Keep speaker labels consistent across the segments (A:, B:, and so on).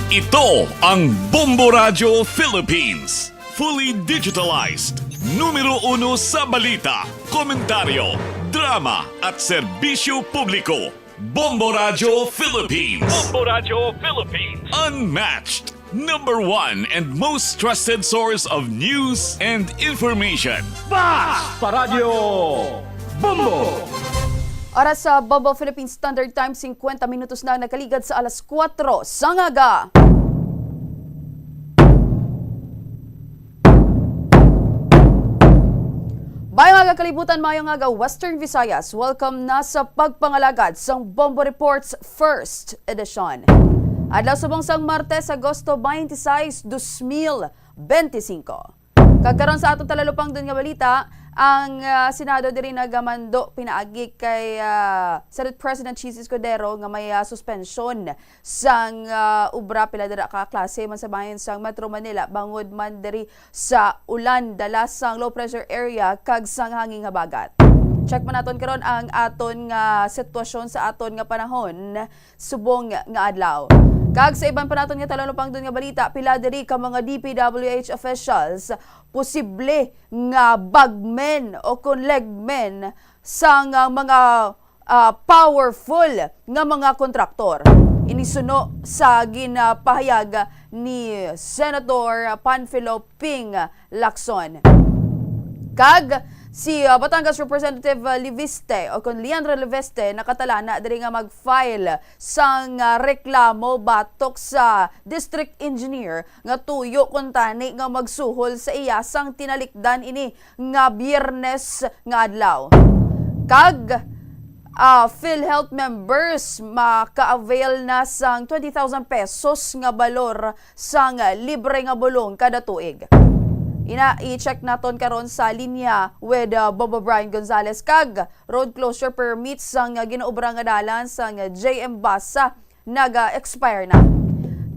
A: Ito ang Bombo Radio Philippines. Fully digitalized. Numero 1 sa balita, komentaryo, drama at serbisyo publiko. Bombo Radio Philippines.
B: Bombo Radio Philippines.
A: Unmatched. Number 1 and most trusted source of news and information.
B: Sa Radyo Bombo.
C: Oras sa Bombo Philippines Standard Time, 50 minutos na nakaligad sa alas 4 sa ngaga. May mga kalibutan mayong ngaga Western Visayas. Welcome na sa pagpangalagad sa Bombo Reports First Edition. Adlaw subong sang Martes, Agosto 26, 2025. Kagkaroon sa atong talalupang dun nga balita, ang Senado diri nagamando pinaagi kay Senate President Chis Escudero nga may suspension sang ubra pila dira ka klase man sa bahin sang Metro Manila bangod man diri sa ulan dala sang low pressure area kag sang hangin nga bagat. Check man naton karon ang aton nga sitwasyon sa aton nga panahon subong nga adlaw. Kag sa iban pa naton nga talalupang dun nga balita, pila diri ka mga DPWH officials posible nga bagmen o kun legmen sa mga powerful nga mga kontraktor. Inisuno sa ginapahayag ni Senator Panfilo Ping Lacson. Kag si Batangas Representative Liviste o kun Leandro Liviste nakatala na diri nga mag-file sang reklamo batok sa district engineer nga tuyo kun tani nga magsuhol sa iya sang tinalikdan ini nga Biyernes nga adlaw. Kag PhilHealth members maka-avail na sang 20,000 pesos nga balor sang libre nga bulong kada tuig. I-check naton karon sa linya with Bobo Brian Gonzalez kag road closure permits sang ginaobra nga dalan sang JM Basa naga-expire na.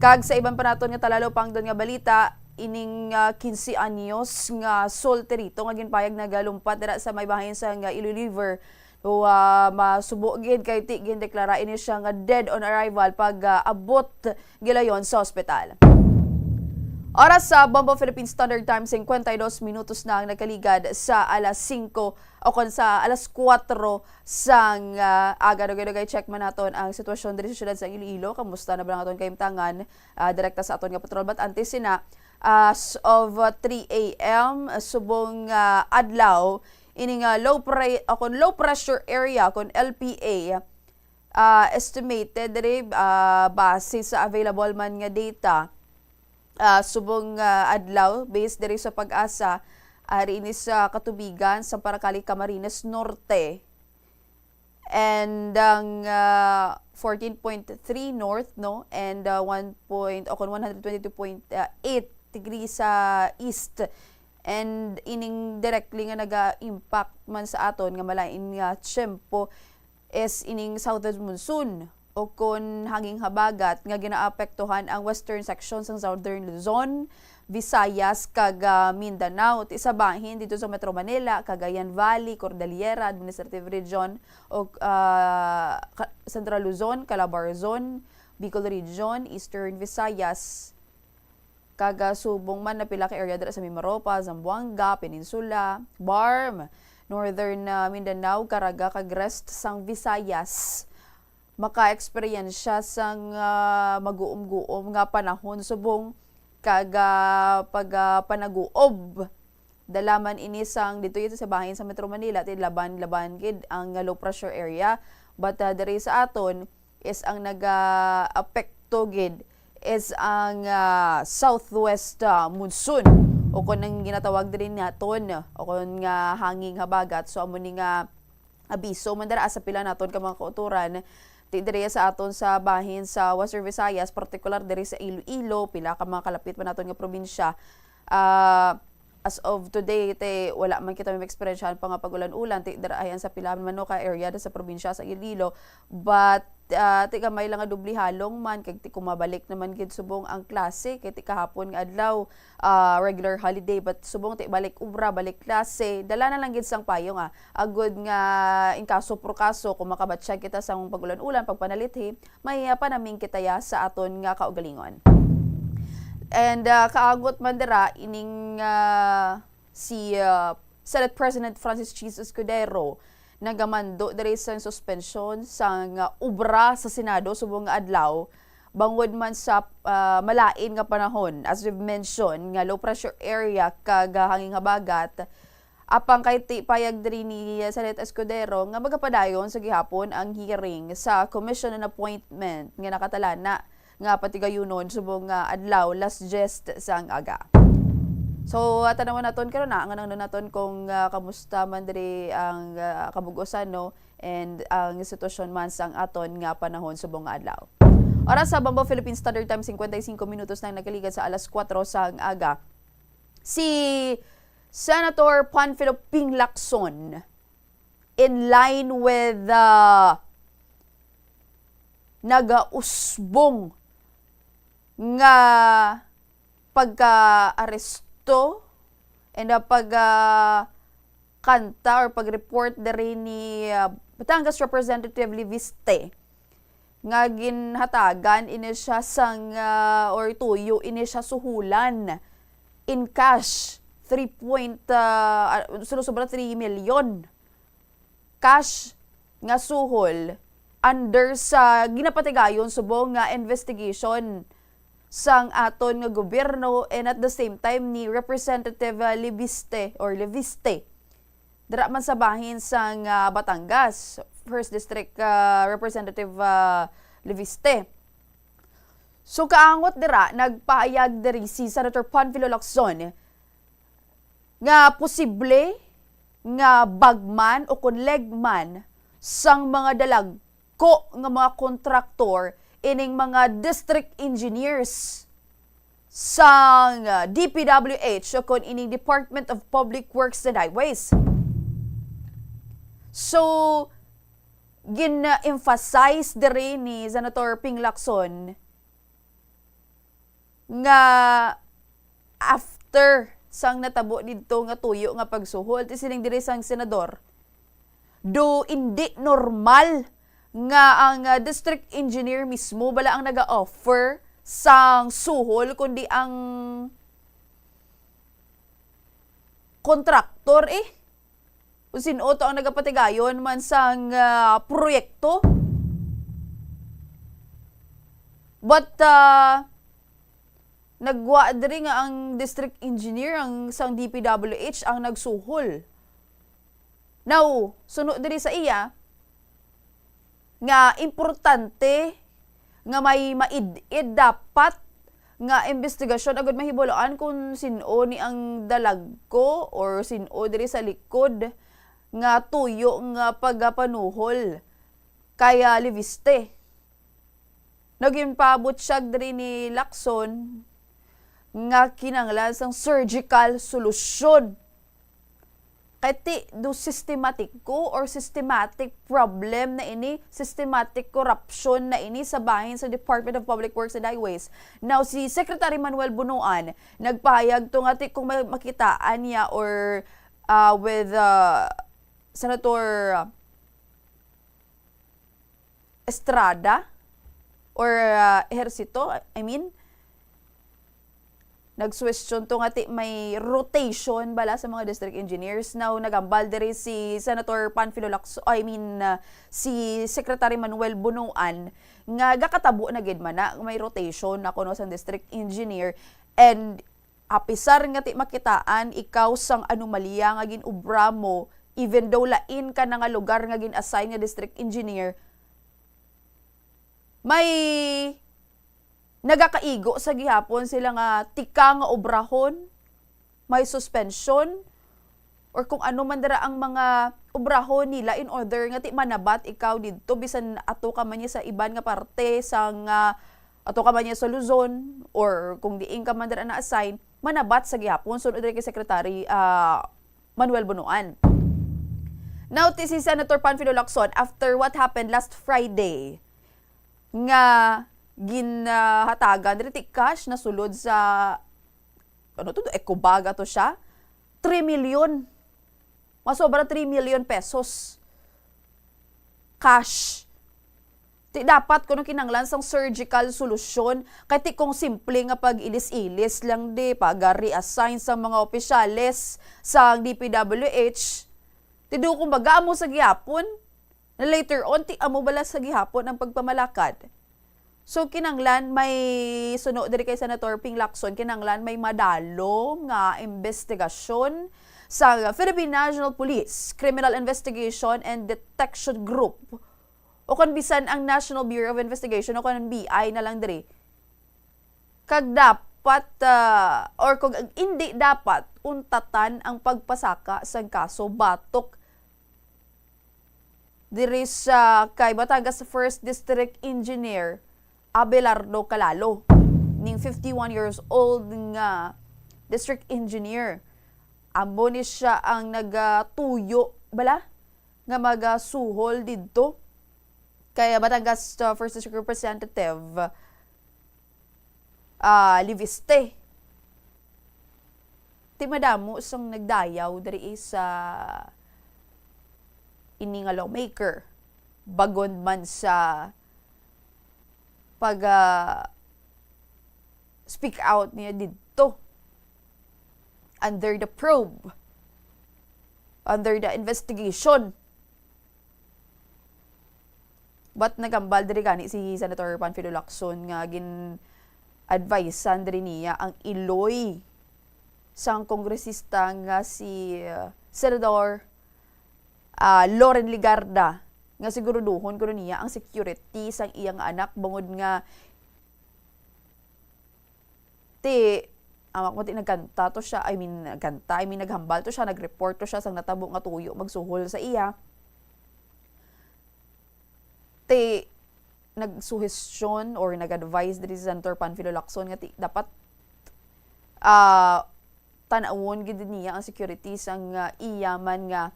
C: Kag sa iban pa naton nga talalupang don nga balita, ining 15 anyos nga solterito nga ginpayag nagalumpat dira sa may bahin sang Iloilo River. O masubo gid kay ti gindeklara ini siya nga dead on arrival pag abot gilayon sa ospital. Oras sa Bombo Philippines Standard Time, 52 minutos na ang nakaligad sa alas 5 o kon sa alas 4 sang aga. Dugay-dugay check man naton ang sitwasyon diri sa syudad sa Iloilo. Kamusta na ba ang aton kayumtangan direkta sa aton nga patrol bat antes sina as of 3 a.m. subong adlaw ining low pressure area kon LPA estimated diri base sa available man nga data. Subong adlaw based diri sa pag-asa ari ini sa katubigan sa Paracali, Camarines Norte and ang 14.3 north no and 122.8 degrees sa east and ining directly nga naga-impact man sa aton nga malain nga tiyempo is ining southern monsoon o kung hanging habagat nga ginaapektuhan ang western section sa Southern Luzon, Visayas, kag Mindanao. Isa bahin dito sa Metro Manila, Cagayan Valley, Cordillera, Administrative Region, o Central Luzon, Calabarzon, Bicol Region, Eastern Visayas, kag subong man na pila ka area dira sa Mimaropa, Zamboanga, Peninsula, Barm, Northern Mindanao, Caraga, kag rest sang Visayas. Maka-eksperyensya sang mag-uom-guom nga panahon subong kag panaguob dalaman ini sang dito sa bahin sa Metro Manila ti laban gid ang low pressure area but diri sa aton is ang naga-apekto gid is ang southwest monsoon o kun ang ginatawag diri naton o kun nga hanging habagat. So amo ni nga abiso man dara sa pila naton ka mga kauturan diri sa aton sa bahin sa Western Visayas, particular diri sa Iloilo, pila ka mga kalapit pa naton nga probinsya. As of today, wala man kita may experience pa nga pag-ulan-ulan, darayan sa pila man no ka area sa probinsya sa Iloilo. But tika may lang nga dubli halong man kay kumabalik naman gid subong ang klase kay kahapon nga adlaw regular holiday but subong balik ubra balik klase dala na lang gid sang payo nga agud nga in kaso pro kaso kung makabatsyag kita sa pag-ulan-ulan pagpanalithi may panaming kitaya sa aton nga kaugalingon. And kaagot man dira ining si Senate President Francis Chis Escudero nagamando diri sa suspension sang ubra sa Senado subong nga adlaw bangod man sa malain nga panahon, as we've mentioned, nga low pressure area kag hanging habagat. Apang kay payag diri ni Senate Escudero nga magapadayon sa gihapon ang hearing sa Commission on Appointment nga nakatalana nga patigayunon subong nga adlaw last jest sang aga. So tanawan naton karon na nga naton kung kamusta man diri ang kabugosan no, and ang sitwasyon man sang aton nga panahon subong nga adlaw. Oras sa Bambo Philippine Standard Time 55 minutos na nakaligad sa alas 4 sang aga. Si Senator Panfilo Ping Lacson, in line with nagausbong nga pagka-aresto and pagkanta or pag-report diri ni Batangas Representative Liviste nga ginhatagan ini siya sang or tuyo ini siya suhulan in cash 3 million cash nga suhol under sa ginapatigayon subong nga investigation sang aton nga gobyerno, and at the same time ni Representative Liviste dira man sa bahin sang Batangas, First District Representative Liviste. So kaangot dira nagpahayag diri si Senator Panfilo Lacson nga posible nga bagman o konlegman sang mga dalagko nga mga kontraktor ining mga district engineers sang DPWH o kon ining Department of Public Works and Highways. So gina-emphasize diri ni Senator Ping Lacson nga after sang natabo didto nga tuyo nga pagsuhol ti sining diri sang senador, do hindi normal nga ang district engineer mismo bala ang naga-offer sang suhol kundi ang kontraktor kung sino to ang nagapatigayon man sang proyekto. But nagwa diri nga ang district engineer ang sang DPWH ang nagsuhol. Now, sunod diri sa iya nga importante nga may maid-id dapat nga investigasyon agad mahibuloan kung sino ni ang dalagko or sino diri sa likod nga tuyo nga pagapanuhol kaya Liviste. Naging paabot siya diri ni Lacson nga kinanglan sang surgical solution. Kaya do systematic or systematic problem na ini, systematic corruption na ini sa bahin sa Department of Public Works and Highways. Now, si Secretary Manuel Bunuan, nagpahayag to nga kung makitaan niya or with Senator Estrada or Ejercito, nag-question to nga may rotation bala sa mga district engineers. Now, nagambal diri si Senator Panfilo Lacson, si Secretary Manuel Bunuan nga gakatabo na gid man na may rotation na kuno sa district engineer, and apisar nga makitaan ikaw sang anomalya nga ginubra mo even though lain ka na nga lugar nga gin-assign nga district engineer, may nagakaigo sa gihapon sila nga tika nga obrahon, may suspension, or kung ano man dara ang mga obrahon nila in order nga ti manabat ikaw didto bisan ato ka man niya sa iban nga parte sang ato ka man niya sa Luzon, or kung diin ka man dara na assign manabat sa gihapon sunod kay Secretary Manuel Bunuan. Now, si Senator Panfilo Lacson, after what happened last Friday, nga ginhatagan diri cash na sulod sa Ecobaga to siya 3 million, masobra 3 million pesos cash Ti dapat kuno kinanglan sang surgical solusyon kay ti kung simple nga pag-ilis-ilis lang di pag-reassign sa mga opisyales sa DPWH ti do kumbaga amo sa gihapon na later on ti amo bala sa gihapon ang pagpamalakad. So kinanglan may suno diri kay Senator Ping Lacson, kinanglan may madalom nga investigasyon sa Philippine National Police Criminal Investigation and Detection Group o kan bisan ang National Bureau of Investigation o kan BI na lang diri. Kag dapat or kung hindi dapat untatan ang pagpasaka sa kaso batok diri sa kay Batangas 1st District Engineer Abelardo Calalo ning 51 years old nga district engineer. Ambo ni siya ang nagatuyo bala nga magasuhol didto kay Batangas 1st District Representative Liviste. Ti madamo sang nagdayaw diri sa ini nga lawmaker bagon man sa pag speak out niya dito under the probe, under the investigation. But nagambal diri gani si Senator Panfilo Lacson nga gin-advisean diri niya ang iloy sang kongresista nga si Senador Loren Ligarda nga siguruduhon kuno niya ang security sang iyang anak bangod nga nagkanta to siya, naghambal to siya, nagreport to siya sang natabo nga tuyo magsuhol sa iya. Nagsuhestyon or nag-advise diri si Senator Panfilo Lacson nga dapat tanawon gid niya ang security sang iyaman nga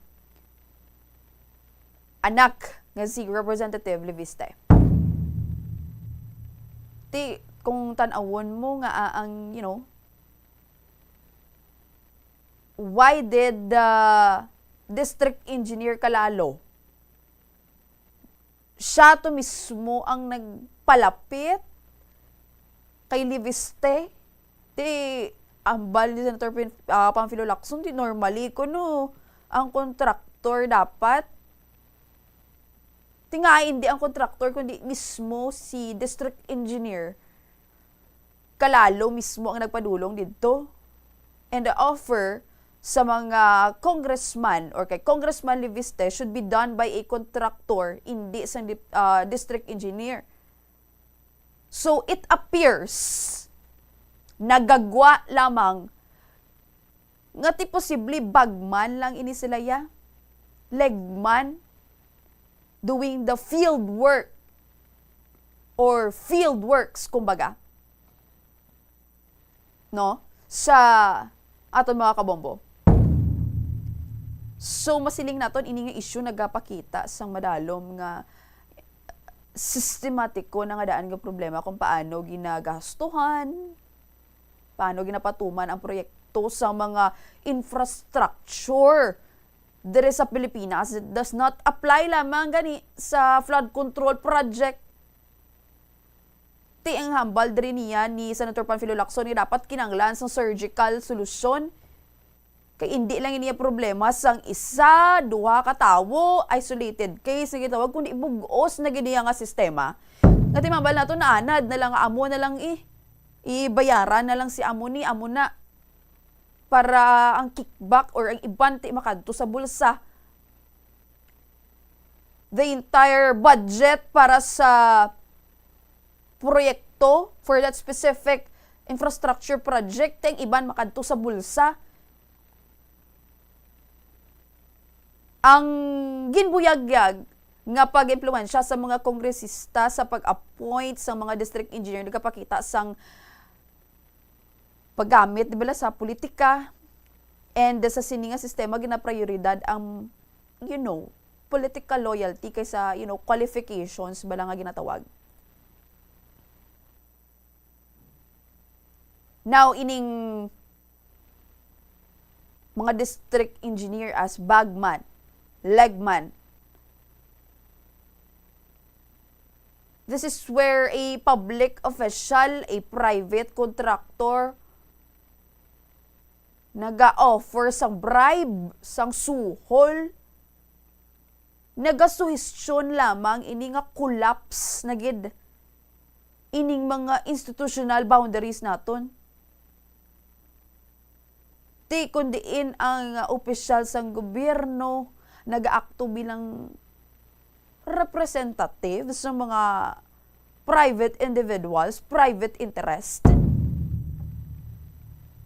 C: anak nga si Representative Liviste. Kung tanawon mo nga ang why did the district engineer Calalo siya to mismo ang nagpalapit kay Liviste? Ambal ni Senator Panfilo Lacson, normally kuno ang kontraktor dapat hindi ang kontraktor kundi mismo si district engineer Calalo mismo ang nagpadulong dito. And the offer sa mga congressman or kay Congressman Liviste should be done by a contractor, hindi sa district engineer. So it appears nagagwa lamang nga ti posible bagman lang ini sila ya, legman doing the field work or field works kumbaga no sa aton mga kabombo. So masiling naton ini nga issue nagapakita sang madalom nga sistematiko na nga daan nga problema kung paano ginagastuhan, paano ginapatuman ang proyekto sa mga infrastructure dere sa Pilipinas. It does not apply lamang gani sa flood control project. Ang hambal diri niya ni Senator Panfilo Lacson nga dapat kinanglan sang surgical solution. Kay hindi lang niya problema sang isa, duha ka tawo, isolated case na gitawag kundi bugos na giniya nga sistema. Nga timambal nato na anad na lang amo na lang ibayaran na lang si amo na para ang kickback or ang ibante makadto sa bulsa. The entire budget para sa proyekto for that specific infrastructure project ang iban makadto sa bulsa. Ang ginbuyagyag nga pag-impluwensya sa mga kongresista sa pag-appoint sa mga district engineer nagapakita sang paggamit diba sa politika and sa sininga sistema ginaprioridad ang political loyalty kaysa qualifications bala nga ginatawag. Now ining mga district engineer as bagman, legman, This is where a public official, a private contractor, naga-offer sang bribe, sang suhol, nagasuhestyon lamang ini nga collapse na gid ining mga institutional boundaries naton. Ti kundiin ang opisyal sang gobyerno nag-aakto bilang representative sa mga private individuals, private interest.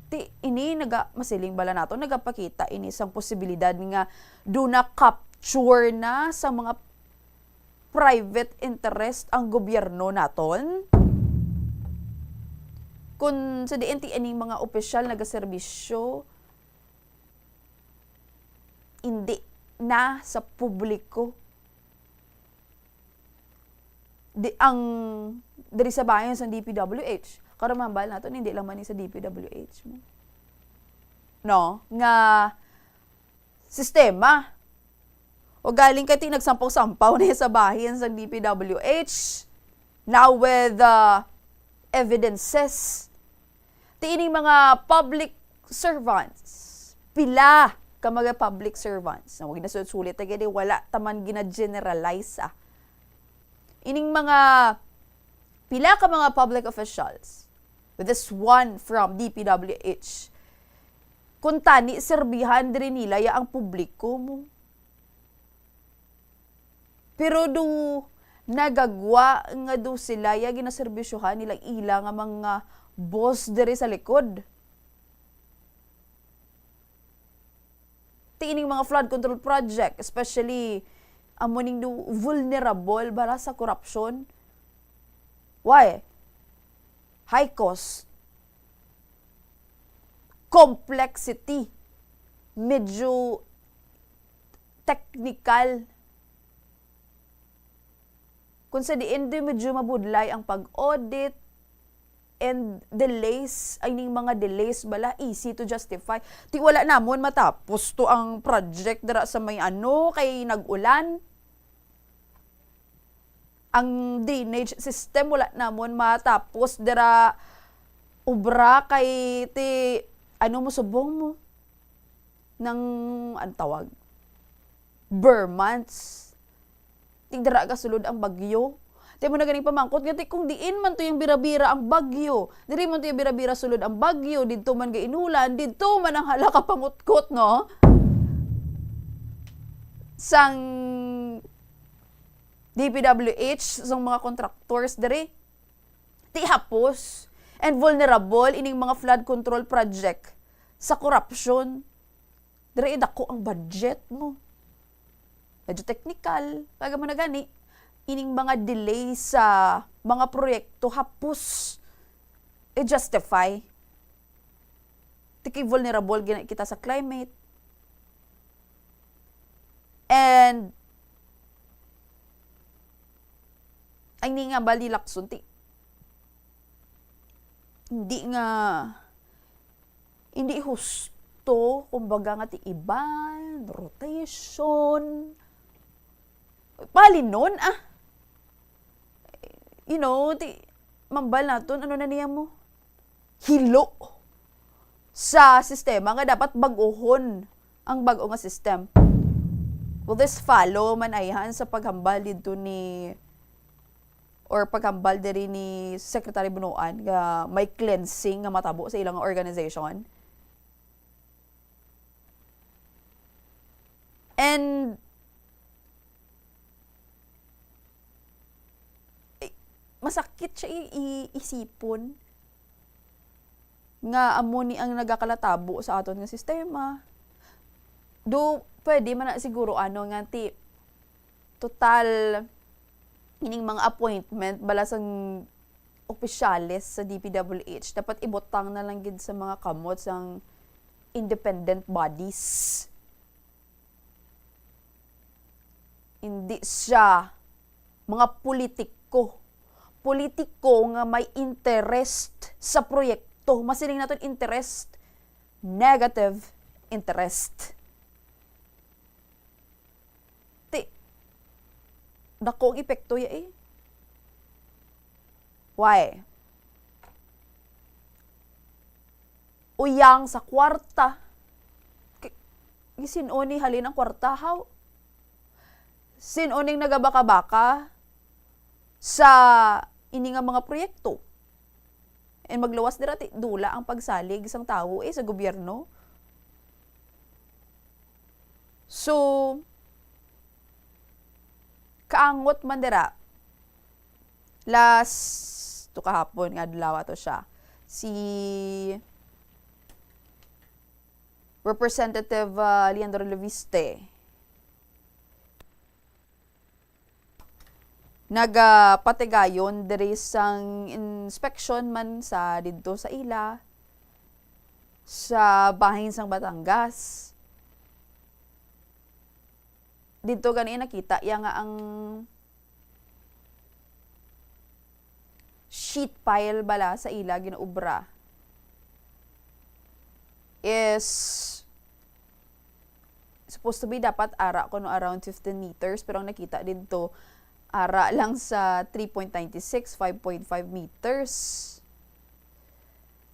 C: Ti ini masiling bala nato nagapakita ini sang posibilidad nga do na capture na sa mga private interest ang gobyerno naton. Kung sa diin ti ining mga opisyal nagaserbisyo hindi na sa publiko diri sa bayan sa DPWH. Karamambal nato hindi lang man sa DPWH. No, nga sistema. O galing kay ti nagsampaw-sampaw na sa bayan sa DPWH. Now with evidences. Ti ining mga public servants. Pila ka mga public servants. Na wag na sulit agad wala taman gina-generalize ining mga pila ka mga public officials with this one from DPWH kung tani serbihan diri nila ya ang publiko mo pero do nagagwa nga do sila ya ginaserbisyohan nilang ila nga mga boss diri sa likod. Tiining mga flood control project, especially amoning do vulnerable bala sa corruption. Why? High cost. Complexity. Medyo technical. Kung sa diin medyo mabudlay ang pag-audit and delays, ay ning mga delays bala, easy to justify. Ti wala namon matapos to ang project dara sa may kay nag-ulan. Ang drainage system wala namon matapos dira obra kay ti mo subong mo ng tawag Burmans. Tigdara ka sulod ang bagyo. Di mo na ganing pamangkot nga kung diin man to yung birabira ang bagyo. Diri man to yung birabira sulod ang bagyo, didto man gainulan, didto man ang halaka pangutkot, no? Sang DPWH, sang mga contractors diri ti hapos and vulnerable ining mga flood control project sa corruption. Diri dako ang budget mo. Medyo technical, pag mo na gani, ining mga delay sa mga proyekto hapos justify. Tiki vulnerable gina kita sa climate. And ay nga bali lakson ti. Hindi husto kumbaga nga ti iban, rotation. Palinon mambal naton ano na niya mo? Hilo sa sistema nga dapat baguhon ang bago nga system. Will this follow man ayhan sa paghambal dito or paghambal diri ni Secretary Bunuan nga may cleansing nga matabo sa ilang organization? And masakit siya iisipon nga amo ni ang nagakalatabo sa aton nga sistema. Do pwede man na siguro nga ti total ining mga appointment bala sang opisyales sa DPWH dapat ibutang na lang gid sa mga kamot sang independent bodies. Hindi siya mga politiko nga may interest sa proyekto. Masiling natin interest, negative interest. Dako ang epekto ya Why? Uyang sa kwarta. Sinuni halin ang kwarta, how? Sinuning nagabaka-baka sa ini nga mga proyekto. And maglawas dira dula ang pagsalig sang tao sa gobyerno. So, kaangot man dira. Last to kahapon nga adlaw to siya. Si Representative Leandro Leviste nagpatigayon diri sang inspection man sa didto sa ila sa bahin sang Batangas. Dito gani nakita iya nga ang sheet pile bala sa ila ginaubra is supposed to be dapat ara kuno around 15 meters pero ang nakita dito ara lang sa 3.96, 5.5 meters.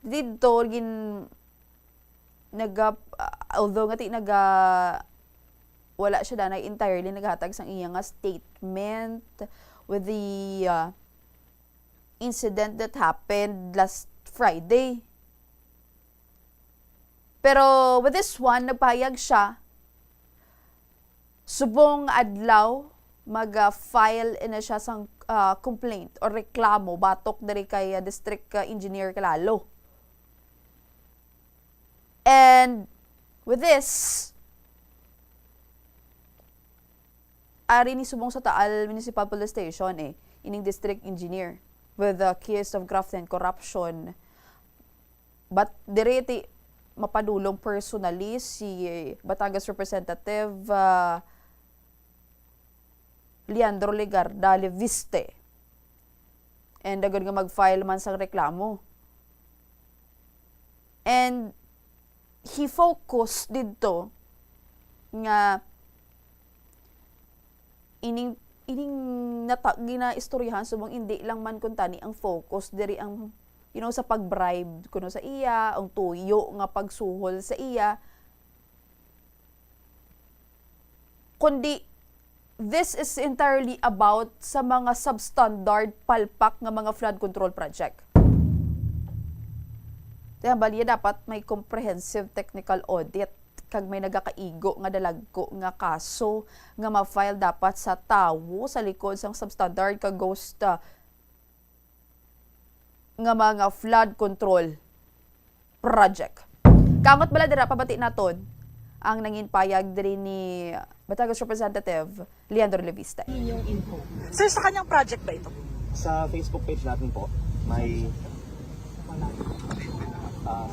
C: Dito although nga wala siya danay entirely naghatag sang iya nga statement with the incident that happened last Friday. Pero with this one, nagpahayag siya, subong adlaw, mag-file na siya sang complaint or reklamo, batok dari kay District Engineer Calalo. And with this, ari ni subong sa Taal Municipal Police Station ining District Engineer with the case of graft and corruption. But direti mapadulong personally si Batangas Representative Leandro Legarda Leviste. And agad nga mag-file man sa reklamo. And he focused dito nga ining ginaistoryahan subong hindi lang man kuntani ang focus diri ang sa pag-bribe kuno sa iya, ang tuyo nga pagsuhol sa iya. Kundi this is entirely about sa mga substandard palpak nga mga flood control project. Kaya baliya dapat may comprehensive technical audit kag may nagakaigo nga dalagko nga kaso nga ma-file dapat sa tawo sa likod sang substandard kag ghost nga mga flood control project. Kamot bala dira pabati naton ang nanginpayag diri ni Batangas Representative Leandro Leviste.
D: Inyong info. Sir, sa kanyang project ba ito?
E: Sa Facebook page natin po, may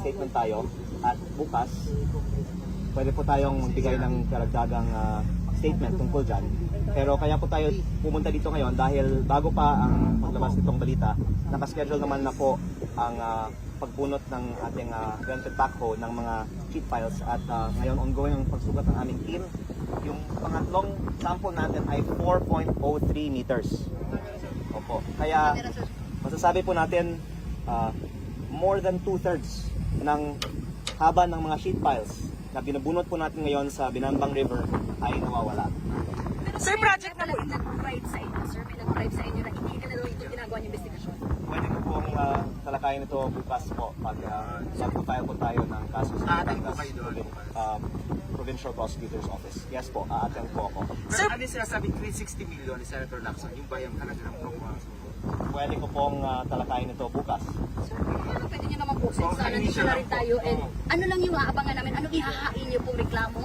E: statement tayo at bukas pwede po tayong magbigay ng karagdagang statement tungkol dyan. Pero kaya po tayo pumunta dito ngayon dahil bago pa ang paglabas nitong balita, nakaschedule naman na po ang pagbunot ng ating rented backhoe ng mga sheet piles at ngayon ongoing ang pagsugat ng aming team. Yung pangatlong sample natin ay 4.03 meters. Opo. Kaya masasabi po natin more than 2/3 ng haba ng mga sheet piles na binubunot po natin ngayon sa Binambang River ay nawawala.
D: Sir, project na po.
F: nag-bribe sa inyo, sir? May nag-bribe sa inyo na hindi ka na daw ito ginagawa niyo investigasyon?
E: Pwede ko pong talakayin ito bukas po pag mag-file po tayo ng kaso sa Batangas Provincial Prosecutor's Office. Yes po, aattend po ako.
G: Sir, ano yung sinasabi 360 million ni Senator Lacson? Yung ba yung halaga ng program?
E: Pwede ko pong talakayin ito bukas.
F: Sir, pwede niyo naman po, since nandito na rin tayo, and ano lang yung aabangan namin? Ano ihahain niyo pong reklamo?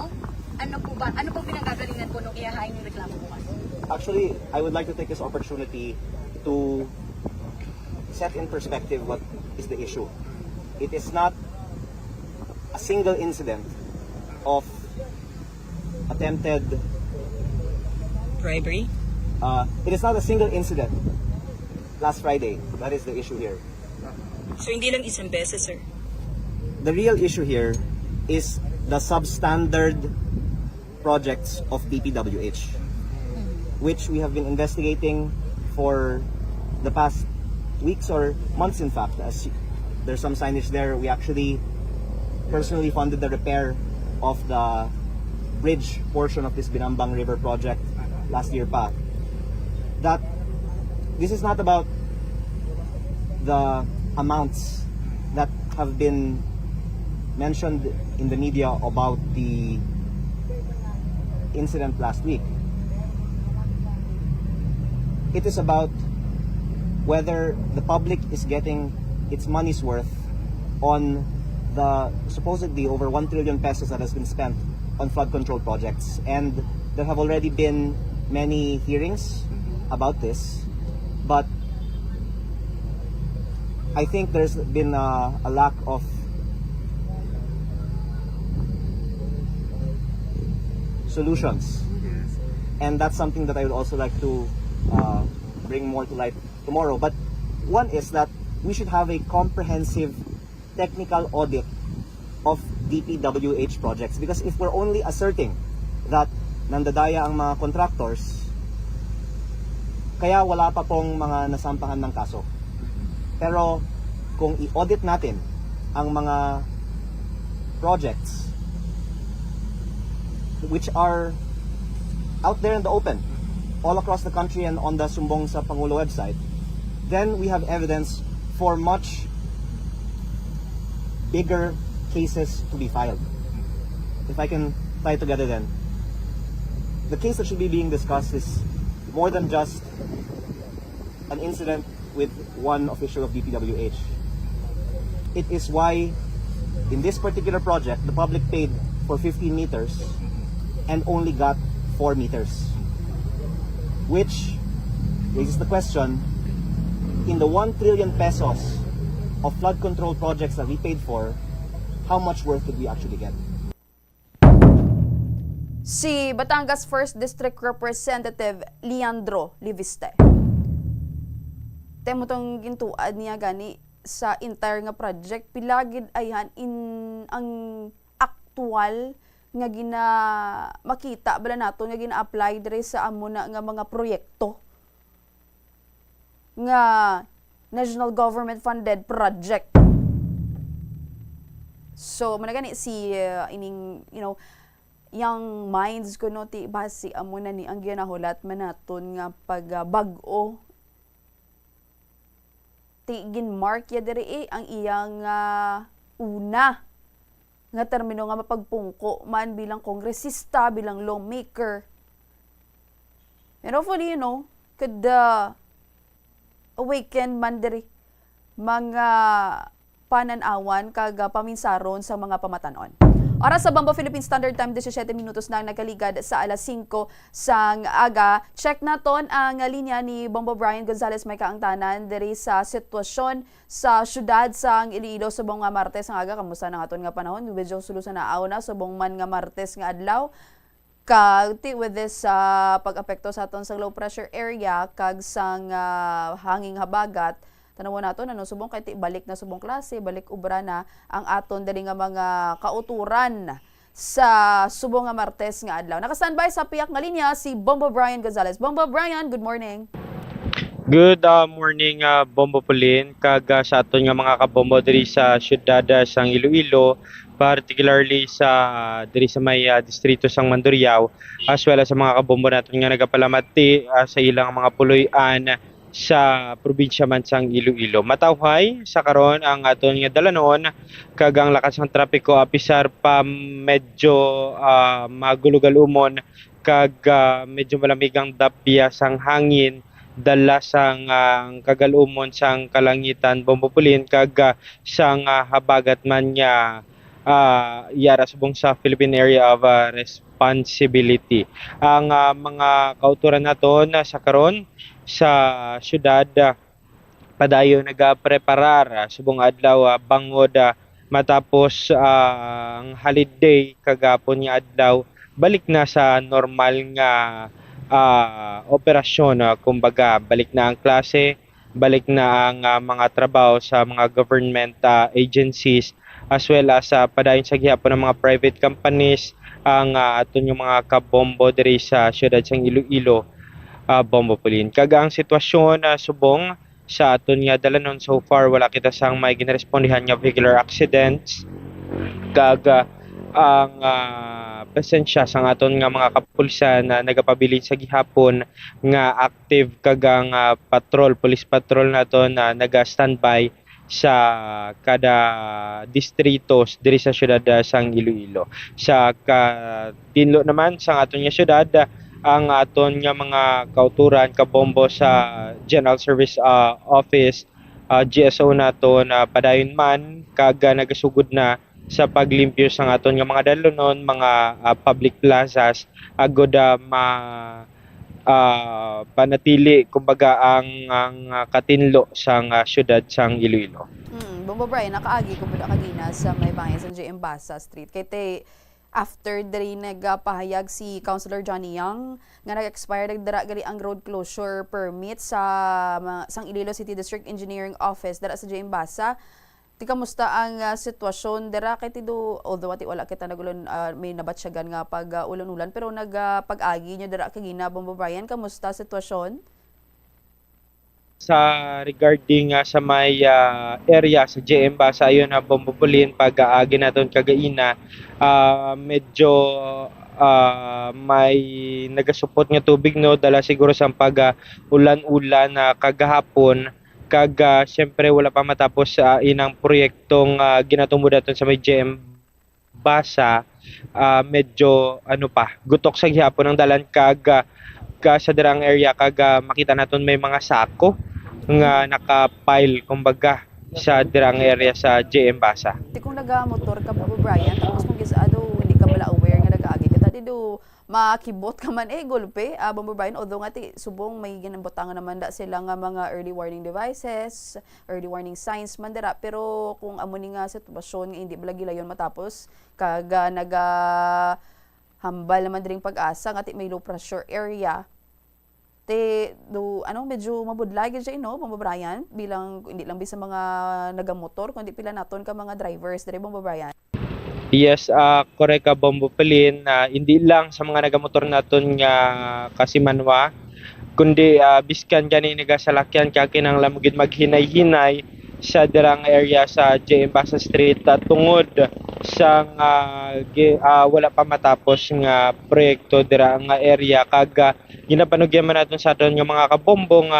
F: Ano po ba? Ano po pinanggagalingan po nung ihahain yung reklamo bukas?
E: Actually, I would like to take this opportunity to set in perspective what is the issue. It is not a single incident of attempted
D: Bribery?
E: It is not a single incident last Friday. That is the issue here.
D: So hindi lang isang beses, sir?
E: The real issue here is the substandard projects of DPWH, which we have been investigating for the past weeks or months, in fact. There's some signage there. We actually personally funded the repair of the bridge portion of this Binambang River project last year pa. That this is not about the amounts that have been mentioned in the media about the incident last week. It is about whether the public is getting its money's worth on the supposedly over 1 trillion pesos that has been spent on flood control projects. And there have already been many hearings about this, but I think there's been a lack of solutions, and that's something that I would also like to bring more to light tomorrow. But one is that we should have a comprehensive technical audit of DPWH projects, because if we're only asserting that nandadaya ang mga contractors, kaya wala pa pong mga nasampahan ng kaso. Pero kung i-audit natin ang mga projects which are out there in the open, all across the country and on the Sumbong sa Pangulo website, then we have evidence for much bigger cases to be filed. If I can tie it together then, the case that should be being discussed is more than just an incident with one official of DPWH. It is why in this particular project, the public paid for 15 meters and only got 4 meters. Which raises the question, in the 1 trillion pesos of flood control projects that we paid for, how much worth did we actually get?
C: Si Batangas 1st District Representative Leandro Liviste. Temo tong gintuad niya gani sa entire nga project, pilagid ayhan in ang aktual nga gina makita bala nato nga gina-apply dire sa amo na nga mga proyekto nga national government funded project. So managani si ining young minds ko no ti base amo na ni ang ginahulat man naton nga pagbag-o ti ginmark ya diri ang iyang una nga termino nga mapagpungko man bilang kongresista, bilang lawmaker. And hopefully, could awaken man diri mga pananawan kag paminsaron sa mga pamatanon. Oras sa Bombo Philippine Standard Time, 17 minutos na nakaligad sa alas 5 sang aga. Check naton ang linya ni Bombo Brian Gonzales may kaangtanan diri sa sitwasyon sa syudad sang Iloilo subong nga Martes nga aga. Kamusta na aton nga panahon? Medyo sulusan na auna subong man nga Martes nga adlaw. Kag with this pag-apekto sa aton sa low pressure area kag sang hanging habagat. Tanawon nato na subong kay balik na subong klase, balik ubra na ang aton dali nga mga kauturan sa subong nga Martes nga adlaw. Naka-standby sa piyak nga linya si Bombo Brian Gonzales. Bombo Brian, good morning.
H: Good morning, Bombo Pauline. Kag sa aton nga mga kabombo diri sa syudad sang Iloilo, particularly sa diri sa may distrito sang Mandurriao, as well as sa mga kabombo naton nga nagapalamati sa ilang mga puloy-an sa probinsya man sang Iloilo. Matawhay sa karon ang aton nga dalanon kag ang lakas ng trapiko apisar pa medyo magulugalumon kag medyo malamig ang dapya sang hangin dala sang kagalumon sang kalangitan Bombo Pauline kag sang habagat man niya yara subong sa Philippine Area of Responsibility. Ang mga kauturan naton sa karon sa syudad padayon nagapreparar subong adlaw bangod matapos ang holiday kagapon nga adlaw balik na sa normal nga operasyon, kumbaga balik na ang klase, balik na ang mga trabaho sa mga government agencies as well as padayon sa gihapon ng mga private companies ang aton yung mga kabombo diri sa syudad sang Iloilo. Bombo Pauline. Kag ang sitwasyon subong sa aton nga dalanon. So far wala kita sang may ginarespondihan nga vehicular accidents kag ang presensya sa aton nga mga kapulisan na nagapabilin sa gihapon nga active kagang police patrol naton na naga-standby sa kada distritos diri sa syudad sang Iloilo. Sa tinlo naman sa aton nga syudad, ang aton nga mga kauturan kabombo sa General Service Office GSO naton padayon man kag nagasugod na sa paglimpyo sa aton nga mga dalonon, mga public plazas agod panatili kumbaga ang katinlo sang syudad sang Iloilo.
C: Bombo Brian, nakaagi ko ba kagina sa may bayan sa JM Basa Street. Kay te, after diri nagpahayag si Councilor Johnny Yang nga nag-expire dara gali ang road closure permit sa sang Iloilo City District Engineering Office dara sa JM Basa. Ti kamusta ang sitwasyon dira kay tido, although ati wala kita nagulon may nabatsyagan nga pag ulan-ulan pero pag-agi nyo dira kagina Bombo Brian, kamusta sitwasyon?
H: Sa regarding sa may area sa JM Basa ayon na Bombopulin pag-aagi naton kagaina, medyo may nagasupot nga tubig no dala siguro sa pag ulan-ulan na kagahapon kag syempre wala pa matapos sa inang proyektong ginatumbo daton sa may JM Basa. Medyo gutok sa gihapon ang dalan kag sa dirang area kag makita naton may mga sako nga nakapile kumbaga sa dirang area sa JM Basa.
C: Ti kung nagamotor ka Bombo Brian tapos kung gisado hindi ka bala aware nga nag-aagi kita tido makibot ka man gulpe Bombo Brian, although nga ti subong may ginambotangan naman da sila nga mga early warning devices, early warning signs man dira, pero kung amo ni nga sitwasyon nga hindi bala gilayon matapos kag hambal naman diring pag-asa nga ti may low pressure area te do medyo mabudlay gyud siya Bombo Brian, bilang hindi lang bisa mga nagamotor kundi pila naton ka mga drivers diri Bombo Brian.
H: Yes, correct ka Bombopulin, hindi lang sa mga nagamotor naton nga kasimanwa kundi biskan gani nagasalakyan kag kinang lamugid maghinay-hinay sa dirang area sa JM Basa Street tungod sa wala pa matapos nga proyekto dira nga area kag ginapanugyan man naton sa aton nga mga kabombong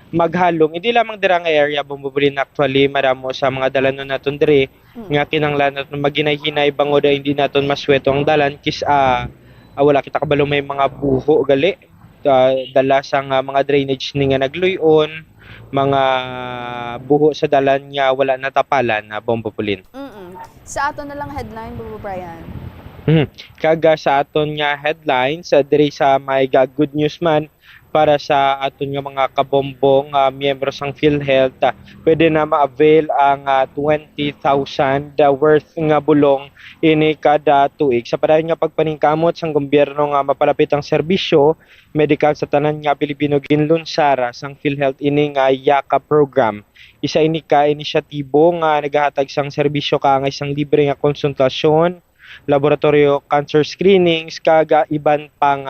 H: maghalong hindi lamang dira nga area Bombopulin, actually madamo sa mga dalanon naton diri nga kinanglan naton maghinay-hinay bangod hindi naton masweto ang dalan kis wala kita kabalo may mga buho gali dala sa mga drainage ni nga nagluyon, mga buho sa dalan nga wala natapalan Bombopulin.
C: Sa aton na lang headline Bombo Brian.
H: Kaga sa aton nga headlines diri sa may good news man para sa aton nga mga kabombong miyembro sang PhilHealth, pwede na ma-avail ang 20,000 worth nga bulong ini kada tuig sa padayon nga pagpaningkamot sang gobyerno nga mapalapit ang serbisyo medikal sa tanan nga Pilipino ginlunsara sang PhilHealth ini nga YAKA program. Isa ini ka inisyatibo nga nagahatag sang serbisyo kaangay sang libre nga konsultasyon, laboratorio cancer screenings kag iban pang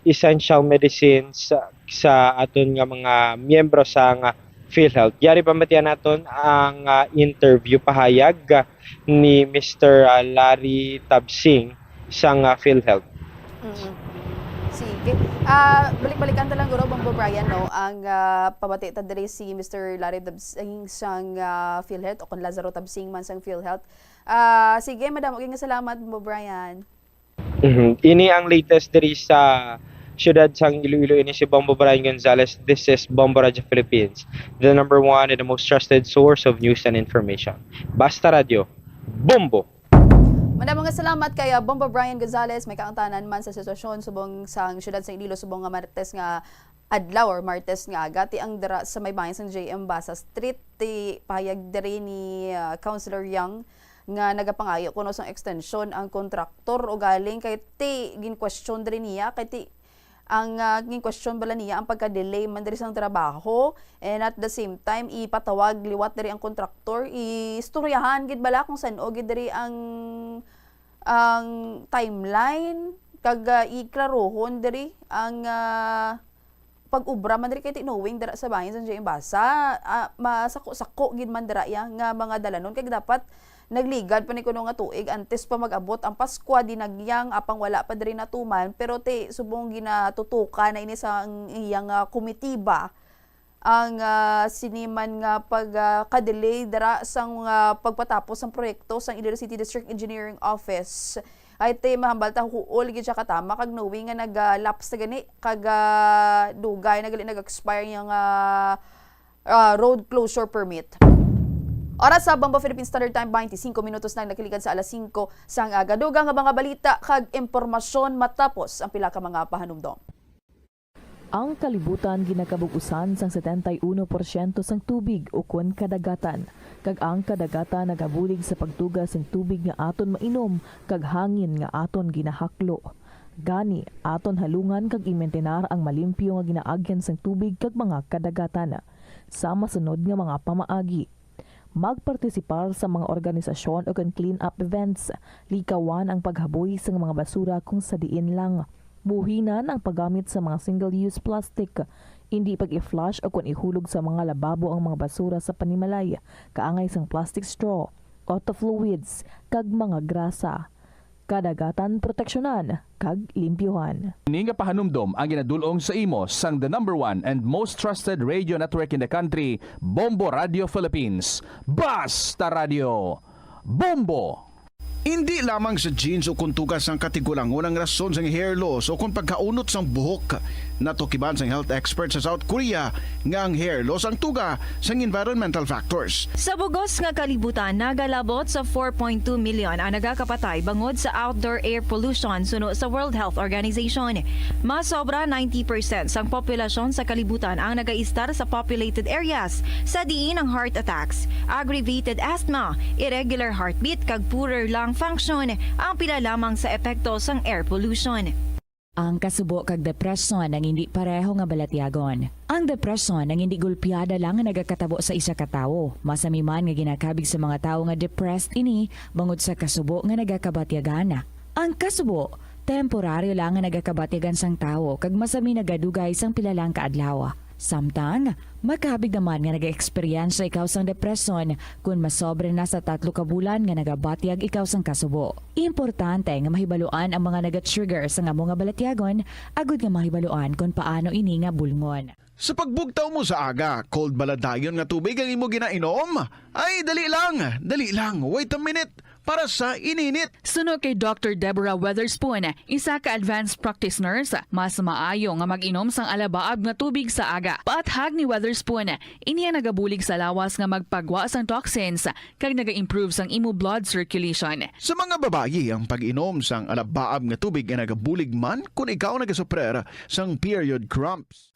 H: essential medicines sa aton nga mga miyembro sa PhilHealth. Yari pamatian naton ang interview pahayag ni Mr. Larry Tabsing sa PhilHealth.
C: Sige. Balik-balikan ta lang guro Bombo Brian ang pabati ta diri si Mr. Larry Tabsing sang PhilHealth o kung Lazaro Tabsing man sang PhilHealth. Sige, madam, nga salamat Bombo Brian.
H: Ini ang latest diri sa syudad sang Iloilo, ini si Bombo Brian Gonzalez. This is Bombo Radio Philippines, the number one and the most trusted source of news and information. Basta Radio, Bombo!
C: Madamong nga salamat kay Bombo Brian Gonzalez, may kaangtanan man sa sitwasyon subong sang syudad sang Iloilo subong nga Martes nga adlaw or Martes nga agati ang dira sa may bayan sang JM Basa Street ti pahayag diri ni Councilor Yang nga nagapangayo kuno sang extension ang kontraktor o galing kay ti gin-question diri niya kay ti ang gin-question bala niya ang pagka-delay man diri sang trabaho, and at the same time ipatawag liwat diri ang kontraktor, istoryahan gid bala kung saan-o gid diri ang timeline kag iklarohon diri ang pag-ubra man diri kay tinowing dira sa bahin sa Jay Basa, masako-sako gid man dira ya nga mga dalanon kay dapat nagligad pa ni kuno nga tuig antes pa mag-abot ang Pasko dinagyang apang wala pa diri natuman pero subong ginatutukan na ini sa iyang komitiba ang siniman nga pagka-delay dira sang pagpatapos ng proyekto sang Iloilo City District Engineering Office ay mahambal ta huol gid siya katama kag knowing nga nag-lapse na gani kag dugay nag-expire yung road closure permit. Oras sa Bombo Philippine Standard Time 25 minutos nang nakilikan sa alas 5 sang aga. Dugang nga mga balita kag impormasyon matapos ang pila ka mga pahanumdom.
I: Ang kalibutan ginakabug-usan sang 71% sang tubig o kun kadagatan. Kag ang kadagatan nagabulig sa pagtugas sang tubig nga aton mainom kag hangin nga aton ginahaklo. Gani, aton halungan kag imentenar ang malimpyo nga ginaagyan sang tubig kag mga kadagatan. Sa masunod nga mga pamaagi. Magpartisipar sa mga organisasyon o clean-up events. Likawan ang paghaboy sa mga basura kung sa diin lang. Buhinan ang paggamit sa mga single-use plastic. Hindi pag-i-flush o kung ihulog sa mga lababo ang mga basura sa panimalay. Kaangay sang plastic straw, auto fluids, kag mga grasa. Kadagatan proteksyonan, kag limpyuhan.
B: Ini nga pahanumdom ang ginadulong sa imo sang the #1 and most trusted radio network in the country, Bombo Radio Philippines. Basta Radio Bombo!
J: Hindi lamang sa jeans o kung tugas ang katigulangon ang rason sa hair loss o kung pagkaunot sang buhok. Natukiban sang health expert sa South Korea nga ang hair loss ang tuga sang environmental factors.
K: Sa bugos nga kalibutan, nagalabot sa 4.2 million ang nagakapatay bangod sa outdoor air pollution suno sa World Health Organization. Mas sobra 90% sang populasyon sa kalibutan ang nagaistar sa populated areas sa diin ang heart attacks, aggravated asthma, irregular heartbeat kag poorer lung function ang pila lamang sa epekto sang air pollution.
L: Ang kasubo kag depresyon ang hindi pareho nga balatyagon. Ang depresyon ang hindi gulpiyada lang nga nagakatabo sa isa ka tawo. Masami man nga ginakabig sa mga tawo nga depressed ini bangod sa kasubo nga nagakabatyagan. Ang kasubo temporaryo lang nga nagakabatyagan sang tawo kag masami nagadugay sang pila lang ka adlaw. Samtang, makabig naman nga nag-experience ikaw sang depresyon kung masobre na sa 3 ka bulan nga nagabatyag ikaw sang kasubo. Importante nga mahibaluan ang mga naga-trigger sa nga mga balatyagon, agud nga mahibaluan kung paano ini nga bulngon.
J: Sa pagbugtaw mo sa aga, cold baladayon nga tubig ang imo ginainom? Ay, dali lang, wait a minute, para sa ininit.
M: Suno kay Dr. Deborah Weatherspoon, isa ka advanced practice nurse, mas maayo nga mag-inom sang alabaab nga tubig sa aga. Paathag ni Weatherspoon, iniya nagabulig sa lawas nga magpagwa sang toxins kag naga-improve sang imo blood circulation.
J: Sa mga babayi, ang pag-inom sang alabaab nga tubig ay nagabulig man kung ikaw nagasuprer sang period cramps.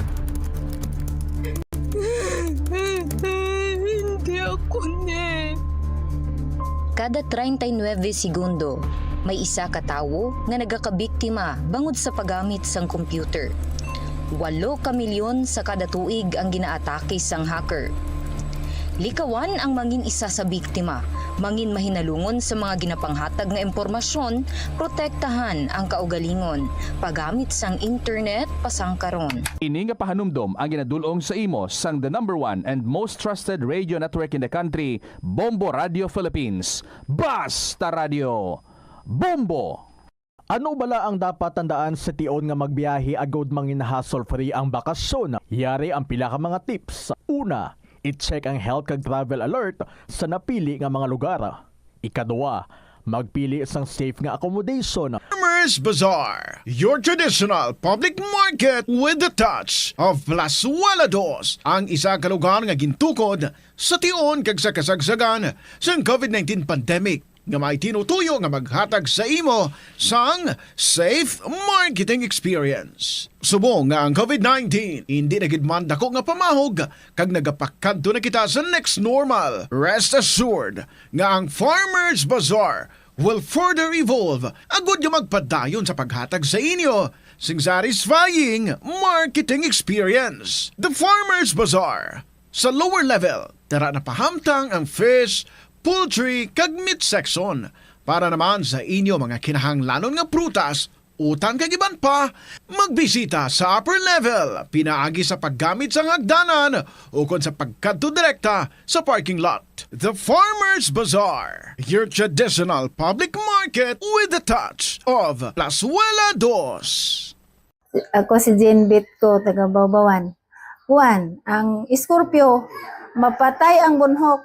D: Hindi ako ne.
N: Kada 39 segundo, may isa ka tawo nga nagakabiktima bangod sa paggamit sang computer. 8 ka milyon sa kada tuig ang ginaatake sang hacker. Likawan ang mangin isa sa biktima, mangin mahinalungon sa mga ginapanghatag nga impormasyon, protektahan ang kaugalingon, paggamit sang internet pasangkaron.
B: Ini nga pahanumdom ang ginadulong sa imo sang the #1 and most trusted radio network in the country, Bombo Radio Philippines. Basta Radio Bombo!
O: Ano bala ang dapat tandaan sa tion nga magbiyahe agod mangin hassle-free ang bakasyon? Yari ang pila ka mga tips. Una, i-check ang health kag travel alert sa napili nga mga lugar. Ikaduwa, magpili isang safe nga accommodation.
J: Farmers Bazaar, your traditional public market with the touch of Las Walados. Ang isa ka lugar nga gintukod sa tion kag sa kasagsagan sa COVID-19 pandemic nga may tinutuyo nga maghatag sa imo sang safe marketing experience. Subong nga ang COVID-19 hindi nagidman dako nga pamahog kag nagapakadto na kita sa next normal. Rest assured nga ang Farmers Bazaar will further evolve agud nga magpadayon sa paghatag sa inyo sing satisfying marketing experience. The Farmers Bazaar sa lower level tara na pahamtang ang fish, poultry kag meat section para naman sa inyo mga kinahanglanon nga prutas utang kag iban pa, magbisita sa upper level, pinaagi sa paggamit sa hagdanan o kon sa pagkadto direkta sa parking lot. The Farmers Bazaar, your traditional public market with a touch of Plazuela 2.
P: Ako si Jane Bitco, taga Bawbawan. Juan, ang Scorpio, mapatay ang bunhok.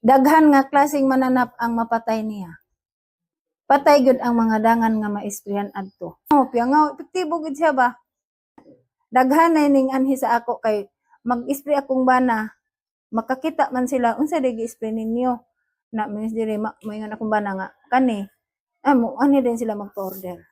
P: Daghan nga klaseng mananap ang mapatay niya. Patay gud ang mga dangan nga maisprihan adto. Piya nga epektibo gud siya ba? Daghan na ning anhi sa ako kay mag-spray akong bana. Makakita man sila unsa di gi-spray ninyo. Na means diri moingon akong bana nga kani. Amo ani din sila magpa-order.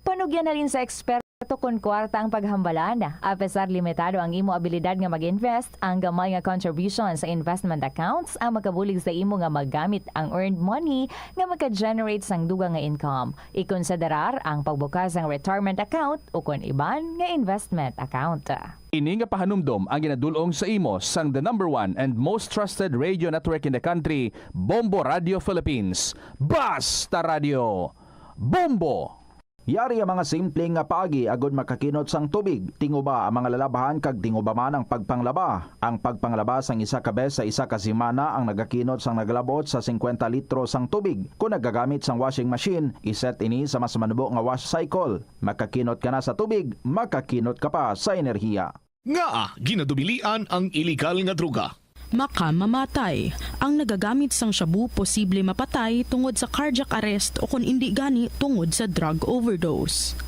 L: Panugyan na rin sa eksperto kung kwarta ang paghambalan. Apesar limitado ang imo abilidad nga mag-invest, ang gamay nga contribution sa investment accounts ang makabulig sa imo nga maggamit ang earned money nga maka-generate sang dugang nga income. Ikonsiderar ang pagbukas ng retirement account o kung iban nga investment account.
B: Ini nga pahanumdom ang ginadulong sa imo sang the number 1 and most trusted radio network in the country, Bombo Radio Philippines. Basta Radio Bombo!
Q: Yari ang mga simpleng nga paagi agod makakinot sang tubig. Tinguba ang mga lalabahan kag tinguba man ang pagpanglaba. Ang pagpanglaba sang isa ka bes sa isa ka semana ang nagakinot sang naglabot sa 50 litro sang tubig. Kung nagagamit sang washing machine, iset ini sa mas manubo nga wash cycle. Makakinot ka na sa tubig, makakinot ka pa sa enerhiya.
A: Nga ginadubilian ang iligal nga druga.
R: Mamatay. Ang nagagamit sang shabu posible mapatay tungod sa cardiac arrest o kung hindi gani tungod sa drug overdose.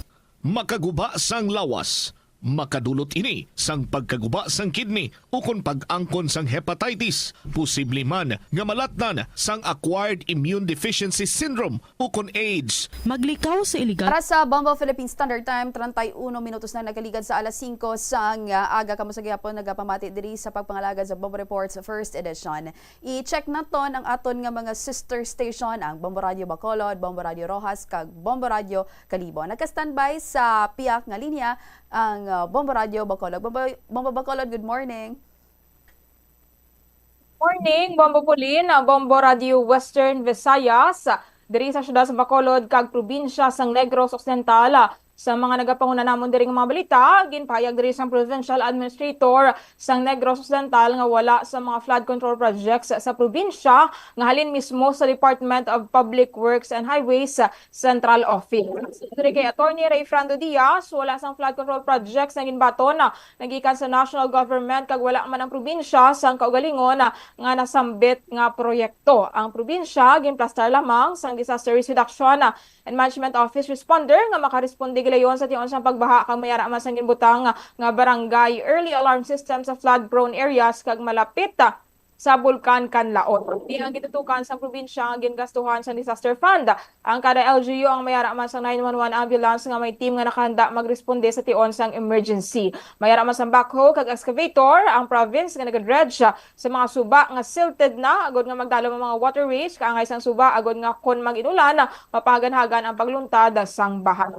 A: Makaguba sang lawas. Makadulot ini sang pagkaguba sang kidney o kung pag-angkon sang hepatitis. Posible man nga malatnan sang acquired immune deficiency syndrome o kung AIDS.
R: Maglikaw sa iligal.
C: Para sa Bombo Philippine Standard Time, 31 minutos na nagaligad sa alas 5 sang aga. Kamusta gyapon nagapamati diri sa pagpangalagad sa Bombo Reports first edition. I-check naton ang aton nga mga sister station, ang Bombo Radio Bacolod, Bombo Radio Rojas kag Bombo Radio Calibo. Nagka-standby sa piyak nga linya ang Bombo Radio Bacolod. Bombo Bacolod, good morning.
S: Morning, Bombo Pulin, Bombo Radio Western Visayas. Diri sa syudad sa Bacolod kag probinsya sang Negros Occidental. Sa mga nagapanguna namon diri nga mga balita, ginpahayag diri sang Provincial Administrator sang Negros Occidental nga wala sa mga flood control projects sa probinsya nga halin mismo sa Department of Public Works and Highways Central Office. Diri kay Attorney Ray Frando Diaz, wala sang flood control projects na ginbaton nagikan sa national government kag wala man ang probinsya sang kaugalingon nga nasambit nga proyekto. Ang probinsya ginplastar lamang sang Disaster Risk Reduction and Management Office responder nga makaresponde gilayon sa tion sang pagbaha kag mayara man sang ginbutang nga barangay early alarm system sa flood prone areas kag malapit sa Bulkan Kanlaon. Di ang gitutukan sa probinsya ang gingastuhan sa disaster fund. Ang kada LGU ang mayara man sa 911 ambulance nga may team nga nakahanda magresponde sa tion sang emergency. Mayara man sa backhoe kag excavator ang province nga nagadredge sa mga suba nga silted na agod nga magdalo mga waterways kaangay sang suba agod nga kon mag-inulan mapaganhagan ang pagluntad sang baha.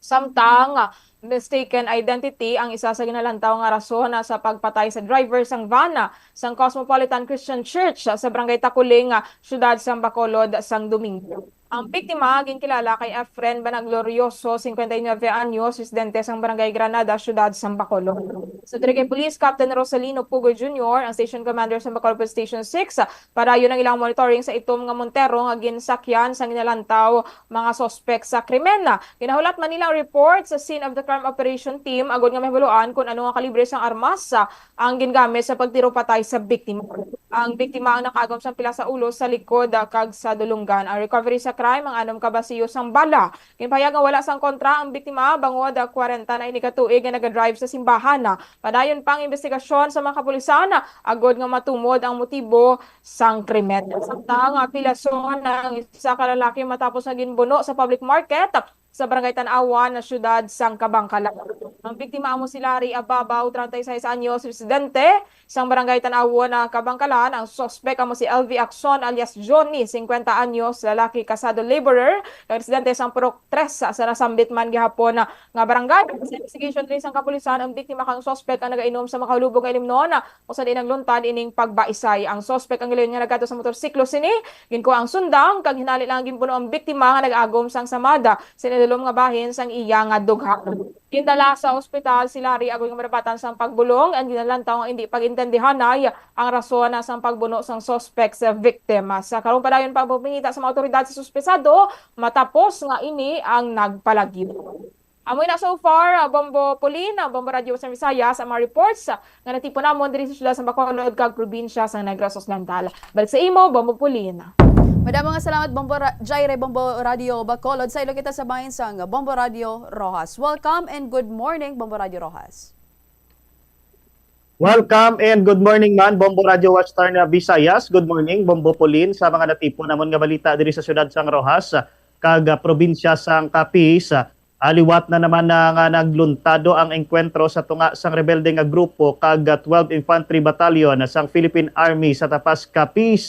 S: Samtang mistaken identity ang isa sa ginalantaw nga rason sa pagpatay sa driver sang van sang Cosmopolitan Christian Church sa Barangay Takuling, syudad sang Bacolod sang Domingo. Ang biktima ginkilala kay Efren Banaglorioso, 59 anyos, residente sang Barangay Granada, syudad sang Bacolod. Sa kay Police Captain Rosalino Pugo Jr., ang Station Commander sa Bacolod Police Station 6, para yun ang ilang monitoring sa itom nga Montero nga ginsakyan sang ginalantaw mga sospek sa krimen. Ginahulat man nilang report sa scene of the crime operation team agod nga mahibuluan kung ano nga kalibre sang armas ang gingamit sa pagtiro patay sa biktima. Ang biktima ang nakagom sa pila sa ulo, sa likod kag sa dulunggan. Ang recovery sa crime ang anom kabasiyo sang bala. Ginpahayag nga wala sang kontra ang biktima bangod 40 na ini ka tuig nga nagadrive sa simbahan. Padayon pang investigasyon sa mga kapulisan agod nga matumod ang motibo sang krimen. Samtang apilasyon ang isa ka lalaki matapos na ginbuno sa public market sa Barangay Tanawa na syudad sang Kabangkalan. Ang biktima amo si Larry Ababaw, 36 anyos, residente sang Barangay Tanawa na Kabangkalan. Ang suspect amo si LV Acson alias Johnny, 50 anyos, lalaki kasado laborer, residente sang Purok 3 sa nasambit man gihapon nga barangay. Sa investigation rin sang kapulisan, ang biktima kang suspect ang nagainom sa makalubog nga ilimnon o sa di nagluntad ining pagbaisay. Ang suspect ang gilayon nga nagato sa motorsiklo sini, ginko ang sundang kag hinali lang ginpuno ang biktima nga nag-agom sang samada sinilom nga bahin sang iya nga dugha. Gindala sa ospital si Larry agoy nga marapatan sang pagbulong and ginalantaw nga hindi pagintendihanay ang rason sang pagbuno sang suspect sa biktima. Sa karon padayon pa pumingita sa mga otoridad sa suspesado matapos nga ini ang nagpalagyo. Amoy na so far, Bombo Polin, Bombo Radio sa Visayas, sa mga reports nga natipon namon diri sa siyudad sa Bacolod kag probinsya sa Negros Occidental. Balik sa imo, Bombo Polin.
C: Madamang nga salamat Jaire Bombo Radio Bacolod. Sa ilo kita sa bahin sang Bombo Radio Rojas. Welcome and good morning Bombo Radio Rojas.
E: Welcome and good morning man, Bombo Radio Western Visayas. Good morning, Bombo Polin, sa mga natipon namon nga balita diri sa siyudad sang Rojas kag probinsya sang Capiz. Aliwat na naman na nga nagluntado ang engkwentro sa tunga sang rebelde nga grupo kag 12 Infantry Battalion sang Philippine Army sa Tapas Capiz.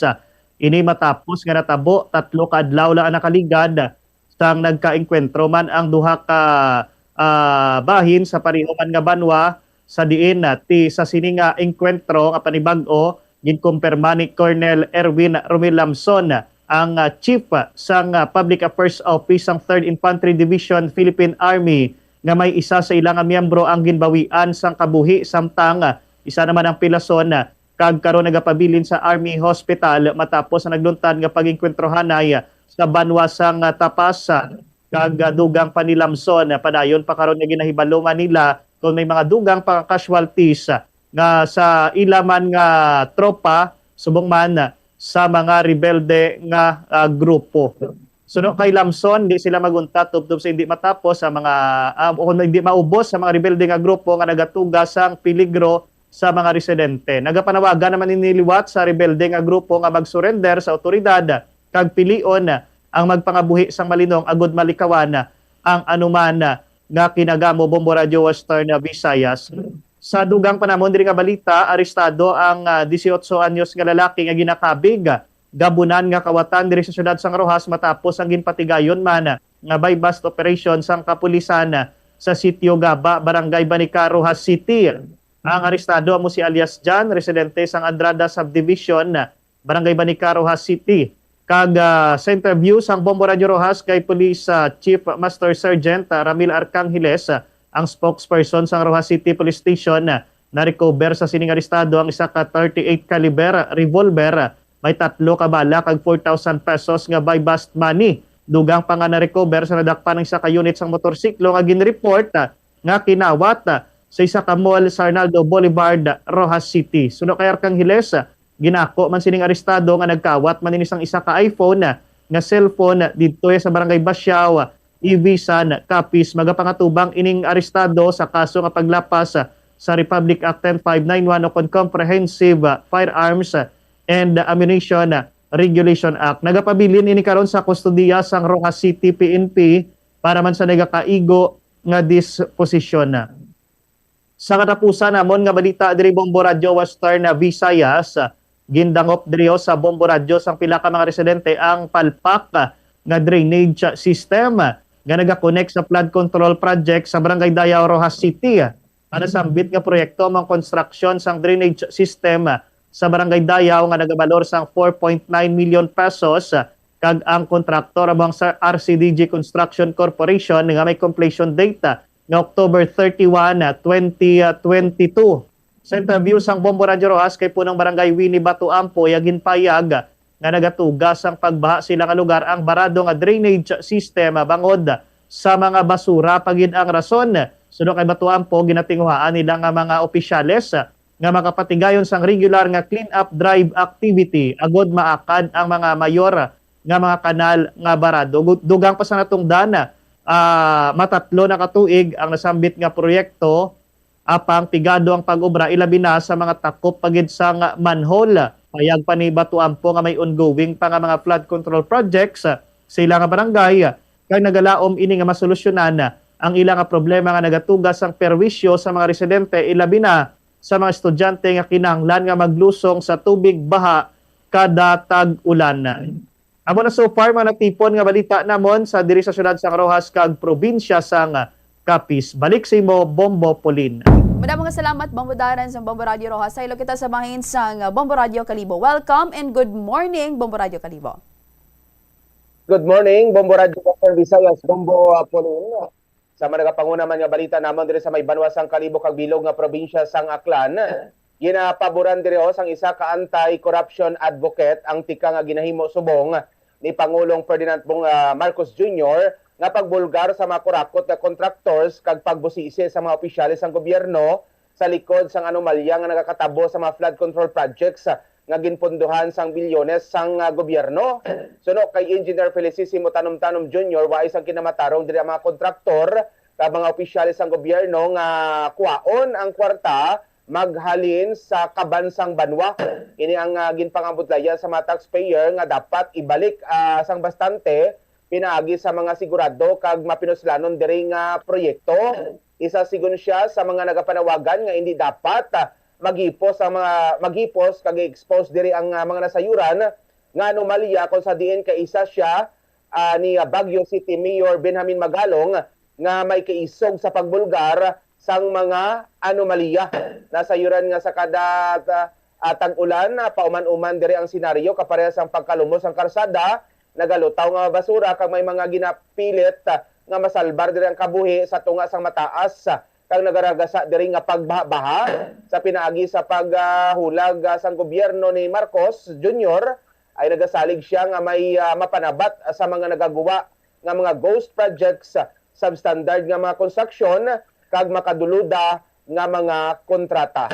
E: Ini matapos nga natabo 3 ka adlaw lang ang nakaligad sang nagkaengkwentro man ang duha ka bahin sa parihuman nga banwa sa diin ti sa sininga engkwentro nga panibag-o ginkumpirma ni Colonel Erwin Romel Lamson ang chief sang Public Affairs Office sang 3rd Infantry Division Philippine Army nga may isa sa ilang miyembro ang ginbawian sang kabuhi samtang isa naman ang pilason kag karon nagapabilin sa Army Hospital matapos na nagluntad nga pagingkwentrohanay sa banwa sang Tapas kag dugang panilamson padayon pa karon nga ginahibaluman nila kung may mga dugang pa casualties nga sa ilaman nga tropa subong man sa mga rebelde nga grupo. Suno kay Lamson, di sila maguntat tubtob sa hindi matapos sa mga o hindi maubos sa mga rebelde nga grupo nga nagatugas sang peligro sa mga residente. Nagapanawagan naman iniliwat sa rebelde nga grupo nga mag-surrender sa otoridad kag pilion ang magpangabuhi sang malinong agud malikawan ang anuman nga kinagamo Bombo Radio Western Visayas. Sa dugang panamon diri nga balita, arestado ang 18 anyos nga lalaki nga ginakabig gabunan nga kawatan diri sa siyudad sang Rojas matapos ang ginpatigayon man nga by bust operation sang kapulisan sa sitio Gaba, Barangay Banica, Rojas City. Ang arestado amo si alias Jan, residente sang Andrada Subdivision, Barangay Banica, Rojas City. Kag sa interview sang Bombo Radio Rojas kay Police Chief Master Sergeant Ramil Arcanghiles, ang spokesperson sa Rojas City Police Station na-recover sa sining arestado ang isa ka 38 caliber revolver, may 3 ka bala kag 4,000 pesos nga by bust money. Dugang pa nga na-recover sa nadakpan ng isa ka unit sang motorsiklo nga ginreport nga kinawat sa isa ka mall sa Arnaldo Boulevard, Rojas City. Suno kay Arcanghiles, ginako man sining arestado nga nagkawat man inisang isa ka iPhone nga cellphone didto sa Barangay Basiao, Ibisan, Capiz. Magapangatubang ining arestado sa kaso nga paglapas sa Republic Act 10591 o Comprehensive Firearms and Ammunition Regulation Act. Nagapabilin ini karon sa kustodiya sang Rojas City PNP para man sa nagakaigo nga disposisyon. Sa katapusan namon nga balita diri Bombo Radio Western Visayas, gindangop diri sa Bombo Radio sang pila ka mga residente ang palpak nga drainage system nga naga-connect sa flood control project sa Barangay Dayao, Rojas City. Ano sambit nga proyekto mang construction sang drainage system sa Barangay Dayao nga nagabalor sang 4.9 million pesos kag ang kontraktor among sa RCDG Construction Corporation nga may completion date nga October 31, 2022. Sa interview sang Bombo Radio Rojas kay punang Barangay Winnie Batuampo, yagin payag nga nagatugas ang pagbaha sila nga lugar ang barado nga drainage system bangod sa mga basura pagin ang rason. Suno kay Batuampo, ginatinguhaan nila nga mga opisyales nga makapatigayon sang regular nga clean up drive activity agod maakad ang mga mayor nga mga kanal nga barado. Dugang pa sa natong dana, matatlo na katuig ang nasambit nga proyekto apang pigado ang pag-obra ilabi na sa mga takop pagid sang manhole. Payag pa ni Batuampo nga may ongoing pa nga mga flood control projects sa ilang barangay
T: kag nagalaom ini nga masolusyonan ang ilang nga problema nga nagatugas ang perwisyo sa mga residente ilabi na sa mga estudyante nga kinahanglan nga maglusong sa tubig baha kada tag-ulan. Amo na so far mga natipon nga balita namon sa diri sa syudad sang Rojas kag probinsya sang Capiz. Balik sa imo, Bombo Polin.
C: Madamong salamat, Bombo Daran sa Bombo Radio Rojas. Sa ilo kita sa mga sang Bombo Radio Kalibo. Welcome and good morning, Bombo Radio Kalibo.
U: Good morning, Bombo Radio Visayas, Bombo Polin. Sa mga nagapanguna man nga balita namon diri sa may banwasang Kalibo kag bilog nga probinsya sang Aklan. Ginapaboran diri sang isa ka anti-corruption advocate ang tika nga ginahimo subong ni Pangulong Ferdinand Marcos Jr. nga pagbulgar sa mga kurakot nga contractors kag pagbusisi sa mga opisyalis ng gobyerno sa likod sang anomalya nga nagakatabo sa mga flood control projects nga ginpunduhan sang bilyones sang gobyerno. Suno kay Engineer Felicissimo Tanom-Tanom Jr. wa isang kinamatarong diri ang mga kontraktor kag mga opisyalis ng gobyerno nga kuwaon ang kwarta maghalin sa kabansang banwa. Ini ang ginpangabudlayan sa mga taxpayer nga dapat ibalik sang bastante pinaagi sa mga sigurado kag mapinuslanon diri nga proyekto. Isa sigon siya sa mga nagapanawagan nga hindi dapat maghipos kag expose diri ang mga nasayuran nga anomalya kung sa diin kay isa siya ni Baguio City Mayor Benjamin Magalong nga may kaisog sa pagbulgar sang mga anomalya. Nasayuran nga sa kada tag-ulan pauman-uman diri ang senaryo kaparehas ang pagkalumos ang karsada, nagalutaw nga basura kag may mga ginapilit nga masalbar diri ang kabuhi sa tunga sang mataas kag nagaragasa diri nga pagbaha sa pinaagi sa paghulag sang gobyerno ni Marcos Jr. ay nagasalig siya nga may mapanabat sa mga nagagawa nga mga ghost projects, substandard nga mga construction kag makaduluda nga mga kontrata.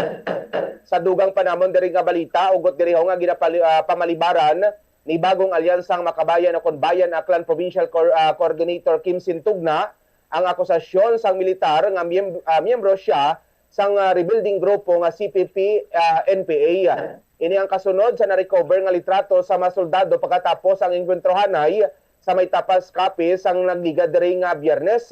U: Sa dugang panamon diri nga balita ugot diri nga pamalibaran ni bagong alyansang Makabayan o Bayan Aklan Provincial Coordinator Kim Sintugna ang akusasyon sang militar nga miyembro siya sang rebuilding grupo nga CPP NPA. Ini ang kasunod sa na-recover nga litrato sa mga soldado pagkatapos ang engkwentrohanay sa may tapas Capiz ang nagligad diri nga Biyernes.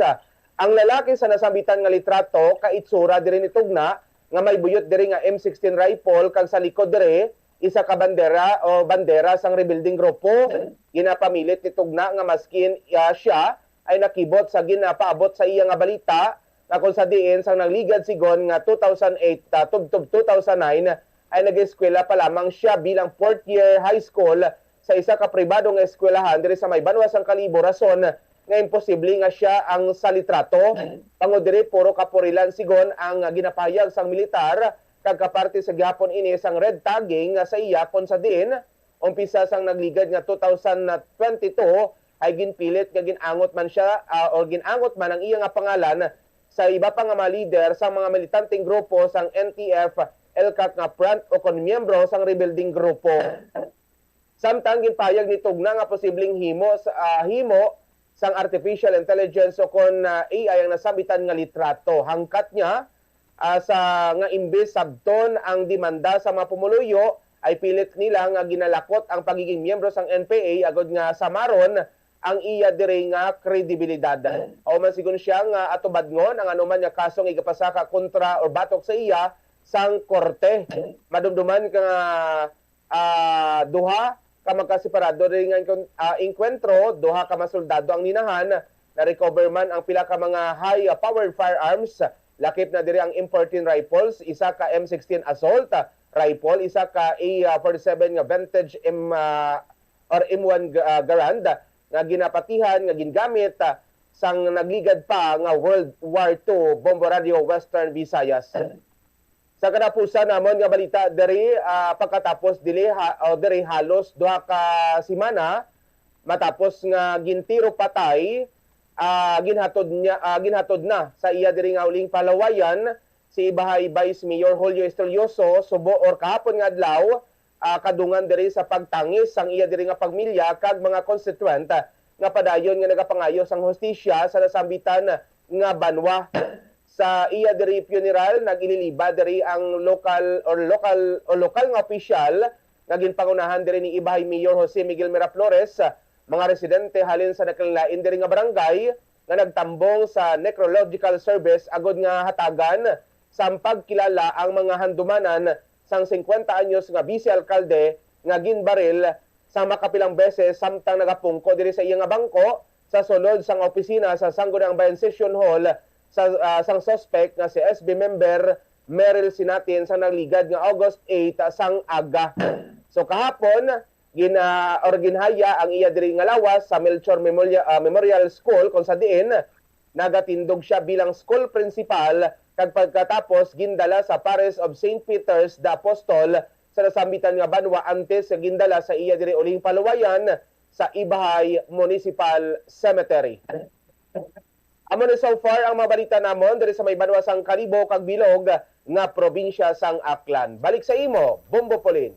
U: Ang lalaki sa nasambitan nga litrato kaitsura diri ni Tugna nga may buyot diri nga M16 rifle kang sa likod diri isa ka bandera sang rebuilding grupo. Ginapamilit ni Tugna nga maskin siya ay nakibot sa ginapaabot sa iya nga balita na kung sa diin sang nagligad sigon nga 2008 tubtob 2009 ay nag-eskwela pa lamang siya bilang 4th year high school sa isa ka pribadong eskwelahan diri sa may banwasang Kalibo, rason nga imposible nga siya ang sa litrato. Tungod diri puro kapurilan sigon ang ginapahayag sang militar kag kaparte sa gihapon ini sang red tagging sa iya kon sa diin umpisa sang nagligad nga 2022 ay ginpilit nga ginangot man siya o ginangot man ang iya nga pangalan sa iba pa nga mga leader sa mga militanteng grupo sang NTF, LCAC nga front o kon miyembro sang rebuilding grupo. Samtang ginpahayag ni Tugna nga posibleng himo sang artificial intelligence o kon AI ang nasabitan nga litrato. Hangkat niya sa nga imbes sabton ang demanda sa mga pumuluyo ay pilit nila nga ginalakot ang pagiging miyembro sang NPA agod nga samaron ang iya diri nga kredibilidad. O man sigon siya nga atubadngon ang anuman nga kasong igapasaka kontra o batok sa iya sang korte. Madumduman ka duha ka magkasiparado diri nga enkwentro, duha ka masoldado ang ninahan, na recover man ang pila ka mga high powered firearms, lakip na diri ang M14 rifles, isa ka M16 assault rifle, isa ka A47 nga vintage M1 Garand nga ginapatihan nga gingamit sang nagligad pa nga World War II Bombo Radio Western Visayas. Sa kadapusan namon nga balita diri pagkatapos dili halos duha ka semana matapos nga gintiro patay ginhatod na sa iya diri nga uling palawayan si Ibahay Vice Mayor Julio Estrelloso subo or kahapon nga adlaw kadungan diri sa pagtangis sang iya diri nga pamilya kag mga constituent nga padayon nga nagapangayo sang hustisya sa nasambitan nga banwa. Sa iya diri funeral nagililiba diri ang lokal nga opisyal nga ginpangunahan diri ni Ibahay Mayor Jose Miguel Miraflores mga residente halin sa nakilain diri nga barangay nga nagtambong sa necrological service agod nga hatagan sa pagkilala ang mga handumanan sang 50 anyos nga vice-alkalde nga ginbaril sa makapilang beses samtang nagapungko diri sa iyang bangko sa sulod sang opisina sa Sangguniang Bayan Session Hall sa sang suspect nga si SB member Meryl Sinatin sang nagligad nga August 8 sang aga. So kahapon ginhaya ang iya diri nga lawas sa Melchor Memorial School kung sa diin nagatindog siya bilang school principal kag pagkatapos gindala sa Parish of St. Peter's the Apostol sa nasambitan nga banwa antes sa gindala sa iya diri uling paluwayan sa Ibahay Municipal Cemetery. Amo na so far ang mga balita namon diri sa may banwa sang Kalibo kag Bilog nga probinsya sang Aklan. Balik sa imo, Bombo Polin.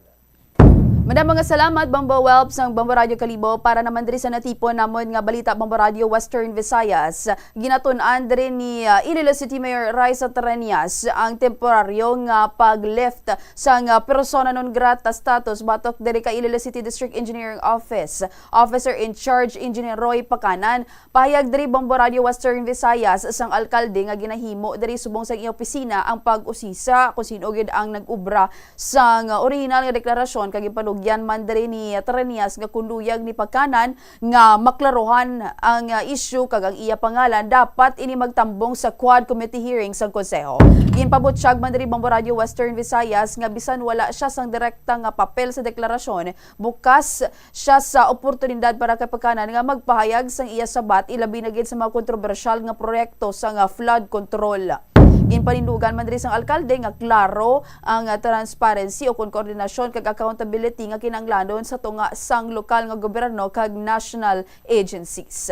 C: Madam mga salamat Bombo Welps ng Bombo Radio Kalibo para naman diri sa natipon namon nga balita Bombo Radio Western Visayas. Ginatun-an diri ni Iloilo City Mayor Raisa Terenias ang temporaryo nga pag-lift sa persona non grata status batok diri ka Iloilo City District Engineering Office. Officer in Charge Engineer Roy Pakanan pahayag diri Bombo Radio Western Visayas sang alkalde nga ginahimo diri subong sa iyang opisina ang pag-usisa kung sino gid ang nag-ubra sang original nga deklarasyon kag yan man diri ni Terenias nga kunduyag ni Pagkanan nga maklarohan ang issue kag ang iya pangalan dapat ini magtambong sa Quad Committee hearing sa konseho. Ginpabutyag man diri Bombo Radio Western Visayas nga bisan wala siya sang direkta nga papel sa deklarasyon, bukas siya sa oportunidad para kay Pagkanan nga magpahayag sang iya sabat ilabi na gid sa mga kontrobersyal nga proyekto sa flood control. Ginpanindugan man diri sang alkalde nga klaro ang transparency o koordinasyon kag accountability nga kinahanglanon sa tunga sang lokal nga gobyerno kag national agencies.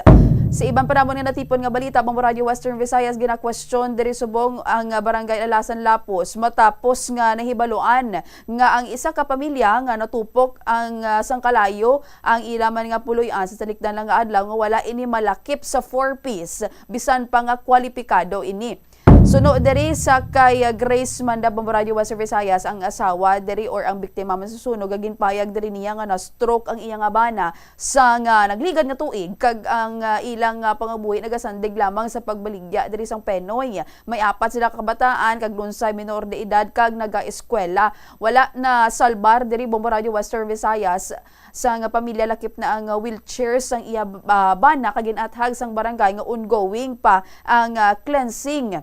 C: Sa ibang panahon nga natipon nga balita Bombo Radio Western Visayas gina-question diri subong ang barangay Alasan Lapos matapos nga nahibaluan nga ang isa ka pamilya nga natupok ang sangkalayo ang ilaman nga puloy-an sa salikdan lang nga adlaw nga wala ini malakip sa 4-piece bisan pa nga kwalipikado ini. Suno diri sa kay Grace Manda Bombo Radio Western Visayas ang asawa diri or ang biktima man sa sunog ginpayag diri niya nga na-stroke ang iyang abana sa nga nagligad nga tuig kag ang ilang pangabuhi nagasandig lamang sa pagbaligya diri sang Penoy. May 4 sila kabataan kag lunsay minor de edad kag naga-eskwela. Wala na salbar diri Bombo Radio Western Visayas sa nga pamilya lakip na ang wheelchair sang iya bana kag ginathag sang barangay nga ongoing pa ang cleansing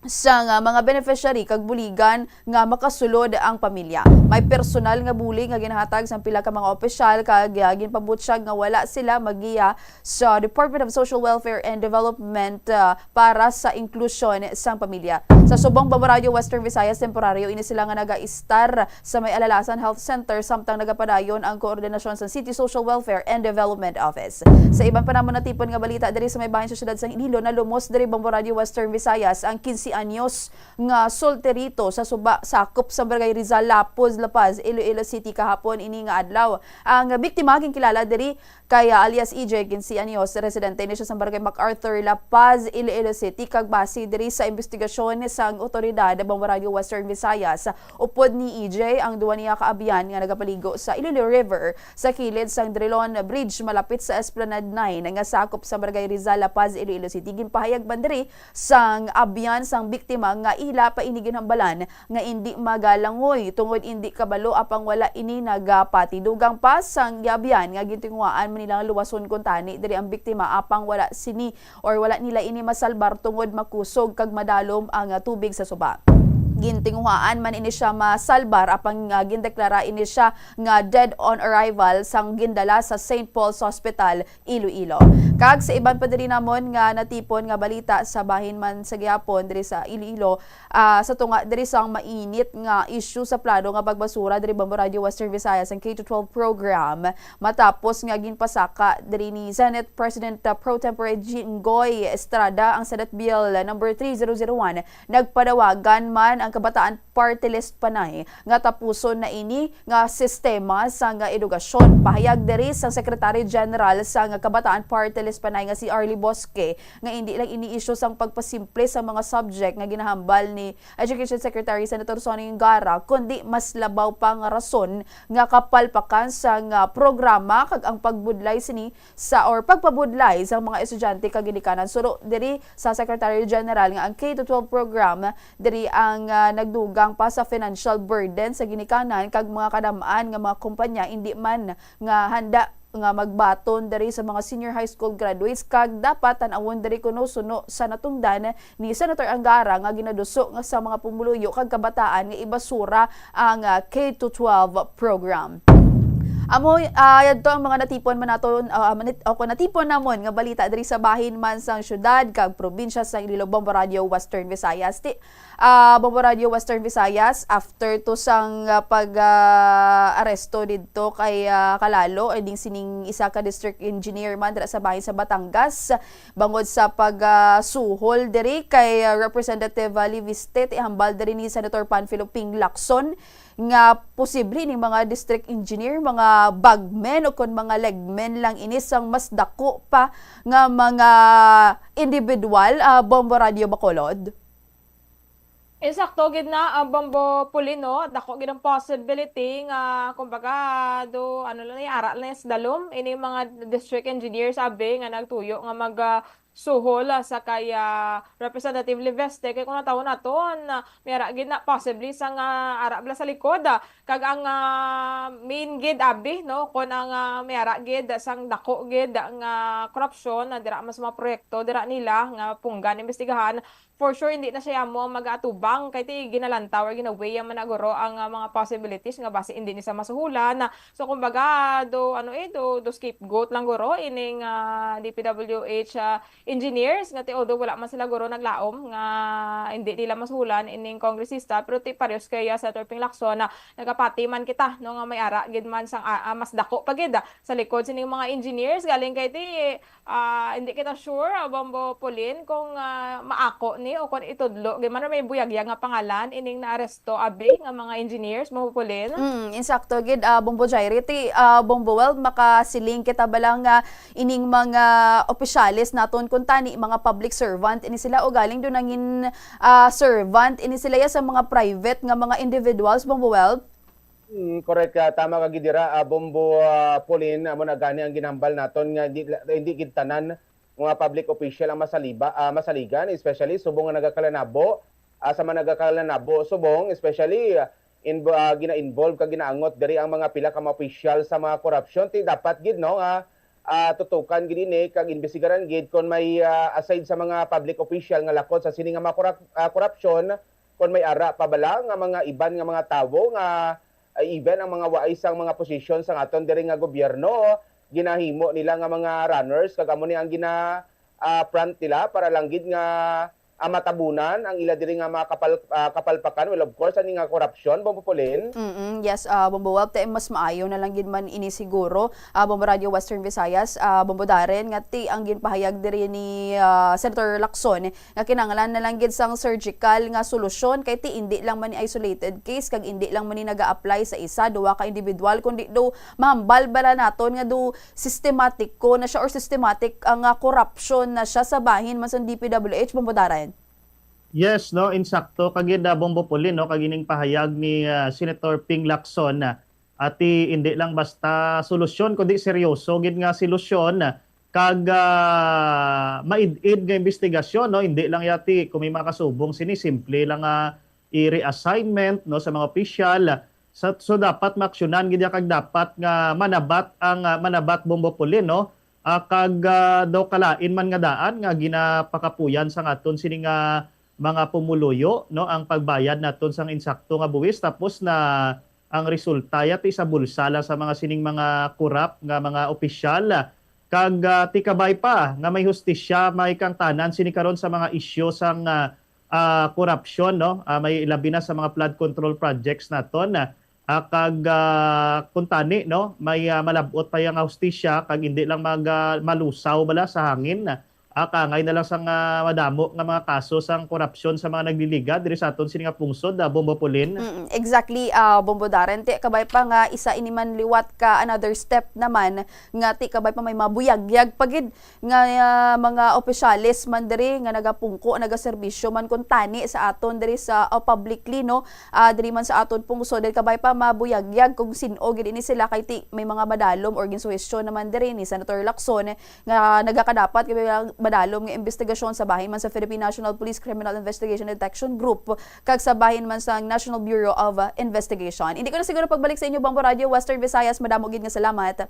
C: sa mga beneficiary kag buligan nga makasulod ang pamilya. May personal nga buli nga ginahatag sa pila ka mga opisyal kag ginpabutyag nga wala sila magiya sa Department of Social Welfare and Development para sa inklusyon sang pamilya. Sa subong Bombo Radio Western Visayas temporaryo ini sila nga naga-istar sa may Alalasan Health Center samtang nagapadayon ang koordinasyon sa City Social Welfare and Development Office. Sa ibang panahon natipon nga balita diri sa may bahin sa syudad sang Iloilo na lumos diri Bombo Radio Western Visayas ang 15 anyos nga solterito sa suba sakop sa barangay Rizal Lapos La Paz Iloilo City kahapon ini nga adlaw. Ang biktima kilala diri kay alias EJ 15 anyos residente ni siya sa barangay MacArthur La Paz Iloilo City kag base diri sa investigasyon sang otoridad Bombo Radio Western Visayas upod ni EJ ang duwa niya kaabiyan nga nagapaligo sa Iloilo River sa kilid sang Drilon Bridge malapit sa Esplanade 9 nga sakop sa barangay Rizal La Paz Iloilo City. Ginpahayag man diri sang abiyan sang biktima nga ila pa ini ginhambalan nga indi magalangoy tungod indi kabalo apang wala ini nagapati. Dugang pa sang yabian nga gintinguaan nilang luwason kun tani diri ang biktima apang wala sini or wala nila ini masalbar tungod makusog kag madalom ang tubig sa suba. Gintinguhaan man ini siya masalbar apang gindeklara ini siya nga dead on arrival sang gindala sa St. Paul's Hospital Iloilo. Kag sa iban pa diri namon nga natipon nga balita sa bahin man sa gihapon diri sa Iloilo sa tunga diri sang mainit nga issue sa plano nga pagbasura diri Bombo Radio Western Visayas ang K-12 program matapos nga ginpasaka diri ni Senate President Pro Tempore Jinggoy Estrada ang Senate Bill number 3001 nagpadawagan man ang sang kabataan party list panay nga tapuson na ini nga sistema sa nga edukasyon. Pahayag diri sa Secretary General sa nga kabataan party list panay nga si Arlie Bosque nga hindi lang ini-issue sang pagpasimple sa mga subject nga ginahambal ni Education Secretary Senator Sonny Ngara, kundi mas labaw pa nga rason nga kapalpakan sa nga programa kag ang pagbudlay sini sa or pagpabudlay sa mga estudyante kag ginikanan. Suro diri sa Secretary General nga ang K-12 program diri ang nagdugang pa sa financial burden sa ginikanan kag mga kadamaan nga mga kumpanya hindi man nga handa nga magbaton diri sa mga senior high school graduates kag dapat tan-awon diri kuno suno sa natungdan ni Senator Angara nga ginaduso nga sa mga pumuluyo kag kabataan nga ibasura ang K-12 program. Amo yadto ang mga natipon man naton ako natipon namon nga balita diri sa bahin man sang syudad kag probinsya sa Iloilo, Bombo Radio Western Visayas. Bombo Radio Western Visayas after to sang pag-aresto didto kay Kalalo ding sining isa ka district engineer man dira sa bahin sa Batangas bangod sa pag-suhol diri kay Representative Liviste ihambal diri ni Senator Panfilo Ping Lacson nga posible ni mga district engineer, mga bagmen o kon mga legmen lang inis ang mas dako pa nga mga individual. Bombo Radio Bacolod.
S: Insakto gid na ang Bombo Pulino, dako gid ang possibility nga kumbaga do ano lang ara lang sa dalom ini mga district engineers sabi nga nagtuyo nga mag suhol sa kaya Representative Liveste kay kung natawon naton may ara gid na possibly sa nga ara bla sa likod kag ang main gid abi no kon ang may ara gid sang dako gid nga corruption dira mas mga proyekto dira nila nga punggan imbestigahan for sure hindi na siya mo mag-atubang kay ti ginalantaw or ginaway man naguro ang mga possibilities nga base hindi ni sa masuhulan so kumbaga do do scapegoat lang guro ining DPWH engineers nga ti although wala man sila guro naglaom nga hindi nila masuhulan ining kongresista pero ti parehas kaya sa Senator Ping Lacson na nagapati man kita no nga may ara gid man sang mas dako pagid sa likod sining mga engineers galing kay ti hindi kita sure Bombo Pulin kung maako ni o kung itudlo gid man may buyagya nga pangalan ining naaresto abi nga mga engineers Bombo Pulin.
C: Insakto gid Bombo Jairi ti Bombo well makasiling kita balang ining mga opisyalis naton kun tani mga public servant ini sila o galing do nangin servant ini sila ya sa mga private nga mga individuals Bombo well.
U: Correct ka, tama ka gidira Bombo Pauline amo na gani ang ginambal naton nga hindi gid tanan mga public official ang masaligan especially subong nga nagakalanabo sa mga nagakalanabo subong especially gina-involve ka ginaangot diri ang mga pila ka mga official sa mga corruption ti dapat gid no nga tutukan gid ni kag imbestigaran gid kon may aside sa mga public official nga lakot sa sini nga mga corruption kon may ara pa bala nga mga iban nga mga tawo nga even ang mga waay sang mga posisyon sa aton diri nga gobyerno ginahimo nila nga mga runners kag amo ni ang front nila para lang gid nga matabunan ang ila diri nga mga kapalpakan well of course ani nga corruption Bombo Pauline.
C: Yes Bombo well mas maayo na lang gid man ini siguro Bombo Radio Western Visayas Bombo Darren nga ti ang ginpahayag diri ni Senator Lacson nga kinahanglan na lang gid sang surgical nga solusyon kay ti indi lang man ni isolated case kag indi lang man ni naga-apply sa isa duwa ka individual kundi do mahambal bala naton nga do systematic ko na siya or systematic ang corruption na siya sa bahin man sa DPWH Bombo Darren.
T: Yes, no, insakto kagid Bombo Pauline no kagining pahayag ni Senator Ping Lacson ati hindi lang basta solusyon kundi seryoso gid nga solusyon kag maid-id nga investigasyon no hindi lang yati kung may makasubong sini simple lang i-reassignment no sa mga opisyal so dapat maaksyonan gid kag dapat nga manabat Bombo Pauline no kag daw kalain man nga daan nga ginapakapuyan sa aton sini nga mga pumuluyo no ang pagbayad naton sang insakto nga buwis tapos na ang resulta yati sa bulsa lang sa mga sining mga kurap nga mga opisyal kag tikabay pa nga may hustisya may kang tanan sini karon sa mga isyu sang corruption no may labi na sa mga flood control projects naton kag kuntani no may malabot pa yang hustisya kag hindi lang malusaw bala sa hangin Ngay na lang sang madamo nga mga kaso sang korupsyon sa mga nagliliga diri sa aton sini nga pungsod, Bombo Pauline.
C: Exactly, Bombo Darren. Ti kabay pa nga isa iniman liwat ka another step naman nga ti kabay pa may mabuyagyag pagid nga mga opisyalis man diri nga nagapungko, nagaserbisyo man kun tani sa aton diri sa publicly no, diri man sa aton pungsod diri kabay pa mabuyagyag kung sin-o gid ini sila kay ti may mga madalom or ginsuhestyon naman diri ni Senator Lacson nga nagakadapat kay madalom nga investigasyon sa bahin man sa Philippine National Police Criminal Investigation and Detection Group kag sa bahin man sa National Bureau of Investigation. Hindi ko na siguro pagbalik sa inyo Bombo Radio Western Visayas, madamo gid nga salamat.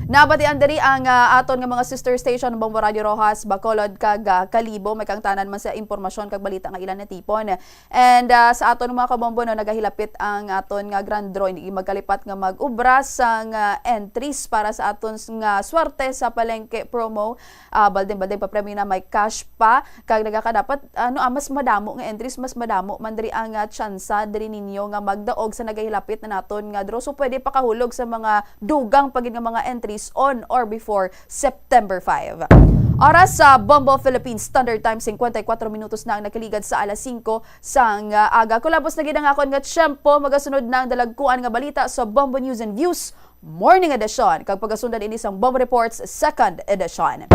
C: Nabatian diri ang aton nga mga sister station Bombo Radio Rojas, Bacolod kag Kalibo, may kang tanan man sa impormasyon kag balita nga ilan na tipon. And sa aton mga kabombo no nagahilapit ang aton nga grand draw, hindi magkalipat nga mag-ubra sang entries para sa aton nga swerte sa palengke promo. Baldeng pa premyo na may cash pa kag nagakadapat mas madamo nga entries, mas madamo man diri ang tsansa diri ninyo nga magdaog sa nagahilapit na naton nga draw. So pwede pa kahulog sa mga dugang pagid nga mga entries on or before September 5. Oras sa Bombo Philippines Standard Time, 54 minutos na ang nakaligad sa alas 5 sang aga. Kulabos na gid ang akon nga tiyempo, magasunod na ang dalagkuan nga balita sa Bombo News and Views Morning Edition kag pagasundan ini sang Bombo Reports Second Edition.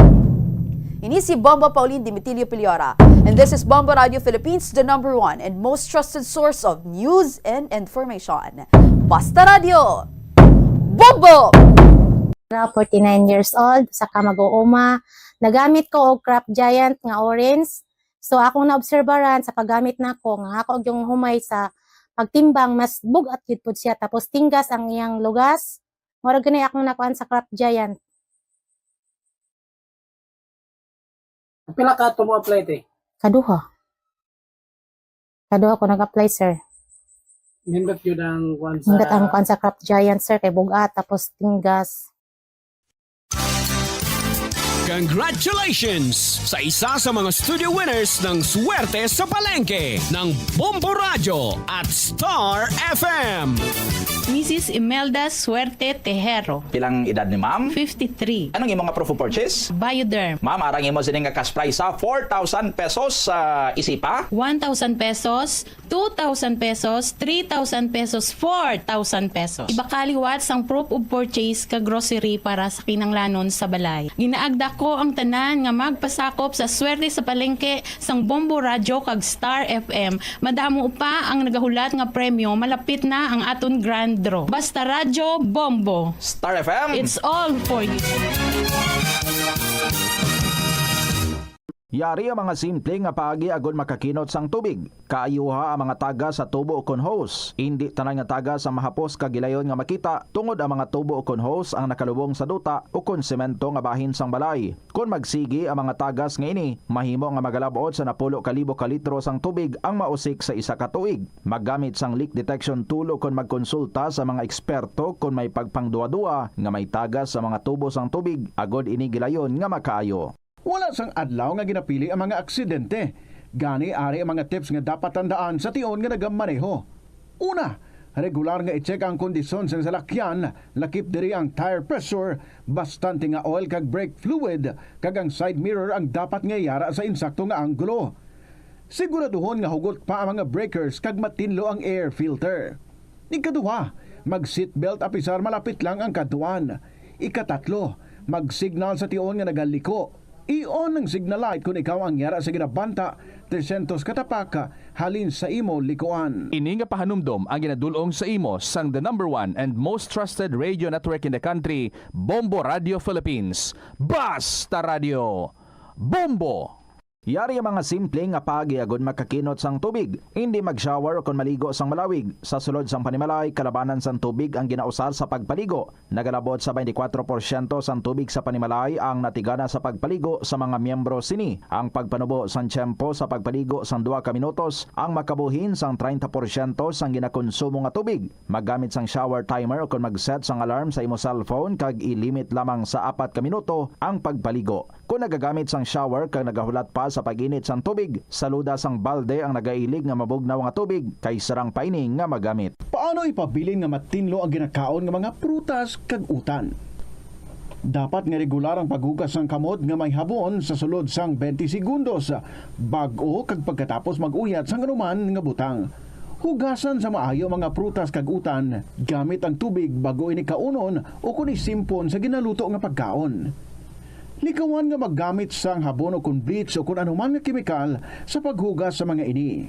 C: Ini si Bombo Pauline Dimitilio Piliora, and this is Bombo Radio Philippines, the #1 and most trusted source of news and information. Basta Radio! Bombo!
G: 49 years old, saka mag-uuma. Nagamit ko og Crop Giant nga orange. So akong naobserbaran sa paggamit nako nga ako yung humay sa pagtimbang mas bugat gid pud siya tapos tinggas ang iyang lugas. Mura gani akong nakuan sa Crop Giant.
V: Pila ka mo apply te?
G: Kaduha ko nag-apply sir.
V: Nindot yun ang kuan sa...
G: Nindot ang kuan sa Crop Giant sir kay bugat tapos tinggas.
W: Congratulations sa isa sa mga studio winners ng Swerte sa Palengke ng Bombo Radio at Star FM.
X: Mrs. Imelda Suerte Tejero.
Y: Pilang edad ni ma'am?
X: 53.
Y: Anong imong nga proof of purchase?
X: Bioderm.
Y: Ma'am, arang imo sining nga cash prize sa 4,000 pesos sa isipa?
X: 1,000 pesos, 2,000 pesos, 3,000 pesos, 4,000 pesos. Ibakaliwat sang proof of purchase ka grocery para sa kinanglanon sa balay. Ginaagda ko ang tanan nga magpasakop sa Swerte sa Palengke sang Bombo Radio kag Star FM. Madamo pa ang nagahulat nga premyo, malapit na ang aton grand draw. Basta Radio Bombo.
Y: Star FM.
X: It's all for you.
Q: Yari ang mga simple nga paagi agud makakinot sang tubig. Kaayuha ang mga taga sa tubo ukon hose. Indi tanan nga taga sa mahapos kagilayon nga makita tungod ang mga tubo ukon hose ang nakalubong sa duta ukon semento nga bahin sang balay. Kung magsigi ang mga tagas nga ini, mahimo nga magalabot sa 10,000 ka litro sang tubig ang mausik sa isa ka tuig. Maggamit sang leak detection tool ukon magkonsulta sa mga eksperto kung may pagpangduwa-duwa nga may tagas sa mga tubo sang tubig agud ini gilayon nga makaayo.
J: Wala sang adlaw nga ginapili ang mga aksidente. Gani ari ang mga tips nga dapat tandaan sa tion nga nagamaneho. Una, regular nga i-check ang kondisyon sa salakyan, lakip diri ang tire pressure, bastante nga oil kag brake fluid, kag ang side mirror ang dapat nga yara sa insakto nga anggulo. Siguraduhon nga hugot pa ang mga breakers kag matinlo ang air filter. Ikaduha, mag-seatbelt apisar malapit lang ang kaduan. Ikatatlo, mag-signal sa tion nga nagaliko. I-on ang signal light kung ikaw ang yara sa ginabanta 300 katapaka halin sa imo likuan.
B: Ini nga pahanumdom ang ginadulong sa imo sang the #1 and most trusted radio network in the country, Bombo Radio Philippines. Basta Radio Bombo!
Q: Yari ang mga simple nga paagi agud makakinot sang tubig. Hindi mag-shower o kon maligo sang malawig. Sa sulod sang panimalay, kalabanan sang tubig ang ginausar sa pagpaligo. Nagalabot sa 24% sang tubig sa panimalay ang natigana sa pagpaligo sa mga miyembro sini. Ang pagpanubo sang tiyempo sa pagpaligo sang 2 ka minutos ang makabuhin sang 30% sang ginakonsumo nga tubig. Maggamit sang shower timer o kon mag-set sang alarm sa imo cellphone kag i-limit lamang sa 4 ka minuto ang pagpaligo. Kung nagagamit sang shower kag nagahulat pa sa pag-init sang tubig, saluda sang balde ang nagailig nga mabugnaw nga tubig kay sarang paining nga magamit.
J: Paano ipabilin nga matinlo ang ginakaon nga mga prutas kag utan? Dapat nga regular ang paghugas ng kamot nga may habon sa sulod sang 20 segundos bag-o kag pagkatapos mag-uyat sang anuman nga butang. Hugasan sa maayo mga prutas kag utan gamit ang tubig bago ini kaunon o kun isimpon sa ginaluto nga pagkaon. Likawan nga maggamit sang habon o kun bleach o kun anuman nga kemikal sa paghugas sa mga ini.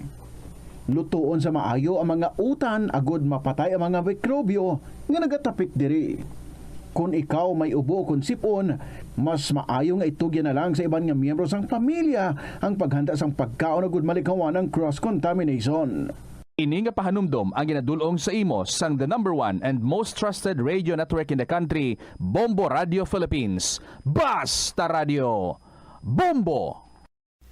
J: Lutoon sa maayo ang mga utan agud mapatay ang mga mikrobyo nga nagatapik diri. Kung ikaw may ubo kung sipon, mas maayo nga itugyan na lang sa iban nga miyembro sang pamilya ang paghanda sang pagkaon agud malikawan ng cross-contamination.
B: Ini nga pahanumdom ang ginadulong sa imo sang the number 1 and most trusted radio network in the country, Bombo Radio Philippines. Basta Radio! Bombo!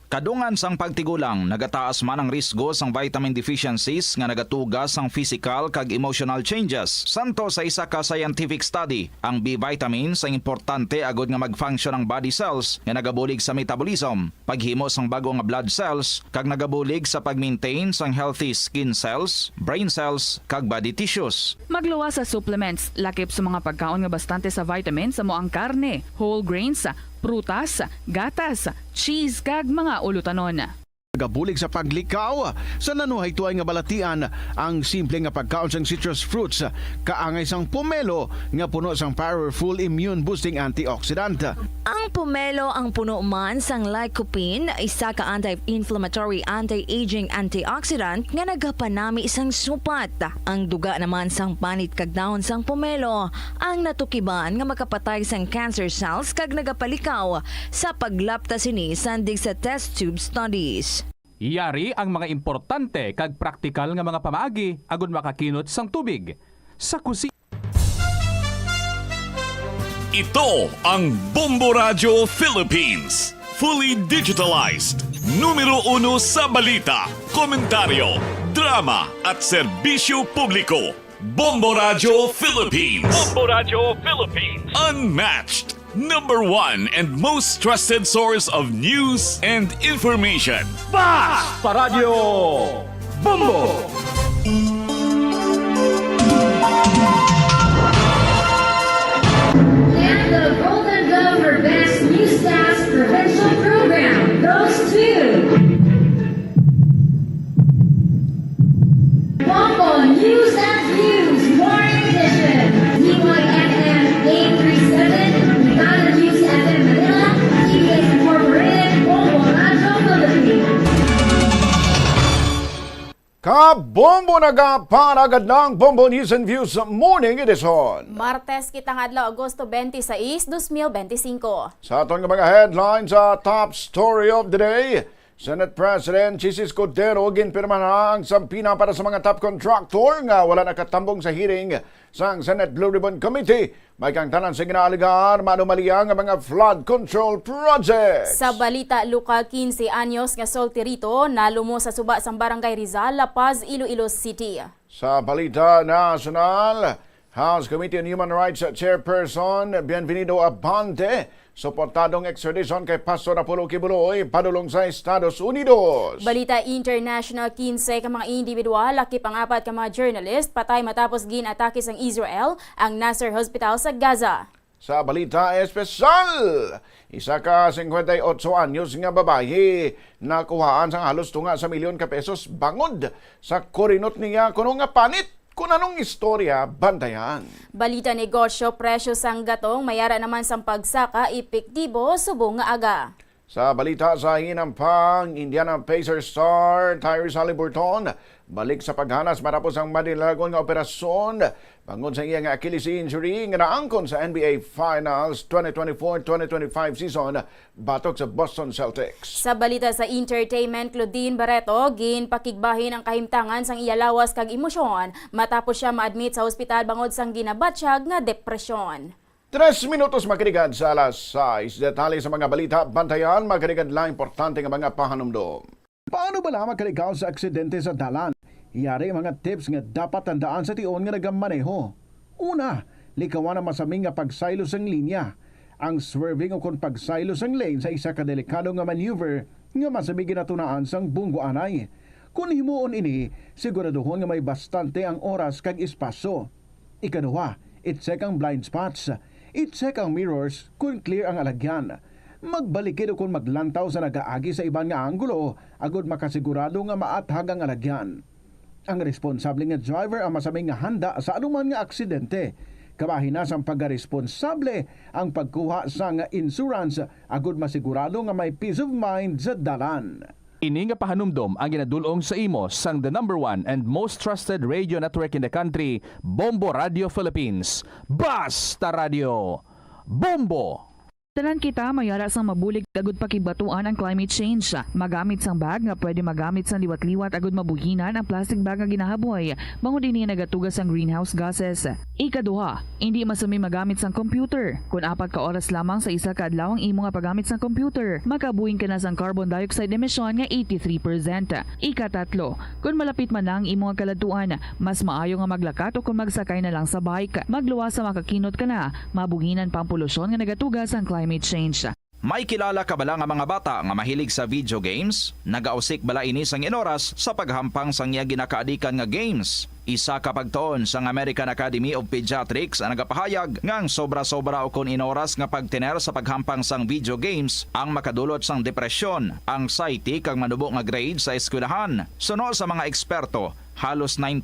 Q: Kadungan sang pagtigulang, nagataas man ang risgo sang vitamin deficiencies nga nagatugas sang physical kag emotional changes. Santo sa isa ka scientific study, ang B vitamins ang importante agud nga mag-function ang body cells nga nagabulig sa metabolism, paghimo sang bago nga blood cells, kag nagabulig sa pag-maintain sang healthy skin cells, brain cells, kag body tissues.
F: Magluwas sa supplements, lakip sa mga pagkaon nga bastante sa vitamins sa moang karne, whole grains, prutas, gatas, cheese kag mga ulutanon.
J: Gabulig sa paglikaw sa nanuhay tuay nga balatian ang simple nga pagkaon sang citrus fruits kaangay sang pomelo nga puno sang powerful immune boosting antioxidant.
H: Ang pomelo ang puno man sang lycopene, isa ka anti-inflammatory, anti-aging antioxidant nga nagapanami isang supat. Ang duga naman sang panit kag dahon sang pomelo ang natukiban nga makapatay sang cancer cells kag nagapalikaw sa paglapta sini sandig sa test tube studies.
B: Yari ang mga importante kag praktikal nga mga pamaagi agud makakinot sang tubig. Sa kusina.
I: Ito ang Bombo Radio Philippines. Fully digitalized. Numero 1 sa balita, komentaryo, drama at serbisyo publiko. Bombo Radio Philippines. Bombo Radio Philippines. Unmatched. Number 1 and most trusted source of news and information.
O: Basta Radio Bombo!
K: And the Golden Dome for Best Newscast Provincial Program goes to Bombo News and Views Morning Edition. DYFM 837. News FM Manila, TBS Incorporated, Bombo Radio Philippines.
J: Kabombo nagaparagad ng Bombo News and Views Morning Edition.
M: Martes kitang adlaw Agosto 26, 2025.
J: Sa atong mga headlines sa top story of the day, Senate President Jesus Cordero ginpirma na ang sampina para sa mga top contractor nga wala nakatambong sa hearing sa Senate Blue Ribbon Committee. May kang tanan sa ginaaligaan manumalia nga mga flood control projects.
M: Sa balita, lokal 15 anyos nga solterito nalumo sa suba sang Barangay Rizal, La Paz, Iloilo City.
J: Sa balita national, House Committee on Human Rights Chairperson Bienvenido Abante suportadong extradition kay Pastor Apollo Kibuloy padulong sa Estados Unidos.
M: Balita international, 15 ka mga individual, lakip ang 4 ka mga journalist, patay matapos ginatake sang Israel ang Nasser Hospital sa Gaza.
J: Sa balita espesyal, isa ka 58 anyos nga babae nakuhaan sang halos tunga sa milyon ka pesos bangod sa kurinot niya kuno nga panit. Kung anong istorya, bantayan.
M: Balita negosyo, presyo sang gatong, mayara naman sang pagsaka, epektibo, subong nga aga.
J: Sa balita sa hinampang, Indiana Pacers star Tyrese Haliburton balik sa paghanas matapos ang madilagon nga operasyon bangod sa iya nga Achilles injury nga naangkon sa NBA Finals 2024-2025 season batok sa Boston Celtics.
M: Sa balita sa entertainment, Claudine Barreto ginpakigbahin ang kahimtangan sang iya lawas kag emosyon matapos siya ma-admit sa ospital bangod sang ginabatsyag nga depresyon.
J: 3 minutos makinig sa alas 6. Detalye sa mga balita, bantayan, makinig lang importante nga mga pahanumdom. Paano ba lang makaligaw sa aksidente sa dalan? Iyari mga tips nga dapat tandaan sa tion nga nagamaneho. Una, likawan ang masaming nga pagsaylo sang linya. Ang swerving o kung pagsaylo sang lane sa isa ka delikado nga maneuver nga masaming ginatunaan sang bunggo anay. Kung himuon ini, siguraduhon nga may bastante ang oras kag espasyo. Ikaduha, i-check ang blind spots. I-check ang mirrors kung clear ang alagyan. Magbalikid kung maglantaw sa nagaagi sa ibang nga anggulo agud makasigurado nga maathag ang alagyan. Ang responsable nga driver ang masaming nga handa sa anuman nga aksidente. Kabahin na sang pagkaresponsable ang pagkuha sa nga insurance agud masigurado nga may peace of mind sa dalan.
B: Ini nga pahanumdom ang ginadulong sa imo sang the number 1 and most trusted radio network in the country, Bombo Radio Philippines. Basta Radio! Bombo!
F: Talan kita mayara sang mabulig agud pakibatuan ang climate change. Magamit sang bag nga pwede magamit sang liwat-liwat agud mabuhinan ang plastic bag nga ginahaboy. Bangod dinhi nagatugas ang greenhouse gases. Ikaduha, hindi masumi magamit sang computer. Kung 4 ka oras lamang sa isa ka adlaw ang imo nga paggamit sang computer, makabuhing ka na sang carbon dioxide emission nga 83%. Ikatatlo, kung malapit man lang imo nga kaladuan, mas maayo nga maglakat o kung magsakay na lang sa bike. Magluwas sa makakinot ka na, mabuhinan pang polusyon nga nagatugas ang climate change.
Q: May kilala ka bala nga mga bata nga mahilig sa video games? Nagausik bala ini sang inoras sa paghampang sang iya ginakaadikan nga games. Isa ka pagtuon sang American Academy of Pediatrics ang nagapahayag ngang sobra-sobra o kun inoras nga pagtiner sa paghampang sang video games ang makadulot sang depresyon, anxiety kag manubo nga grade sa eskwelahan. Suno sa mga eksperto, halos 9%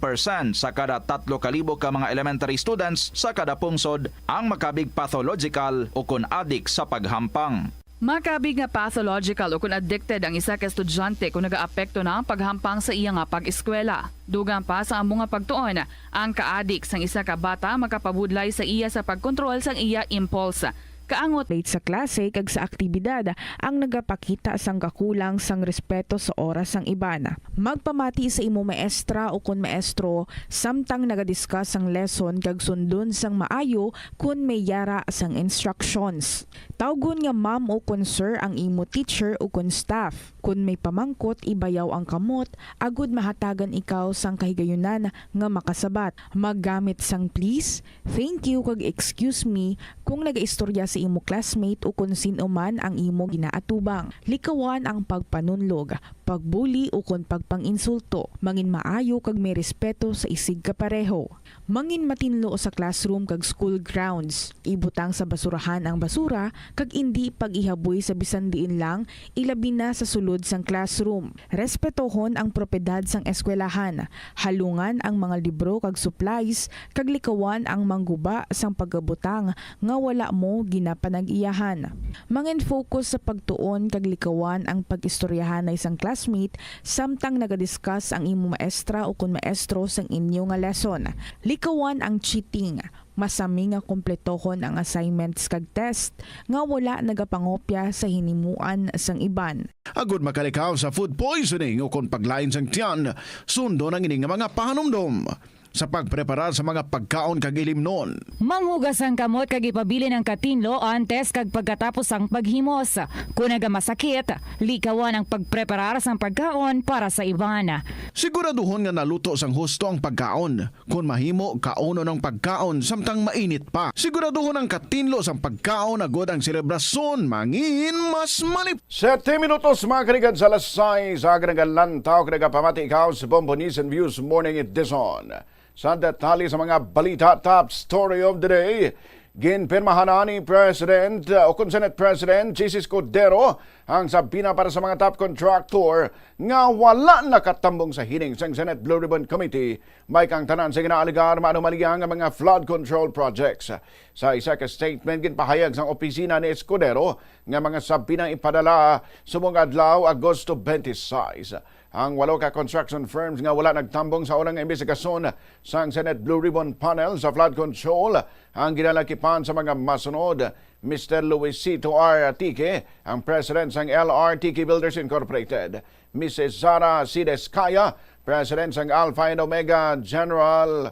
Q: sa kada 3,000 ka mga elementary students sa kada pungsod ang makabig pathological o kun addict sa paghampang.
F: Makabig nga pathological o kung addicted ang isa ka estudyante kung nagaapekto na ang paghampang sa iya nga pag-eskwela. Dugang pa sa among nga pagtuon, ang ka-addict sang isa ka bata makapabudlay sa iya sa pagkontrol sang iya impulse. Kaangot late sa klase kag sa aktibidad ang nagapakita sang kakulang sang respeto sa oras sang iban. Magpamati sa imo maestra o kun maestro samtang nagadiscuss sang lesson kag sundon sang maayo kun may yara sang instructions. Tawgon nga ma'am o kun sir ang imo teacher o kun staff. Kun may pamangkot ibayaw ang kamot agud mahatagan ikaw sang kahigayunan nga makasabat. Maggamit sang please, thank you kag excuse me kung nagaistorya sa imo classmate o kung sino man ang imo ginaatubang. Likawan ang pagpanunlog, pagbuli o kung pagpanginsulto. Mangin maayo kag may respeto sa isig kapareho. Mangin matinlo sa classroom kag school grounds. Ibutang sa basurahan ang basura kag indi pag-ihaboy sa bisan diin lang ilabi na sa sulod sang classroom. Respetohon ang propiedad sang eskwelahan. Halungan ang mga libro kag supplies kag likawan ang mangguba sang pagabutang nga wala mo ginapanag-iyahan. Mangin focus sa pagtuon kag likawan ang pag-istoryahan na isang classmate samtang nagadiscuss ang imo maestra o kun maestro sang inyo nga lesson. Likawan ang cheating. Masami nga kompletohon ang assignments kag test nga wala nagapangopya sa hinimuan sang iban.
J: Agud makalikaw sa food poisoning o kung paglain sang tiyan, sundo ng ining mga pahanumdom sa pagpreparar sa mga pagkaon kag ilimnon.
A: Manghugas ang kamot kag ipabili ng katinlo antes kag pagkatapos ang paghimos. Kung nagamasakit, likawan ang pagpreparar sang pagkaon para sa iban.
J: Siguraduhon nga naluto sang husto ang pagkaon. Kung mahimo, kauno ng pagkaon samtang mainit pa. Siguraduhon ang katinlo sang pagkaon agud ang serebrasyon mangin mas malip. 7 minutos mga kanigan sa alas 6 sa nagalantaw nagapamati ikaw sa Bombo News and Views Morning Edition. Sa detalye sa mga balita, top story of the day, ginpirmahan na ni President o Senate President Jesus Cordero ang sabina para sa mga top contractor nga wala nakatambong sa hining sa Senate Blue Ribbon Committee may kang tanan sa ginaaligar manumaliyang ang mga flood control projects. Sa isa ka statement ginpahayag sa opisina ni Cordero nga mga sabinang ipadala sumong adlaw Agosto 26. Ang 8 ka construction firms nga wala nagtambong sa unang imbestigasyon sa Senate Blue Ribbon Panel sa flood control ang ginalakipan sa mga masunod. Mr. Luisito R. Tique, ang president ng LR Tique Builders Incorporated. Mrs. Zara Sideskaya, president ng Alpha and Omega General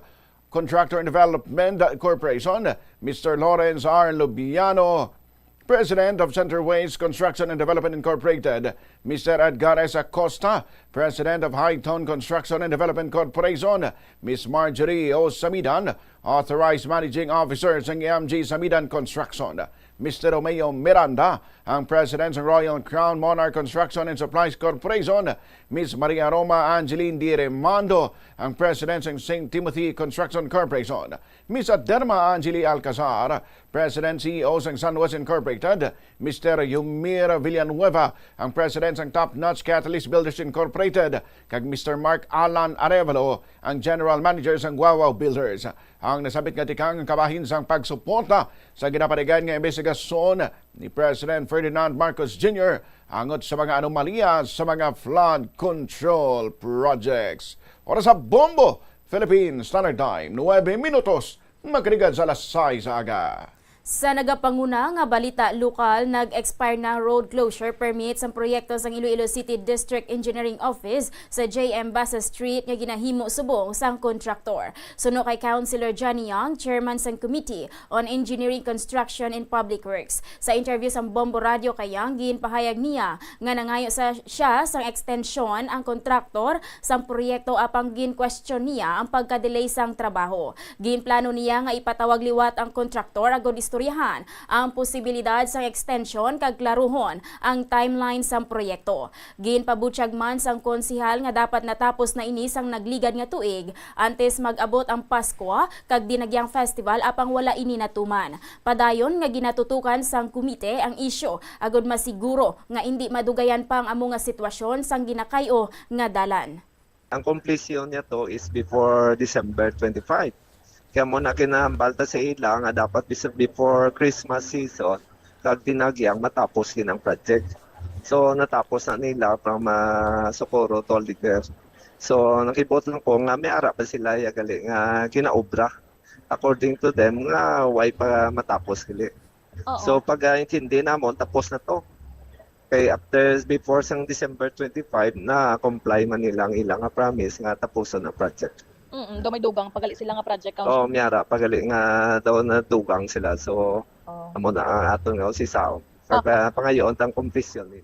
J: Contractor and Development Corporation. Mr. Lawrence R. Lubiano, President of Centerways Construction and Development Incorporated, Mr. Edgar S. Acosta, President of Hightone Construction and Development Corporation, Ms. Marjorie O. Samidan, Authorized Managing Officer ng EMG Samidan Construction, Mr. Romeo Miranda, ang President ng Royal Crown Monarch Construction and Supplies Corporation, Ms. Maria Roma Angeline Di Remando, ang President ng St. Timothy Construction Corporation, Ms. Aderma Angeli Alcazar, President CEO ng Sunwest Incorporated, Mr. Yumir Villanueva, ang President ng Top Notch Catalyst Builders Incorporated, kag Mr. Mark Alan Arevalo, ang General Manager ng Wawaw Builders. Ang nasabit nga tikang kabahin sang pagsuporta sa ginapanigan nga investigasyon ni President Ferdinand Marcos Jr. angot sa mga anomalya sa mga flood control projects. Oras sa Bombo, Philippines Standard Time, 9 minutos, magkarigad sa alas 6 sa aga.
M: Sa nagapanguna nga balita lokal, nag-expire na road closure permit sa proyekto sa Iloilo City District Engineering Office sa JM Basa Street nga ginahimo subong sang kontraktor. Suno kay Councilor Johnny Young, Chairman sang Committee on Engineering, Construction and Public Works. Sa interview sa Bombo Radio kay Young, ginpahayag niya nga nangayo siya sang extension ang kontraktor sang proyekto apang gin-question niya ang pagka-delay sang trabaho. Ginplano niya nga ipatawag liwat ang kontraktor agod istoryahan ang posibilidad sa extension kag klaruhon ang timeline sang proyekto. Ginpabutyag man sang konsihal nga dapat natapos na ini sang nagligad nga tuig antes mag-abot ang Pasko kag Dinagyang Festival apang wala ini natuman. Padayon nga ginatutukan sang komite ang isyu agod masiguro nga hindi madugayan pang amo nga sitwasyon sang ginakayo nga dalan.
D: Ang completion niya to is before December 25. Kaya mo na kinabalta sa ilang nga dapat before Christmas season kag Dinagyang matapos din ang project. So natapos na nila from Socorro to Liger. So nakibot lang ko nga may ara pa sila gali nga kinaobra. According to them nga why pa matapos gali. So pag intindi na mo tapos na to. Kay after before sang December 25 na comply man nilang ilang promise nga tapuson ang project.
L: May dugang pagali sila nga project council.
D: Oh, miyara pagali nga daw na dugang sila. So amo na ang aton nga si Sao. Pangayon tang completion ni.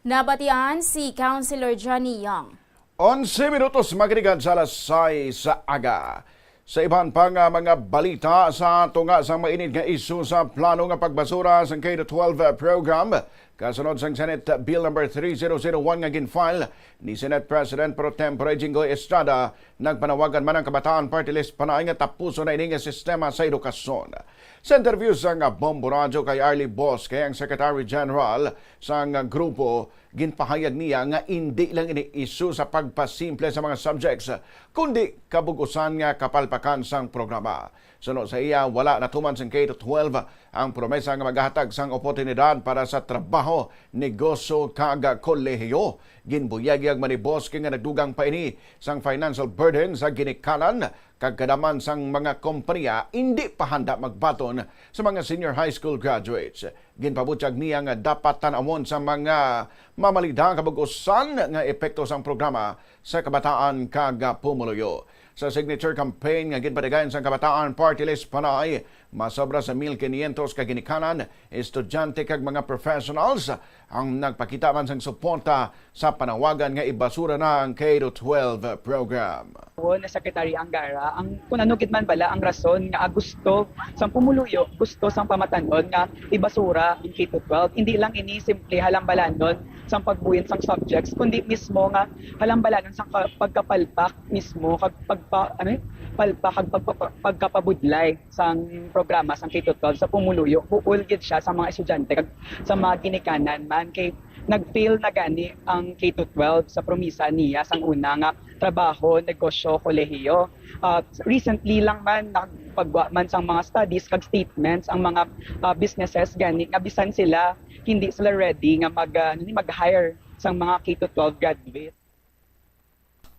M: Nabatian si Councilor Johnny Young.
J: 11 minutos magrigan sa alas 6 sa aga. Sa iban pang mga balita sa tunga sa mainit nga isu sa plano nga pagbasura sa K-12 program, kasunod sang Senate Bill No. 3001 nga ginfile ni Senate President Pro Tempore Jinggoy Estrada, nagpanawagan man ang Kabataan Party List panay nga tapuso na ini nga sistema sa edukasyon. Sa interview sa Bombo Radio kay Arlie Bosque, ang Secretary General sa grupo, ginpahayag niya nga hindi lang ini isu sa pagpasimple sa mga subjects, kundi kabugusan nga kapalpakan sang programa. Sunod sa iya, wala natuman sang K-12 ang promesa nga maghatag sang oportunidad para sa trabaho, negosyo kag kolehiyo. Ginbuyagyag man ni Bosque nga nagdugang pa ini sang financial burden sa ginikanan kag kadaman sang mga kompanya hindi pa handa magbaton sa mga senior high school graduates. Ginpabutyag niya nga dapat tanawon sa mga mamalidang kabugusan nga epekto sang programa sa kabataan kag pumuluyo. Sa signature campaign nga ginpatigayon sa Kabataan Party List panay, masobra sa 1,500 ka ginikanan, estudyante kag mga professionals ang nagpakita man sang suporta sa panawagan nga ibasura na ang K-12 program.
N: Na Secretary Angara, ang kung ano gid man bala ang rason nga gusto sang pumuluyo, gusto sang pamatanon nga ibasura ang K-12. Hindi lang ini simple halambalanon sang pagbuyin sang subjects, kundi mismo nga halambalanon sang pagkapalpak mismo kag pagkapabudlay sang programa sang K-12 sa pumuluyo. Buol gid siya sa mga estudyante kag sa mga ginikanan man kay nag-fail na gani ang K-12 sa promisa niya sang una nga trabaho, negosyo, kolehiyo. Recently lang man nakapagwa man sang mga studies kag statements ang mga businesses gani nga bisan sila hindi sila ready nga mag-hire sang mga K-12 graduate.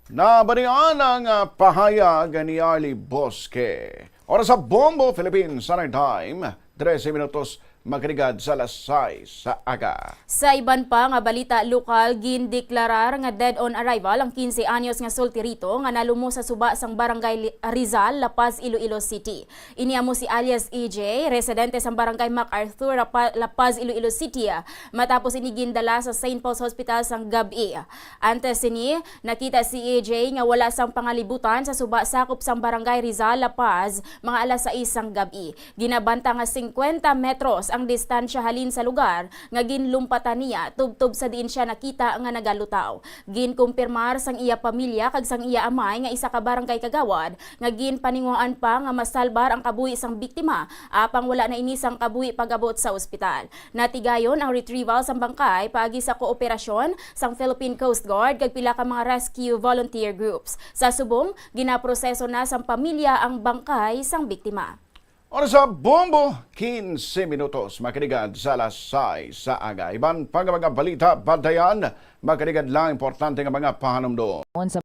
J: Nabalian ang pahayag ni Arlie Bosque. Oras sa Bombo, Philippines Standard Time, 13 minutos magregad sa alas 6 sa aga.
M: Sa iban pa nga balita lokal, gindeklarar nga dead on arrival ang 15 anyos nga sultirito nga nalumo sa suba sang barangay Rizal, La Paz, Iloilo City. Iniamo si alias EJ, residente sa barangay MacArthur, La Paz, Iloilo City, matapos ini gindala sa St. Paul's Hospital sang gabi. Antes ini, nakita si EJ nga wala sang pangalibutan sa suba sakop sang barangay Rizal, La Paz, mga alas 6 sang gabi. Ginabanta nga 50 metros ang ang distansya halin sa lugar nga ginlumpatan niya tubtob sa diin siya nakita nga nagalutaw. Ginkumpirmar sang iya pamilya kag sang iya amay nga isa ka barangay kagawad nga ginpaninguhaan pa nga masalbar ang kabuhi sang biktima apang wala na ini sang kabuhi pagabot sa ospital. Natigayon ang retrieval sang bangkay paagi sa kooperasyon sang Philippine Coast Guard kag pila ka mga rescue volunteer groups. Sa subong, ginaproseso na sang pamilya ang bangkay sang biktima.
J: Oras sa Bombo, 15 minutos. Makinig sa alas 6 sa aga. Iban pang mga balita, bantayan. Makinig lang importante nga mga pahanumdo.
A: Sa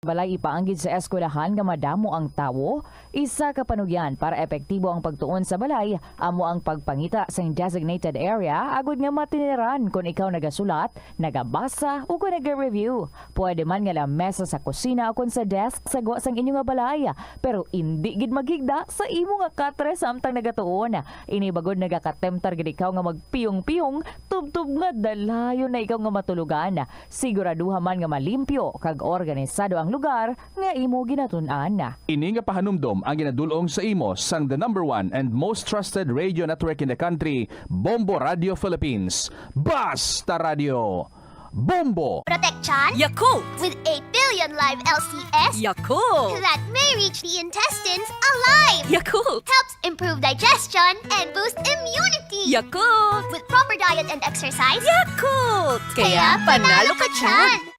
A: balay ipaanggid sa eskwelahan nga madamo ang tawo, isa ka panugyan para epektibo ang pagtuon sa balay, amo ang pagpangita sa designated area agud nga matiniran kung ikaw nagasulat, nagabasa o kung nag-review. Pwede man nga lamesa sa kusina o kung sa desk sa guwa sang inyo nga balay, pero hindi gid maghigda sa imo nga katre samtang nagatuon. Inibagod nagakatemptar gid ikaw nga magpiyong-piyong, tubtub nga dalayon na ikaw nga matulugan. Siguraduha man nga malimpyo kag organisado ang lugar nga imo ginatun-an.
B: Ini nga pahanumdom ang ginadulong sa imo sang the #1 and most trusted radio network in the country, Bombo Radio Philippines. Basta Radio! Bombo!
E: Protection
H: Yakult!
E: with 8 billion live LCS
H: Yakult!
E: that may reach the intestines alive.
H: Yakult!
E: Helps improve digestion and boost immunity.
H: Yakult!
E: With proper diet and exercise.
H: Yakult!
E: Kaya panalo ka dyan.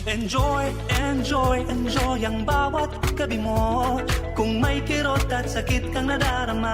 P: Enjoy, enjoy, enjoy ang bawat gabi mo. Kung may kirot at sakit kang nadarama,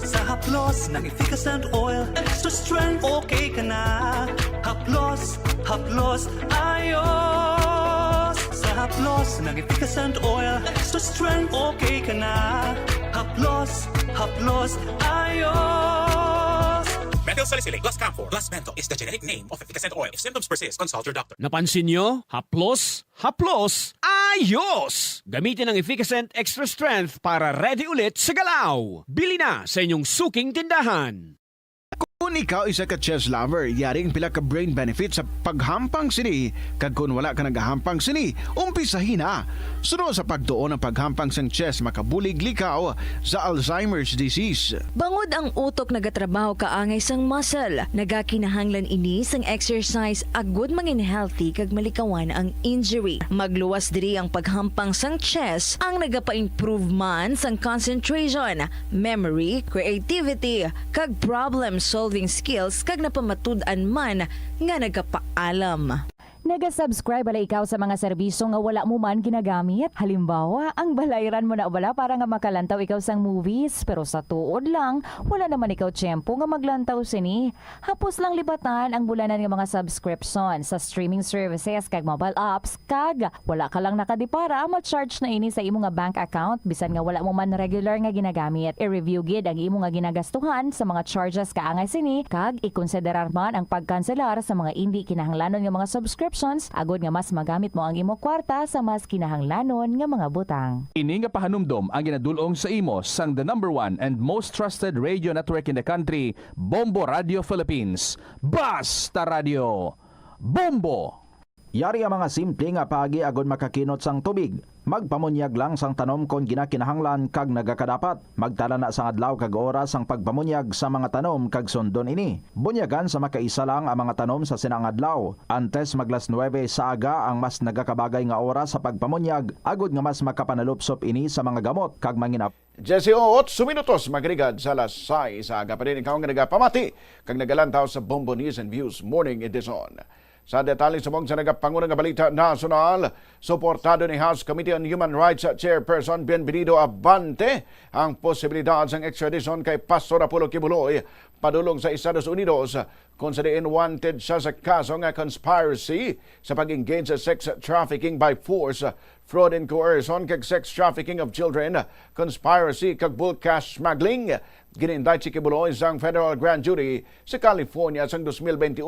P: sa haplos ng efficacent oil, extra strength, okay ka na. Haplos, haplos, ayos. Sa haplos ng efficacent oil, extra strength, okay ka na. Haplos, haplos, ayos.
R: Methyl salicylate plus camphor plus menthol is the generic name of efficacent oil. If symptoms persist, consult your doctor.
W: Napansin nyo? Haplos, haplos, ayos! Gamitin ang Efficacent Extra Strength para ready ulit sa galaw. Bili na sa inyong suking tindahan.
J: Kung ikaw isa ka chess lover, yaring pila ka brain benefit sa paghampang sini. Kag kung wala ka nagahampang sini, umpisahin na. Sunod sa pagtuon ng paghampang sang chess, makabulig likaw sa Alzheimer's disease.
H: Bangod ang utok nagatrabaho kaangay sang muscle. Nagakinahanglan ini sang exercise agud mangin healthy kag malikawan ang injury. Magluwas diri ang paghampang sang chess ang nagapa-improve man sang concentration, memory, creativity, kag problem solving skills kag napamatud-an man nga nagapaalam.
A: Naga-subscribe bala ikaw sa mga serbisyo nga wala mo man ginagamit. Halimbawa, ang balayran mo na wala para nga makalantaw ikaw sang movies, pero sa tuod lang, wala naman ikaw tiyempo nga maglantaw sini. Hapos lang libatan ang bulanan nga mga subscription sa streaming services kag mobile apps, kag wala ka lang nakadipara, ma-charge na ini sa imo nga bank account bisan nga wala mo man regular nga ginagamit. I-review gid ang imo nga ginagastuhan sa mga charges kaangay sini, kag ikonsiderar man ang pagkanselar sa mga hindi kinahanglanon nga mga subscriptions agod nga mas magamit mo ang imo kwarta sa mas kinahanglanon nga mga butang.
B: Ini nga pahanumdom ang ginadulong sa imo sang the #1 and most trusted radio network in the country, Bombo Radio Philippines. Basta Radio! Bombo!
Q: Yari ang mga simple nga paagi agod makakinot sang tubig. Magpamunyag lang sang tanom kon ginakinahanglan kag nagakadapat. Magtala na sang adlaw kag oras ang pagpamunyag sa mga tanom kag sundon ini. Bunyagan sa makaisa lang ang mga tanom sa sinang adlaw. Antes maglas 9 sa aga ang mas nagakabagay nga oras sa pagpamunyag agod nga mas makapanalupsop ini sa mga gamot kag manginap.
J: Jesse o 8 minutos magrigad sa alas 6 sa aga pa rin ikaw nga nagapamati kag nagalantaw sa Bombo News and Views Morning Edition. Sa detalye sa mong sa nagapangunang nga balita nasional, suportado ni House Committee on Human Rights Chairperson Bienvenido Abante ang posibilidad ng extradition kay Pastor Apollo Kibuloy padulong sa Estados Unidos kung sa diin wanted siya sa kaso nga conspiracy sa pag-engage sa sex trafficking by force, fraud and coercion kag sex trafficking of children, conspiracy kag bulk cash smuggling. Gininday si Kibuloy sang federal grand jury sa California sang 2021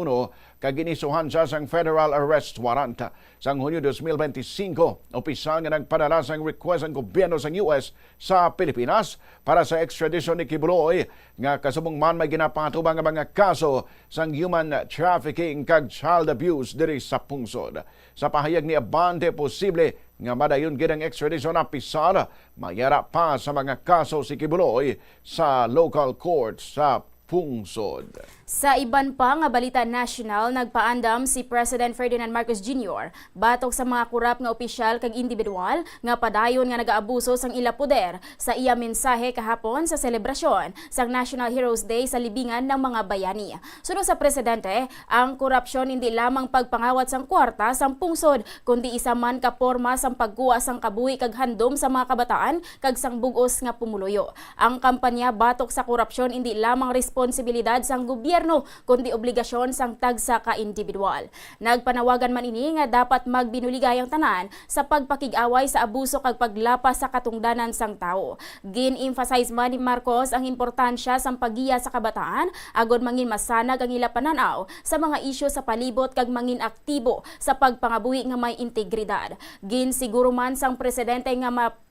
J: kag ginisuhan siya sang federal arrest warrant. Sang Hunyo 2025, opisyal nga nagpadala sang request ang gobyerno sang US sa Pilipinas para sa extradition ni Kibuloy nga kasubong man may ginapatubang nga mga kaso sang human trafficking kag child abuse diri sa pungsod. Sa pahayag ni Abante, posible nga madayon gid ang extradition na pisar mayara pa sa mga kaso si Kibuloy sa local court sa pungsod.
M: Sa iban pa nga balita national, nagpaandam si President Ferdinand Marcos Jr. batok sa mga kurap nga opisyal kag individual nga padayon nga nagaabuso sang ila poder sa iya mensahe kahapon sa selebrasyon sang National Heroes Day sa libingan ng mga bayani. Sunod sa presidente, ang korupsyon hindi lamang pagpangawat sang kwarta sang pungsod kundi isa man ka porma sang pagkuha sang kabuhi kag handom sa mga kabataan kag sang bugos nga pumuluyo. Ang kampanya batok sa korupsyon hindi lamang responsibilidad sang gobyerno kundi obligasyon sang tagsa ka individual. Nagpanawagan man ini nga dapat magbinuligay ang tanan sa pagpakig-away sa abuso kag paglapas sa katungdanan sang tao. Gin-emphasize man ni Marcos ang importansya sang paggiya sa kabataan agod mangin masanag ang ila pananaw sa mga isyu sa palibot kag mangin aktibo sa pagpangabuhi nga may integridad. Gin-siguro man sang presidente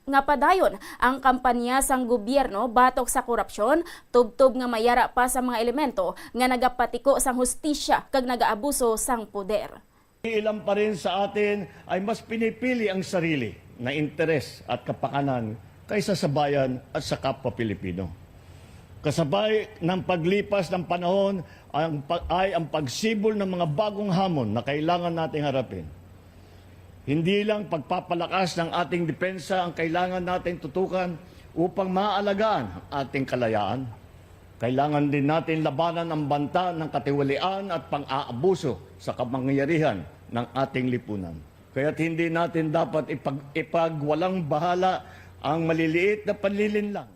M: nga padayon ang kampanya sang gobyerno batok sa korupsyon, tubtob nga mayara pa sa mga elemento nga nagapatiko sang hustisya kag nagaabuso sang poder.
C: Ilan pa rin sa atin ay mas pinipili ang sarili na interes at kapakanan kaysa sa bayan at sa kapwa Pilipino. Kasabay ng paglipas ng panahon ay ang pagsibol ng mga bagong hamon na kailangan nating harapin. Hindi lang pagpapalakas ng ating depensa ang kailangan nating tutukan upang maalagaan ang ating kalayaan. Kailangan din natin labanan ang banta ng katiwalian at pang-aabuso sa kapangyarihan ng ating lipunan. Kaya't hindi natin dapat ipagwalang bahala ang maliliit na panlilinlang.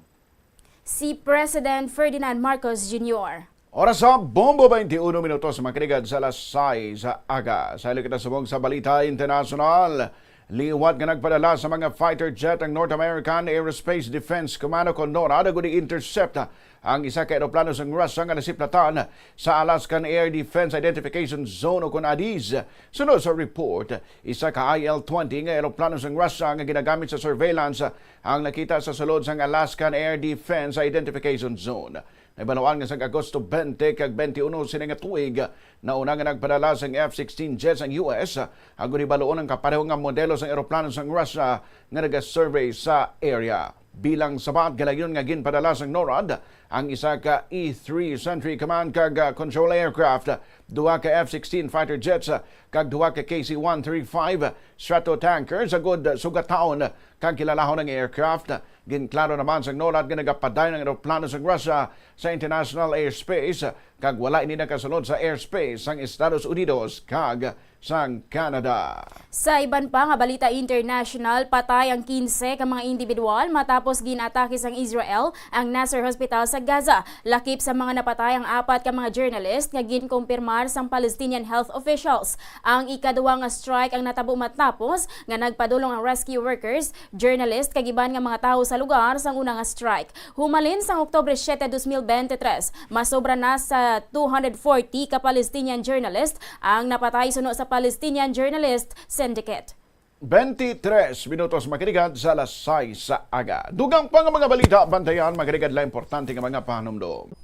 M: Si President Ferdinand Marcos Jr.
J: Oras sa Bombo 21 minutos makinig sa alas 6 sa aga. Sa kita subong sa balita international, liwat nga nagpadala sa mga fighter jet ang North American Aerospace Defense Command o NORAD agud intercept ang isa ka eroplano sang Russia nga nasiplatan sa Alaskan Air Defense Identification Zone o ADIZ. Sunod sa report, isa ka IL-20 nga eroplano sang Russia nga ginagamit sa surveillance ang nakita sa sulod sang Alaskan Air Defense Identification Zone. Naibalawaan nga sa Agosto 20 kag 21 sini nga tuig na una nga nagpadala sang F-16 jets ang US agud ibaloon ang kapareho nga modelo sang eroplano sang Russia nga naga-survey sa area. Bilang sabat galayon nga ginpadala sang NORAD ang isa ka E-3 Sentry Command kag Control Aircraft, duha ka F-16 fighter jets kag duha ka KC-135 Stratotankers agud sugataon kag kilalahon ng aircraft. Ginklaro naman sang NORAD nga nagapadayon ng eroplano sang Russia sa international airspace kag wala ini nakasunod sa airspace sang Estados Unidos kag sang Canada.
M: Sa iban pa nga balita international, patay ang 15 ka mga individual matapos ginatake sang Israel ang Nasser Hospital sa Gaza. Lakip sa mga napatay ang 4 ka mga journalist nga ginkumpirmar sang Palestinian health officials. Ang ikaduwa nga strike ang natabo matapos nga nagpadulong ang rescue workers, journalist kag iban nga mga tawo sa lugar sang una nga strike. Humalin sang Oktubre 7, 2023, masobra na sa 240 ka Palestinian journalist ang napatay suno sa Palestinian Journalist Syndicate.
J: 23 minutos makinig sa alas 6 sa aga. Dugang pa nga mga balita, bantayan makinig la importante nga mga panumdom.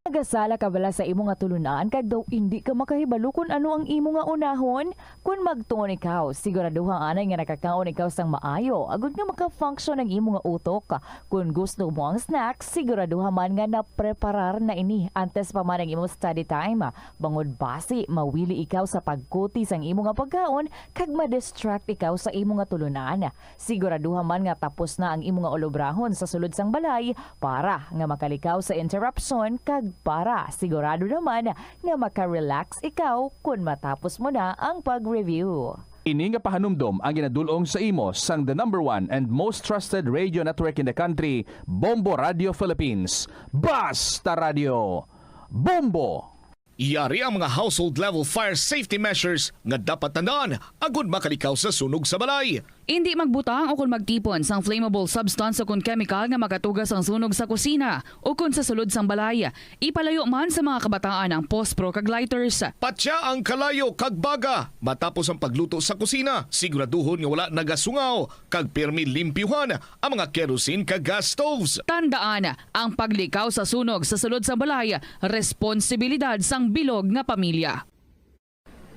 A: Nagasala ka bala sa imo nga tulunan kag daw hindi ka makahibalo kung ano ang imo nga unahon? Kung magtuon ikaw, siguraduhang anay nga nakakaon ikaw sang maayo, agud nga maka-function ang imo nga utok. Kung gusto mo ang snacks, siguraduhan man nga na-preparar na ini antes pa man ang imo study time. Bangod basi, mawili ikaw sa pagkuti sang imo nga pagkaon kag ma-distract ikaw sa imo nga tulunan. Siguraduhan man nga tapos na ang imo nga olobrahon sa sulod sang balay para nga makalikaw sa interruption kag para sigurado naman nga maka-relax ikaw kung matapos mo na ang pag-review.
B: Ini nga pahanumdom ang ginadulong sa imo sang the #1 and most trusted radio network in the country, Bombo Radio Philippines. Basta Radio Bombo!
I: Iyari ang mga household level fire safety measures nga dapat tandaan agud makalikaw sa sunog sa balay.
F: Hindi magbutang o kung magtipon sang flammable substance o kung chemical nga makatugas ang sunog sa kusina o kung sa sulod sang balay. Ipalayo man sa mga kabataan ang pospro kag lighters.
I: Patya ang kalayo kag baga matapos ang pagluto sa kusina. Siguraduhon nga wala nagasungaw kag pirmi limpyuhan ang mga kerosene kag gas stoves.
F: Tandaan, ang paglikaw sa sunog sa sulod sa balay, responsibilidad sang bilog nga pamilya.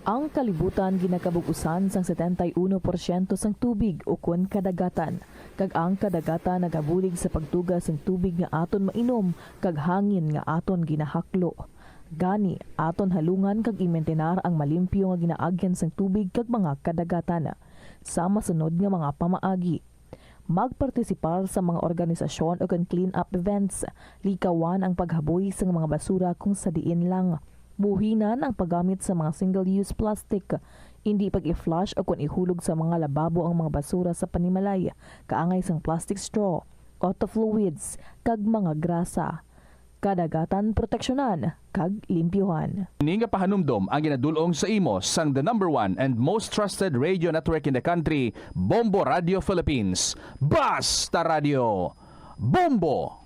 G: Ang kalibutan ginakabugusan sang 71% sang tubig o kun kadagatan. Kag ang kadagatan nagabulig sa pagtuga sang tubig nga aton mainom kag hangin nga aton ginahaklo. Gani, aton halungan kag imentenar ang malimpyo nga ginaagyan sang tubig kag mga kadagatan. Sa masunod nga mga pamaagi. Magpartisipar sa mga organisasyon o clean-up events. Likawan ang paghaboy sa mga basura kung sa diin lang. Buhinan ang paggamit sa mga single-use plastic. Hindi pag-i-flush o kung ihulog sa mga lababo ang mga basura sa panimalay. Kaangay sang plastic straw, auto fluids, kag mga grasa. Kadagatan proteksyonan, kag limpyuhan.
B: Ini nga pahanumdom ang ginadulong sa imo sang the number 1 and most trusted radio network in the country, Bombo Radio Philippines. Basta Radio! Bombo!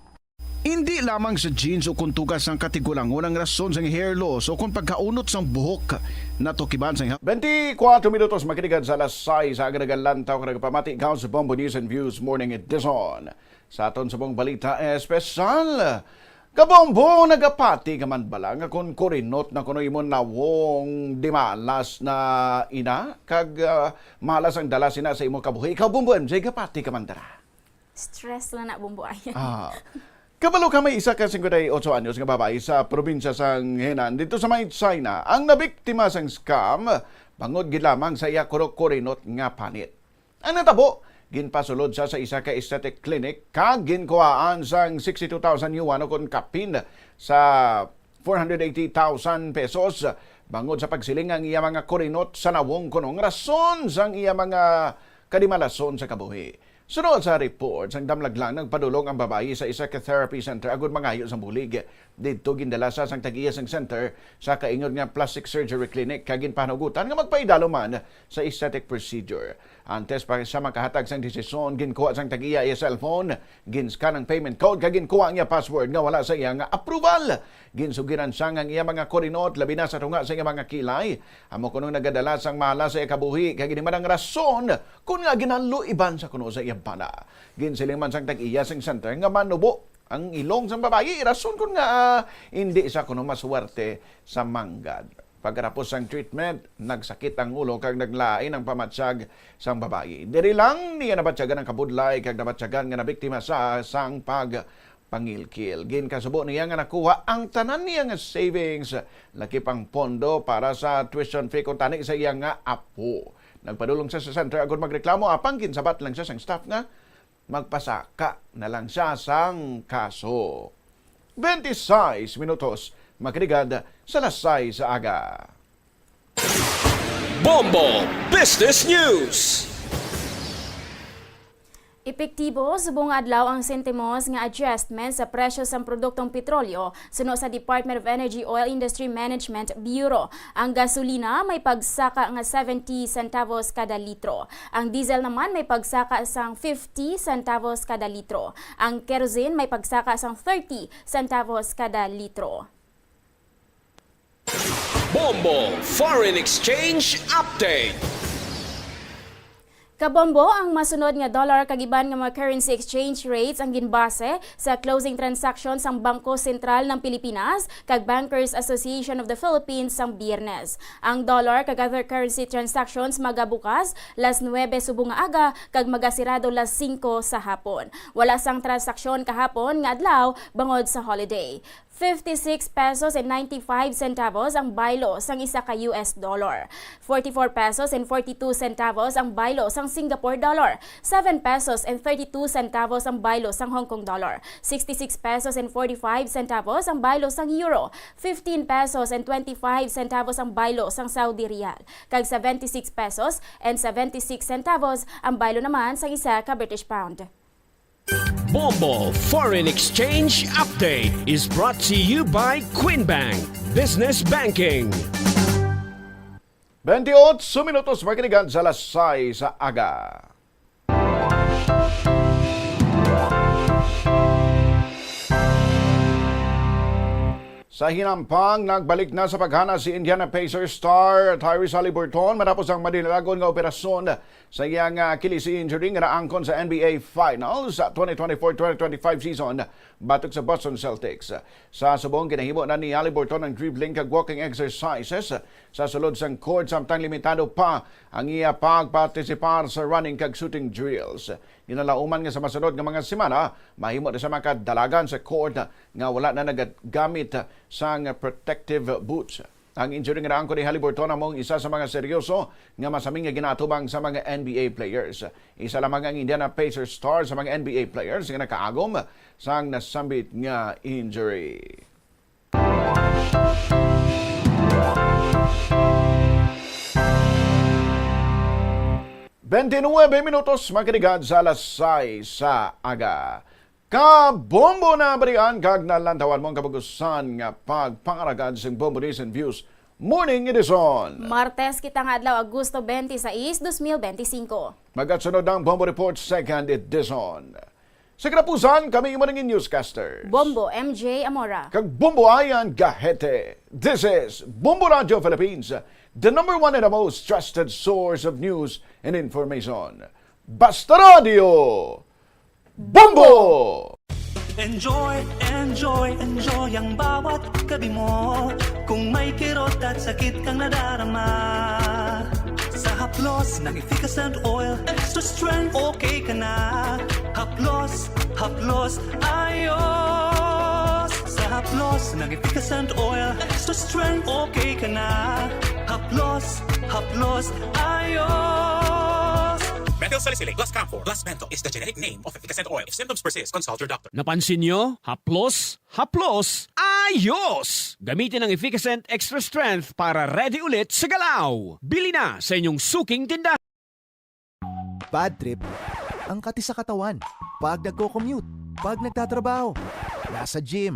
J: Hindi lamang sa jeans o kung tugas ang katigulangon ang rason sa hair loss o kung pagkaunot sa buhok na tukiban sa 24 minutos makinig sa alas 6 sa agadagan lantaw ka nagpamati ikaw sa Bombo News and Views Morning Edition. Sa aton sa buong balita espesyal, kabombo nagapati ka man bala nga kung kurinot na kuno imon nawong dimalas na ina kag malas ang dala sina sa imo kabuhi. Ikaw Bombo MJ gapati ka man dara.
M: Stress lang na bumbo ayan.
J: Kabalo ka may isa ka 58 anyos nga babae sa probinsya sang Henan dito sa may China ang nabiktima sang scam bangod gid lamang sa iya kurinot nga panit. Ang natabo ginpasulod sa isa ka aesthetic clinic kag ginkuhaan sang 62,000 yuan o kon kapin sa 480,000 pesos bangod sa pagsiling ang iya mga kurinot sa nawong kunong rason sang iya mga kadimalason sa kabuhi. Sunod sa report, sang damlag lang nagpadulong ang babae sa isa ka therapy center agud mangayo sa bulig. Dito gindala sa sang tag-iya sang center sa kaingod nga plastic surgery clinic kag ginpanugutan nga magpaidalo man sa aesthetic procedure. Antes pa sa makahatag sang desisyon, ginkuha sang tag-iya iya cellphone, ginscan ang payment code kag ginkuha niya password nga wala sa iya nga approval. Ginsugiran sang ang iya mga kurinot labi na sa tunga sa iya mga kilay. Amo kuno nagadala sang mahala sa iya kabuhi kag giniman ang rason kun nga ginanlo iban sa kuno sa iya bana. Ginsiling man sang tag-iya sang center nga manubo ang ilong sang babae rason kun nga hindi sa kuno maswerte sa manggad. Pagkatapos sang treatment, nagsakit ang ulo kag naglain ang pamatsyag sang babae. Diri lang niya nabatsyagan ang kabudlay kag nabatsyagan nga nabiktima sa sang pangilkil. Ginkasubo niya nga nakuha ang tanan niya nga savings, laki pang pondo para sa tuition fee kung tani sa iya nga apo. Nagpadulong siya sa center agad magreklamo apang ginsabat lang siya sang staff nga magpasaka na lang siya sang kaso. 26 minutos makinig sa alas 6 sa aga.
W: Bombo Business News.
M: Epektibo subong adlaw ang sentimos nga adjustment sa presyo sa produktong petrolyo suno sa Department of Energy Oil Industry Management Bureau. Ang gasolina may pagsaka nga 70 centavos kada litro. Ang diesel naman may pagsaka sang 50 centavos kada litro. Ang kerosene may pagsaka sang 30 centavos kada litro.
W: Bombo Foreign Exchange Update.
M: Kabombo, ang masunod nga dollar kagiban nga mga currency exchange rates ang ginbase sa closing transactions sang Bangko Sentral ng Pilipinas kag Bankers Association of the Philippines sang Biyernes. Ang dollar kag other currency transactions magabukas las 9 subong nga aga kag magasirado las 5 sa hapon. Wala sang transaksyon kahapon nga adlaw bangod sa holiday. 56 pesos and 95 centavos ang baylo sang isa ka US dollar. 44 pesos and 42 centavos ang baylo sang Singapore dollar. 7 pesos and 32 centavos ang baylo sang Hong Kong dollar. 66 pesos and 45 centavos ang baylo sang euro. 15 pesos and 25 centavos ang baylo sang Saudi Riyal. Kag 76 pesos and 76 centavos ang baylo naman sang isa ka British pound.
W: Bombo Foreign Exchange Update is brought to you by Quinbank Business Banking.
J: 28 minutos makinig sa alas 6 sa aga. Sa hinampang, nagbalik na sa paghana si Indiana Pacers star Tyrese Haliburton matapos ang madinalagon nga operasyon sa iyang Achilles injury nga naangkon sa NBA Finals sa 2024-2025 season batok sa Boston Celtics. Sa subong ginahimo na ni Haliburton ang dribbling kag walking exercises sa sulod sang court samtang limitado pa ang iya pagpartisipar sa running kag shooting drills. Ginalauman nga sa masunod nga mga semana, mahimo na sa makadalagan sa court nga wala na nagagamit sang protective boots. Ang injury nga naangkon ni Haliburton among isa sa mga seryoso nga masaming nga ginatubang sa mga NBA players. Isa lamang ang Indiana Pacers star sa mga NBA players nga nakaagom sang nasambit nga injury. minutos makinig sa alas 6 sa aga. Kabombo na barian kag nalantawan mong kabagusan nga pagpangaragad sa Bombo News and Views Morning Edition.
M: Martes kitang adlaw Agosto 26, 2025.
J: Magatsunod ang Bombo Report Second Edition. Sa kinapusan, kami imo ng newscasters.
M: Bombo MJ Amora.
J: Kag Bombo Ayan Gahete. This is Bombo Radio Philippines, the number one and the most trusted source of news and information. Basta Radio Bombo!
P: Enjoy, enjoy, enjoy ang bawat gabi mo. Kung may kirot at sakit kang nadarama, sa haplos ng efficacent oil, extra strength, okay ka na. Haplos, haplos, ayos. Sa haplos ng efficacent oil, extra strength, okay ka na. Haplos, haplos, ayos.
R: Bentyl Salicylate plus Camphor plus Menthol is the generic name of efficacent oil. If symptoms persist, consult your doctor.
W: Napansin nyo? Haplos, haplos, ayos! Gamitin ang Efficacent Extra Strength para ready ulit sa galaw. Bili na sa inyong suking tindahan.
S: Bad trip, ang kati sa katawan. Pag nagko-commute, pag nagtatrabaho, nasa gym.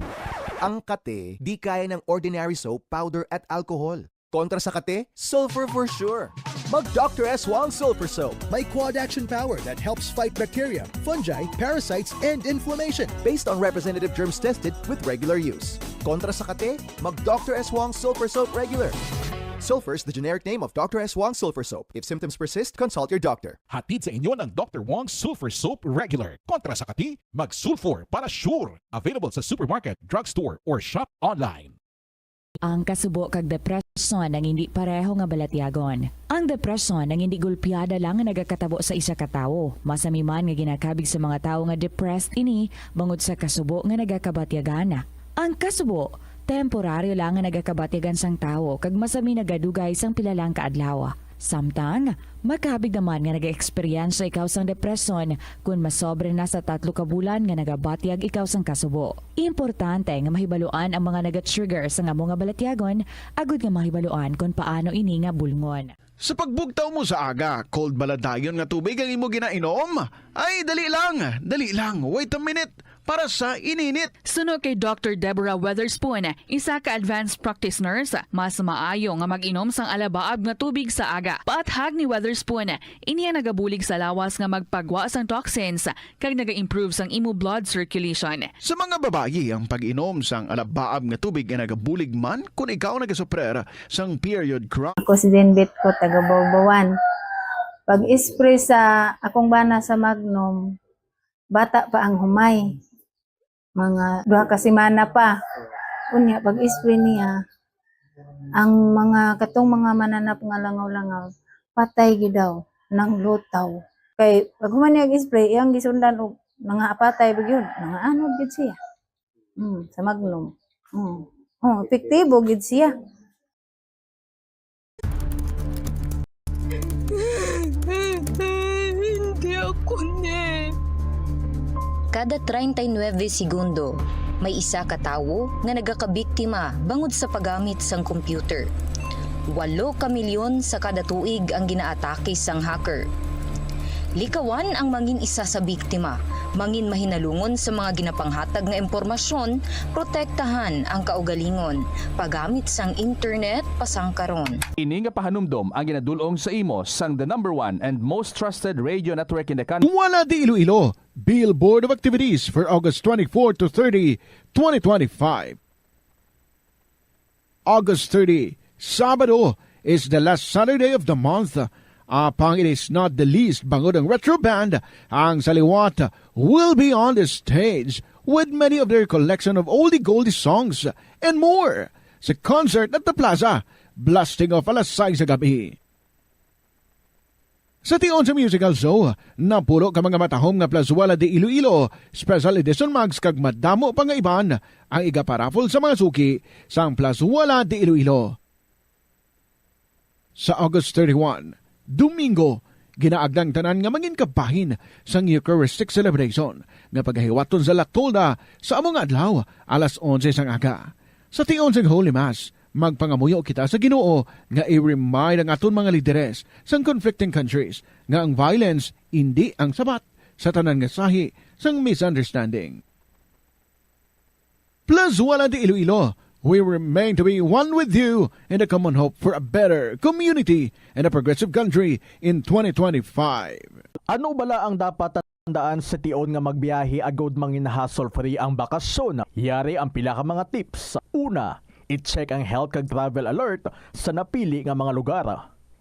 S: Ang kate, di kaya ng ordinary soap, powder at alcohol. Kontra sa kate, sulfur for sure. Mag Dr. S. Wong Sulfur Soap. May quad action power that helps fight bacteria, fungi, parasites, and inflammation based on representative germs tested with regular use. Kontra sa kate, mag Dr. S. Wong Sulfur Soap Regular. Sulfur is the generic name of Dr. S. Wong Sulfur Soap. If symptoms persist, consult your doctor.
T: Hatid sa inyo ng Dr. Wong Sulfur Soap Regular. Kontra sa kati, mag-sulfur para sure. Available sa supermarket, drugstore, or shop online.
A: Ang kasubo kag depresyon ang hindi pareho nga balatyagon. Ang depresyon ang hindi gulpiyada lang nga nagakatabo sa isa ka tawo. Masami man nga ginakabig sa mga tawo nga depressed ini bangod sa kasubo nga nagakabatyagana. Ang kasubo temporaryo lang nga nagakabatyagan sang tawo kag masami nagadugay sang pilalang kaadlaw. Samtang, makabig naman nga nag-experience ikaw sang depresyon kung masobre na sa 3 ka bulan nga nagabatyag ikaw sang kasubo. Importante nga mahibaluan ang mga naga-trigger sa nga mga balatyagon, agud nga mahibaluan kung paano ini nga bulngon.
J: Sa pagbugtaw mo sa aga, cold baladayon nga tubig ang imo ginainom? Ay, dali lang, wait a minute, para sa ininit.
F: Suno kay Dr. Deborah Weatherspoon, isa ka advanced practice nurse, mas maayo nga mag-inom sang alabaab nga tubig sa aga. Paathag ni Weatherspoon, iniya nagabulig sa lawas nga magpagwa sang toxins kag naga-improve sang imo blood circulation.
J: Sa mga babayi, ang pag-inom sang alabaab nga tubig nga nagabulig man kung ikaw nagasuprer sang period cramp.
U: Ako si Denbit ko, taga Bawbawan. Pag-spray sa akong bana sa Magnum, bata pa ang humay. Mga 2 ka semana pa. Unya, pag-spray niya, ang mga katong mga mananap nga langaw-langaw, patay gid daw ng lutaw. Kay pag human niya spray iyang gisundan og mga apatay gyud, mga anod gid siya. Sa Magnum. Epektibo gid siya.
H: Hindi ako Kada 39 segundo, may isa ka tawo nga nagakabiktima bangod sa paggamit sang computer. 8 ka milyon sa kada tuig ang ginaatake sang hacker. Likawan ang mangin isa sa biktima, mangin mahinalungon sa mga ginapanghatag nga impormasyon, protektahan ang kaugalingon, paggamit sang internet pasangkaron.
B: Ini nga pahanumdom ang ginadulong sa imo sang the number one and most trusted radio network in the country.
J: Wala di Iloilo, Billboard of Activities for August 24 to 30, 2025. August 30, Sabado, is the last Saturday of the month. Apang it is not the least, bangod ang retro band, ang Saliwat, will be on the stage with many of their collection of oldie goldie songs and more sa concert at the Plaza, blasting off alas 6 sa gabi. Sa tion sa musical show, napuro ka mga matahom nga Plazuela de Iloilo, special edition mags kag madamo pa nga iban ang igaparapol sa mga suki sang Plazuela de Iloilo. Sa August 31, Domingo, ginaagdang tanan nga mangin kabahin sang Eucharistic celebration nga paghahiwaton sa Latolda sa among adlaw alas 11 sang aga. Sa tion sang Holy Mass, magpangamuyo kita sa Ginoo nga i-remind ang aton mga lideres sang conflicting countries nga ang violence hindi ang sabat sa tanan nga sahi sang misunderstanding. Plazuela de Iloilo, we remain to be one with you in the common hope for a better community and a progressive country in 2025.
K: Ano bala ang dapat tandaan sa tion nga magbiyahe agod mangin hassle-free ang bakasyon? Yari ang pila ka mga tips. Una, i-check ang health kag travel alert sa napili nga mga lugar.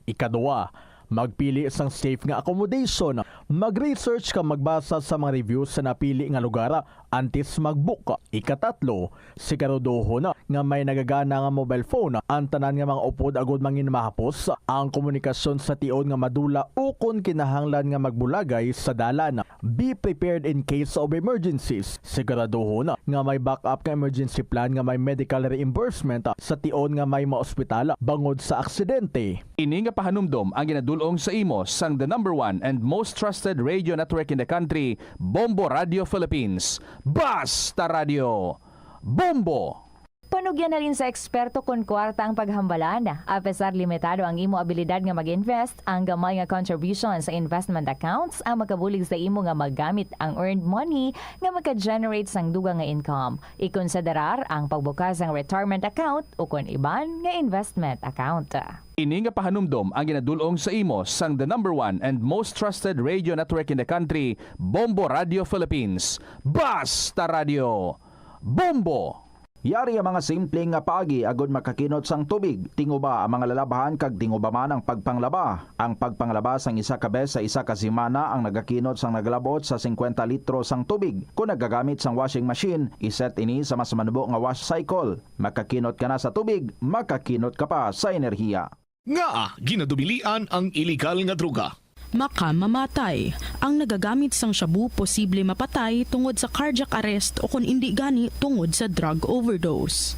K: Ikaduwa, magpili isang safe nga accommodation. Mag-research ka magbasa sa mga reviews sa napili nga lugar antes mag-book. Ikatatlo, siguraduho na nga may nagagana nga mobile phone. Ang tanan nga mga upod agod mangin mahapos ang komunikasyon sa tion nga madula o kung kinahanglan nga magbulagay sa dalan. Be prepared in case of emergencies. Siguraduho na nga may backup nga emergency plan nga may medical reimbursement sa tion nga may maospital bangod sa aksidente.
B: Ini nga pahanumdom ang ginadulong sa imo sang the number 1 and most trusted radio network in the country, Bombo Radio Philippines. Basta Radio Bombo!
A: Panugyan na rin sa eksperto kon kwarta ang paghambalan. Apesar limitado ang imo abilidad nga mag-invest, ang gamay nga contribution sa investment accounts ang makabulig sa imo nga maggamit ang earned money nga maka-generate sang dugang nga income. Ikonsiderar ang pagbukas ng retirement account o kon iban nga investment account.
B: Ini nga pahanumdom ang ginadulong sa imo sang the number 1 and most trusted radio network in the country, Bombo Radio Philippines. Basta Radio Bombo!
Q: Yari ang mga simpleng nga paagi agod makakinot sang tubig. Tinguba ang mga lalabahan kag tinguba man ang pagpanglaba. Ang pagpanglaba sang isa ka bes sa isa ka semana ang nagakinot sang naglabot sa 50 litro sang tubig. Kung nagagamit sang washing machine, iset ini sa mas manubo nga wash cycle. Makakinot ka na sa tubig, makakinot ka pa sa enerhiya.
I: Nga, ginadubilian ang iligal nga droga.
O: Makamamatay. Ang nagagamit sang shabu posible mapatay tungod sa cardiac arrest o kung hindi gani tungod sa drug overdose.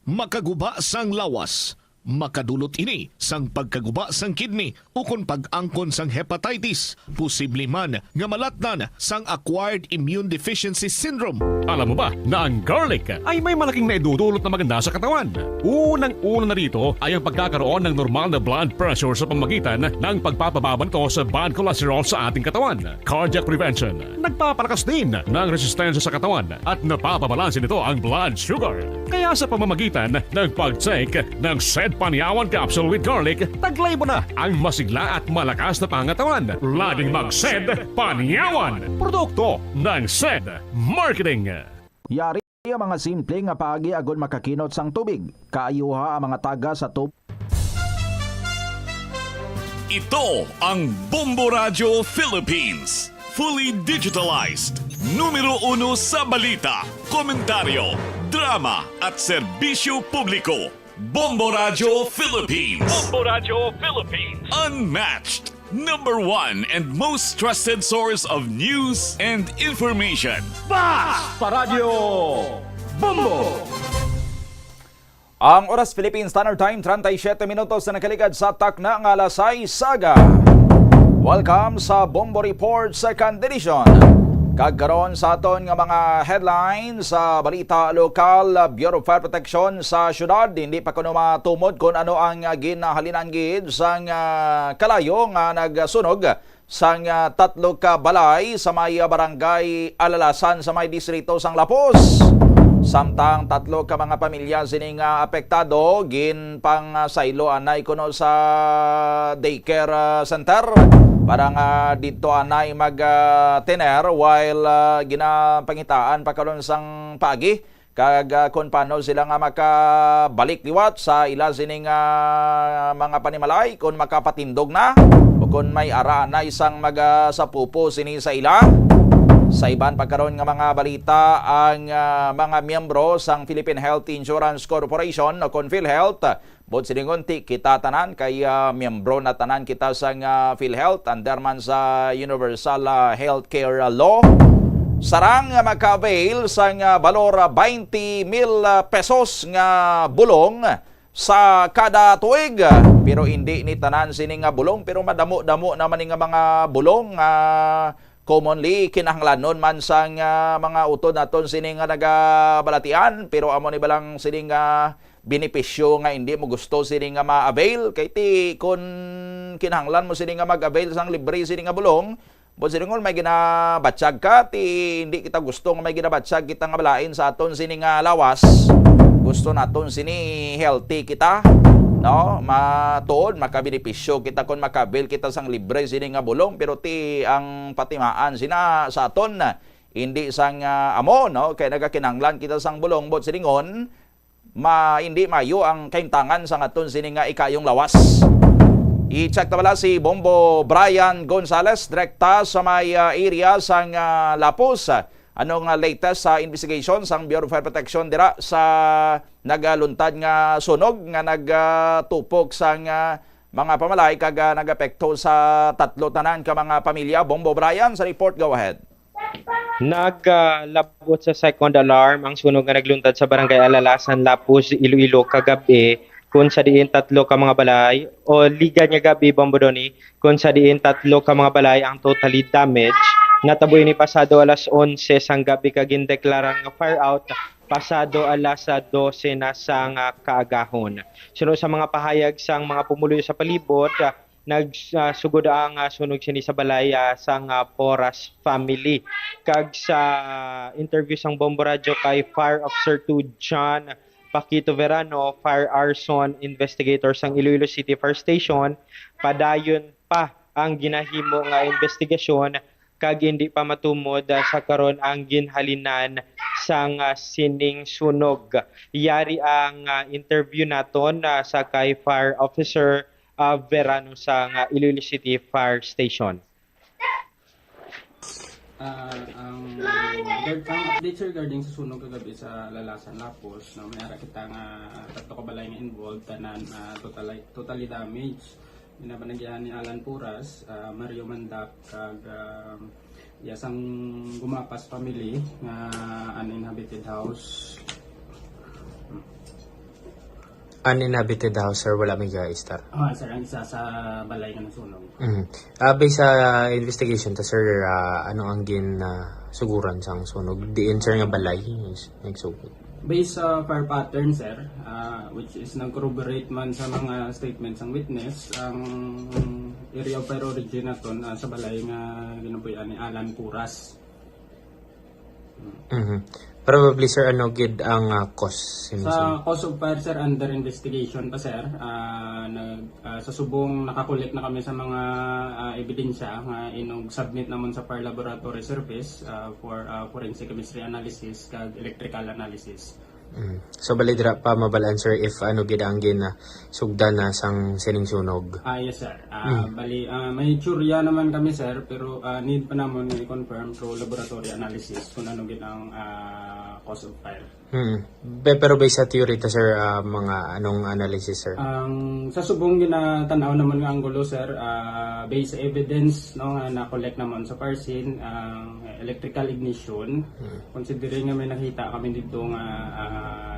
I: Makaguba sang lawas. Makadulot ini sang pagkaguba sang kidney o kung pag-angkon sang hepatitis. Posible man nga malatnan sang acquired immune deficiency syndrome. Alam mo ba na ang garlic ay may malaking naidudulot na maganda sa katawan? Unang-una na rito ay ang pagkakaroon ng normal na blood pressure sa pamagitan ng pagpapababa nito sa bad cholesterol sa ating katawan. Cardiac prevention. Nagpapalakas din ng resistensya sa katawan at napapabalansin nito ang blood sugar. Kaya sa pamamagitan ng pag-take ng SED Paniawan Capsule with Garlic, taglay mo na ang masigla at malakas na pangatawan. Laging mag-SED Paniawan. Produkto ng SED Marketing.
Q: Yari ang mga simple nga paagi agod makakinot sang tubig. Kaayuha ang mga taga sa tubig.
I: Ito ang Bombo Radio Philippines. Fully digitalized. Numero 1 sa balita, komentaryo, drama at serbisyo publiko. Bombo Radio Philippines. Bombo Radio Philippines. Unmatched. Number 1 and most trusted source of news and information.
K: Basta Radio Bombo!
Q: Ang Oras Philippine Standard Time, 37 minutos na nakaligad sa takna ng alas 6 saga. Welcome sa Bombo Report Second Edition. Kagkaroon sa aton nga mga headlines sa balita lokal, Bureau of Fire Protection sa syudad hindi pa kuno matumod kung ano ang ginahalinan gid sang kalayo nga nagsunog sang 3 ka balay sa may barangay Alalasan sa may distrito sang Lapos. Samtang 3 ka mga pamilya sining apektado gin pang saylo anay kuno sa daycare center. Parang dito anay mag-tener while ginapangitaan pa karon sang pagi kag kung paano sila nga makabalik liwat sa ila sining mga panimalay, kung makapatindog na o kung may ara na isang magasapupo sini sa ila. Sa iban pagkaroon nga mga balita, ang mga miyembro sang Philippine Health Insurance Corporation o kon PhilHealth, bot siningunti kita tanan kay miyembro na tanan kita sang PhilHealth under man sa Universal Healthcare Law. Sarang maka-avail sang balor 20,000 pesos nga bulong sa kada tuig. Pero hindi ni tanan sini nga bulong, pero madamo-damo naman nga mga bulong commonly kinahanglanon man sang mga utod naton sini nga nagabalatian, pero amo ni balang sini nga benepisyo nga hindi mo gusto sini nga ma-avail kay ti kun kinahanglan mo sini nga mag-avail sang libre sini nga bulong. Bo siringol may ginabatsag ka, ti hindi kita gusto nga may ginabatsag kita nga balain sa aton sini nga lawas. Gusto naton sini healthy kita, no? Matuod makabenepisyo kita kun makabil kita sang libre sini nga bulong, pero ti ang patimaan sina sa aton hindi sang amo, no? Kay nagakinahanglan kita sang bulong bot siningon hindi mayo ang kaintangan sang aton sini nga ikayong lawas. I-check na pala si Bombo Brian Gonzales, direkta sa may area sang Lapus. Anong latest sa investigation sang Bureau of Fire Protection dira sa nagaluntad nga sunog nga nagtupok sang mga pamalay kag nagapekto sa tatlo tanan ka mga pamilya? Bombo Brian, sa report, go ahead.
D: Naglabot sa second alarm ang sunog nga nagluntad sa barangay Alalasan, Lapus, Iloilo kagabi, kung sa diin tatlo ka mga balay o liga niya gabi Bombodoni, kung sa diin tatlo ka mga balay ang totally damaged. Nataboy ni pasado alas 11 sang gabi kagin deklaran nga fire out, pasado alas 12 na sang kaagahon. Sunod sa mga pahayag sang mga pumuloy sa palibot, nagsugod ang sunog sini sa balay sang Poras family. Kag sa interview sang Bombo Radio kay Fire Officer 2 John Paquito Verano, Fire Arson Investigator sang Iloilo City Fire Station, padayon pa ang ginahimo nga investigasyon kag hindi pa matumod sa karon ang ginhalinan sang sining sunog. Yari ang interview naton sa kay Fire Officer Verano sa Iloilo City Fire Station.
L: Ang update sir regarding sa sunog kagabi sa Lalasan, Lapus, na mayara kita nga tatlo ka balay nga involved, tanan totally damaged. Binabanagyan ni Alan Puras, Mario Mandak, kag yasang Gumapas family nga uninhabited house.
V: Uninhabited house, sir, wala may ga-star.
L: Sir, ang isa sa balay nga nasunog.
V: Based sa investigation ta sir, ano ang suguran sang sunog? Diin sir nga balay nagsugod.
L: Based sa fire pattern, sir, which is nag-corroborate man sa mga statements ng witness, ang area of fire origin naton sa balay nga ginabuyan ni Alan Puras.
V: Probably sir, ano gid ang cause?
L: Sa cause of fire, sir, under investigation pa, sir. Sa subong nakakulik na kami sa mga ebidensya nga submit naman sa Fire Laboratory Service for forensic chemistry analysis kag electrical analysis.
V: So bali dira pa mabalaan sir if ano gid ang sugdan na sang sining sunog.
L: Yes sir. Bali may teorya naman kami sir, pero need pa namon i-confirm through laboratory analysis kung ano gid ang cause of fire.
V: Pero based sa theory ta sir, mga anong analysis sir?
L: Sa subong ginatanaw naman nga anggulo sir, based sa evidence no nga na-collect naman sa fire scene, electrical ignition. Considering nga may nakita kami dito nga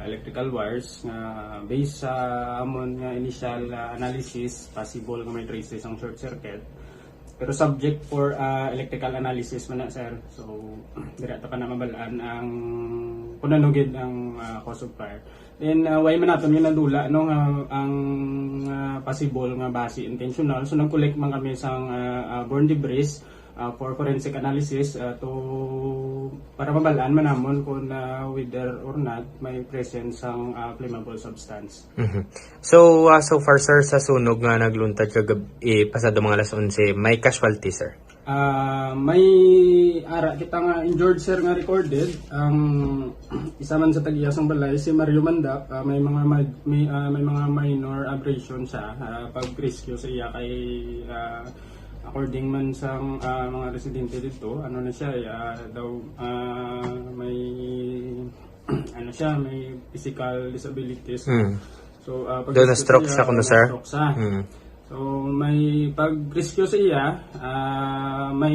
L: electrical wires nga based sa amon nga initial analysis, possible nga may traces ang short circuit. Pero subject for electrical analysis man na sir. So direto pa na mabalaan ang kunanugid ang cause of fire. Then why man naton yung nadula no nga ang possible nga base intentional. So nag-collect man kami sang burn debris for forensic analysis para mabalaan man namon kung whether or not may presence ang flammable substance.
V: So far sir, sa sunog nga nagluntad kagabi pasado mga alas 11, may casualty sir?
L: May ara kita nga injured sir nga recorded ang isa man sa tag-iyasang balay si Mario Mandap, may mga minor abrasion siya pag rescue sa iya kay according man sa mga residente dito ano na siya daw may ano siya may physical disabilities. So pag
V: na-stroke siya kuno sir.
L: So may pag-rescue sa iya, may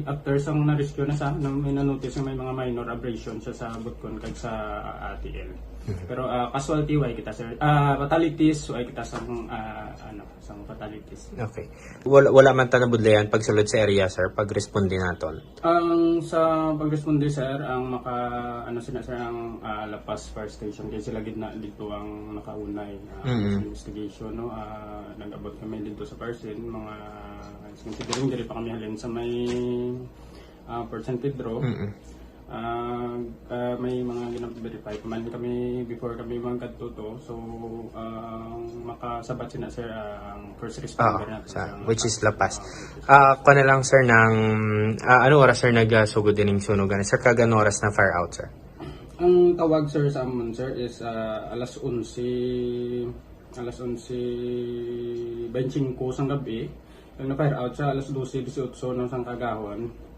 L: after sang na-rescue na siya, may na-notice na may mga minor abrasion siya sa butkon kag sa ATL. Pero casualty way kita sir. Fatalities way kita sang sang fatalities.
V: Okay. Wala man ta nabudlayan pagsulod sa area sir pag responde naton.
L: Ang sa pag-responde sir ang sina sir ang Lapas Fire Station kay sila gid na dito ang nakaunay investigation no. Nag-abot kami dito sa person mga considering diri pa kami halin sa may Port San Pedro. May mga gina-verify man kami before kami magkatuto so makasabat sina sir ang first responder natin
V: which is Lapas. Ko na lang sir ng ano oras sir nagsugod din ng sunogan sir kag ano oras na fire out sir?
L: Ang tawag sir sa amon sir is alas 11:25 sang gabi. Ang na-fire out sa alas 12:18 ng sang kagahon.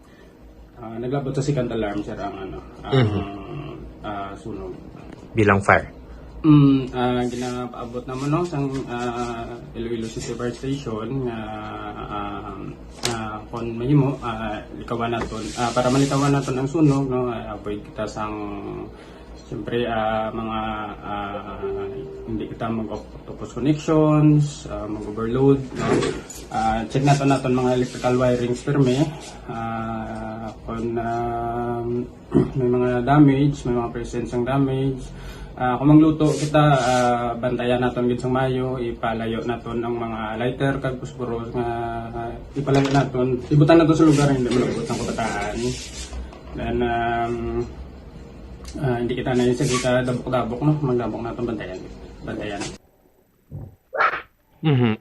L: Naglabot sa second alarm sir ang sunog.
V: Bilang fire?
L: Ginapaabot naman no sang Iloilo City Fire Station kung mahimo likawan naton para malitawan naton ang sunog no avoid kita sang siyempre mga hindi kita mag-octopus connections, mag-overload no? Check naton mga electrical wirings perme kung may mga damage, may mga presence ng damage. Kung magluto kita bantayan naton gid sang mayo, ipalayo naton ang mga lighter kag pusporo nga ipalayo naton, ibutan naton sa lugar hindi malabot ang kabataan. Then hindi kita na isa kita dabok-dabok no, magdabok naton bantayan.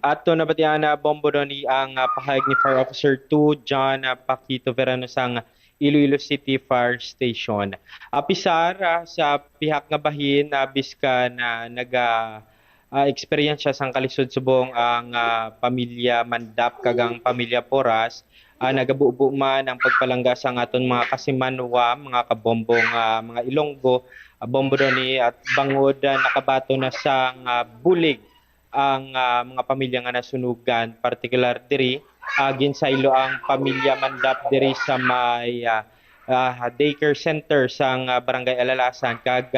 D: Ato nabatian na bombo ni ang pahayag ni Fire Officer 2 John Paquito Verano sang Iloilo City Fire Station. Pisar sa pihak nga bahin biska na experience siya sang kalisod subong ang pamilya Mandap kagang pamilya Poras. Nagabubo man ang pagpalangga sa aton mga kasimanwa, mga kabombong mga Ilonggo, bombo ni at bangod nakabato na sang bulig ang mga pamilya nga nasunugan, particular diri ginsaylo ang pamilya Mandap diri sa may daycare center sang Barangay Alalasan kag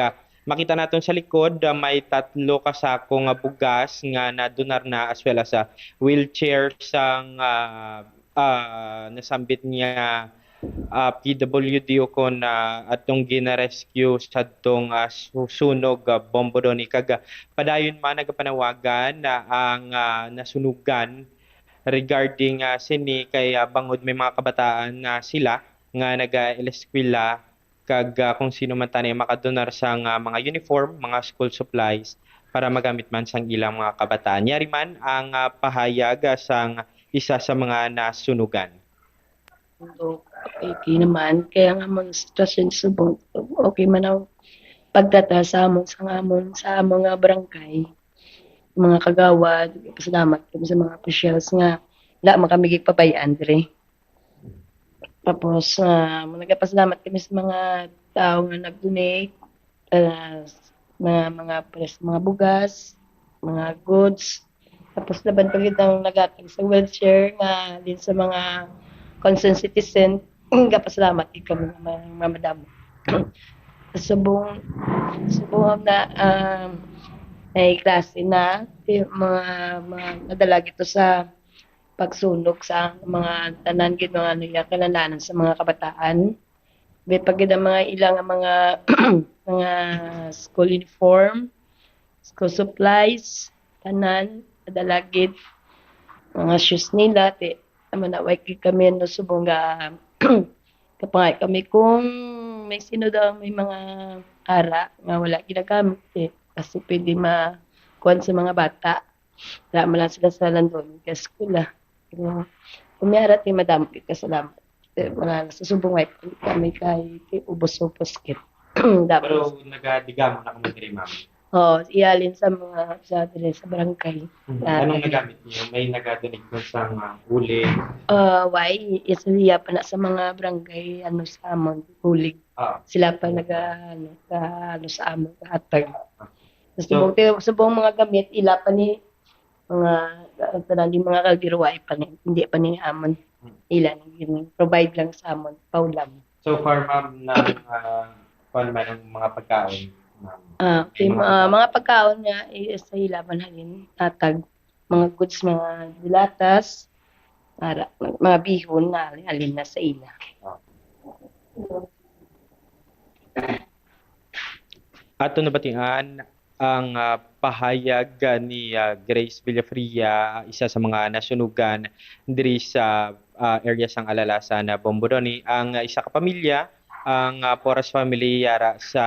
D: makita naton sa likod may 3 ka sako nga bugas nga nadonar na as well as wheelchair sang nasambit niya PWD o kon atong gina-rescue sa atong susunog bombo ni kag padayon man nagapanawagan ang nasunugan regarding sini kay bangod may mga kabataan sila nga naga-eskwela kag kung sino man tani makadonar sang mga uniform, mga school supplies para magamit man sang ilang mga kabataan. Yari man ang pahayag sang isa sa mga nasunugan.
C: Okay naman, kaya nga mga sitwasyon subong okay man ang pagdata sa amon sa mga barangay, mga kagawad, pasalamat kami sa mga officials nga wala makamigig pabayaan dire. Tapos nagpasalamat kami sa mga tao nga nag-donate mga bugas, mga goods. Tapos laban pa ang nagatag sa wheelchair nga din sa mga concerned citizen, kapasalamat kami mga madamo. Subong na ay klase na mga nadalag ito sa pagsunog sa mga tanan gid mga kanalanan sa mga kabataan. Pagid ang mga ilang mga mga school uniform, school supplies, tanan nadalagid mga shoes nila manaway kami no subong kapangay kami kung may sino daw may mga ara nga wala ginagamit kasi pwede makuhan sa mga bata wala man lang sila sa landon sa eskwela Kumiyara ti madam kasalamat. Mga nasusubong wife kami kay ubos-ubos kit. Dapat.
D: Pero nagadiga mo na kami diri, ma'am.
C: Iyalin sa mga sa barangay.
D: Anong nagamit niyo? May nagadonig mo sa huli?
C: Why isliya pa na sa mga barangay sa amon hulig. Sila pa sa amon hatag. Subong mga gamit ila pa ni mga mga kagirway pa ni hindi pa ni amon. Ila nang provide lang sa amon paulam.
D: So far, ma'am, ng mga pagkaon.
C: Mga pagkaon niya sa ilaban halin tatag mga goods mga dilatas para mga bihon na halin na sa ila.
D: Ato na batingan ang pahayag ni Grace Villafria, isa sa mga nasunugan diri sa area sang Alalasan na Bombodoni. Ang isa ka pamilya ang Porras family yara sa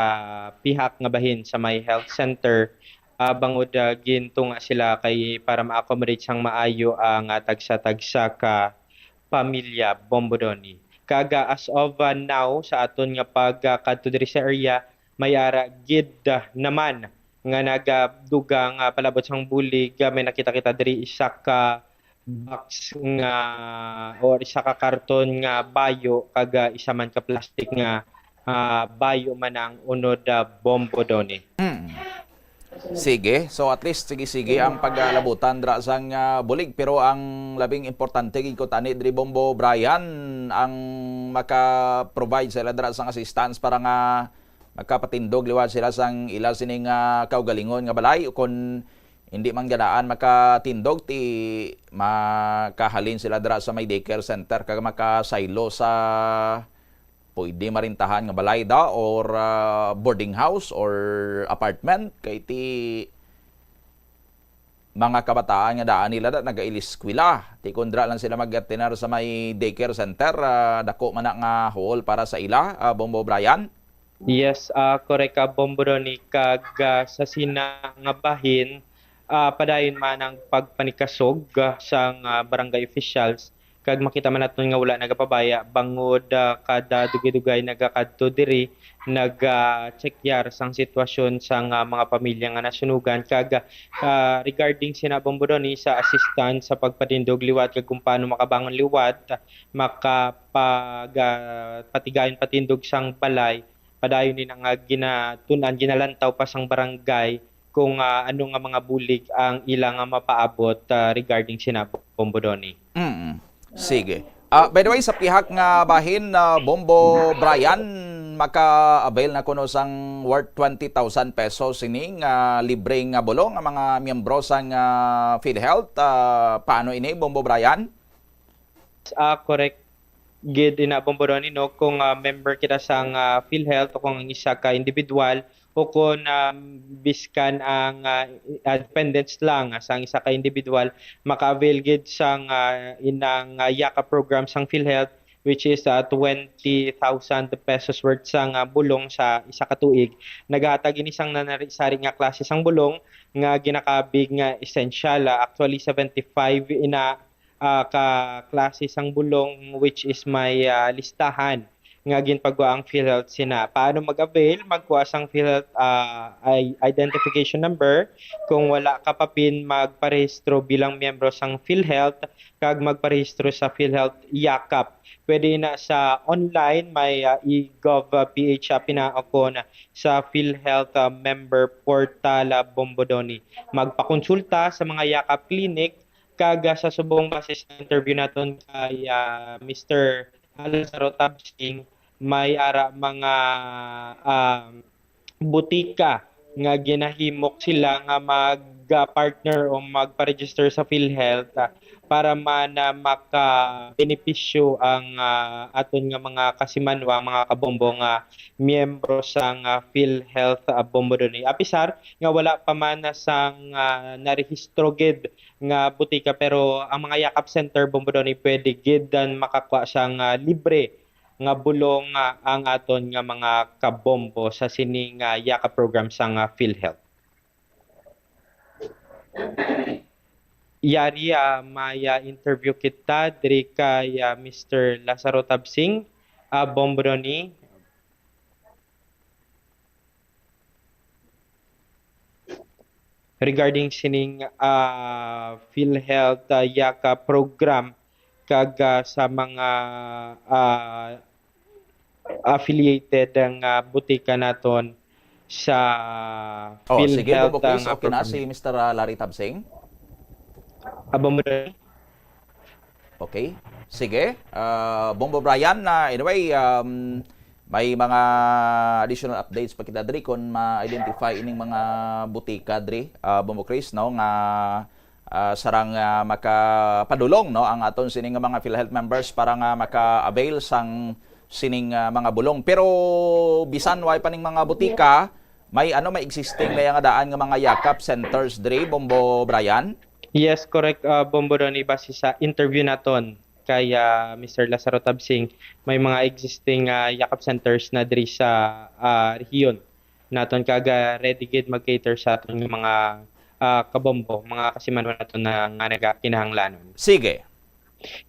D: pihak nga bahin sa may health center bangod ginto nga sila kay para ma-accommodate sang maayo ang tagsa-tagsa ka pamilya Bombodoni. Kaga as of now sa aton nga pagkadto diri sa area may ara gid naman nga nagadugang palabot sang bulig may nakita-kita diri isa ka box nga or isa ka karton nga bayo kaga isa man ka plastic nga bayo man ang unod Bombodoni.
Q: Sige, so at least sige ang paglalabutan dra sang bulig, pero ang labing importante gid ko tani diri Bombo Brian ang maka-provide sila dra sang assistance para nga magkapatindog liwat sila sang ila sining kaugalingon nga balay kung hindi man ganaan makatindog ti makahalin sila dira sa may daycare center kag makasaylo sa pwede marintahan nga balay da or boarding house or apartment kay ti mga kabataan nga daan nila nagailiskwela ti kundra lang sila mag-attender sa may daycare center dako man nga hall para sa ila Bombo Brian.
D: Yes, correct ka Bombodoni kag sa sina nga bahin padayon man ang pagpanikasog sang barangay officials kag makita man naton nga wala nagapabaya bangod kada dugay-dugay nagakadto diri nag-check sang sitwasyon sang mga pamilya nga nasunugan kag regarding sina Bombodoni sa assistance sa pagpatindog liwat kag kung paano makabangon liwat makapatigayon patindog sang balay padayon ni nga ginalantaw pa sang barangay kung ano nga mga bulig ang ilang mapaabot regarding sina Bombodoni.
Q: Sige. By the way, sa pihak nga bahin Bombo Brian, maka-avail na kuno sang worth 20,000 pesos ining libre nga bulong ang mga miyembro sang PhilHealth. Paano ini Bombo Brian?
D: Correct. Gid ina Bombodoni no kung member kita sang PhilHealth o kung isa ka individual o kung biskan ang dependents lang sang isa ka individual maka-avail gid sang inang YAKA program sang PhilHealth which is 20,000 pesos worth sang bulong sa isa ka tuig. Naghatag ini sang sari nga klase sang bulong nga ginakabig nga essential actually 75 ina ka klase sang bulong which is may listahan nga ginpagwa ang PhilHealth sina. Paano mag-avail? Magkuha sang PhilHealth identification number. Kung wala ka pa pin, magparehistro bilang miyembro sang PhilHealth kag magparehistro sa PhilHealth Yakap. Pwede na sa online, may eGov.ph pinaakon sa PhilHealth member portal Bombodoni. Magpakonsulta sa mga Yakap clinic kaga sa subong basis sa interview naton kay Mr. Lazaro Tabsing may ara mga butika nga ginahimok sila nga mag-partner o magpa-register sa PhilHealth para man maka-benepisyo ang aton nga mga kasimanwa, mga kabombo nga miyembro sang PhilHealth Bombodoni. Apisar nga wala pa man sang narehistro gid nga butika pero ang mga Yakap Center Bombodoni pwede gid dan makakuha sang libre nga bulong ang aton nga mga kabombo sa sining Yakap program sang PhilHealth. yari maya interview kita diri kay Mr. Lazaro Tabsing Bomboroni. Regarding sining PhilHealth Yaka program kag sa mga affiliated ang butika naton sa
E: Sige,
D: PhilHealth
E: Bobo Chris,
D: ang
E: okay na
D: program.
E: si Mr. Larry Tabsing.
D: Bomboroni.
E: Okay. Sige. Bombo Brian, anyway, may mga additional updates pa kita diri kung ma-identify ining mga butika diri, Bombo Chris, no, nga sarang makapadulong, no, ang aton sining mga PhilHealth members para nga maka-avail sang sining mga bulong. Pero bisan way pa ning mga butika, may may existing na nga daan nga mga yakap centers diri, Bombo Brian.
D: Yes, correct, Bomboroni, base sa interview naton kay Mr. Lazaro Tabsing, may mga existing yakap centers na diri sa rehiyon naton kaga ready gid mag-cater sa aton mga kabombo, mga kasimanwa naton na nga nagakinahanglanon.
E: Sige.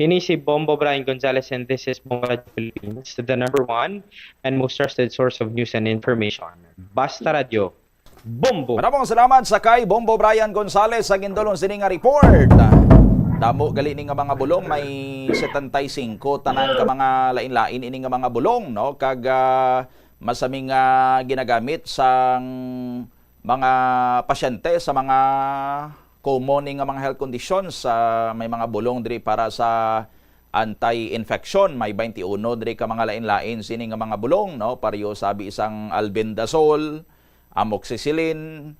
D: Ini si Bombo Brian Gonzalez and this is Bombo Radio Philippines, the #1 and most trusted source of news and information. Basta Radio. Bombo.
E: Maraming salamat sa kay Bombo Brian Gonzalez sa gindulong sini nga report. Damo gali ni nga mga bulong, may 75 tanan ka mga lain-lain ini nga mga bulong, no, kag masaming ginagamit sang mga pasyente sa mga common nga mga health conditions. May mga bulong diri para sa anti-infection, may 21 diri ka mga lain-lain sini nga mga bulong, no, pareho sabi isang albendazole, amoxicillin,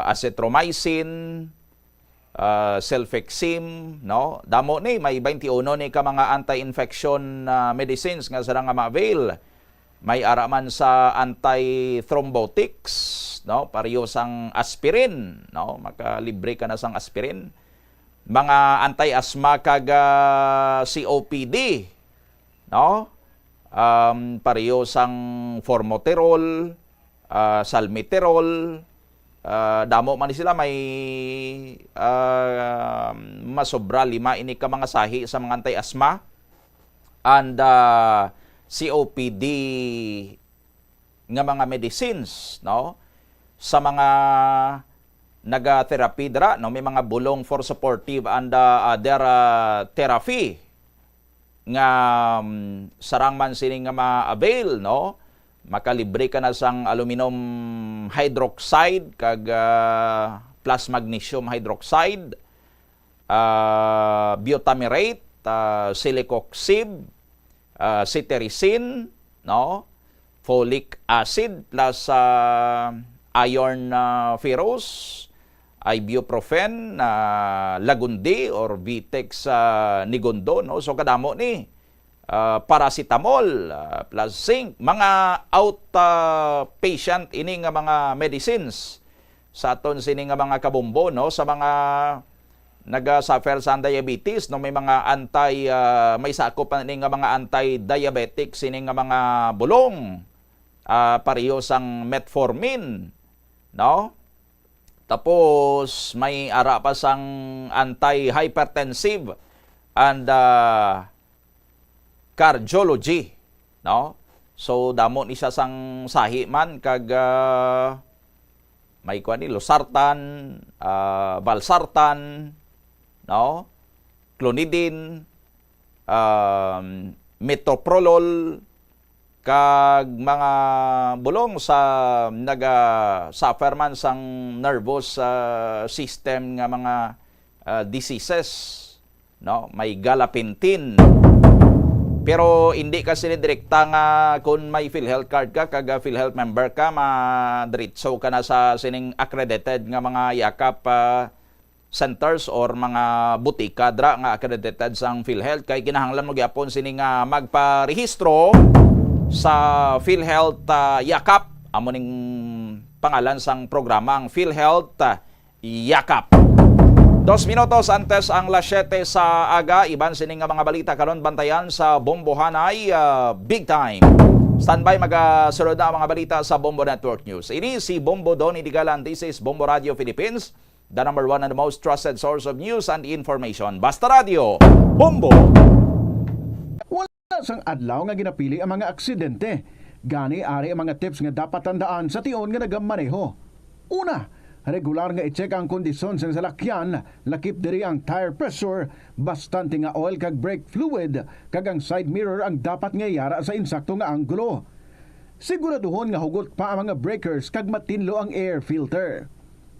E: azithromycin, sulfexim, no? Damo ni may 21 ni ka mga anti-infection medicines nga sarang nga ma-avail. May araman sa anti-thrombotics, no? Pareho sang aspirin, no? Makalibre ka na sang aspirin. Mga anti-asthma kag COPD, no? Pareho sang formoterol, salmeterol, damo man sila, may masobra 5 ini ka mga sahi sa mga anti-asthma and COPD nga mga medicines, no, sa mga naga-therapy dira, no, may mga bulong for supportive and other therapy nga sarang man sini nga ma-avail, no. Makalibre ka na sang aluminum hydroxide kag plus magnesium hydroxide, butamirate, celecoxib, cetirizine, no, folic acid plus iron ferrous, ibuprofen, lagundi or Vitex Nigondo, no. So kadamo ni paracetamol plus zinc, mga outpatient ini nga mga medicines sa aton sini nga mga kabombo, no, sa mga naga-suffer sa diabetes, no, may mga may sakop pa ini nga mga anti-diabetic sini nga mga bulong, pareho sang metformin, no. Tapos may ara pa sang anti-hypertensive and cardiology, no. So damo ni siya sang sahi man kag may kuan ni losartan, valsartan, no, clonidine, metoprolol kag mga bulong sa naga-suffer man sang nervous system nga mga diseases, no, may gabapentin. Pero hindi kasi ni direkta nga kung may PhilHealth card ka, kag PhilHealth member ka, madiretso ka na sa sining accredited nga mga yakap centers or mga butika dra nga accredited sang PhilHealth. Kay kinahanglan mo gyapon sining magparehistro sa PhilHealth yakap. Amo ning pangalan sang programa ang PhilHealth yakap. 2 minutos antes ang las 7 sa aga, iban sining nga mga balita karon bantayan sa Bombohanay Big Time. Standby magasunod na ang mga balita sa Bombo Network News. Ini si Bombo Donny Digalan, this is Bombo Radio Philippines. the number one and the most trusted source of news and information. Basta Radio, Bombo!
J: Wala sang adlaw nga ginapili ang mga aksidente. Gani ari ang mga tips nga dapat tandaan sa tion nga nagamaneho. Una, regular nga i-check ang kondisyon sa salakyan, lakip diri ang tire pressure, bastante nga oil kag brake fluid, kag ang side mirror ang dapat nga yara sa insakto nga anggulo. Siguraduhon nga hugot pa ang mga breakers kag matinlo ang air filter.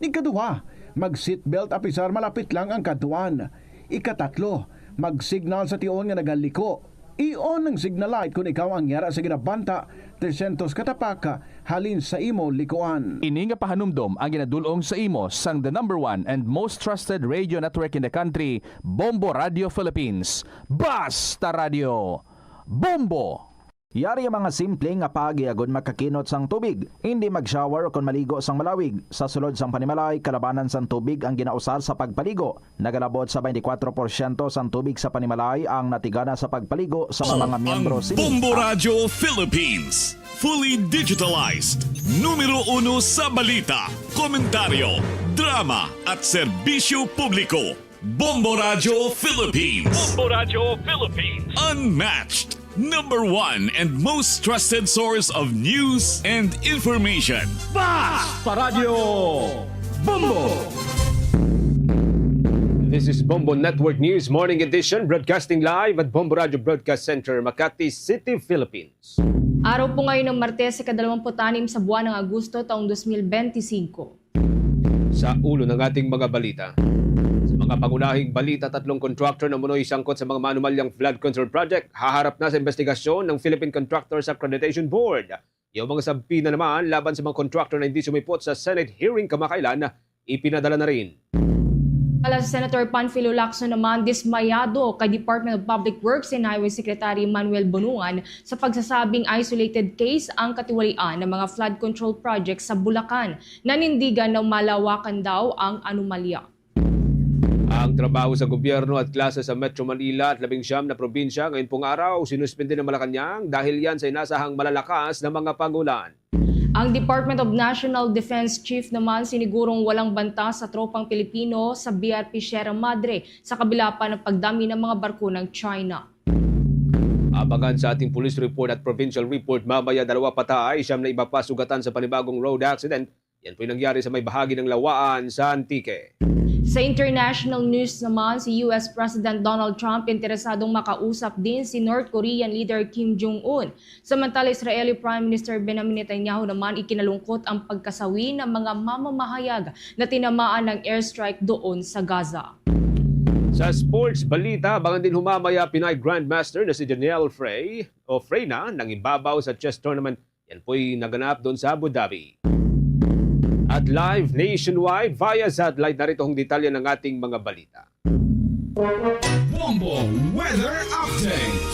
J: Ikaduha, mag-seatbelt apisar malapit lang ang kaduan. Ikatatlo, mag-signal sa tion nga nagaliko. I-on ang signal light kung ikaw ang yara sa ginabanta 300 katapaka halin sa imo likuan.
B: Ini nga pahanumdom ang ginadulong sa imo sang the number one and most trusted radio network in the country, Bombo Radio Philippines. Basta Radio, Bombo!
Q: Yari ang mga simpleng nga pagi agud makakinot sang tubig. Hindi mag-shower o kon maligo sang malawig. Sa sulod sang panimalay, kalabanan sang tubig ang ginausar sa pagpaligo. Nagalabot sa 24% sang tubig sa panimalay ang natigana sa pagpaligo sa mga miyembro sini.
I: Bombo Radio Philippines. Fully digitalized. Numero 1 sa balita, komentaryo, drama at serbisyo publiko. Bombo Radio Philippines.
W: Bombo Radio Philippines.
I: Unmatched. Number 1 and most trusted source of news and information.
W: Basta Radio Bombo!
G: This is Bombo Network News Morning Edition, broadcasting live at Bombo Radio Broadcast Center, Makati City, Philippines.
M: Araw po ngayon ng Martes, ika-26 sa buwan ng Agosto taong 2025.
G: Sa ulo ng ating mga balita. Sa mga pangunahing balita, 3 contractor na munoy sangkot sa mga manumalyang flood control project haharap na sa investigasyon ng Philippine Contractors Accreditation Board. Yung mga sabpi na naman laban sa mga contractor na hindi sumipot sa Senate hearing kamakailan, ipinadala na rin.
M: Ala sa Senator Panfilo Lacson naman, dismayado kay Department of Public Works and Highway Secretary Manuel Bonungan sa pagsasabing isolated case ang katiwalian ng mga flood control projects sa Bulacan. Nanindigan na malawakan daw ang anomalya.
G: Ang trabaho sa gobyerno at klase sa Metro Manila at 19 na probinsya ngayon pong araw sinuspende ng Malacanang dahil yan sa inasahang malalakas na mga pagulan.
M: Ang Department of National Defense Chief naman sinigurong walang banta sa tropang Pilipino sa BRP Sierra Madre sa kabila pa ng pagdami ng mga barko ng China.
G: Abangan sa ating police report at provincial report mamaya 2 patay, 9 na iba pa sugatan sa panibagong road accident. Yan po'y nangyari sa may bahagi ng Lawaan sa Antique.
M: Sa international news naman, si US President Donald Trump interesadong makausap din si North Korean leader Kim Jong-un. Samantala, Israeli Prime Minister Benjamin Netanyahu naman ikinalungkot ang pagkasawi ng mga mamamahayag na tinamaan ng airstrike doon sa Gaza.
G: Sa sports balita, abangan din humamaya Pinay Grandmaster na si Janelle Freyna ng ibabaw sa chess tournament. Yan po'y naganap doon sa Abu Dhabi. At live nationwide via satellite, narito ang detalye ng ating mga balita.
W: Bombo Weather Update.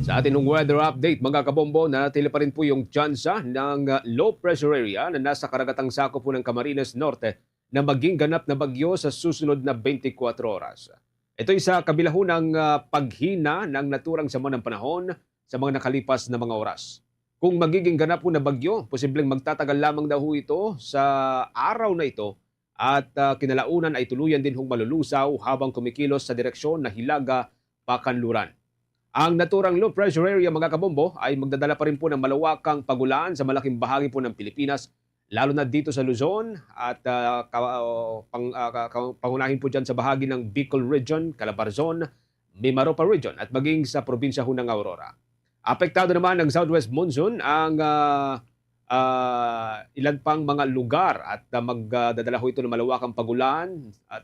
G: Sa ating weather update, mga kabombo, nanatili pa rin po yung tsansa ng low pressure area na nasa karagatang sakop po ng Camarines Norte na maging ganap na bagyo sa susunod na 24 oras. Ito'y sa kabilang ng paghina ng naturang sama ng panahon sa mga nakalipas na mga oras. Kung magiging ganap po na bagyo, posibleng magtatagal lamang daw ito sa araw na ito at kinalaunan ay tuluyan din hong malulusaw habang kumikilos sa direksyon na Hilaga-Pakanluran. Ang naturang low pressure area, mga kabombo, ay magdadala pa rin po ng malawakang pagulan sa malaking bahagi po ng Pilipinas, lalo na dito sa Luzon at pangunahin po dyan sa bahagi ng Bicol Region, Calabarzon, Mimaropa Region at maging sa probinsya ho ng Aurora. Apektado naman ng southwest monsoon ang ilan pang mga lugar at magdadala ho ito ng malawakang pagulan at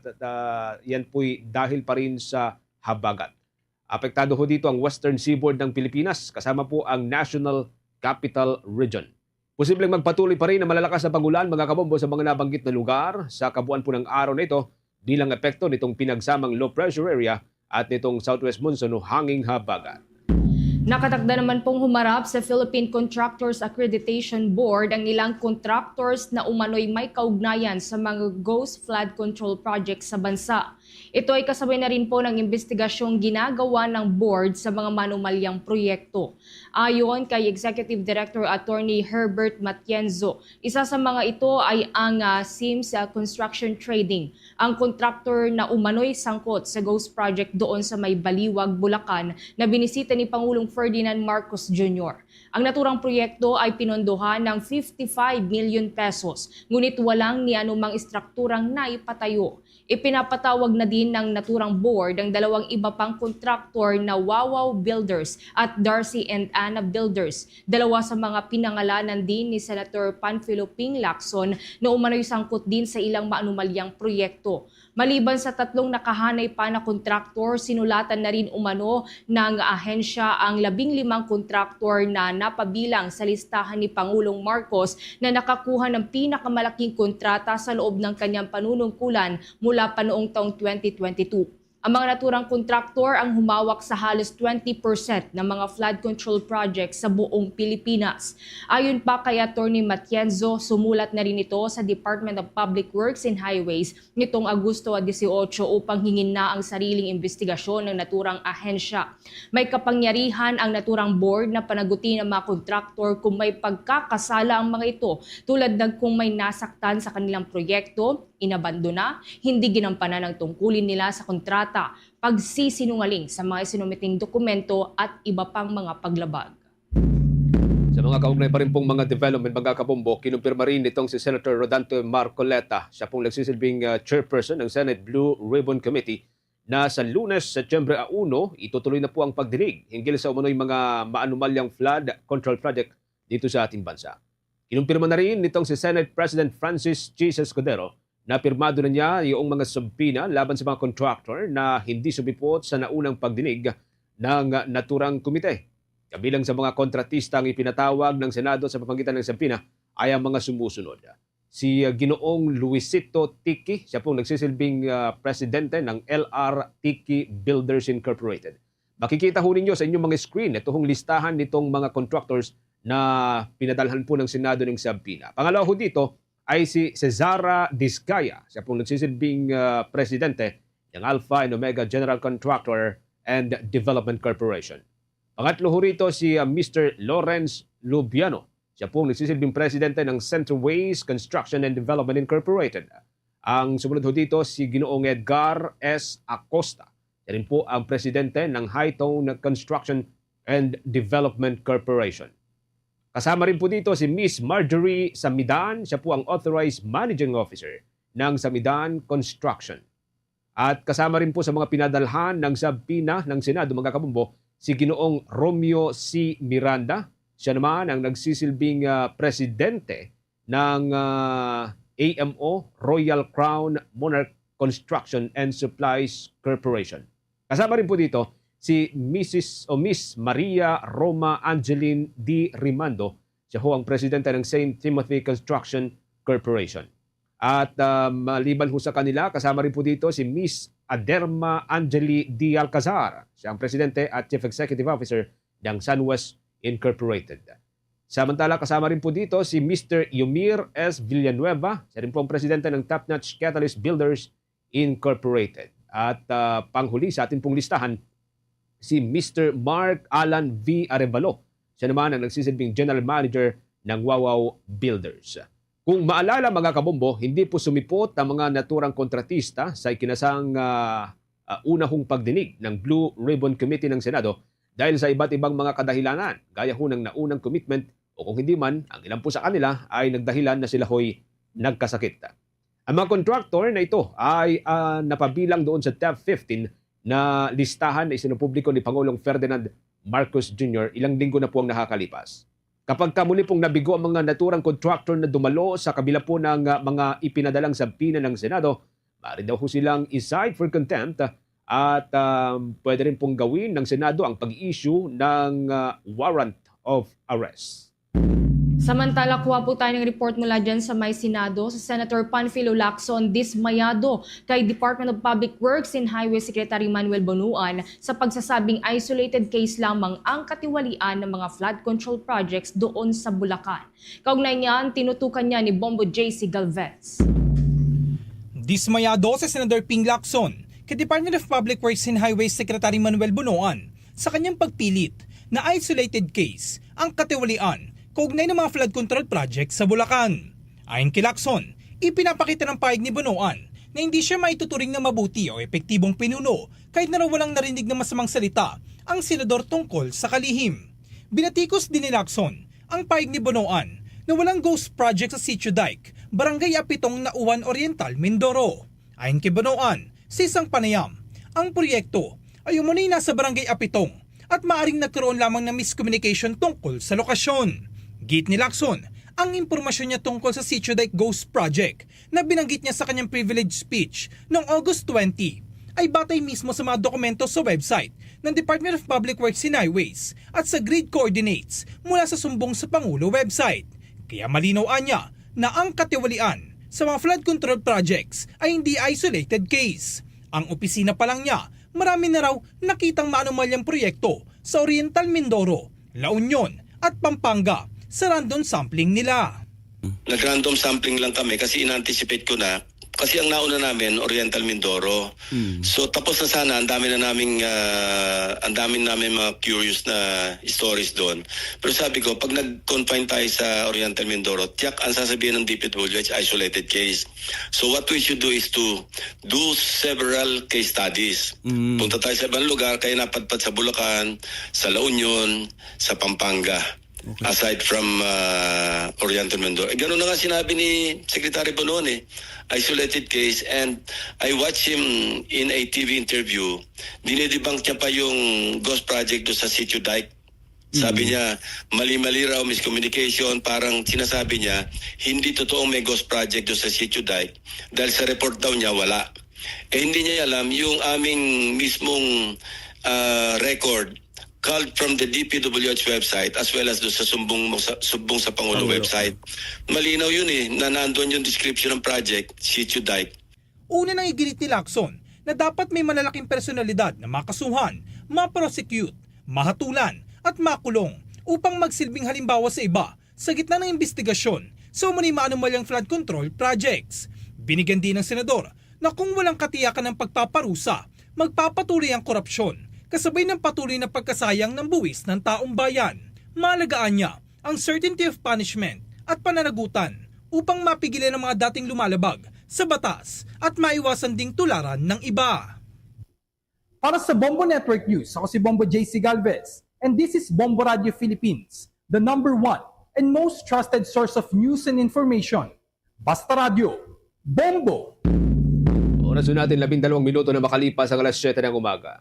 G: yan po'y dahil pa rin sa habagat. Apektado ho dito ang western seaboard ng Pilipinas kasama po ang National Capital Region. Posibleng magpatuloy pa rin ang malalakas na pagulan, mga kabombo, sa mga nabanggit na lugar sa kabuuan po ng araw na ito bilang epekto nitong pinagsamang low pressure area at nitong southwest monsoon o hanging habagat.
M: Nakatakda naman pong humarap sa Philippine Contractors Accreditation Board ang ilang contractors na umano'y may kaugnayan sa mga ghost flood control projects sa bansa. Ito ay kasabay na rin po ng investigasyong ginagawa ng board sa mga manumalyang proyekto. Ayon kay Executive Director Attorney Herbert Matienzo, isa sa mga ito ay ang Sims Construction Trading, ang kontraktor na umano'y sangkot sa Ghost Project doon sa may Baliwag, Bulacan na binisita ni Pangulong Ferdinand Marcos Jr. Ang naturang proyekto ay pinondohan ng 55 million pesos, ngunit walang ni anumang istrukturang naipatayo. Ipinapatawag na din ng naturang board ang dalawang iba pang kontraktor na Wawaw Builders at Darcy and Anna Builders. Dalawa sa mga pinangalanan din ni Senator Panfilo Ping Lacson na umano'y sangkot din sa ilang maanumalyang proyekto. Maliban sa tatlong nakahanay pa na kontraktor, sinulatan na rin umano ng ahensya ang 15 kontraktor na napabilang sa listahan ni Pangulong Marcos na nakakuha ng pinakamalaking kontrata sa loob ng kanyang panunungkulan mula pa noong taong 2022. Ang mga naturang kontraktor ang humawak sa halos 20% ng mga flood control projects sa buong Pilipinas. Ayon pa kay Attorney Matienzo, sumulat na rin ito sa Department of Public Works and Highways nitong Agosto 18 upang hingin na ang sariling investigasyon ng naturang ahensya. May kapangyarihan ang naturang board na panagutin ang mga kontraktor kung may pagkakasala ang mga ito, tulad ng kung may nasaktan sa kanilang proyekto, inabandona, hindi ginampanan ang tungkulin nila sa kontrata, pagsisinungaling sa mga isinumiting dokumento at iba pang mga paglabag.
G: Sa mga kaugnay pa rin pong mga development, mga kabombo, kinumpirma rin itong si Senator Rodante Marcoleta. Siya pong nagsisilbing chairperson ng Senate Blue Ribbon Committee na sa Lunes, Setyembre 1, itutuloy na po ang pagdinig hinggil sa umano'y mga maanumalyang flood control project dito sa ating bansa. Kinumpirma na rin nitong si Senate President Francis G. Escudero na pirmado na niya yung mga subpina laban sa mga contractor na hindi sumipot sa naunang pagdinig ng naturang komite. Kabilang sa mga kontratista ang ipinatawag ng Senado sa pamamagitan ng subpina ay ang mga sumusunod. Si Ginoong Luisito Tiki, siya pong nagsisilbing presidente ng LR Tiki Builders Incorporated. Makikita ho ninyo sa inyong mga screen itong listahan nitong mga contractors na pinadalhan po ng Senado ng subpina. Pangalawa ho dito ay si Cesara Discaya. Siya pong nagsisilbing presidente ng Alpha and Omega General Contractor and Development Corporation. Pangatlo ho rito si Mr. Lawrence Lubiano. Siya pong nagsisilbing presidente ng Centerways Construction and Development Incorporated. Ang sumunod ho dito si Ginoong Edgar S. Acosta. Siya rin po ang presidente ng Hightone Construction and Development Corporation. Kasama rin po dito si Miss Marjorie Samidan, siya po ang Authorized Managing Officer ng Samidan Construction. At kasama rin po sa mga pinadalhan ng subpina ng Senado, mga kabumbo, si Ginoong Romeo C. Miranda. Siya naman ang nagsisilbing presidente ng AMO, Royal Crown Monarch Construction and Supplies Corporation. Kasama rin po dito si Miss Maria Roma Angeline D. Rimando. Siya ho ang presidente ng St. Timothy Construction Corporation. At maliban ho sa kanila, kasama rin po dito si Miss Aderma Angeli D. Alcazar. Siya ang presidente at chief executive officer ng SunWest Incorporated. Samantala, kasama rin po dito si Mr. Yumir S. Villanueva. Siya rin po ang presidente ng Top Notch Catalyst Builders Incorporated. At panghuli sa ating pong listahan, si Mr. Mark Alan V. Arevalo. Siya naman ang nagsisilbing General Manager ng Wawaw Builders. Kung maalala, mga kabombo, hindi po sumipot ang mga naturang kontratista sa ikinasang unahong pagdinig ng Blue Ribbon Committee ng Senado dahil sa iba't ibang mga kadahilanan, gaya ho ng naunang commitment o kung hindi man, ang ilan po sa kanila ay nagdahilan na sila ho'y nagkasakit. Ang mga contractor na ito ay napabilang doon sa top 15 na listahan na isinupubliko ni Pangulong Ferdinand Marcos Jr. ilang linggo na po ang nakakalipas. Kapag muli pong nabigo ang mga naturang contractor na dumalo sa kabila po ng mga ipinadalang subpina ng Senado, maaari daw ho silang i-cite for contempt at pwede rin pong gawin ng Senado ang pag-issue ng warrant of arrest.
M: Samantala, kuha po tayo ng report mula dyan sa may Senado. Sa Senator Panfilo Lacson, dismayado kay Department of Public Works and Highway Secretary Manuel Bonuan sa pagsasabing isolated case lamang ang katiwalian ng mga flood control projects doon sa Bulacan. Kaugnay niyan, tinutukan niya ni Bombo J.C. Galvez.
N: Dismayado si Senator Ping Lacson kay Department of Public Works and Highways Secretary Manuel Bunoan sa kanyang pagpilit na isolated case ang katiwalian kaugnay ng mga flood control project sa Bulacan. Ayon kay Lacson, ipinapakita ng pahayag ni Bunoan na hindi siya maituturing na mabuti o epektibong pinuno kahit na raw walang narinig na masamang salita ang senador tungkol sa kalihim. Binatikos din ni Lacson ang pahayag ni Bunoan na walang ghost project sa Sitio Dike, Barangay Apitong, Nauan Oriental, Mindoro. Ayon kay Bunoan, sa isang panayam, ang proyekto ay umunay nasa Barangay Apitong at maaring nagkaroon lamang ng miscommunication tungkol sa lokasyon. Git ni Lacson, ang impormasyon niya tungkol sa Sitio Dike Ghost Project na binanggit niya sa kanyang privilege speech noong August 20 ay batay mismo sa mga dokumento sa website ng Department of Public Works and Highways at sa grid coordinates mula sa Sumbong sa Pangulo website. Kaya malinaw niya na ang katiwalian sa mga flood control projects ay hindi isolated case. Ang opisina pa lang niya, marami na raw nakitang maanumalyang proyekto sa Oriental Mindoro, La Union at Pampanga sa random sampling nila.
P: Nag-random sampling lang kami kasi in-anticipate ko na kasi ang nauna namin Oriental Mindoro. So tapos na sana, ang dami namin mga curious na stories doon. Pero sabi ko, pag nag-confine tayo sa Oriental Mindoro, tiyak ang sasabihin ng DPWH isolated case. So what we should do is to do several case studies. Punta tayo sa ibang lugar, kaya napadpad sa Bulacan, sa La Union, sa Pampanga. Aside from Oriental Mindoro. Ganun na nga sinabi ni Secretary Bonon isolated case, and I watched him in a TV interview. Dinidebunk niya pa yung ghost project doon sa Sitio Dike. Sabi niya, mali-mali raw, miscommunication, parang sinasabi niya, hindi totoong may ghost project doon sa Sitio Dike dahil sa report daw niya wala. Hindi niya alam yung aming mismong record called from the DPWH website as well as doon sa Sumbong sa Pangulo website. Malinaw yun na nandun yung description ng project, Sitio Dike.
N: Una nang iginit ni Lacson na dapat may malalaking personalidad na makasuhan, ma-prosecute, mahatulan at makulong upang magsilbing halimbawa sa iba sa gitna ng investigasyon sa umunay maanumalyang flood control projects. Binigyan din ng senador na kung walang katiyakan ng pagpaparusa, magpapatuloy ang korupsyon kasabay ng patuloy na pagkasayang ng buwis ng taong bayan. Malagaan niya ang certainty of punishment at pananagutan upang mapigilan ang mga dating lumalabag sa batas at maiwasan ding tularan ng iba.
R: Para sa Bombo Network News, ako si Bombo JC Galvez, and this is Bombo Radio Philippines, the #1 and most trusted source of news and information. Basta Radio, Bombo!
G: Oras natin 12 minuto na makalipas ang alas 7 ng umaga.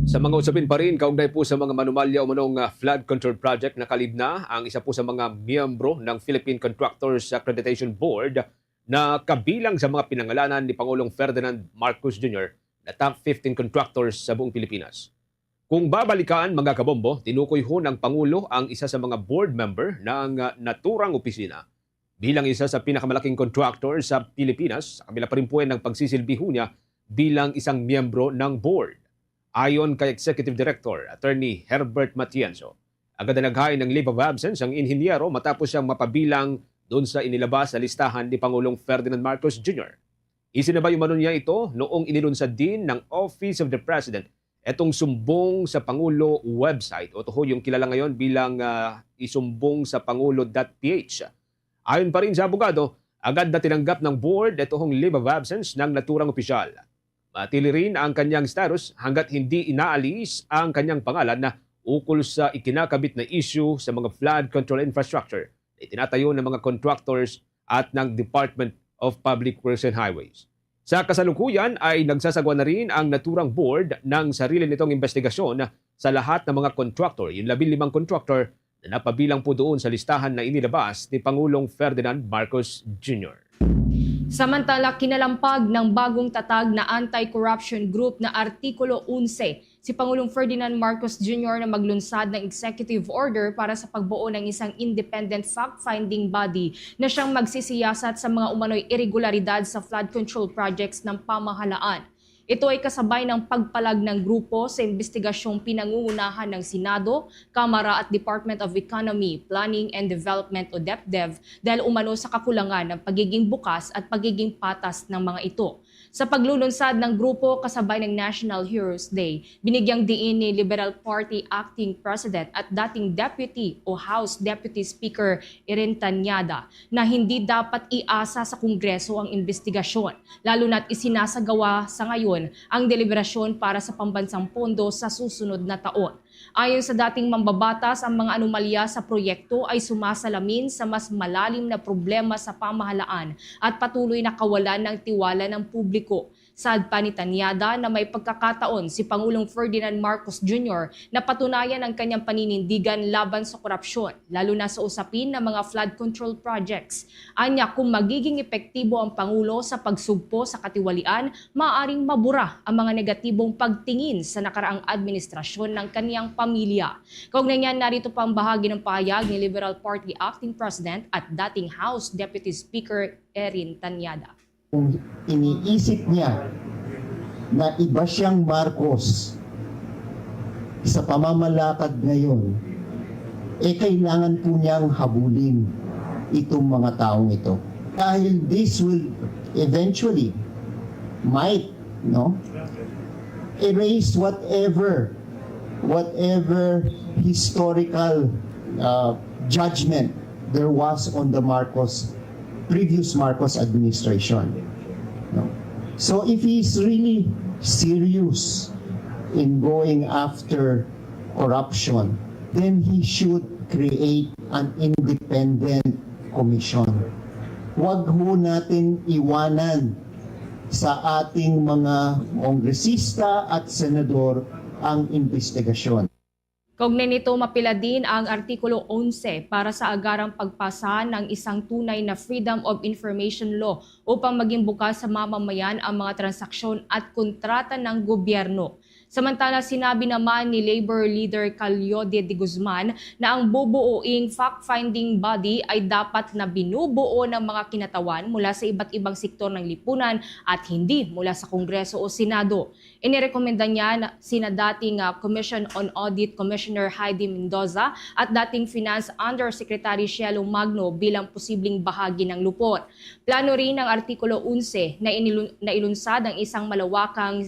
G: Sa mga usapin pa rin, kaugnay po sa mga manumalya o manong flood control project na kalibna ang isa po sa mga miyembro ng Philippine Contractors Accreditation Board na kabilang sa mga pinangalanan ni Pangulong Ferdinand Marcos Jr. na top 15 contractors sa buong Pilipinas. Kung babalikaan mga kabombo, tinukoy ho ng Pangulo ang isa sa mga board member ng naturang opisina bilang isa sa pinakamalaking contractor sa Pilipinas. Sa kabila pa rin po ng pagsisilbi ho niya bilang isang miyembro ng board. Ayon kay Executive Director, Attorney Herbert Matienzo, agad na naghain ng leave of absence ang inhinyero matapos siyang mapabilang doon sa inilabas sa listahan ni Pangulong Ferdinand Marcos Jr. Isinabay umano niya ito noong inilunsad din ng Office of the President itong sumbong sa Pangulo website o ito yung kilala ngayon bilang isumbong sa pangulo.ph. Ayon pa rin sa abogado, agad na tinanggap ng board itong leave of absence ng naturang opisyal. Matili rin ang kanyang status hanggat hindi inaalis ang kanyang pangalan na ukol sa ikinakabit na issue sa mga flood control infrastructure na itinatayo ng mga contractors at ng Department of Public Works and Highways. Sa kasalukuyan ay nagsasagawa na rin ang naturang board ng sarili nitong investigasyon sa lahat ng mga contractor, yung 15 contractor na napabilang po doon sa listahan na inilabas ni Pangulong Ferdinand Marcos Jr.
M: Samantala, kinalampag ng bagong tatag na anti-corruption group na Artikulo 11 si Pangulong Ferdinand Marcos Jr. na maglunsad ng executive order para sa pagbuo ng isang independent fact-finding body na siyang magsisiyasat sa mga umano'y irregularidad sa flood control projects ng pamahalaan. Ito ay kasabay ng pagpalag ng grupo sa investigasyong pinangungunahan ng Senado, Kamara at Department of Economy, Planning and Development o DepDev dahil umano sa kakulangan ng pagiging bukas at pagiging patas ng mga ito. Sa paglulunsad ng grupo kasabay ng National Heroes Day, binigyang diin ni Liberal Party Acting President at dating Deputy o House Deputy Speaker Erin Tanyada na hindi dapat iasa sa Kongreso ang investigasyon, lalo na't isinasagawa sa ngayon ang deliberasyon para sa pambansang pondo sa susunod na taon. Ayon sa dating mambabatas, ang mga anomalya sa proyekto ay sumasalamin sa mas malalim na problema sa pamahalaan at patuloy na kawalan ng tiwala ng publiko. Saad pa ni Tanyada na may pagkakataon si Pangulong Ferdinand Marcos Jr. na patunayan ang kanyang paninindigan laban sa korupsyon, lalo na sa usapin ng mga flood control projects. Anya, kung magiging epektibo ang Pangulo sa pagsugpo sa katiwalian, maaaring mabura ang mga negatibong pagtingin sa nakaraang administrasyon ng kaniyang pamilya. Kaugnay niyan, narito pa ang bahagi ng pahayag ni Liberal Party Acting President at dating House Deputy Speaker Erin Tanyada.
F: Kung iniisip niya na iba siyang Marcos sa pamamalakad ngayon, kailangan po niyang habulin itong mga taong ito. Dahil this will eventually might erase whatever historical judgment there was on the previous Marcos administration. No. So if he's really serious in going after corruption, then he should create an independent commission. Huwag ho natin iwanan sa ating mga kongresista at senador ang investigasyon.
M: Kaugnay nito, mapila din ang Artikulo 11 para sa agarang pagpasa ng isang tunay na Freedom of Information Law upang maging bukas sa mamamayan ang mga transaksyon at kontrata ng gobyerno. Samantala, sinabi naman ni Labor Leader Calyode de Guzman na ang bubuuing fact-finding body ay dapat na binubuo ng mga kinatawan mula sa iba't ibang sektor ng lipunan at hindi mula sa Kongreso o Senado. Inirekomenda niya na sina dating Commission on Audit Commissioner Heidi Mendoza at dating Finance Undersecretary Cielo Magno bilang posibleng bahagi ng lupon. Plano rin ng Artikulo 11 na ilunsad ang isang malawakang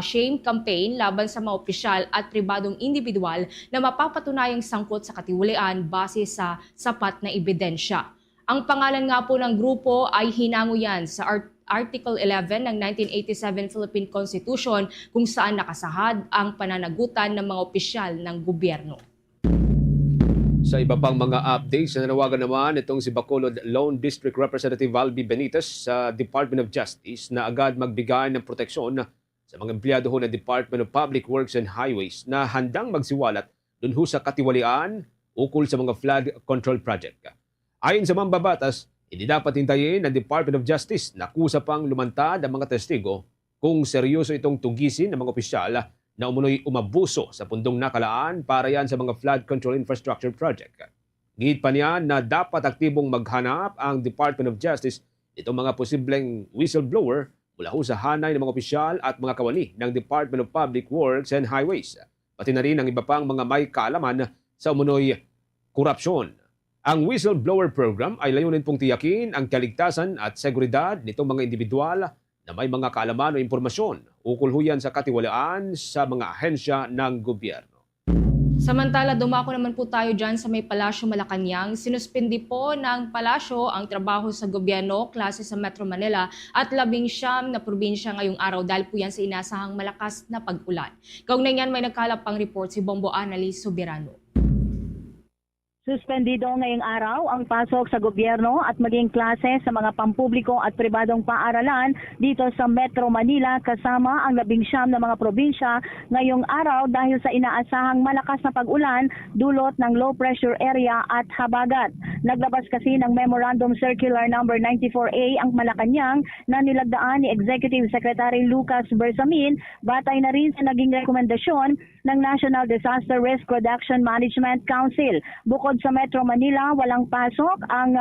M: shame campaign laban sa mga opisyal at pribadong individual na mapapatunayang sangkot sa katiwalian base sa sapat na ebidensya. Ang pangalan nga po ng grupo ay hinanguyan sa Article 11 ng 1987 Philippine Constitution kung saan nakasahad ang pananagutan ng mga opisyal ng gobyerno.
G: Sa iba pang mga updates, nanawagan naman itong si Bacolod Lone District Representative Albi Benitez sa Department of Justice na agad magbigay ng proteksyon sa mga empleyado ho ng Department of Public Works and Highways na handang magsiwalat dun ho sa katiwalian ukol sa mga flood control project. Ayon sa mambabatas, hindi dapat hintayin ng Department of Justice na kusa pang lumantad ang mga testigo kung seryoso itong tugisin ng mga opisyal na umunoy umabuso sa pundong nakalaan para yan sa mga flood control infrastructure project. Gihit pa niya na dapat aktibong maghanap ang Department of Justice itong mga posibleng whistleblower mula ho sa hanay ng mga opisyal at mga kawani ng Department of Public Works and Highways, pati na rin ang iba pang mga may kaalaman sa umunoy korupsyon. Ang whistleblower program ay layunin pong tiyakin ang kaligtasan at seguridad nitong mga individual na may mga kaalaman o impormasyon ukol ho yan sa katiwalaan sa mga ahensya ng gobyerno.
M: Samantala, dumako naman po tayo dyan sa may Palasyo Malacanang. Sinuspindi po ng Palasyo ang trabaho sa gobyerno, klase sa Metro Manila at 19 na probinsya ngayong araw dahil po yan sa inasahang malakas na pag-ulan. Kaugnay niyan, may nagkalap pang report si Bombo Annalise Soberano.
S: Suspendido ngayong araw ang pasok sa gobyerno at maging klase sa mga pampubliko at pribadong paaralan dito sa Metro Manila kasama ang 19 na mga probinsya ngayong araw dahil sa inaasahang malakas na pag-ulan dulot ng low pressure area at habagat. Naglabas kasi ng Memorandum Circular number 94A ang Malacanang na nilagdaan ni Executive Secretary Lucas Bersamin batay na rin sa naging rekomendasyon ng National Disaster Risk Reduction Management Council. Bukod sa Metro Manila, walang pasok ang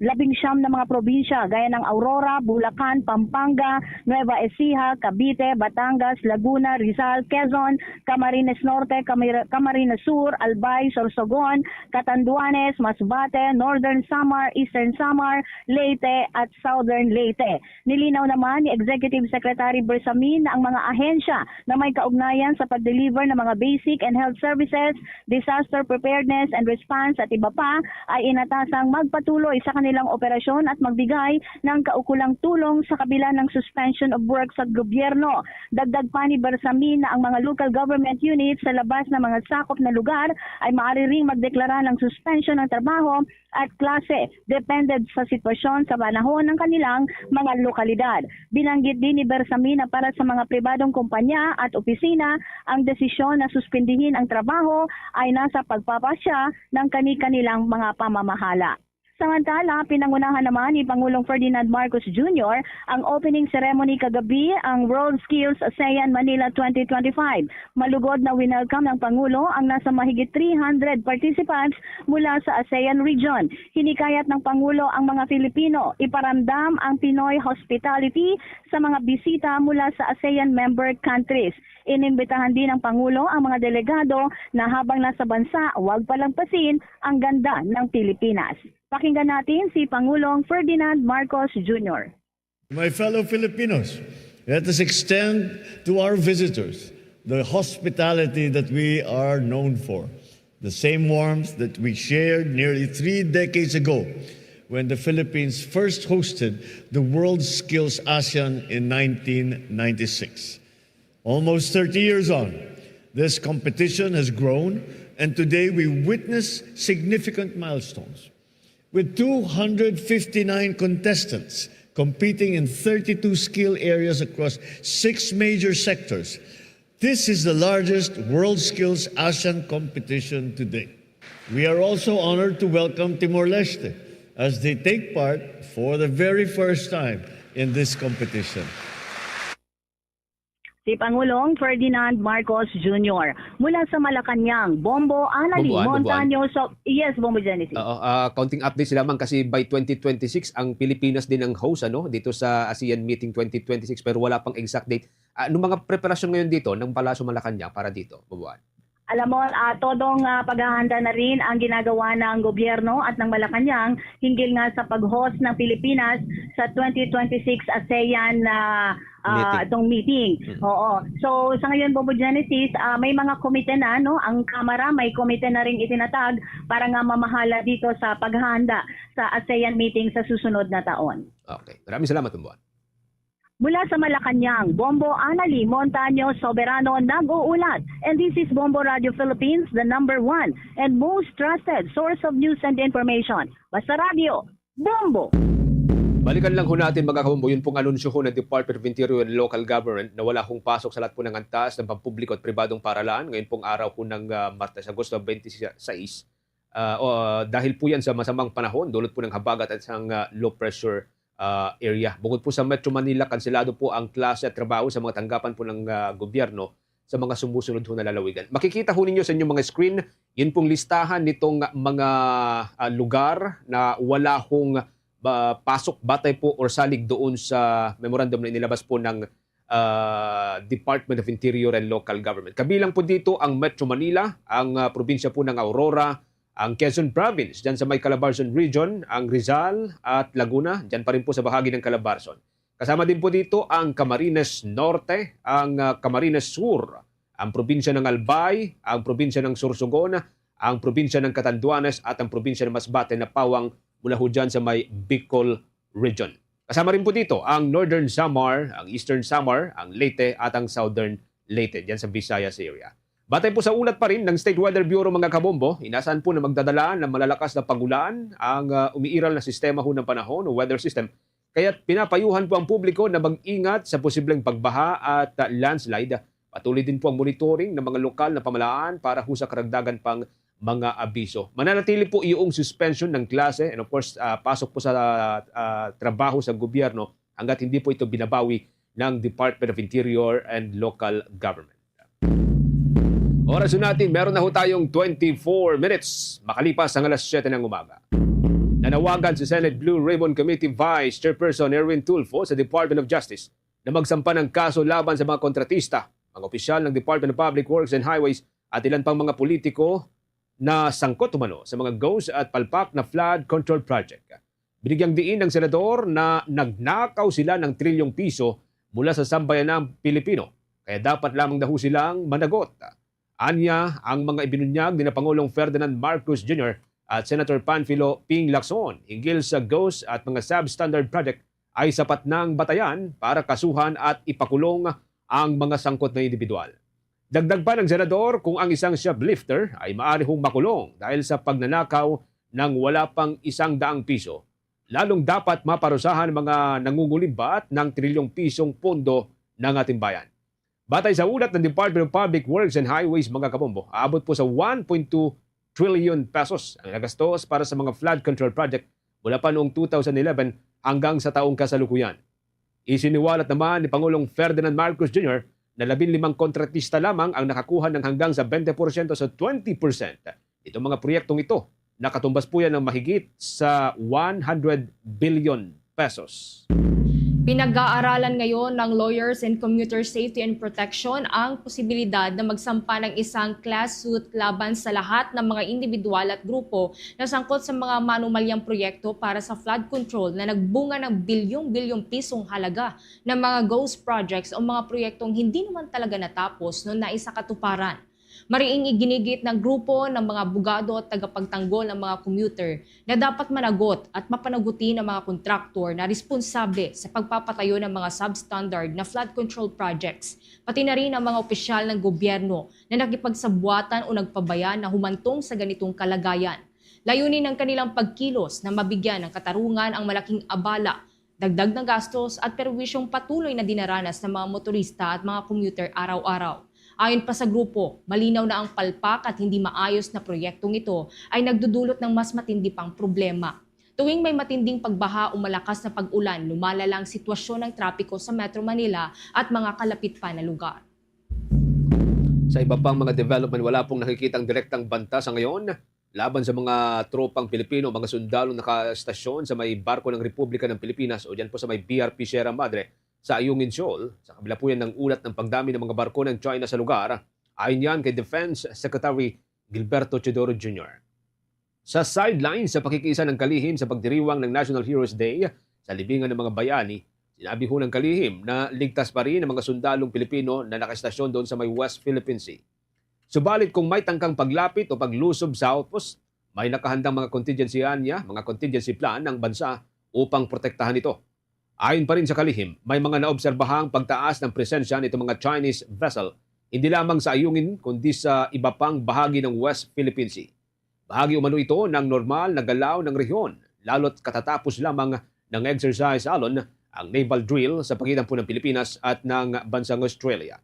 S: 19 na mga probinsya gaya ng Aurora, Bulacan, Pampanga, Nueva Ecija, Cavite, Batangas, Laguna, Rizal, Quezon, Camarines Norte, Camarines Sur, Albay, Sorsogon, Catanduanes, Masbate, Northern Samar, Eastern Samar, Leyte at Southern Leyte. Nilinaw naman ni Executive Secretary Bersamin na ang mga ahensya na may kaugnayan sa pag-deliver ng mga basic and health services, disaster preparedness and response at iba pa ay inatasang magpatuloy sa kanilang operasyon at magbigay ng kaukulang tulong sa kabila ng suspension of work sa gobyerno. Dagdag pa ni Bersamin na ang mga local government units sa labas ng mga sakop na lugar ay maaari ring magdeklara ng suspension ng trabaho at klase depended sa sitwasyon sa panahon ng kanilang mga lokalidad. Binanggit din ni Bersamin na para sa mga pribadong kumpanya at opisina, ang desisyon na suspindihin ang trabaho ay nasa pagpapasya ng kani-kanilang mga pamamahala. Samantala, pinangunahan naman ni Pangulong Ferdinand Marcos Jr. ang opening ceremony kagabi ang World Skills ASEAN Manila 2025. Malugod na winelcome ng Pangulo ang nasa mahigit 300 participants mula sa ASEAN region. Hinikayat ng Pangulo ang mga Filipino iparamdam ang Pinoy hospitality sa mga bisita mula sa ASEAN member countries. Inimbitahan din ng Pangulo ang mga delegado na habang nasa bansa, huwag palagpasin ang ganda ng Pilipinas. Pakinggan natin si Pangulong Ferdinand Marcos Jr.
H: My fellow Filipinos, let us extend to our visitors the hospitality that we are known for, the same warmth that we shared nearly 3 decades ago when the Philippines first hosted the World Skills ASEAN in 1996. Almost 30 years on, this competition has grown, and today we witness significant milestones. With 259 contestants competing in 32 skill areas across 6 major sectors, this is the largest World Skills ASEAN competition to date. We are also honored to welcome Timor-Leste as they take part for the very first time in this competition.
S: Si Pangulong Ferdinand Marcos Jr. Mula sa Malacanang, Bombo Anali Montaño. Yes, Bombo Genesis.
G: Counting updates lamang kasi by 2026 ang Pilipinas din ang host dito sa ASEAN Meeting 2026 pero wala pang exact date. Anong mga preparasyon ngayon dito ng Palasyo Malacanang para dito, Boboan?
S: Alam mo, todong paghahanda na rin ang ginagawa ng gobyerno at ng Malacanang hinggil nga sa pag-host ng Pilipinas sa 2026 ASEAN itong meeting. Oo. So sa ngayon, Bobo Genesis, may mga komite na, no? Ang Kamara may komite na rin itinatag para nga mamahala dito sa paghahanda sa ASEAN meeting sa susunod na taon.
G: Okay. Maraming salamat, Boboan.
S: Mula sa Malacanang, Bombo Anali Montaño Soberano nag-uulat. And this is Bombo Radio Philippines, the #1 and most trusted source of news and information. Basta Radio, Bombo!
G: Balikan lang ho natin mga kabombo, yun pong anunsyo ho ng Department of Interior and Local Government na wala hong pasok sa lahat po ng antas ng pampubliko at pribadong paralan. Ngayon pong araw po ng Martes, Agosto 26. Dahil po yan sa masamang panahon, dulot po ng habagat at isang low pressure area. Bukod po sa Metro Manila, kanselado po ang klase at trabaho sa mga tanggapan po ng gobyerno sa mga sumusunod ho na lalawigan. Makikita ho ninyo sa inyong mga screen, yun pong listahan nitong mga lugar na wala hong pasok, batay po or salig doon sa memorandum na inilabas po ng Department of Interior and Local Government. Kabilang po dito ang Metro Manila, ang probinsya po ng Aurora, ang Quezon Province, dyan sa may Calabarzon Region, ang Rizal at Laguna, dyan pa rin po sa bahagi ng Calabarzon. Kasama din po dito ang Camarines Norte, ang Camarines Sur, ang probinsya ng Albay, ang probinsya ng Sorsogon, ang probinsya ng Catanduanes at ang probinsya ng Masbate na Pawang mula ho dyan sa may Bicol Region. Kasama rin po dito ang Northern Samar, ang Eastern Samar, ang Leyte at ang Southern Leyte, dyan sa Visayas area. Batay po sa ulat pa rin ng State Weather Bureau mga kabombo, inaasahan po na magdadala ng malalakas na pagulan ang umiiral na sistema ho ng panahon o weather system. Kaya pinapayuhan po ang publiko na mag-ingat sa posibleng pagbaha at landslide. Patuloy din po ang monitoring ng mga lokal na pamahalaan para ho sa karagdagan pang mga abiso. Mananatili po yung suspension ng klase and of course pasok po sa trabaho sa gobyerno hanggat hindi po ito binabawi ng Department of Interior and Local Government. Oras natin, meron na ho tayong 24 minutes makalipas ang alas 7 ng umaga. Nanawagan si Senate Blue Ribbon Committee Vice Chairperson Erwin Tulfo sa Department of Justice na magsampa ng kaso laban sa mga kontratista, mga opisyal ng Department of Public Works and Highways at ilan pang mga politiko na sangkot umano sa mga ghost at palpak na flood control project. Binigyang diin ng senador na nagnakaw sila ng trilyong piso mula sa sambayanang Pilipino, kaya dapat lamang daw silang managot. Anya, ang mga ibinunyag ni na Pangulong Ferdinand Marcos Jr. at Senator Panfilo Ping Lacson hinggil sa ghost at mga substandard project ay sapat ng batayan para kasuhan at ipakulong ang mga sangkot na individual. Dagdag pa ng senador kung ang isang shoplifter ay maaari hong makulong dahil sa pagnanakaw ng wala pang 100 piso. Lalong dapat maparusahan mga nangungulimbat ng trilyong pisong pondo ng ating bayan. Batay sa ulat ng Department of Public Works and Highways, mga kabombo, aabot po sa 1.2 trillion pesos ang nagastos para sa mga flood control project mula pa noong 2011 hanggang sa taong kasalukuyan. Isiniwalat naman ni Pangulong Ferdinand Marcos Jr. na 15 kontratista lamang ang nakakuha ng hanggang sa 20% sa 20%. Itong mga proyektong ito, nakatumbas po yan ng mahigit sa 100 billion pesos.
M: Pinag-aaralan ngayon ng Lawyers in Commuter Safety and Protection ang posibilidad na magsampa ng isang class suit laban sa lahat ng mga individual at grupo na sangkot sa mga manumalyang proyekto para sa flood control na nagbunga ng bilyong-bilyong pisong halaga ng mga ghost projects o mga proyektong hindi naman talaga natapos noong naisakatuparan. Mariing iginigit ng grupo ng mga abogado at tagapagtanggol ng mga commuter na dapat managot at mapanaguti ng mga kontraktor na responsable sa pagpapatayo ng mga substandard na flood control projects, pati na rin ang mga opisyal ng gobyerno na nakipagsabuatan o nagpabaya na humantong sa ganitong kalagayan. Layunin ng kanilang pagkilos na mabigyan ng katarungan ang malaking abala, dagdag na gastos at perwisyong patuloy na dinaranas ng mga motorista at mga commuter araw-araw. Ayon pa sa grupo, malinaw na ang palpak at hindi maayos na proyektong ito ay nagdudulot ng mas matindi pang problema. Tuwing may matinding pagbaha o malakas na pag-ulan, lumalala ang sitwasyon ng trapiko sa Metro Manila at mga kalapit pa na lugar.
G: Sa iba pang mga development, wala pong nakikitang direktang banta sa ngayon laban sa mga tropang Pilipino, mga sundalong nakastasyon sa may barko ng Republika ng Pilipinas o dyan po sa may BRP Sierra Madre sa Ayungin Shoal. Sa kabila po yan ng ulat ng pagdami ng mga barko ng China sa lugar, ayon yan kay Defense Secretary Gilberto Teodoro Jr. Sa sideline sa pakikiisa ng kalihim sa pagdiriwang ng National Heroes Day sa libingan ng mga bayani, sinabi ho ng kalihim na ligtas pa rin ang mga sundalong Pilipino na nakastasyon doon sa may West Philippine Sea. Subalit kung may tangkang paglapit o paglusob sa outpost, may nakahandang mga contingency plan ng bansa upang protektahan ito. Ayon pa rin sa kalihim, may mga naobserbahang pagtaas ng presensya nitong mga Chinese vessel, hindi lamang sa Ayungin kundi sa iba pang bahagi ng West Philippine Sea. Bahagi umano ito ng normal na galaw ng rehiyon, lalo't katatapos lamang ng exercise alon ang naval drill sa pagitan po ng Pilipinas at ng bansang Australia.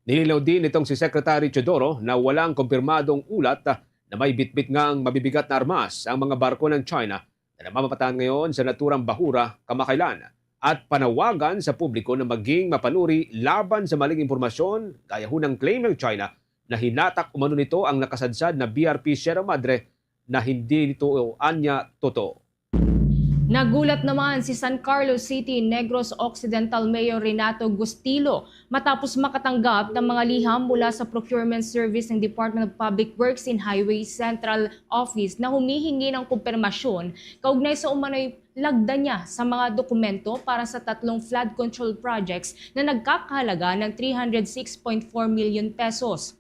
G: Nilinaw din itong si Secretary Teodoro na walang kumpirmadong ulat na may bitbit ngang mabibigat na armas ang mga barko ng China na namamapatahan ngayon sa naturang bahura kamakailan, at panawagan sa publiko na maging mapanuri laban sa maling impormasyon gaya ho ng claim ng China na hinatak umano nito ang nakasadsad na BRP Sierra Madre na hindi nito anya totoo.
M: Nagulat naman si San Carlos City Negros Occidental Mayor Renato Gustilo matapos makatanggap ng mga liham mula sa Procurement Service ng Department of Public Works and Highways Central Office na humihingi ng kumpirmasyon kaugnay sa umano'y lagda niya sa mga dokumento para sa 3 flood control projects na nagkakahalaga ng 306.4 million pesos.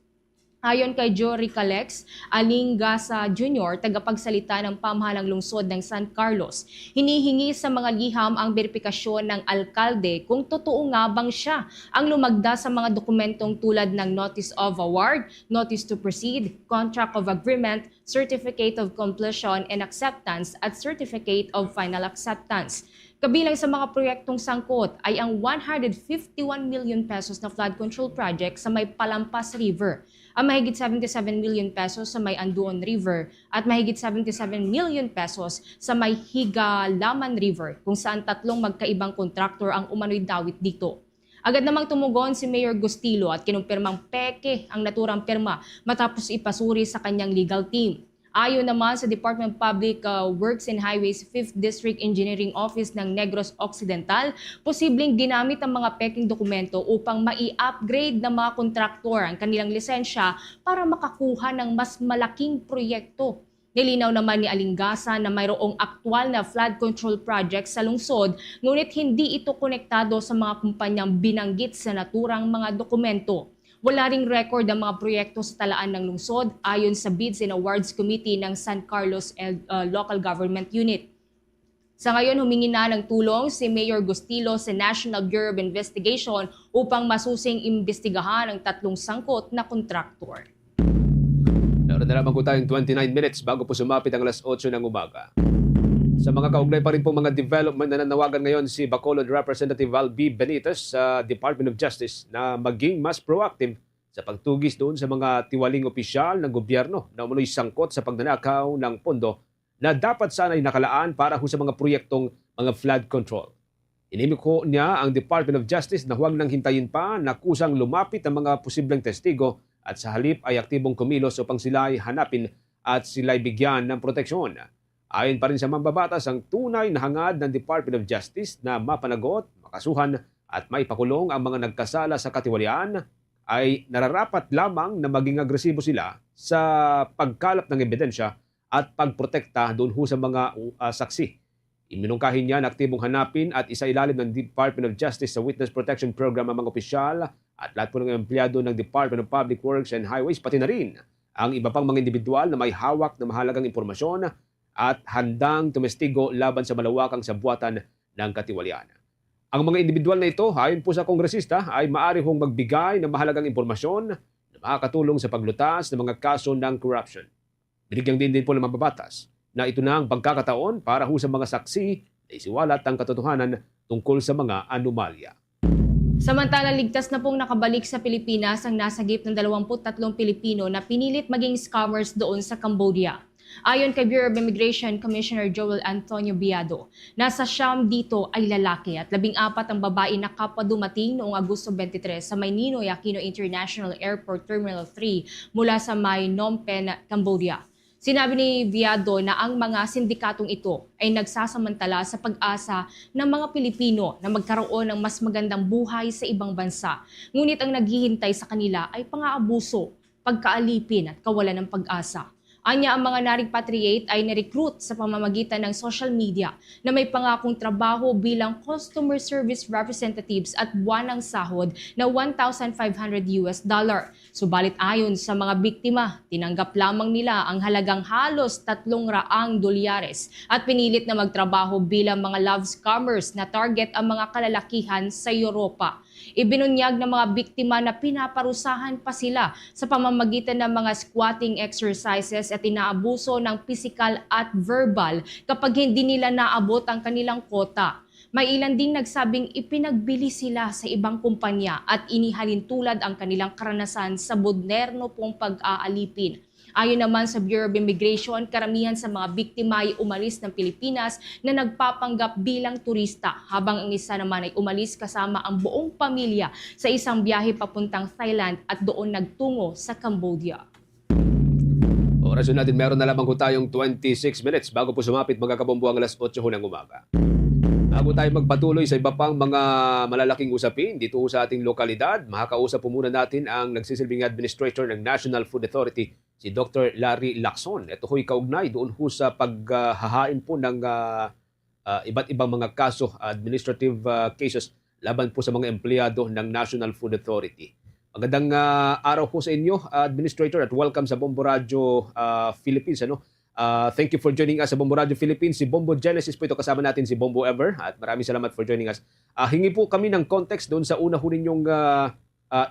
M: Ayon kay Jory Calex Alingasa Jr., tagapagsalita ng pamahalang lungsod ng San Carlos, hinihingi sa mga liham ang beripikasyon ng alkalde kung totoo nga bang siya ang lumagda sa mga dokumentong tulad ng Notice of Award, Notice to Proceed, Contract of Agreement, Certificate of Completion and Acceptance at Certificate of Final Acceptance. Kabilang sa mga proyektong sangkot ay ang 151 million pesos na flood control project sa may Palampas River, ang mahigit 77 million pesos sa may Anduon River at mahigit 77 million pesos sa may Higalaman River, kung saan 3 magkaibang kontraktor ang umano'y dawit dito. Agad namang tumugon si Mayor Gustilo at kinumpirmang peke ang naturang pirma matapos ipasuri sa kanyang legal team. Ayon naman sa Department of Public Works and Highways 5th District Engineering Office ng Negros Occidental, posibleng ginamit ang mga peking dokumento upang mai-upgrade ng mga kontraktor ang kanilang lisensya para makakuha ng mas malaking proyekto. Nilinaw naman ni Alingasa na mayroong aktwal na flood control project sa lungsod, ngunit hindi ito konektado sa mga kumpanyang binanggit sa naturang mga dokumento. Wala ring record ang mga proyekto sa talaan ng lungsod ayon sa Bids and Awards Committee ng San Carlos Local Government Unit. Sa ngayon, humingi na ng tulong si Mayor Gustilo sa National Bureau of Investigation upang masusing imbestigahan ang 3 sangkot na kontraktor.
G: Naroon na lamang po tayong 29 minutes bago po sumapit ang alas 8 ng umaga. Sa mga kaugnay pa rin po mga development na nanawagan ngayon si Bacolod Representative Albi Benitez sa Department of Justice na maging mas proactive sa pagtugis doon sa mga tiwaling opisyal ng gobyerno na umunoy sangkot sa pagnanakaw ng pondo na dapat sana'y nakalaan para sa mga proyektong mga flood control. Inimiko niya ang Department of Justice na huwag nang hintayin pa na kusang lumapit ang mga posibleng testigo at sa halip ay aktibong kumilos upang sila'y hanapin at sila'y bigyan ng proteksyon. Ayon pa rin sa mambabatas ang tunay na hangad ng Department of Justice na mapanagot, makasuhan at maipakulong ang mga nagkasala sa katiwalian ay nararapat lamang na maging agresibo sila sa pagkalap ng ebidensya at pagprotekta doon sa mga saksi. Iminungkahin niya na aktibong hanapin at isailalim ng Department of Justice sa Witness Protection Program ang mga opisyal at lahat po ng empleyado ng Department of Public Works and Highways, pati na rin ang iba pang mga individual na may hawak na mahalagang impormasyon at handang tumestigo laban sa malawakang sabuatan ng katiwalian. Ang mga individual na ito, ayon po sa kongresista, ay maaari hong magbigay ng mahalagang impormasyon na makakatulong sa paglutas ng mga kaso ng corruption. Binigyang din po ng mababatas na ito na ang pagkakataon para sa mga saksi na isiwalat ang katotohanan tungkol sa mga anomalya.
M: Samantala, ligtas na pong nakabalik sa Pilipinas ang nasagip ng 23 Pilipino na pinilit maging scammers doon sa Cambodia. Ayon kay Bureau of Immigration Commissioner Joel Antonio Biado, nasa siyam dito ay lalaki at 14 ang babae na kapwa dumating noong Agosto 23 sa may Ninoy Aquino International Airport Terminal 3 mula sa may Phnom Penh, Cambodia. Sinabi ni Biado na ang mga sindikatong ito ay nagsasamantala sa pag-asa ng mga Pilipino na magkaroon ng mas magandang buhay sa ibang bansa. Ngunit ang naghihintay sa kanila ay pang-aabuso, pagkaalipin at kawalan ng pag-asa. Anya, ang mga na-repatriate ay na-recruit sa pamamagitan ng social media na may pangakong trabaho bilang customer service representatives at buwanang sahod na $1,500. Subalit ayon sa mga biktima, tinanggap lamang nila ang halagang halos $300 at pinilit na magtrabaho bilang mga love scammers na target ang mga kalalakihan sa Europa. Ibinunyag ng mga biktima na pinaparusahan pa sila sa pamamagitan ng mga squatting exercises at inaabuso ng physical at verbal kapag hindi nila naabot ang kanilang kota. May ilan ding nagsabing ipinagbili sila sa ibang kumpanya at inihalin tulad ang kanilang karanasan sa moderno pong pag-aalipin. Ayon naman sa Bureau of Immigration, karamihan sa mga biktima ay umalis ng Pilipinas na nagpapanggap bilang turista, habang ang isa naman ay umalis kasama ang buong pamilya sa isang biyahe papuntang Thailand at doon nagtungo sa Cambodia.
G: Orasyon natin, meron na lamang po tayong 26 minutes bago po sumapit mga kabombo ang alas 8 ng umaga. Bago tayo magpatuloy sa iba pang mga malalaking usapin dito sa ating lokalidad, makakausap po muna natin ang nagsisilbing Administrator ng National Food Authority, si Dr. Larry Lacson. Ito ho'y kaugnay doon ho sa paghahain po ng iba't ibang mga kaso, administrative cases laban po sa mga empleyado ng National Food Authority. Magandang araw po sa inyo, Administrator, at welcome sa Bombo Radio Philippines. Thank you for joining us sa Bombo Radio Philippines. Si Bombo Genesis po ito, kasama natin si Bombo Ever, at maraming salamat for joining us. Hingi po kami ng context doon sa una ho ninyong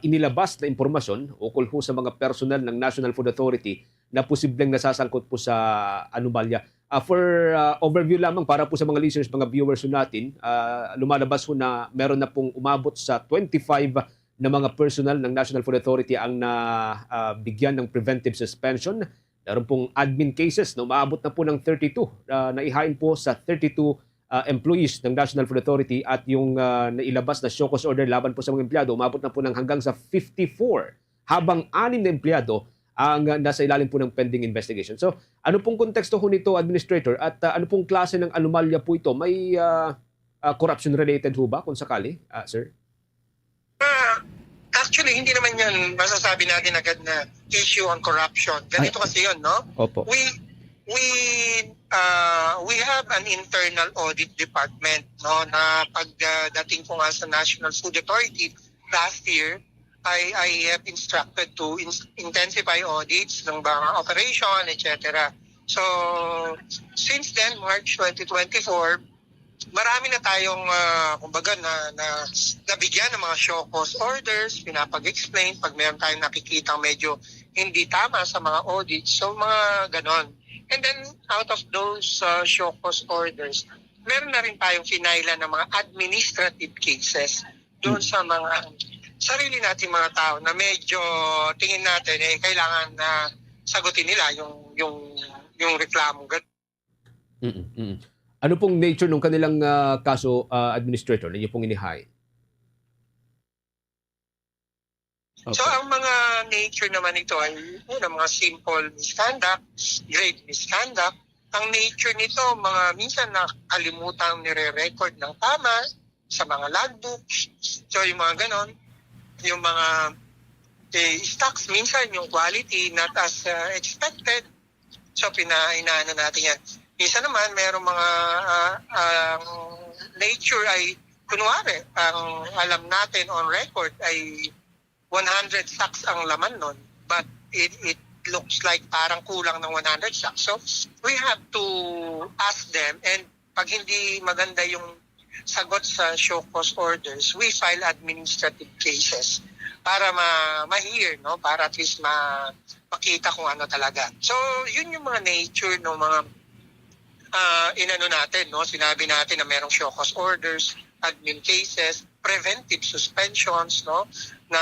G: inilabas na impormasyon ukol ho sa mga personal ng National Food Authority na posibleng nasasangkot po sa anomalya. For overview lamang para po sa mga listeners, mga viewers ho natin, lumalabas ho na meron na pong umabot sa 25 na mga personal ng National Food Authority ang bigyan ng preventive suspension. Meron pong admin cases na umaabot na po ng 32 na ihain po sa 32 employees ng National Food Authority, at yung nailabas na show cause order laban po sa mga empleyado umabot na po ng hanggang sa 54, habang 6 na empleyado ang nasa ilalim po ng pending investigation. So, ano pong konteksto ho nito, Administrator? At ano pong klase ng anomalya po ito? May corruption-related ho ba, kung sakali, sir?
A: Actually, hindi naman yan masasabi natin agad na issue on corruption. Ganito kasi yun, no?
G: Opo.
A: We have an internal audit department, no, na pagdating ko nga sa National Food Authority last year, I have instructed to intensify audits ng mga operation, etc. So, since then, March 2024, marami na tayong, kumbaga, na nabigyan ng mga show cause orders, pinapag-explain pag meron tayong nakikita medyo hindi tama sa mga audits. So, mga ganon. And then, out of those show cause orders, meron na rin tayong finailan ng mga administrative cases doon sa mga sarili nating mga tao na medyo tingin natin kailangan na sagutin nila yung reklamo.
G: Ano pong nature ng kanilang kaso, Administrator, na inyo pong inihain? Okay.
A: So, ang mga nature naman ito ay mga simple misconduct, grave misconduct. Ang nature nito, mga minsan nakalimutan nire-record ng tama sa mga logbooks. So, yung mga ganon, yung mga stocks, minsan yung quality not as expected. So, inaano natin yan. Minsan naman, merong mga nature ay, kunwari, ang alam natin on record ay 100 stocks ang laman nun, but it looks like parang kulang ng 100 stocks. So, we have to ask them, and pag hindi maganda yung sagot sa show cause orders, we file administrative cases para ma-hear, no? Para at least makita kung ano talaga. So, yun yung mga nature ng mga inano natin, no? Sinabi natin na merong show cause orders, admin cases, preventive suspensions, no? Na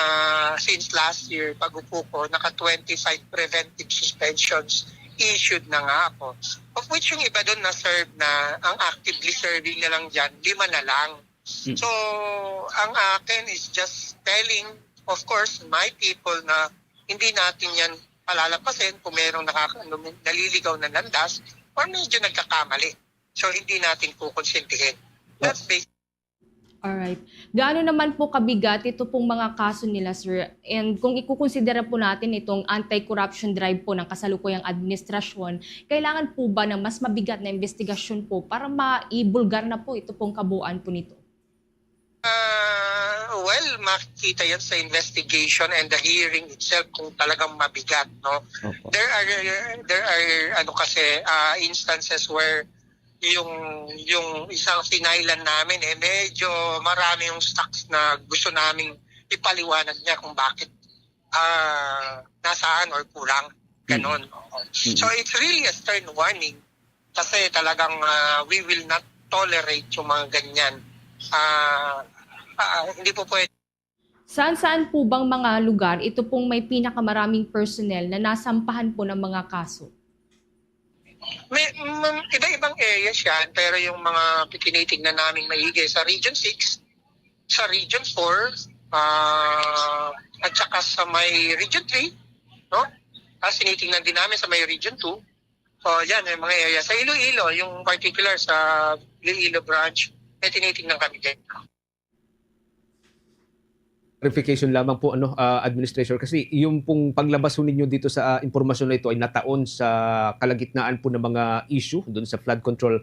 A: since last year, pag-upo ko, naka-25 preventive suspensions issued na nga ako. Of which yung iba doon na-serve na, ang actively serving na lang dyan, 5 na lang. So, ang akin is just telling, of course, my people na hindi natin yan palalapasin kung merong naliligaw na landas or medyo nagkakamali. So, hindi natin kukonsintihin. That's basically.
M: Alright. Gaano naman po kabigat ito pong mga kaso nila, sir? And kung ikukonsidera po natin itong anti-corruption drive po ng kasalukuyang administrasyon, kailangan po ba ng mas mabigat na investigasyon po para maibulgar na po ito pong kabuuan po nito?
A: Well, makikita yan sa investigation and the hearing itself kung talagang mabigat, no? Okay. There are instances where yung isang finailan namin medyo marami yung stocks na gusto naming ipaliwanag niya kung bakit nasaan or kulang, ganon. So it's really a stern warning kasi talagang we will not tolerate yung mga ganyan. Hindi po pwede.
M: Saan po bang mga lugar ito pong may pinakamaraming personnel na nasampahan po ng mga kaso?
A: May iba-ibang areas yan, pero yung mga tinitingnan namin maigi sa Region 6, sa Region 4, at saka sa may Region 3, no? Tinitingnan din namin sa may Region 2. So yan, yung mga areas. Sa Iloilo, yung particular sa Iloilo branch, may tinitingnan kami din.
G: Clarification lamang po, Administrator, kasi yung pong paglabas ho ninyo dito sa impormasyon na ito ay nataon sa kalagitnaan po ng mga issue doon sa flood control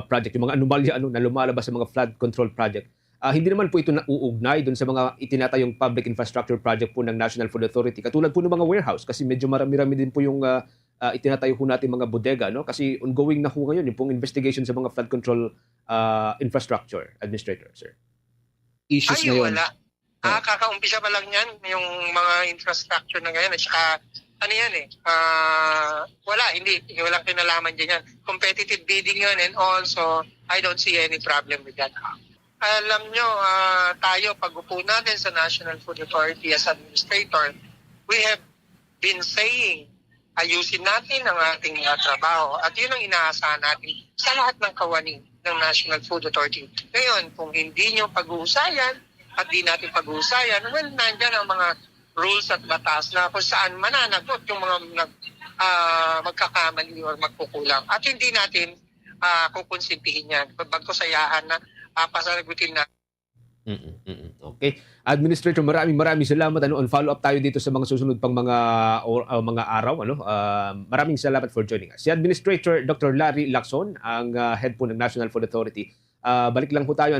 G: project, yung mga anomalya na lumalabas sa mga flood control project. Hindi naman po ito nauugnay doon sa mga itinatayong public infrastructure project po ng National Food Authority, katulad po ng mga warehouse, kasi medyo marami-rami din po yung itinatayo po natin mga bodega, no? Kasi ongoing na po ngayon yung pong investigation sa mga flood control infrastructure, Administrator, sir. Issues na yun.
A: Wala. Kakaumpisa pa lang yan, yung mga infrastructure na ngayon. At saka, walang kinalaman dyan yan. Competitive bidding yun, and also, I don't see any problem with that. Alam nyo, tayo, pag-upo natin sa National Food Authority as administrator, we have been saying, ayusin natin ang ating trabaho. At yun ang inaasahan natin sa lahat ng kawani ng National Food Authority. Ngayon, kung hindi nyo pag-uusayan, at di natin pag-uusayan, well, nandyan ang mga rules at batas na kung saan mananagot yung mga magkakamali or magkukulang. At hindi natin kukonsintihin yan. Bagko sayaan na papasagutin na.
G: Okay. Administrator, maraming salamat. On follow-up tayo dito sa mga susunod pang mga araw. Maraming salamat for joining us. Si Administrator Dr. Larry Lacson, ang head po ng National Food Authority. Balik lang po tayo,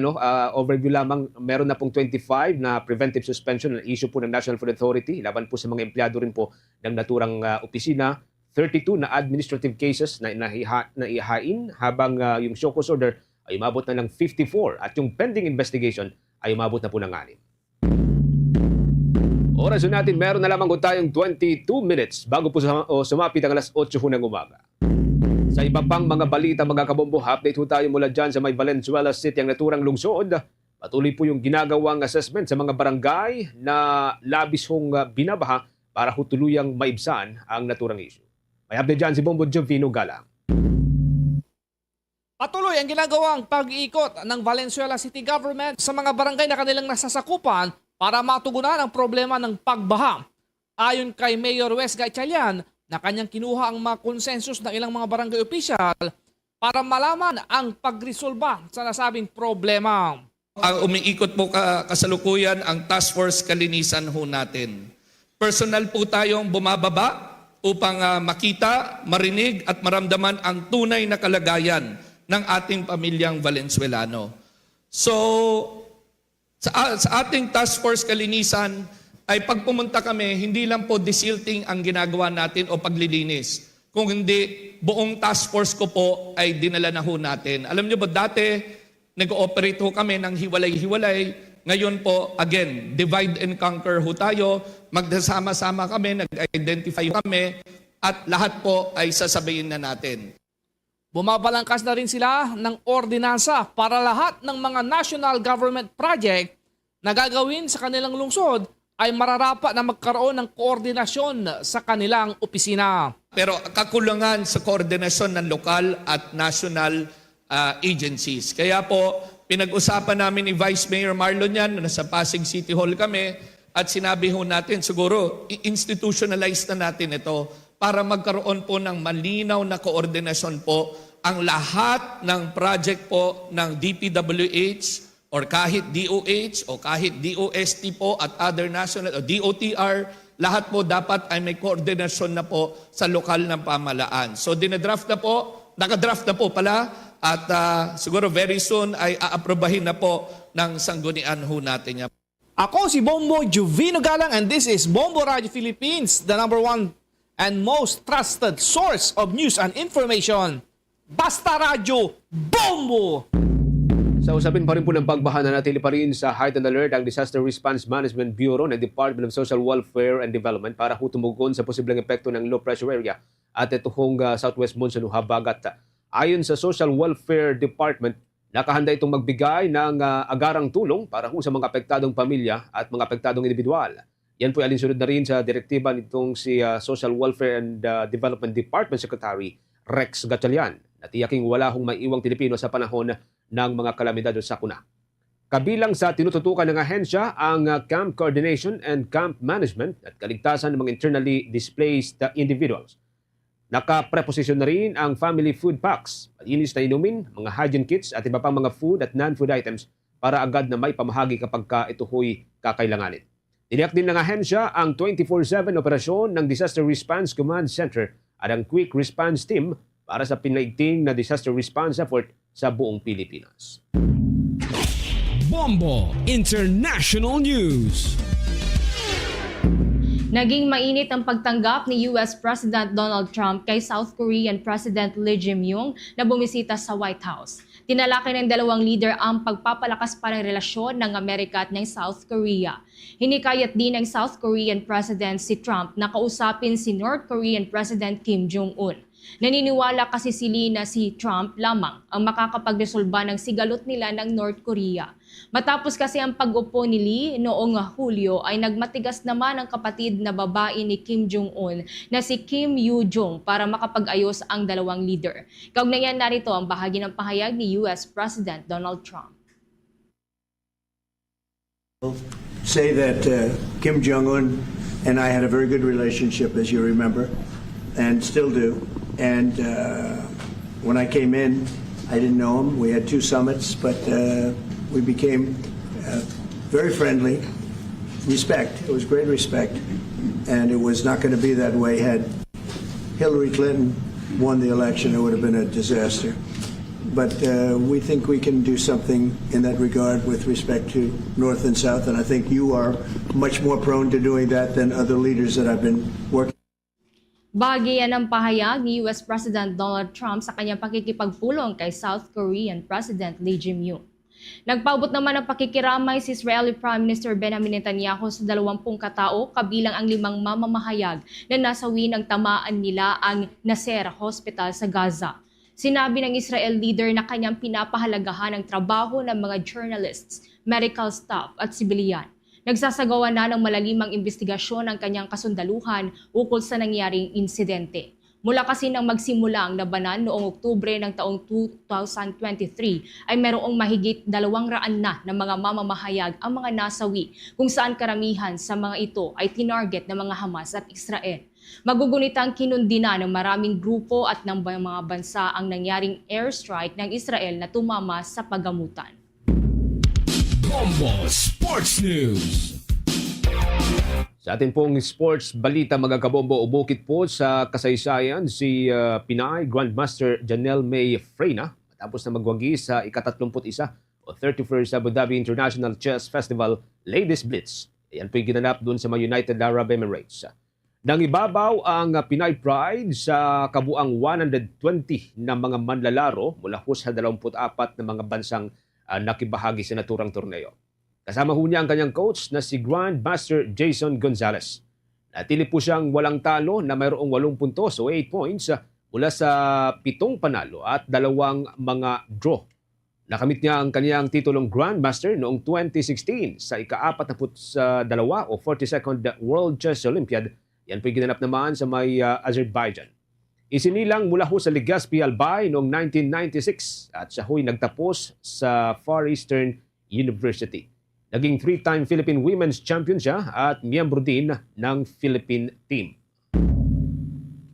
G: overview lamang, meron na pong 25 na preventive suspension na issue po ng National Food Authority laban po sa mga empleyado rin po ng naturang opisina. 32 na administrative cases na ihain habang yung show cause order ay umabot na ng 54 at yung pending investigation ay umabot na po ng 6. Oras natin, meron na lamang tayong 22 minutes bago po sumapit ang alas 8 ng umaga. Sa iba pang mga balita, mga kabombo, update po tayo mula dyan sa may Valenzuela City, ang naturang lungsod. Patuloy po yung ginagawang assessment sa mga barangay na labis hong binabaha para tuluyang maibsan ang naturang issue. May update dyan si Bombo Jovino Galang.
O: Patuloy ang ginagawang pag-iikot ng Valenzuela City Government sa mga barangay na kanilang nasasakupan para matugunan ang problema ng pagbaha. Ayon kay Mayor Wes Gatchalian, na kanyang kinuha ang mga konsensus ng ilang mga barangay official para malaman ang pagresolba sa nasabing problema.
T: Ang umiikot po kasalukuyan ang Task Force Kalinisan ho natin. Personal po tayong bumababa upang makita, marinig at maramdaman ang tunay na kalagayan ng ating pamilyang Valenzuelano. So, sa ating Task Force Kalinisan, ay pag pumunta kami, hindi lang po desilting ang ginagawa natin o paglilinis. Kung hindi, buong task force ko po ay dinala na ho natin. Alam niyo ba, dati nag-ooperate ho kami ng hiwalay-hiwalay. Ngayon po, again, divide and conquer ho tayo. Magdasama-sama kami, nag-identify kami, at lahat po ay sasabayin na natin.
O: Bumabalangkas na rin sila ng ordinansa para lahat ng mga national government project na gagawin sa kanilang lungsod ay mararapat na magkaroon ng koordinasyon sa kanilang opisina.
T: Pero kakulangan sa koordinasyon ng lokal at national agencies. Kaya po, pinag-usapan namin ni Vice Mayor Marlon yan, nasa Pasig City Hall kami, at sinabi ho natin, siguro, i-institutionalize na natin ito para magkaroon po ng malinaw na koordinasyon po ang lahat ng project po ng DPWH or kahit DOH o kahit DOST po at other national o DOTR, lahat po dapat ay may koordinasyon na po sa lokal ng pamahalaan. So dinadraft na po, nakadraft na po pala at siguro very soon ay aaprobahin na po ng sanggunian ho natin yan.
O: Ako si Bombo Jovino Galang and this is Bombo Radio Philippines, the #1 and most trusted source of news and information. Basta Radio Bombo!
G: Sa usapin pa rin po ng pagbaha, nanatili pa rin sa heightened alert ang Disaster Response Management Bureau ng Department of Social Welfare and Development para tumugon sa posibleng epekto ng low pressure area at itong southwest monsoon habagat. Ayon sa Social Welfare Department, nakahanda itong magbigay ng agarang tulong para sa mga apektadong pamilya at mga apektadong individual. Yan po ay alinsunod na rin sa direktiba nitong si Social Welfare and Development Department Secretary Rex Gatchalian na tiyaking wala hong maiiwang Pilipino sa panahon ng mga kalamidad o sakuna. Kabilang sa tinututukan ng ahensya ang camp coordination and camp management at kaligtasan ng mga internally displaced individuals. Nakapreposisyon na rin ang family food packs, malinis na inumin, mga hygiene kits at iba pang mga food at non-food items para agad na may pamahagi kapag ito ho'y kakailanganin. Tiniyak din ng ahensya ang 24/7 operasyon ng Disaster Response Command Center at ang Quick Response Team para sa pinlaigting na disaster response effort sa buong Pilipinas.
W: Bombo International News.
M: Naging mainit ang pagtanggap ni US President Donald Trump kay South Korean President Lee Jae-myung na bumisita sa White House. Tinalakay ng dalawang leader ang pagpapalakas pa ng relasyon ng Amerika at ng South Korea. Hinikayat din ng South Korean President si Trump na kausapin si North Korean President Kim Jong-un. Naniniwala kasi si Lee na si Trump lamang ang makakapagresolba ng sigalot nila ng North Korea. Matapos kasi ang pag-upo ni Lee noong Hulyo ay nagmatigas naman ang kapatid na babae ni Kim Jong-un na si Kim Yoo-jong para makapag-ayos ang dalawang leader. Kaugnayan narito ang bahagi ng pahayag ni US President Donald Trump.
U: Say that Kim Jong-un
K: and I had a very good relationship, as you remember, and still do. And when I came in, I didn't know him. We had 2 summits, but we became very friendly. Respect. It was great respect. And it was not going to be that way had Hillary Clinton won the election. It would have been a disaster. But we think we can do something in that regard with respect to North and South. And I think you are much more prone to doing that than other leaders that I've been working.
M: Bahagi yan ng pahayag ni US President Donald Trump sa kanyang pakikipagpulong kay South Korean President Lee Jae-myung. Nagpaabot naman ng pakikiramay si Israeli Prime Minister Benjamin Netanyahu sa 20 katao kabilang ang 5 mamamahayag na nasawi ng tamaan nila ang Nasser Hospital sa Gaza. Sinabi ng Israel leader na kanyang pinapahalagahan ang trabaho ng mga journalists, medical staff at sibilyan. Nagsasagawa na ng malalimang investigasyon ang kanyang kasundaluhan ukol sa nangyaring insidente. Mula kasi nang magsimula ang labanan noong Oktubre ng taong 2023 ay mayroong mahigit 200 na mga mamamahayag ang mga nasawi kung saan karamihan sa mga ito ay tinarget ng mga Hamas at Israel. Magugunitang kinundina ng maraming grupo at ng mga bansa ang nangyaring airstrike ng Israel na tumama sa paggamutan.
W: Bombo Sports News.
G: Sa ating pong sports balita mga kabombo, umukit po sa kasaysayan si Pinay Grandmaster Janelle May Freyna matapos na magwagi sa ika-31 o 31st Abu Dhabi International Chess Festival Ladies Blitz. Yan po yung ginanap doon sa mga United Arab Emirates. Nangibabaw ang Pinay Pride sa kabuang 120 na mga manlalaro mula po sa 24 na mga bansang nakibahagi sa naturang torneo. Kasama ho niya ang kanyang coach na si Grandmaster Jason Gonzalez. Natili po siyang walang talo na mayroong 8 puntos o 8 points mula sa 7 panalo at 2 mga draw. Nakamit niya ang kanyang titulong Grandmaster noong 2016 sa ika-42 o 42nd World Chess Olympiad. Yan po ginanap naman sa may Azerbaijan. Isinilang mula ho sa Legazpi Albay noong 1996 at siya ho'y nagtapos sa Far Eastern University. Naging 3-time Philippine Women's Champion siya at miyembro din ng Philippine team.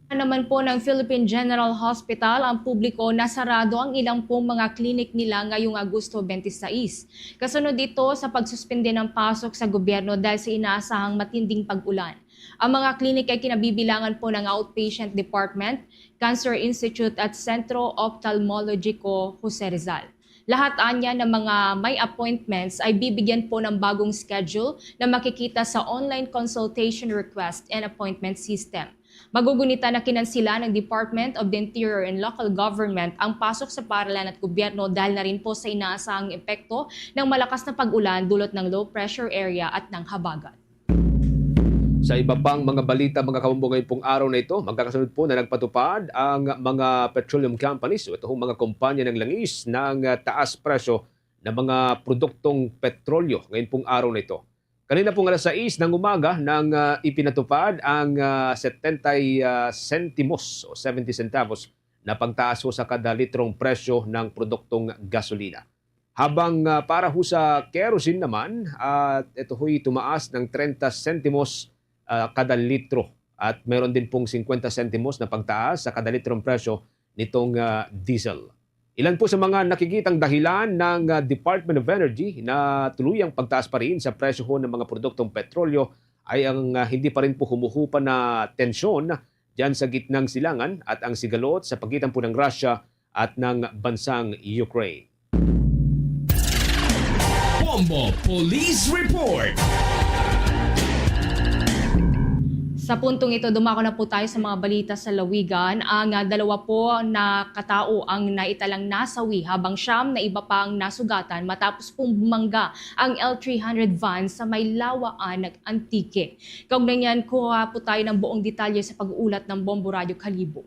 M: Naman po ng Philippine General Hospital, ang publiko nasarado ang ilang pong mga klinik nila ngayong Agosto 26. Kasunod dito sa pagsuspende ng pasok sa gobyerno dahil sa inaasahang matinding pag-ulan. Ang mga klinik ay kinabibilangan po ng Outpatient Department, Cancer Institute at Centro Ophthalmologico Jose Rizal. Lahat anya ng mga may appointments ay bibigyan po ng bagong schedule na makikita sa online consultation request and appointment system. Magugunita na kinansila ng Department of the Interior and Local Government ang pasok sa paaralan at gobyerno dahil na rin po sa inaasahang epekto ng malakas na pag-ulan dulot ng low pressure area at ng habagat.
G: Sa iba pang mga balita mga kabombo ngayong pong araw na ito, magkakasunod po na nagpatupad ang mga petroleum companies o itong mga kumpanya ng langis ng taas presyo ng mga produktong petrolyo ngayong pong araw na ito. Kanina pong alas 6 ng umaga nang ipinatupad ang 70 centimos o 70 centavos na pagtaas sa kada litrong presyo ng produktong gasolina. Habang para ho sa kerosene naman, ito ho'y tumaas ng 30 centimos kada litro at meron din pong 50 centimos na pagtaas sa kada litrong presyo nitong diesel. Ilan po sa mga nakikitang dahilan ng Department of Energy na tuluyang pagtaas pa rin sa presyo ng mga produktong petrolyo ay ang hindi pa rin po humuhupa na tensyon dyan sa gitnang silangan at ang sigalot sa pagitan po ng Russia at ng bansang Ukraine.
W: Bombo Police Report.
M: Sa puntong ito, dumako na po tayo sa mga balita sa Lawigan. Ang 2 po na katao ang naitalang nasawi habang 9 na iba pang nasugatan matapos pong bumangga ang L300 van sa may Lawaan ng Antique. Kaugnay niyan, kuha po tayo ng buong detalye sa pag-uulat ng Bombo Radio Kalibo.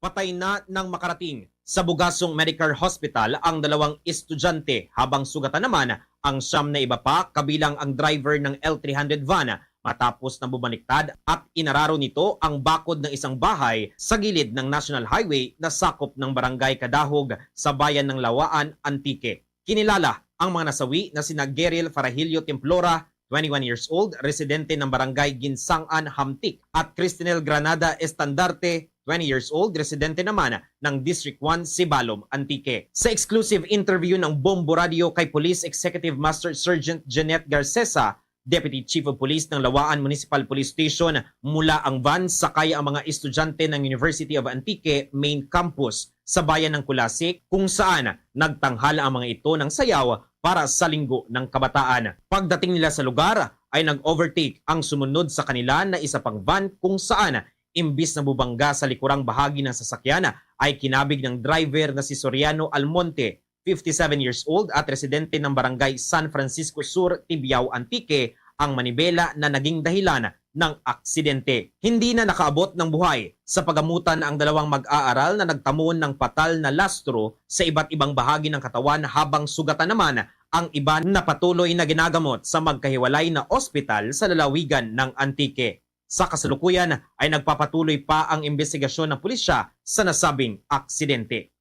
U: Patay na nang makarating sa Bugasong Medical Hospital ang 2 estudyante habang sugatan naman ang 9 na iba pa kabilang ang driver ng L300 van matapos na bumaliktad at inararo nito ang bakod ng isang bahay sa gilid ng National Highway na sakop ng Barangay Kadahog sa bayan ng Lawaan, Antique. Kinilala ang mga nasawi na sina Geril Farahilio Templora, 21 years old, residente ng barangay Ginsangan, Hamtik, at Cristinel Granada Estandarte, 20 years old, residente naman ng District 1, Sibalom, Antique. Sa exclusive interview ng Bombo Radio kay Police Executive Master Sergeant Jeanette Garcesa, Deputy Chief of Police ng Lawaan Municipal Police Station, mula ang van sakay ang mga estudyante ng University of Antique Main Campus sa bayan ng Kulasik, kung saan nagtanghala ang mga ito ng sayaw para sa Linggo ng Kabataan. Pagdating nila sa lugar ay nag-overtake ang sumunod sa kanila na isa pang van, kung saan imbis na bubangga sa likurang bahagi ng sasakyan ay kinabig ng driver na si Soriano Almonte, 57 years old at residente ng barangay San Francisco Sur, Tibiao, Antique, ang manibela na naging dahilan ng aksidente. Hindi na nakaabot ng buhay sa pagamutan ang dalawang mag-aaral na nagtamon ng patal na lastro sa iba't ibang bahagi ng katawan, habang sugatan naman ang iba na patuloy na ginagamot sa magkahiwalay na ospital sa lalawigan ng Antique. Sa kasalukuyan ay nagpapatuloy pa ang investigasyon ng pulisya sa nasabing aksidente.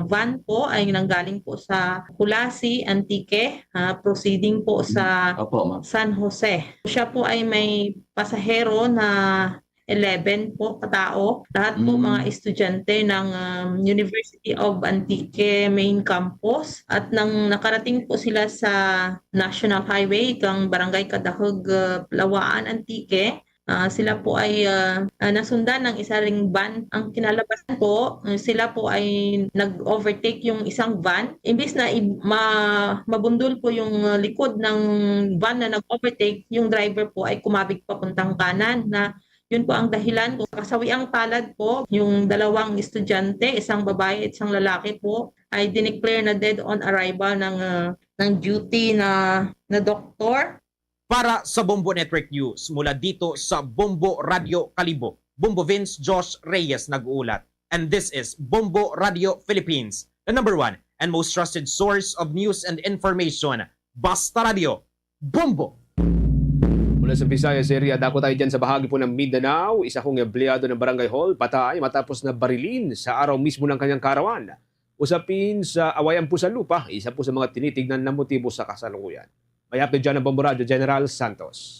C: Van po ay nanggaling po sa Kulasi, Antique, proceeding po sa San Jose. Siya po ay may pasahero na 11 po katao. Lahat po mga estudyante ng University of Antique Main Campus. At nang nakarating po sila sa National Highway, kang Barangay Kadahog, Lawaan, Antique, sila po ay nasundan ng isa ring van. Ang kinalabasan po, sila po ay nag-overtake yung isang van. Imbis na mabundol po yung likod ng van na nag-overtake, yung driver po ay kumabig papuntang kanan, na yun po ang dahilan. Kasawiang palad po, yung dalawang estudyante, isang babae at isang lalaki po, ay dineclare na dead on arrival ng duty na doktor.
U: Para sa Bombo Network News, mula dito sa Bombo Radio Kalibo, Bombo Vince Josh Reyes nag-uulat. And this is Bombo Radio Philippines, the #1 and most trusted source of news and information. Basta Radio, Bombo!
G: Mula sa Visayas area, dako tayo dyan sa bahagi po ng Mindanao. Isa kong empleyado ng Barangay Hall patay matapos na barilin sa araw mismo ng kanyang karawan. Usapin sa awayan po sa lupa, isa po sa mga tinitignan na motibo sa kasalukuyan. May update dyan ng Bombo Radio, General Santos.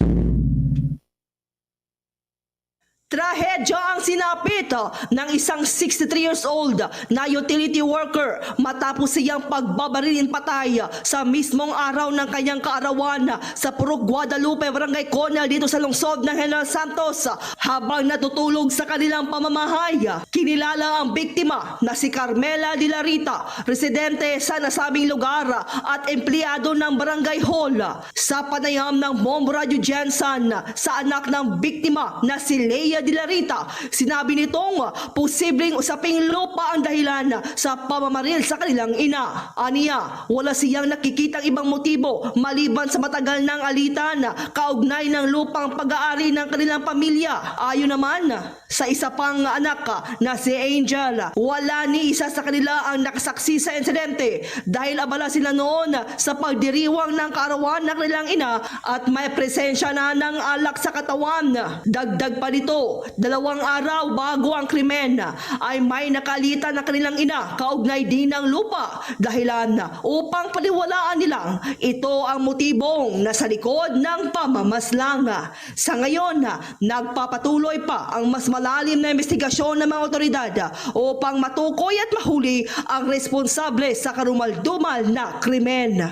L: Trahedya ang sinapit ng isang 63 years old na utility worker matapos siyang pagbabarilin patay sa mismong araw ng kanyang kaarawan sa Purok Guadalupe, Barangay Conal dito sa lungsod ng General Santos habang natutulog sa kanilang pamamahay. Kinilala ang biktima na si Carmela de la Rita, residente sa nasabing lugar at empleyado ng Barangay Hall. Sa panayam ng Bombo Radio Jensen sa anak ng biktima na si Leia de la Rita, sinabi nitong posibleng usaping lupa ang dahilan sa pamamaril sa kanilang ina. Aniya, wala siyang nakikitang ibang motibo maliban sa matagal ng alitan kaugnay ng lupang pag-aari ng kanilang pamilya. Ayon naman sa isa pang anak na si Angel, wala ni isa sa kanila ang nakasaksi sa insidente dahil abala sila noon sa pagdiriwang ng kaarawan ng kanilang ina at may presensya na ng alak sa katawan. Dagdag pa nito, 2 araw bago ang krimen ay may nakalitan na kanilang ina kaugnay din ng lupa dahilan upang paniwalaan nilang ito ang motibong nasa likod ng pamamaslang. Sa ngayon, nagpapatuloy pa ang mas malalim na investigasyon ng mga otoridad upang matukoy at mahuli ang responsable sa karumaldumal na krimen.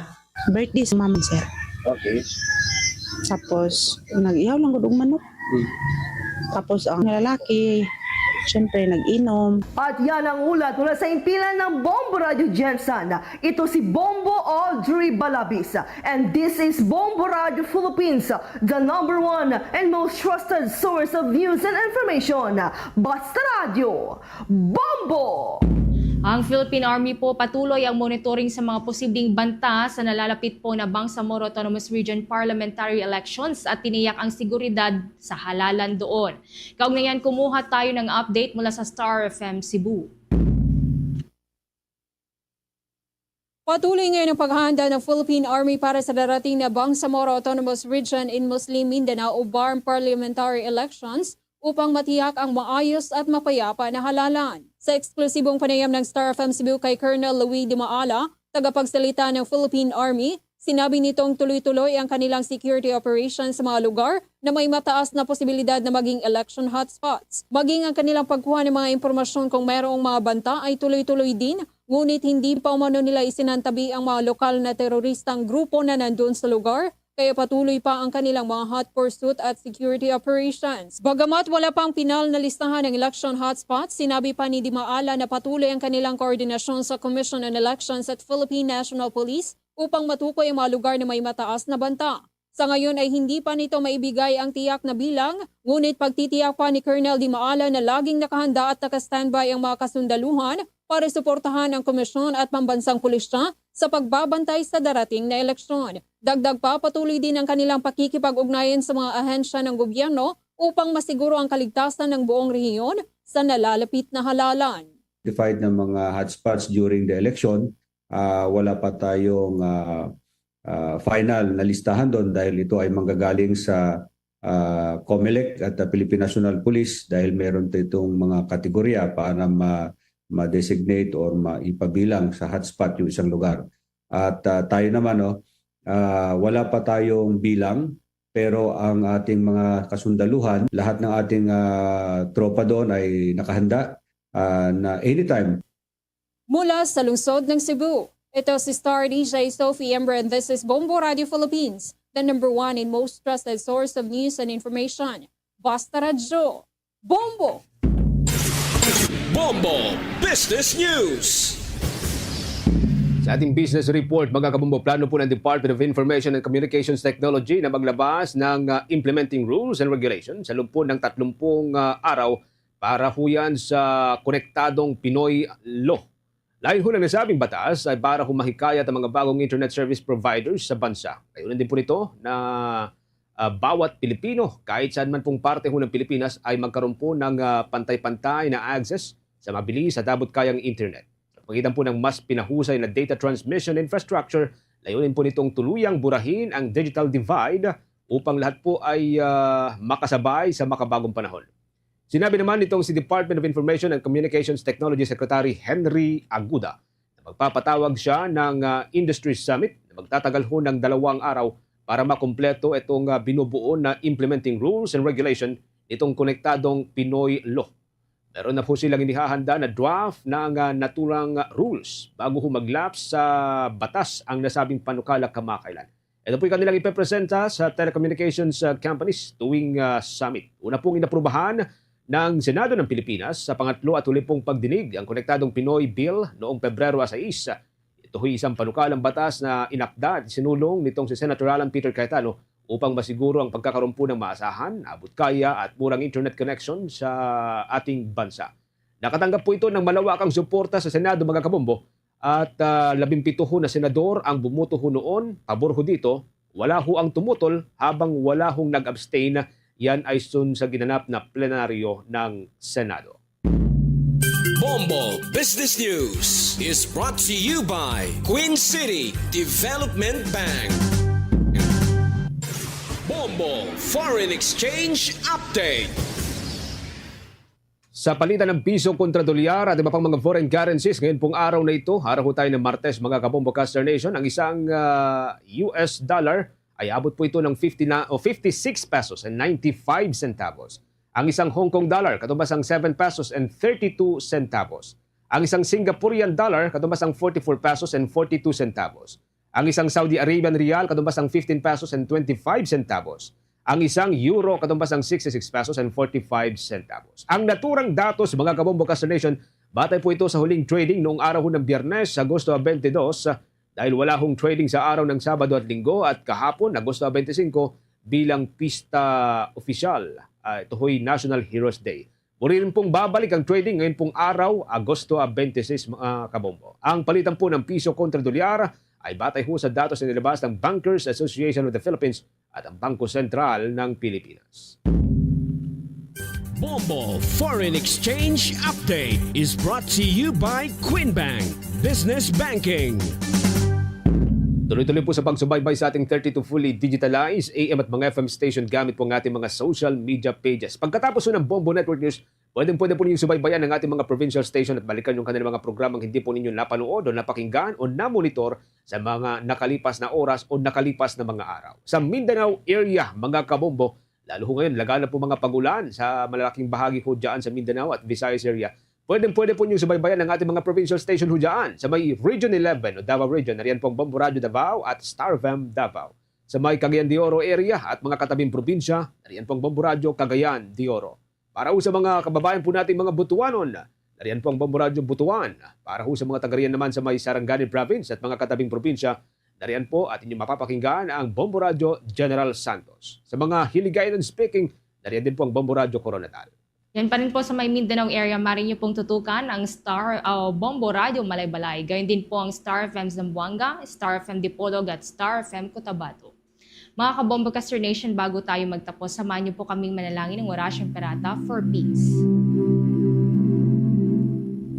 V: Birthday sa mama, sir.
X: Okay.
V: Tapos, nag-ihaw lang gudong manok. Tapos ang lalaki, syempre nag-inom.
L: At yan ang ulat mula sa impilan ng Bombo Radio Jensen. Ito si Bombo Audrey Balabis. And this is Bombo Radio Philippines, the #1 and most trusted source of news and information. Basta Radio, Bombo!
M: Ang Philippine Army po patuloy ang monitoring sa mga posibleng banta sa nalalapit po na Bangsamoro Autonomous Region parliamentary elections at tiniyak ang seguridad sa halalan doon. Kaugnayan, kumuha tayo ng update mula sa Star FM Cebu.
Y: Patuloy ngayon ang paghahanda ng Philippine Army para sa darating na Bangsamoro Autonomous Region in Muslim Mindanao o BARM parliamentary elections upang matiyak ang maayos at mapayapa na halalan. Sa eksklusibong panayam ng Star FM Cebu kay Colonel Louis de Maala, tagapagsalita ng Philippine Army, Sinabi nitong tuloy-tuloy ang kanilang security operations sa mga lugar na may mataas na posibilidad na maging election hotspots. Maging ang kanilang pagkuha ng mga impormasyon kung mayroong mga banta ay tuloy-tuloy din, ngunit hindi pa umano nila isinantabi ang mga lokal na teroristang grupo na nandun sa lugar, kaya patuloy pa ang kanilang mga hot pursuit at security operations. Bagamat wala pang pinal na listahan ng election hotspots, sinabi pa ni Di Maala na patuloy ang kanilang koordinasyon sa Commission on Elections at Philippine National Police upang matukoy ang mga lugar na may mataas na banta. Sa ngayon ay hindi pa nito maibigay ang tiyak na bilang, ngunit pagtitiyak pa ni Colonel Di Maala na laging nakahanda at naka-standby ang mga kasundaluhan para suportahan ang komisyon at pambansang pulisya sa pagbabantay sa darating na eleksyon. Dagdag pa, patuloy din ang kanilang pakikipag-ugnayan sa mga ahensya ng gobyerno upang masiguro ang kaligtasan ng buong rehiyon sa nalalapit na halalan.
B: Defined ng mga hotspots during the election, wala pa tayong final na listahan doon dahil ito ay manggagaling sa COMELEC at Philippine National Police dahil meron itong mga kategorya para ma-designate or maipabilang sa hotspot yung isang lugar. At tayo naman, wala pa tayong bilang pero ang ating mga kasundaluhan, lahat ng ating tropa doon ay nakahanda na anytime.
Y: Mula sa lungsod ng Cebu, ito si Star DJ Sophie Ember and this is Bombo Radio Philippines, the #1 and most trusted source of news and information. Basta Radio. Bombo!
W: Bombo Business News.
G: Sa ating business report, mga kabombo, plano po ng Department of Information and Communications Technology na maglabas ng implementing rules and regulations sa loob po ng 30 araw para po yan sa konektadong Pinoy Law. Layon ho ng nasabing batas ay para humahikayat ang mga bagong internet service providers sa bansa. Kayunan din po nito na bawat Pilipino, kahit saan man pong parte ho ng Pilipinas, ay magkaroon po ng pantay-pantay na access sa mabilis at abot-kayang internet. Sa pagitan po ng mas pinahusay na data transmission infrastructure, layunin po nitong tuluyang burahin ang digital divide upang lahat po ay makasabay sa makabagong panahon. Sinabi naman nitong si Department of Information and Communications Technology Secretary Henry Aguda na magpapatawag siya ng Industry Summit na magtatagal ho ng 2 araw para makumpleto itong binubuo na implementing rules and regulation itong konektadong Pinoy Law. Meron na po silang inihahanda na draft ng naturang rules bago ho maglaps sa batas ang nasabing panukala kamakailan. Ito po yung kanilang ipepresenta sa telecommunications companies tuwing summit. Una pong inaprubahan ng Senado ng Pilipinas sa pangatlo at huli pong pagdinig ang Konektadong Pinoy Bill noong Pebrero 6. Ito ay isang panukalang batas na inakda at sinulong nitong si Senator Alan Peter Cayetano upang masiguro ang pagkakaroon po ng maasahan, abot-kaya at murang internet connection sa ating bansa. Nakatanggap po ito ng malawakang suporta sa Senado, mga kabombo, at 17 ho na senador ang bumuto ho noon, pabor ho dito, wala ho ang tumutol habang wala hong nag-abstain. Yan ay sun sa ginanap na plenaryo ng Senado.
W: Bombo Business News is brought to you by Queen City Development Bank. Bombo Foreign Exchange Update.
G: Sa palitan ng piso kontra dolyar at iba pang mga foreign currencies, ngayon pong araw na ito, araw ho tayo ng Martes, mga kabombo Caster Nation, ang isang US dollar ay abot po ito ng 56 pesos and 95 centavos. Ang isang Hong Kong dollar, katumbas ang 7 pesos and 32 centavos. Ang isang Singaporean dollar, katumbas ang 44 pesos and 42 centavos. Ang isang Saudi Arabian rial, katumbas ang 15 pesos and 25 centavos. Ang isang euro, katumbas ang 66 pesos and 45 centavos. Ang naturang datos, mga kabombo Caster Nation, batay po ito sa huling trading noong araw ng Biyernes, Agosto 22, dahil wala hong trading sa araw ng Sabado at Linggo at kahapon, Agosto 25, bilang pista opisyal. Ito ho'y National Heroes Day. Muli rin pong babalik ang trading ngayon pong araw, Agosto 26, mga kabombo. Ang palitan po ng piso kontra dolyar ay batay ho sa datos na nilabas ng Bankers Association of the Philippines at ang Bangko Sentral ng Pilipinas.
W: Bombo Foreign Exchange Update is brought to you by Queen Bank Business Banking.
G: Tuloy-tuloy po sa pagsubaybay sa ating 32 fully digitalized AM at mga FM station gamit po ang ating mga social media pages. Pagkatapos ng Bombo Network News, Pwede po ninyong subaybayan ng ating mga provincial station at balikan yung kanilang mga programang hindi po ninyo napanood o napakinggan o namonitor sa mga nakalipas na oras o nakalipas na mga araw. Sa Mindanao area, mga kabombo, lalo ho ngayon, laganap po mga pagulan sa malalaking bahagi ho dyan sa Mindanao at Visayas area. Pwede po ninyong subaybayan ng ating mga provincial station ho dyan sa may Region 11 o Davao Region. Nariyan po ang Bombo Radio Davao at Star FM Davao. Sa may Cagayan de Oro area at mga katabing probinsya, nariyan po ang Bombo Radio Cagayan de Oro. Para ho sa mga kababayan po natin mga Butuanon, nariyan po ang Bombo Radio Butuan. Para ho sa mga taga-riyan naman sa may Sarangani Province at mga katabing probinsya, nariyan po at inyong mapapakinggan ang Bombo Radio General Santos. Sa mga Hiligaynon speaking, nariyan din po ang Bombo Radio Coronadal.
M: Yan pa rin po sa may Mindanao area, maaari niyo pong tutukan ang Star Bombo Radio Malaybalay. Gayun din po ang Star FM Zamboanga, Star FM Dipolog at Star FM Cotabato. Mga kabombo Caster Nation, bago tayo magtapos, samahan niyo po kaming manalangin ng Orasyong Perata for Peace.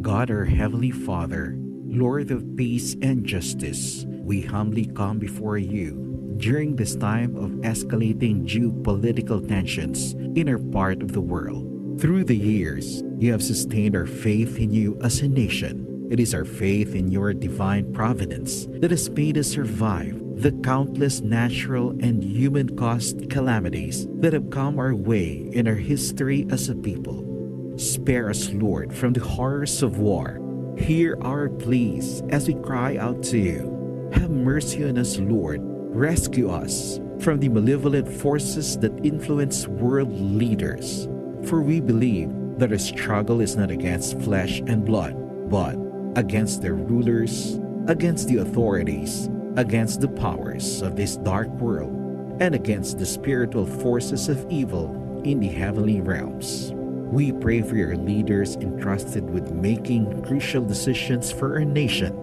D: God, our Heavenly Father, Lord of peace and justice, we humbly come before you during this time of escalating geopolitical tensions in our part of the world. Through the years, you have sustained our faith in you as a nation. It is our faith in your divine providence that has made us survive the countless natural and human-caused calamities that have come our way in our history as a people. Spare us, Lord, from the horrors of war. Hear our pleas as we cry out to you. Have mercy on us, Lord. Rescue us from the malevolent forces that influence world leaders. For we believe that our struggle is not against flesh and blood, but against their rulers, against the authorities, against the powers of this dark world, and against the spiritual forces of evil in the heavenly realms. We pray for your leaders entrusted with making crucial decisions for our nation.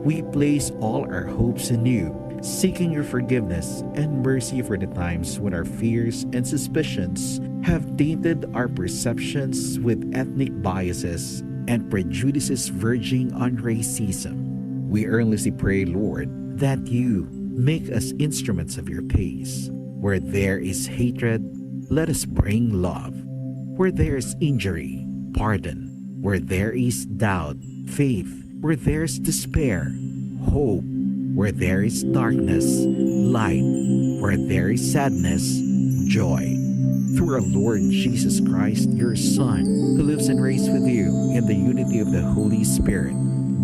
D: We place all our hopes in you, seeking your forgiveness and mercy for the times when our fears and suspicions have tainted our perceptions with ethnic biases and prejudices verging on racism. We earnestly pray, Lord, that you make us instruments of your peace. Where there is hatred, let us bring love. Where there is injury, pardon. Where there is doubt, faith. Where there is despair, hope. Where there is darkness, light. Where there is sadness, joy. Through our Lord Jesus Christ, your Son, who lives and reigns with you in the unity of the Holy Spirit,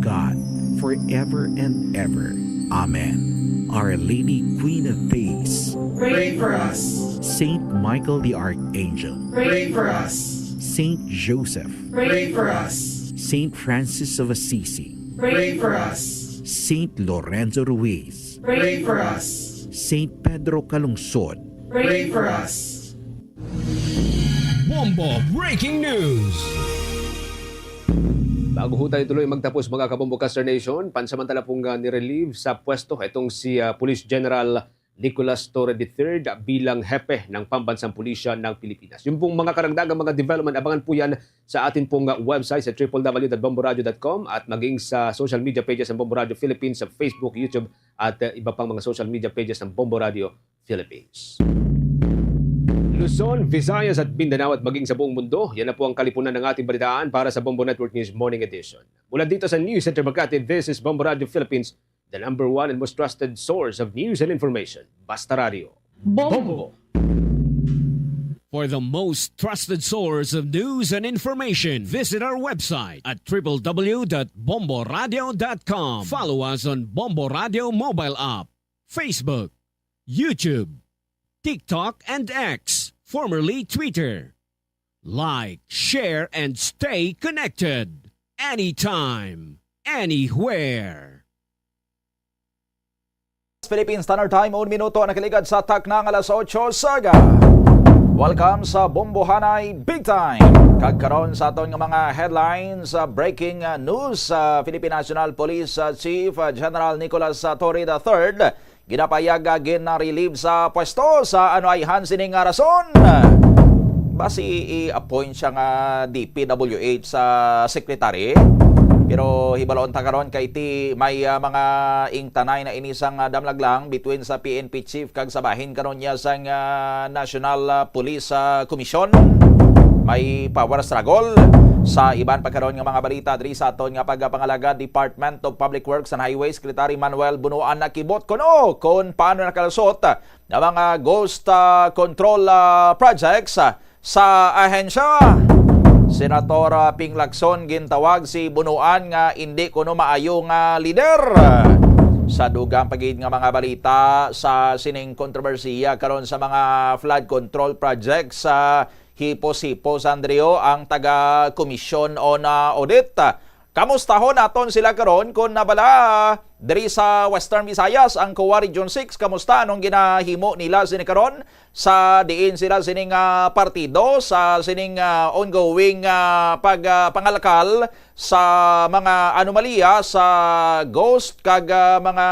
D: God, forever and ever. Amen. Our Lady, Queen of Peace,
E: pray for us.
D: Saint Michael the Archangel,
E: Pray for us.
D: Saint Joseph,
E: Pray for us.
D: Saint Francis of Assisi,
E: Pray for us.
D: Saint Lorenzo Ruiz,
E: Pray for us.
D: Saint Pedro Calungsod,
E: Pray for us.
W: Bombo Breaking News!
G: Bago ho tayo tuloy magtapos mga kabombo Caster Nation, pansamantala pong nirelieve sa pwesto itong si Police General Nicolas Torre III bilang hepe ng Pambansang Pulisya ng Pilipinas. Yung pong mga karagdagang mga development, abangan po yan sa atin pong website sa www.bomboradio.com at maging sa social media pages ng Bombo Radio Philippines sa Facebook, YouTube at iba pang mga social media pages ng Bombo Radio Philippines. Luzon, Visayas at Mindanao at maging sa buong mundo, yan na po ang kalipunan ng ating balitaan para sa Bombo Network News Morning Edition. Mula dito sa News Center Makati, this is Bombo Radio Philippines, the number one and most trusted source of news and information. Basta Radio. Bombo!
W: For the most trusted source of news and information, visit our website at www.bomboradio.com. Follow us on Bombo Radio mobile app, Facebook, YouTube, TikTok, and X, formerly Twitter. Like, share, and stay connected. Anytime, anywhere.
J: Philippine Standard Time, 1 minuto na kaligad sa taknang alas 8 saga. Welcome sa Bombohanay Big Time. Kagkaroon sa aton ng mga headlines, breaking news sa Philippine National Police Chief General Nicolas Torre III. Ginapayag gina-relieve sa pwesto sa ano ay hansining rason. Basi i-appoint siya nga DPWH sa secretary. Pero hibaloon ta karon kay ti may mga ingtanay na inisang damlaglang between sa PNP chief kag sa bahin karon niya sang National Police Commission. may power struggle. Sa iban pagkaroon ng mga balita diri sa aton nga pagpangalaga Department of Public Works and Highways Secretary Manuel Bunuan nakibot kuno kung paano nakalusot ng mga ghost control projects sa ahensya. Senator Ping Lacson gintawag si Bunuan nga hindi kuno maayo nga leader. Sa dugang pagid nga mga balita sa sining kontrobersiya karon sa mga flood control projects sa Hipos Andreo ang taga-Commission on Audit. Kamustahon naton sila karon kung nabala diri sa Western Visayas ang COA Region 6. Kamusta anong ginahimo nila sini karon sa diin sila sining partido sa sining ongoing pagpangalakal sa mga anomalya sa ghost kag mga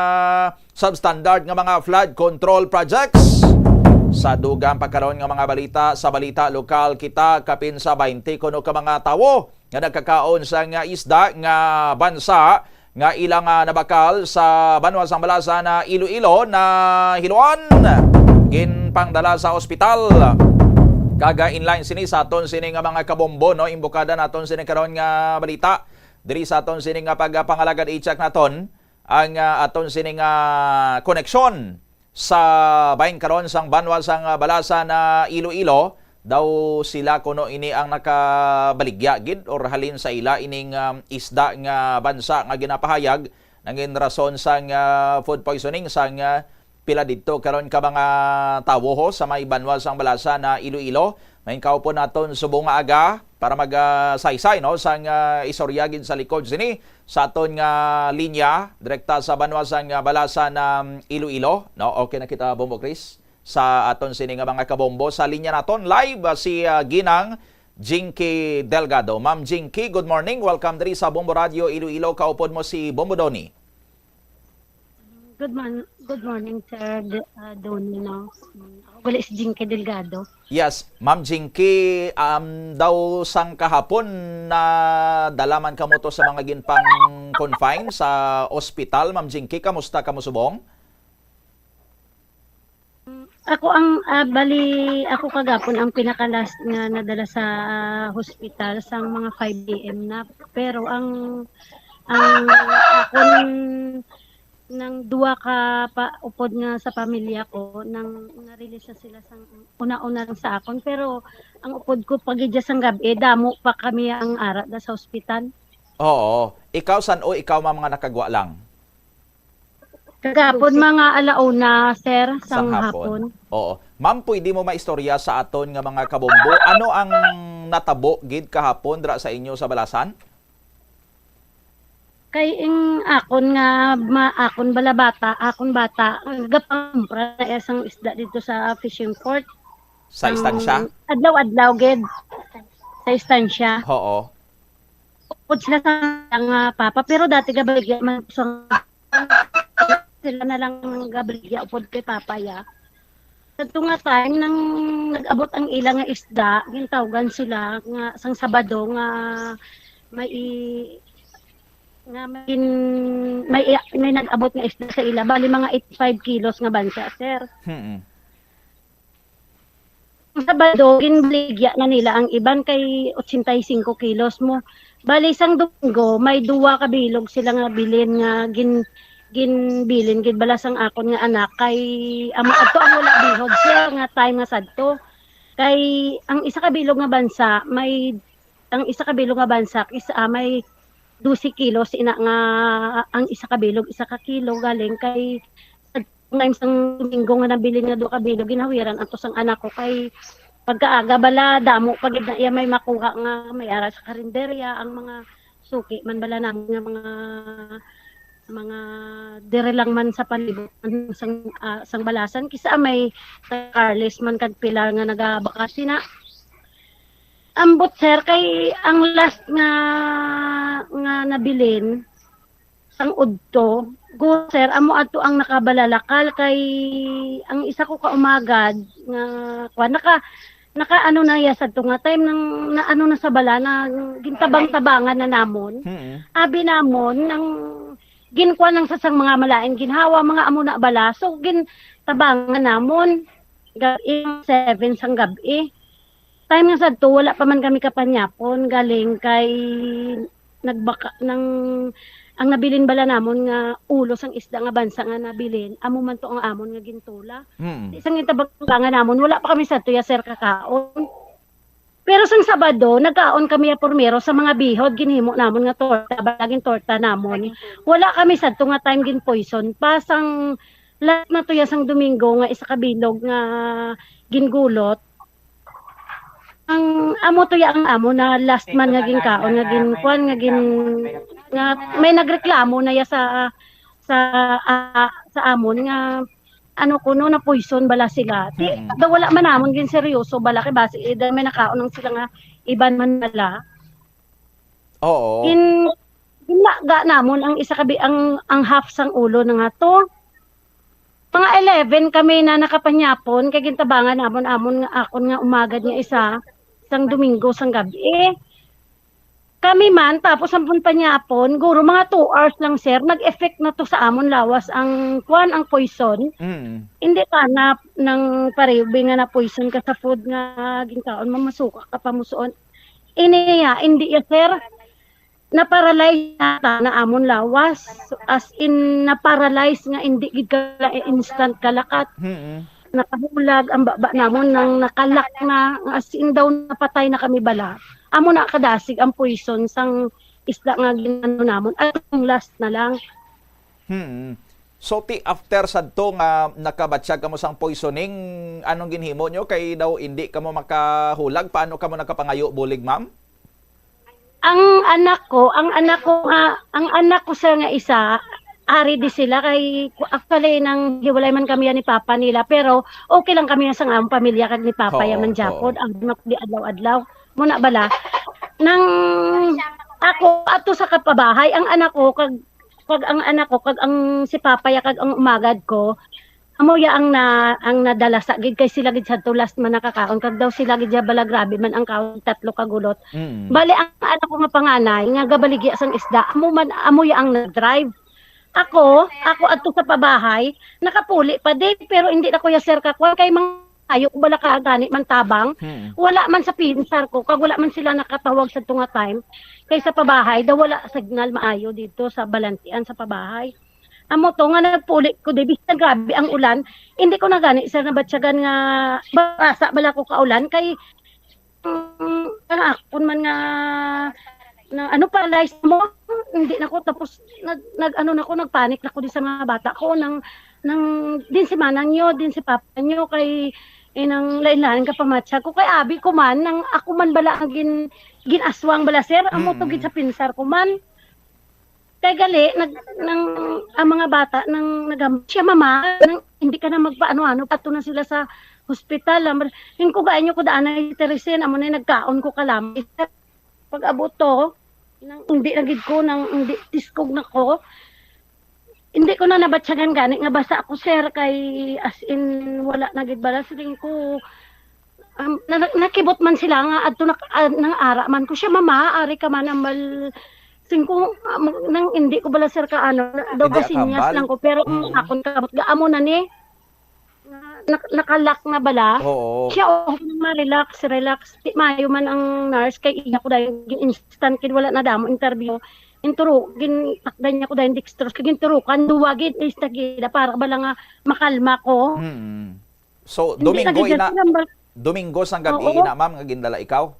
J: substandard nga mga flood control projects. Sa dugang pagkaroon nga mga balita sa balita lokal kita kapin sa 20 kuno ka mga tawo nga nagkakaon sa nga isda nga bansa nga ilang nabakal sa Banwasang Balasa na Iloilo na hiluan ginpangdala sa ospital. Kaga inline sini sa aton sini nga mga kabombo no imbokada naton sini karon nga balita diri sa aton sini nga pagpangalagad i-check naton ang aton sini nga koneksyon sa bahin karon sang Banwasang Balasa na Iloilo. Daw sila kuno ini ang nakabaligya gid or halin sa ila ining isda nga bansa nga ginapahayag nangin rason sang food poisoning sang pila didto karon ka mga tawo ho sa may Banwasang Balasa na Iloilo. May kaupo naton subong nga aga para mag-saysay no sang istorya gid sa likod sini sa aton nga linya direkta sa Banwasang Balasa na Iloilo no. Okay na kita Bombo Chris sa aton sini nga mga kabombo sa linya naton live si Ginang Jinky Delgado. Ma'am Jinky, good morning. Welcome diri sa Bombo Radio Iloilo. Kaupod mo si Bombo Doni.
I: Good morning, Sir Doni. No? Ako gali si Jinky Delgado.
J: Yes, Ma'am Jinky, daw sang kahapon na dalaman ka mo to sa mga ginpang confine sa ospital. Ma'am Jinky, kamusta ka mo subong?
I: Ako ako kagapon ang pinakalas nga nadala sa hospital sang mga 5 AM na. Pero ang ako nang duwa ka pa upod nga sa pamilya ko nang na-release sila sang una-una lang sa akon, pero ang upod ko pagidya sang gabi damo pa kami ang ara da sa ospital.
J: Oo, ikaw san o ikaw mga nakagwa lang?
I: Kagapon mga alauna, sir, sang hapon.
J: Oo. Ma'am, pwede mo maistorya sa aton nga mga kabombo. Ano ang natabo gid kahapon dra sa inyo sa Balasan?
I: Kay akon nga akon bata, gapampra na isang isda dito sa fishing port.
J: Sa istansya?
I: Adlaw-adlaw gid. Sa istansya.
J: Oo.
I: Upod sila sa papa, pero dati gabaligya man sila na lang gabaligya upod kay papaya. Sa nga time nang nag-abot ang ilang nga isda, gintawgan sila nga sang Sabado nga may nag-abot nga isda sa ila, bali mga 85 kilos nga bansa, sir. Sabado, ginbaligya na nila ang iban kay 85 kilos mo. Bali, isang Domingo, may duwa kabilog sila nga bilin nga ginbilin, balasang akon nga anak kay amo adto ang wala bihod siya nga time nga sadto. Kay ang isa kabilog nga bansa, may 12 kilos ina nga ang isa kabilog, 1 kilo galing kay ngayon sang Domingo nga nabilin nga 2 kabilog ginawiran ato sang anak ko kay pagkaaga bala damo pag iya may makuha nga may ara sa karinderya ang mga suki man bala namin nga mga dire lang man sa palibot sang Balasan kisa may Carles man kag Pilar nga nagabakasi na. Ambot sir kay ang last nga nabilin sang udto go sir amo adto ang nakabalalakal kay ang isa ko kaumagad nga naka ano na yasad to nga time nang na ano na sa bala na gintabang-tabangan na namon. Abi namon nang ginkuan ng sasang mga malain ginhawa mga amo na bala so gintabangan namon gabi 7 sang gabi time nga sad to wala pa man kami kapanyapon galing kay nagbaka ng ang nabilin bala namon nga ulo sang isda nga bansa nga nabilin amo man to ang amon nga gintula. Isang itabag nga namon wala pa kami sad to ya sir kakaon. Pero sang Sabado nagkaon kami ya pormero sa mga bihod ginhimo namon nga torta balaging torta namon. Wala kami sad to nga time gin poison pa sang last na to ya sang Domingo nga isa ka bilog nga gingulot. Ang amo to ya ang amo na last man nga ginkaon nga ginkuan nga nga may nagreklamo na ya sa amon nga ano kuno na poison bala sila. Da wala man namon gin seryoso bala kay base may nakaon ng sila nga iban man bala.
J: Oo.
I: Ginlaga namon ang isa kabi ang half sang ulo na nga to. Mga 11 kami na nakapanyapon kay gintabangan amon nga akon nga umagad nga isang Domingo sang gabi. Kami man tapos ang panyapon guro mga 2 hours lang sir nag-effect na to sa amon lawas ang poison. Hindi ka na ng paribi nga na poison ka sa food nga ginkaon mamasuka ka pamusuon. Iniya hindi ya sir na-paralyze na amon lawas as in na-paralyze nga hindi gid ka instant kalakat. Nakabulag ang baba namon nang nakalak na as in daw napatay na kami bala. Amo na kadasig ang poison sang isda nga ginano namon at ang last na lang.
J: So after sadto nga nakabatsyag kamo sang poisoning anong ginhimo nyo kay daw hindi kamo makahulag paano kamo nakapangayo bulig ma'am?
I: Ang anak ko sir nga isa ari di sila kay actually nang hiwalay man kami ni papa nila pero okay lang kami sa among pamilya kag ni papa yaman japod ang di adlaw-adlaw mo na bala nang ako ato sa kapabahay ang anak ko kag ang si papa ya kag ang umagad ko amo ya ang nadala sa gid kay sila gid sadto last man nakakaon kag daw sila gid bala grabe man ang kaon tatlo ka gulot. Bali ang anak ko nga panganay nga gabaligya sang isda amo ya ang nag-drive. Ako adto sa pabahay, nakapuli pa din pero hindi na ko ya sir kakwan kay mga ayo bala ka gani man tabang. Wala man sa pinsar ko, kag wala man sila nakatawag sa tunga time. Kay sa pabahay daw wala signal maayo dito sa balantian sa pabahay. Amo to nga nagpuli ko di bisan grabe ang ulan, hindi ko na gani sir na batyagan nga basa bala ko kaulan kay akon man nga na ano paralyzed mo hindi na ko tapos nagpanik na ko di sa mga bata ko nang din si manang nyo din si papa nyo kay nang lain-lain ka pamatsa ko kay abi ko man nang ako man bala ang ginaswang bala sir amo to gid sa pinsar ko man kay gali ang mga bata nang siya mama nang hindi ka na magpaano-ano pato na sila sa hospital hin ko gaanyo ko daan na Teresin amo na nagkaon ko kalamay pag abot to hindi nagid ko hindi tiskog na ko hindi ko na nabatsagan gani nga basa ako sir kay as in wala nagid bala siling ko nakibot man sila nga adto nang ara man ko siya mama ari ka man ambal singko nang hindi ko bala sir ka do basinyas lang ko pero akon kamot gaamo na ni nakalak na bala. Siya relax. Di mayo man ang nurse kay iya ko dayon instant kid wala na damo interview. Inturo takdan niya ko dayon dextrose kay ginturukan duwagid is tagida para bala nga makalma ko.
J: So Domingo sang gabi ina ma'am nga gindala ikaw.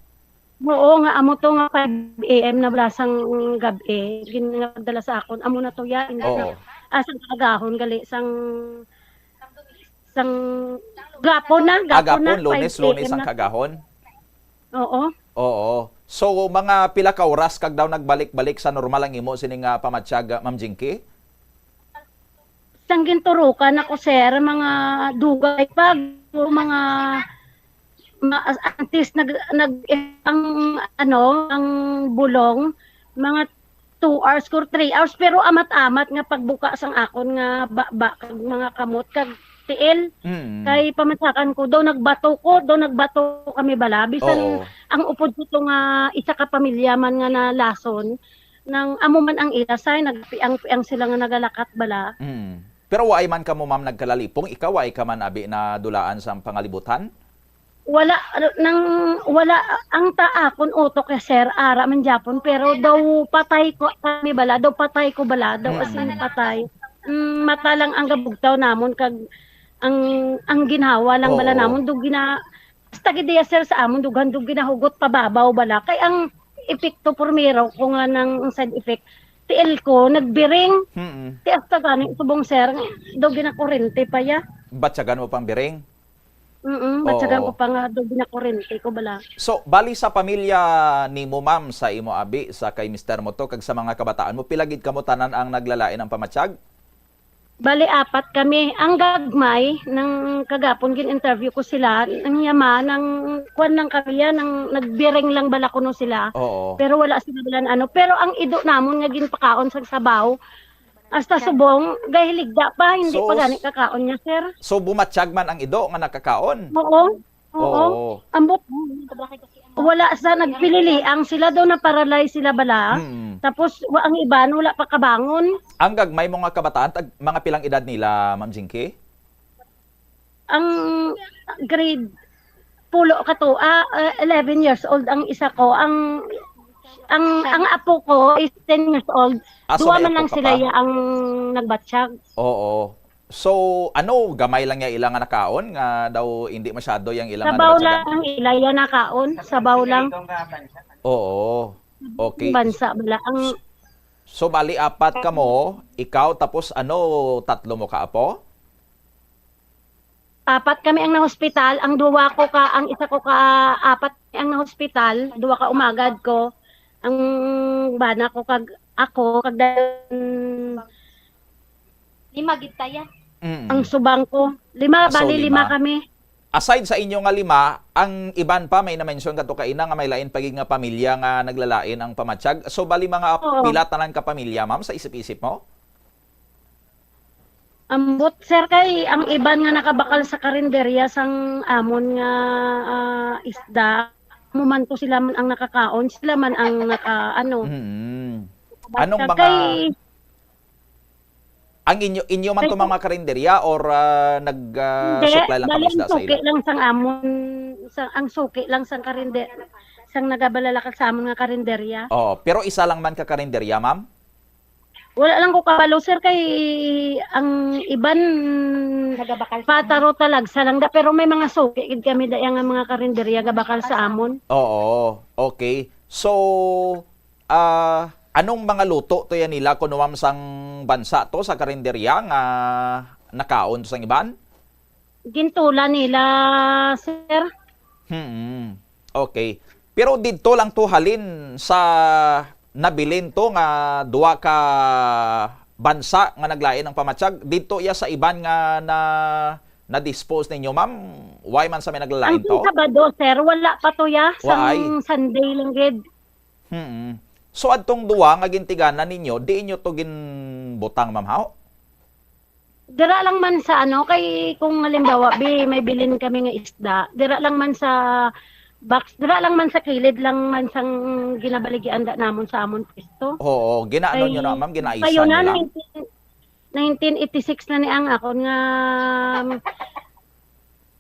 I: Oo nga amo to nga 5 AM na blasang gabi ginadala sa akon amo na to ya asang kagahon gali sang gapon
J: Lunes ang kagahon.
I: Oo.
J: So mga pila ka oras kag daw nagbalik-balik sa normal ang imo sining pamatsyag Ma'am Jinky?
I: Sang ginturukan ako sir mga dugay pa mga antis ang bulong mga 2 hours or 3 hours pero amat-amat nga pagbuka sang akon nga kag mga kamot kag tiil kay pamatsakan ko daw nagbato kami bala bisan ang upod ko nga isa ka pamilya man nga na lason nang amo man ang ilasay nagpiang sila nga nagalakat bala.
J: Pero waay man kamo ma'am nagkalalipong ikaw waay ka man abi na dulaan sa pangalibutan?
I: wala wala ang taakon utok ya sir ara man Japon pero daw patay ko kami bala daw patay ko bala daw as in patay. Mata lang ang gabugtaw namon kag ang ginhawa lang bala namon dug basta gid ya sir sa amon dughan dug ginahugot pababaw bala kay ang epekto primero kung nga ng side effect tiil ko nagbiring. Ti hasta gani subong sir daw ginakurente pa ya.
J: Batsagan mo pang biring?
I: Matyagan ko pa nga daw ginakurente ko bala.
J: So, bali sa pamilya ni mo ma'am sa imo abi sa kay Mr. mo to kag sa mga kabataan mo pilagid kamo tanan ang naglalain ng pamatsyag?
I: Bali 4 kami. Ang gagmay ng kagapon gin-interview ko sila, ang yama ng kwan lang kami yan, nagbiring lang bala kuno sila.
J: Oo.
I: Pero wala sila bilan ano. Pero ang ido namon nga ginpakaon sa sabaw, hasta subong gahiligda pa hindi pa gani kakaon niya sir.
J: So bumatsyag man ang ido nga nakakaon.
I: Oo. Ambot wala sa nagpililiang sila daw na paralyze sila bala. Tapos ang iba wala pa kabangon.
J: Ang gagmay mo nga kabataan mga pilang edad nila Ma'am Jinky?
I: Ang grade pulo ka to 11 years old ang isa ko. Ang apo ko is 10 years old.
J: So
I: Duwa man lang sila ya ang nagbatsyag.
J: Oo. So, gamay lang ya ilang nga nakaon nga daw hindi masyado yang ilang
I: sabaw lang ang ilaya nakaon, sabaw lang.
J: Oo. Okay.
I: Bansa bala ang
J: So, bali 4 ka mo, ikaw tapos 3 mo ka apo?
I: 4 kami ang na-hospital, ang isa ko ka 4 ang na-hospital, 2 ka umagad ko. Ang bana ko kag ako kag 5 gid taya. Ang subang ko 5 bali 5 kami.
J: Aside sa inyo nga 5, ang iban pa may na-mention ka to kaina nga may lain pagig nga pamilya nga naglalain ang pamatsyag. So bali mga pila tanan ka pamilya ma'am sa isip-isip mo?
I: Ambot sir kay ang iban nga nakabakal sa karinderya sang amon nga isda. Man to sila man ang nakakaon, sila man ang
J: Anong mga ang inyo man to mga karinderya or nag-supply lang kami isda sa ilo?
I: Lang sang amon, ang suki lang sang karinderya, sang nagabalalakad sa amon nga karinderya.
J: Pero isa lang man ka karinderya, ma'am?
I: Wala lang ko kabalo sir kay ang iban pataro talagsa lang da pero may mga suki gid kami daya nga mga karinderya gabakal sa amon.
J: Oo, okay. So anong mga luto to yan nila kuno ma'am sang bansa to sa karinderya nga nakaon to sang iban?
I: Gintula nila sir.
J: Okay. Pero didto lang to halin sa nabilin to nga 2 ka bansa nga naglain ng pamatsyag dito ya sa iban nga na-dispose ninyo ma'am. Why man sa may naglalain to?
I: Ang Sabado sir wala pa to ya sang Sunday lang gid.
J: So adtong 2 nga gintiganan ninyo di inyo to ginbutang ma'am how?
I: Dira lang man sa kay kung halimbawa may bilin kami nga isda dira lang man sa box, dira lang man sa kilid lang man sang ginabaligyan namon sa amon pwesto.
J: Oo, ginaano nyo na ma'am, ginaisa
I: nyo
J: lang.
I: 1986 na ni ang akon nga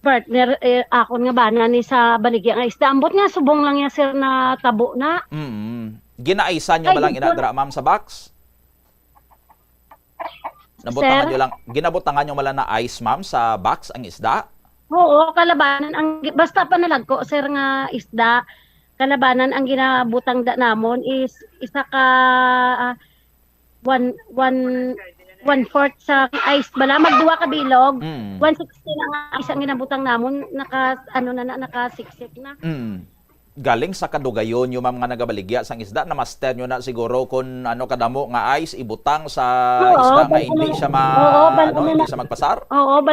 I: partner akon nga bana ni sa baligyan nga isda. Ambot nga subong lang ya sir na tabo na.
J: Ginaisa nyo ba lang inadra ma'am sa box? Nabutangan nyo lang, ginabutangan nyo mala na ice ma'am sa box ang isda?
I: Oo, kalabanan ang basta panalagko sir nga isda. Kalabanan ang ginabutang da namon is isa ka 1/4 sa ice bala magduwa ka bilog. 160 na nga isang ginabutang namon nakasiksik na.
J: Galing sa kadugayon yung mga nagabaligya sang isda na master nyo na siguro kung kadamo nga ice ibutang sa isda nga hindi siya hindi siya magpasar.
I: Oo,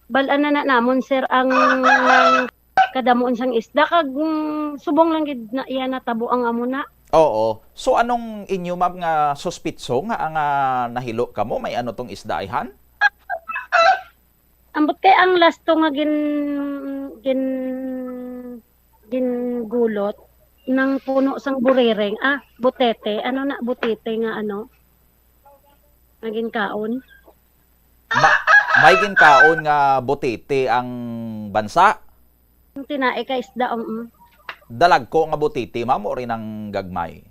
I: balan na namon sir ang kadamuon sang isda kag subong lang gid na iya natabo ang amuna.
J: Oo. So anong inyo ma'am nga suspitso nga ang nahilo kamo may tong isda ayhan?
I: Ambot kay ang last to nga gulot ng puno sang burireng butete butete nga naging kaon.
J: May ginkaon nga butete ang bansa.
I: Tinae ka isda.
J: Dalag ko nga butiti, ma'am, o rin ang gagmay?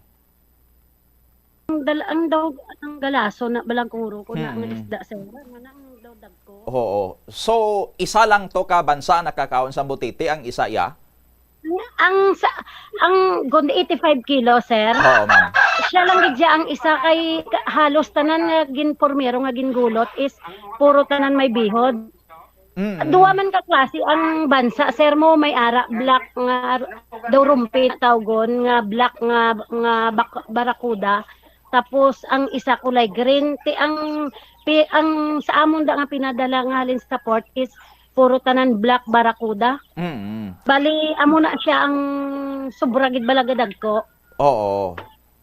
I: Ang daw ang galaso na balangkuro ko na nga isda sir. Ang daw dagko.
J: Oo. So, isa lang to ka bansa nakakaon sa butiti, ang isa ya?
I: Ang gund 85 kilo sir.
J: Oo, ma'am.
I: Siya lang gid ang isa kay halos tanan nga ginpormero nga gingulot is puro tanan may bihod. Duwa man ka klase ang bansa sir mo, may ara black nga daw rumpi tawgon nga black nga barakuda. Tapos ang isa kulay green ti ang sa amon da nga pinadala nga halin sa port is puro tanan black barakuda. Bali amo na siya ang sobra gid balagadag ko.
J: Oo.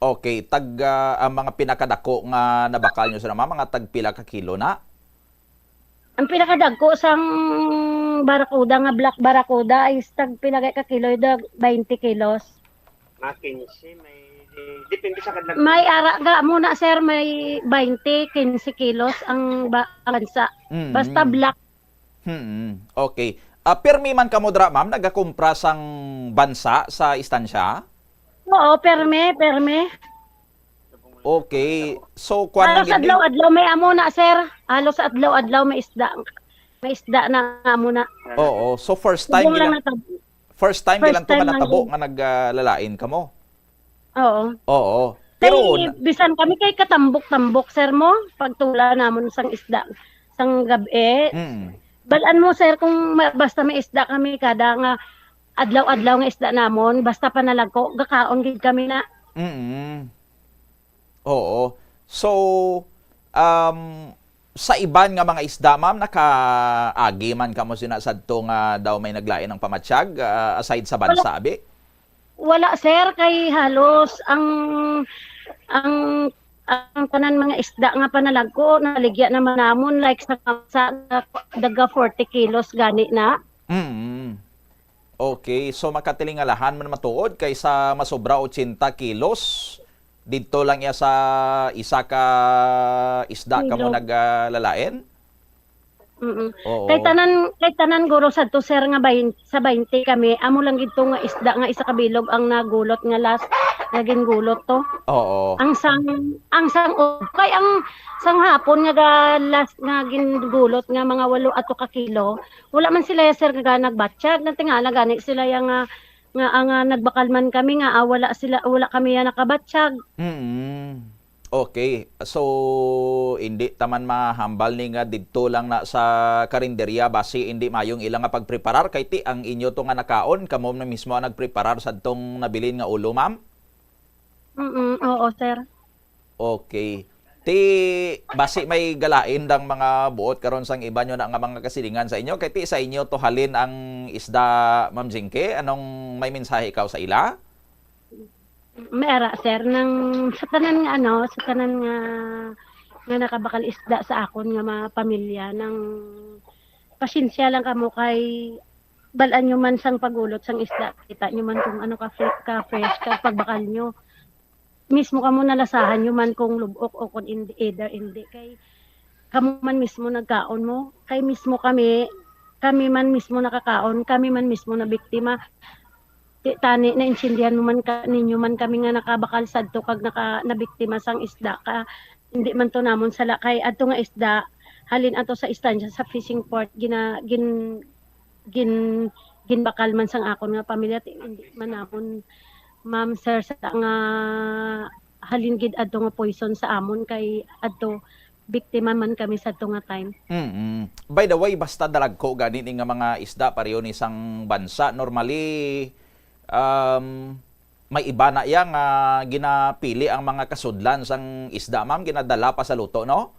J: Okay, ang mga pinakadako nga nabakal nyo sa mga tagpila ka kilo na?
I: Ang pinakadagko sang barakuda nga black barakuda ay tag pinagay ka kilo dag 20 kilos. Depende sa kadlag. May ara ga muna sir, may 20 15 kilos ang bansa. Basta black.
J: Okay. Permi man ka modra, ma'am, nagakumpra sang bansa sa istansya?
I: Oo, perme.
J: Okay. So, kuan
I: halos adlaw-adlaw may amo na, sir. Halos adlaw-adlaw may isda. May isda na amo na.
J: Oo. So, first time gilang to nga natabo nga naglalain ka mo? Oo. Pero
I: bisan kami kay katambok-tambok, sir mo. Pagtula namon sang isda. Sang gabi. Balaan mo, sir, kung basta may isda kami kada nga adlaw-adlaw nga isda namon, basta panalagko, gakaon gid kami na.
J: Oo. So, sa iban nga mga isda, ma'am, nakaagi man ka mo sinasadto nga daw may naglain ng pamatsyag aside sa bansa, abi?
I: Wala, sir, kay halos ang tanan mga isda nga panalagko, naligya naman namon like sa daga 40 kilos gani na.
J: Okay, so makatilingalahan man matuod kaysa masobra 80 kilos. Dito lang ya sa isa ka isda ka mo naglalain?
I: Kay tanan guro sadto sir nga sa 20 kami, amo lang gito nga isda nga isa ka bilog ang nagulot nga last naging gulot to.
J: Oo.
I: Ang sang kay ang sang hapon nga last nga gingulot nga mga 8 ato ka kilo. Wala man sila sir nga nagbatsyag, natingala gani sila yang nga nagbakal man kami nga wala kami ya nakabatsyag.
J: Okay. So, hindi taman mahambal ni nga didto lang na sa karinderya basi hindi mayong ilang nga pagpreparar kay ti ang inyo to nga nakaon kamo na mismo ang nagpreparar sa tong nabilin nga ulo, ma'am?
I: Oo, sir.
J: Okay. Ti basi may galain dang mga buot karon sang iba nyo na nga mga kasilingan sa inyo kay ti sa inyo to halin ang isda, Ma'am Jinky, anong may mensahe ikaw sa ila?
I: Mera sir nang sa tanan nga nakabakal isda sa akon nga mga pamilya nang pasensya lang kamo kay balaan nyo man sang pagulot sang isda, kita nyo man kung ano ka fresh ka pagbakal nyo mismo kamo nalasahan nyo man kung lubok o kung hindi kay kamo man mismo nagkaon mo kay mismo kami man mismo nakakaon, kami man mismo na biktima. Tani na insindihan mo man ninyo man kami nga nakabakal sadto kag nabiktima sang isda ka hindi man to namon sala kay adto nga isda halin ato sa istansya sa fishing port ginbakal man sang akon nga pamilya hindi man namon ma'am sir sa nga halin gid adto nga poison sa amon kay adto biktima man kami sa nga time.
J: By the way, basta dalagko gani nga mga isda pareho ni sang bansa normally may iba na yang ginapili ang mga kasudlan sang isda, ma'am, ginadala pa sa luto, no?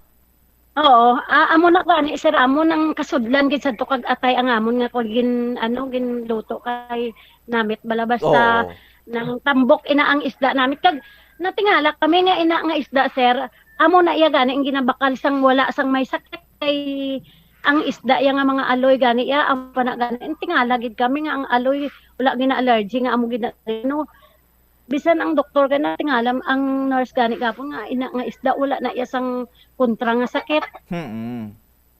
I: Oo, amo na gani sir, amo nang kasudlan gid sadto kag atay ang amon nga kung ginluto kay namit balabas sa nang tambok ina ang isda namit kag natingala kami nga ina nga isda sir, amo na iya gani ang ginabakal sang wala sang may sakit kay ang isda yang nga mga aloy gani ya ang panagani tingala gid kami nga ang aloy wala gina allergy nga amo gid no bisan ang doktor kana tingalam ang nurse gani gapon nga ina nga isda wala na iya sang kontra nga sakit.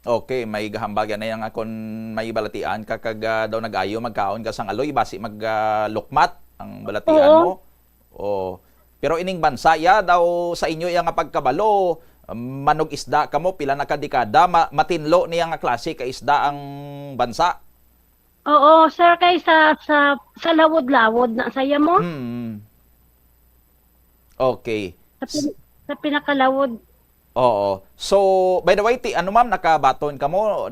J: Okay, may gahambal yan na yung kung may balatian ka kag daw nag-ayo magkaon ka sang aloy basi maglukmat ang balatian mo. O pero ining bansa ya daw sa inyo yang pagkabalo manog isda kamo pila na ka dekada matinlo niya nga klase ka isda ang bansa.
I: Oo, sir, kay sa lawod-lawod na saya mo.
J: Okay.
I: Sa pinakalawod.
J: Oo. So, by the way, ano ma'am, nakabaton ka mo,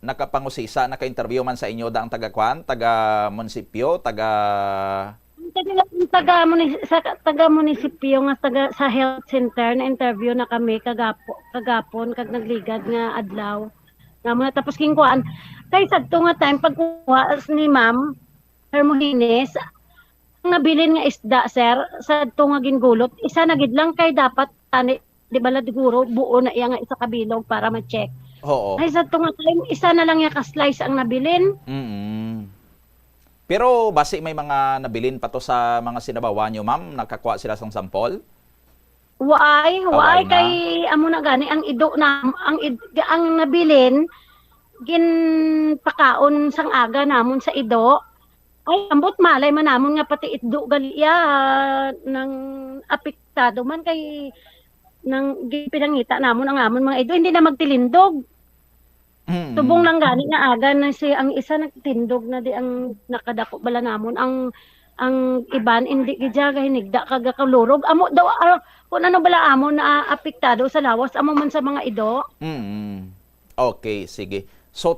J: nakapangusisa, naka-interview man sa inyo daang taga-kwan, taga-munisipyo,
I: taga-munisipyo nga sa health center na interview na kami kagapon kag nagligad nga adlaw. Nga muna tapos king kuan kay sadto nga time pagkuha ni Ma'am Hermogenes ang nabilin nga isda sir sadto nga gingulot isa na gid lang kay dapat ani di bala siguro buo na iya nga isa kabilog para ma-check.
J: Oo.
I: Ay sadto nga time isa na lang ya ka-slice ang nabilin.
J: Pero base may mga nabilin pa to sa mga sinabawan nyo, ma'am? Nakakuha sila sang sample?
I: Waay kay amo na gani ang ido na ang nabilin ginpakaon sang aga namon sa ido. Ay ambot malay man namon nga pati ido galiya ng apektado man kay nang pinangita namon ang amon mga ido hindi na magtilindog. Tubong lang gani nga aga na si ang isa nagtindog na di ang nakadako bala namon ang iban hindi gidya hinigda kaga kalurog amo daw kung ano bala amon na apektado sa lawas amo man sa mga ido.
J: Okay, sige. So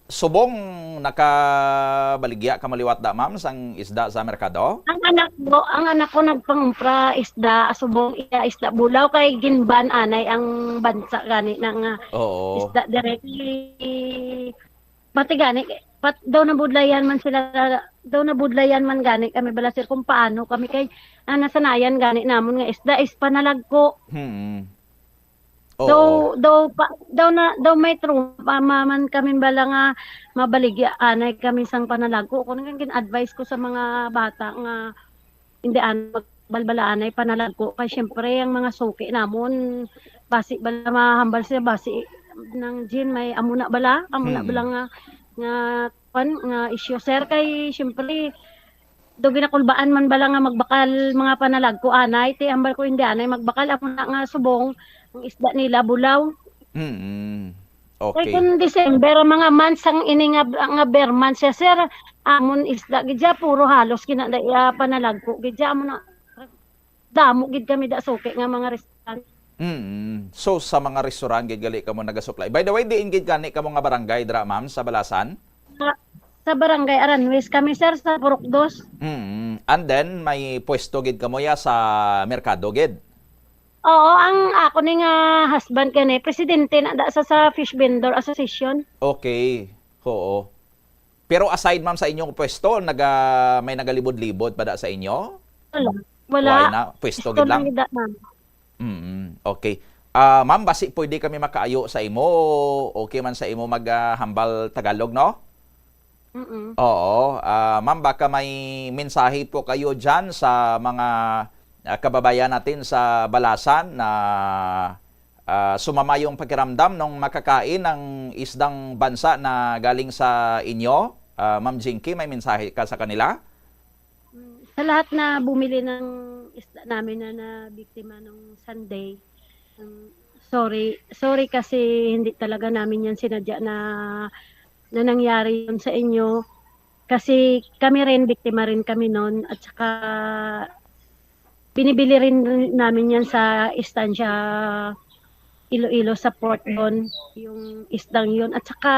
J: subong nakabaligya ka maliwat da ma'am sang isda sa merkado?
I: Ang anak ko nagpangumpra isda subong isda bulaw kay ginban anay ang bansa gani ng isda directly pati gani daw nabudlayan man gani kami bala sir kung paano kami kay nasanayan gani namon nga isda is panalagko. Daw may trumpa man kami bala nga mabaligya anay kami sang panalagko kuno nga gin-advise ko sa mga bata nga hindi magbalbala anay panalagko kay syempre ang mga suki namon basi bala mahambal sila basi ng gin may amuna bala nga issue sir kay syempre do ginakulbaan man bala nga magbakal mga panalagko anay ti ambal ko hindi anay magbakal amuna nga subong ang isda nila bulaw.
J: Okay.
I: Kay kung December mga months ang ini nga bear months siya sir amon isda gidya puro halos kinadaya panalagko gidya amon na damo gid kami da suki nga mga restaurant.
J: So sa mga restaurant gid gali kamo naga-supply. By the way, diin gid gani kamo nga barangay dra ma'am sa Balasan?
I: Sa barangay Aranwes kami sir sa Purokdos.
J: And then may pwesto gid kamo ya sa merkado gid.
I: Oo, ang ako ni nga husband kani presidente na da sa Fish Vendor Association.
J: Okay. Oo. Pero aside ma'am sa inyong pwesto, may nagalibod-libod pa da sa inyo?
I: Wala.
J: Na, pwesto gid lang. Okay. Ma'am, basi pwede kami makaayo sa imo. Okay man sa imo maghambal Tagalog, no? Oo. Ma'am, baka may mensahe po kayo dyan sa mga kababayan natin sa Balasan na sumama yung pakiramdam nung makakain ng isdang bansa na galing sa inyo. Ma'am Jinky, may mensahe ka sa kanila?
I: Sa lahat na bumili ng isda namin na biktima nung Sunday, sorry kasi hindi talaga namin yan sinadya na nangyari yun sa inyo. Kasi kami rin, biktima rin kami noon at saka binibili rin namin yan sa istansya Iloilo sa port doon, yung isdang yun. At saka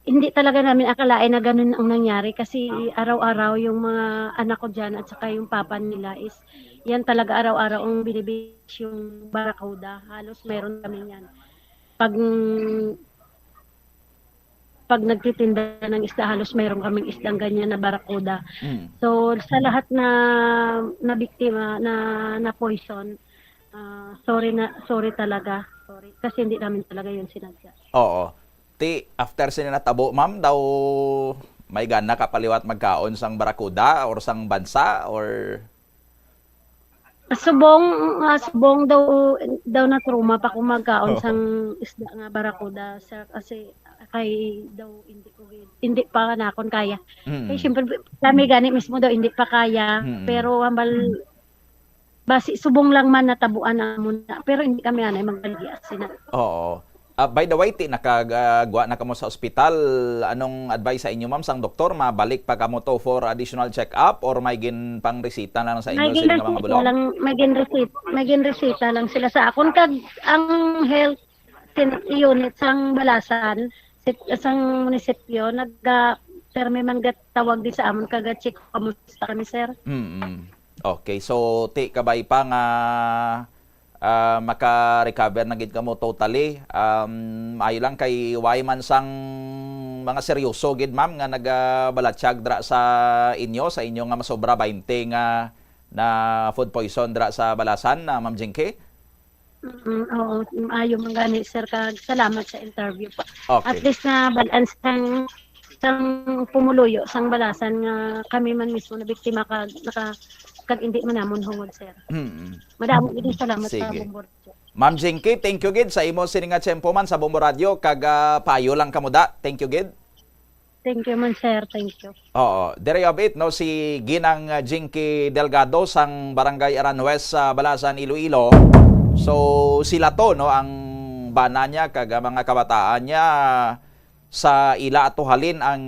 I: hindi talaga namin akalain na ganun ang nangyari kasi araw-araw yung mga anak ko dyan at saka yung papa nila is yan talaga araw-araw ang binibili yung barakuda. Halos meron kami yan. Pag nagtitinda ng isda, halos mayroon kaming isdang ganyan na barakuda. So, sa lahat na biktima na poison, sorry talaga. Sorry. Kasi hindi namin talaga yun sinadya.
J: Oo. After sinatabo, ma'am, daw may gana kapaliwat magkaon sang barakuda or sang bansa or...
I: Subong daw na trauma pa kung magkaon sang isda nga barakuda sir kasi kay daw hindi pa nakon kaya. Kay syempre kami gani mismo daw hindi pa kaya pero hambal basi subong lang man natabuan na muna pero hindi kami anay magbalya sina.
J: Oo. By the way, nakagawa na kamo sa ospital. Anong advice sa inyo, ma'am, sang doktor? Mabalik pa kamo to for additional check-up or may gin pang resita lang sa inyo sa mga bulong?
I: May gin resita lang sila sa akon kag ang health unit sang Balasan sang munisipyo permi man tawag di sa amon kag check kamusta kami sir.
J: Okay, so kabay pa nga maka-recover na gid kamo totally. Maayo lang kay way man sang mga seryoso gid ma'am nga nagabalatsyag dra sa inyo nga masobra 20 nga na food poison dra sa Balasan na Ma'am Jinky.
I: Oo, maayo man gani sir kag salamat sa interview pa.
J: Okay.
I: At least na balance sang pumuluyo sang Balasan nga kami man mismo na biktima kag hindi man namon hungod sir. Madamo gid salamat sa Bombo Radio.
J: Ma'am Jinky, thank you gid sa imo sini nga tiyempo man sa Bombo Radio kag payo lang kamo da. Thank you gid.
I: Thank you man sir, thank you.
J: Oo, there you have it no si Ginang Jinky Delgado sang Barangay Aranjuez sa Balasan, Iloilo. So sila to no ang bana niya kag mga kabataan niya sa ila atuhalin ang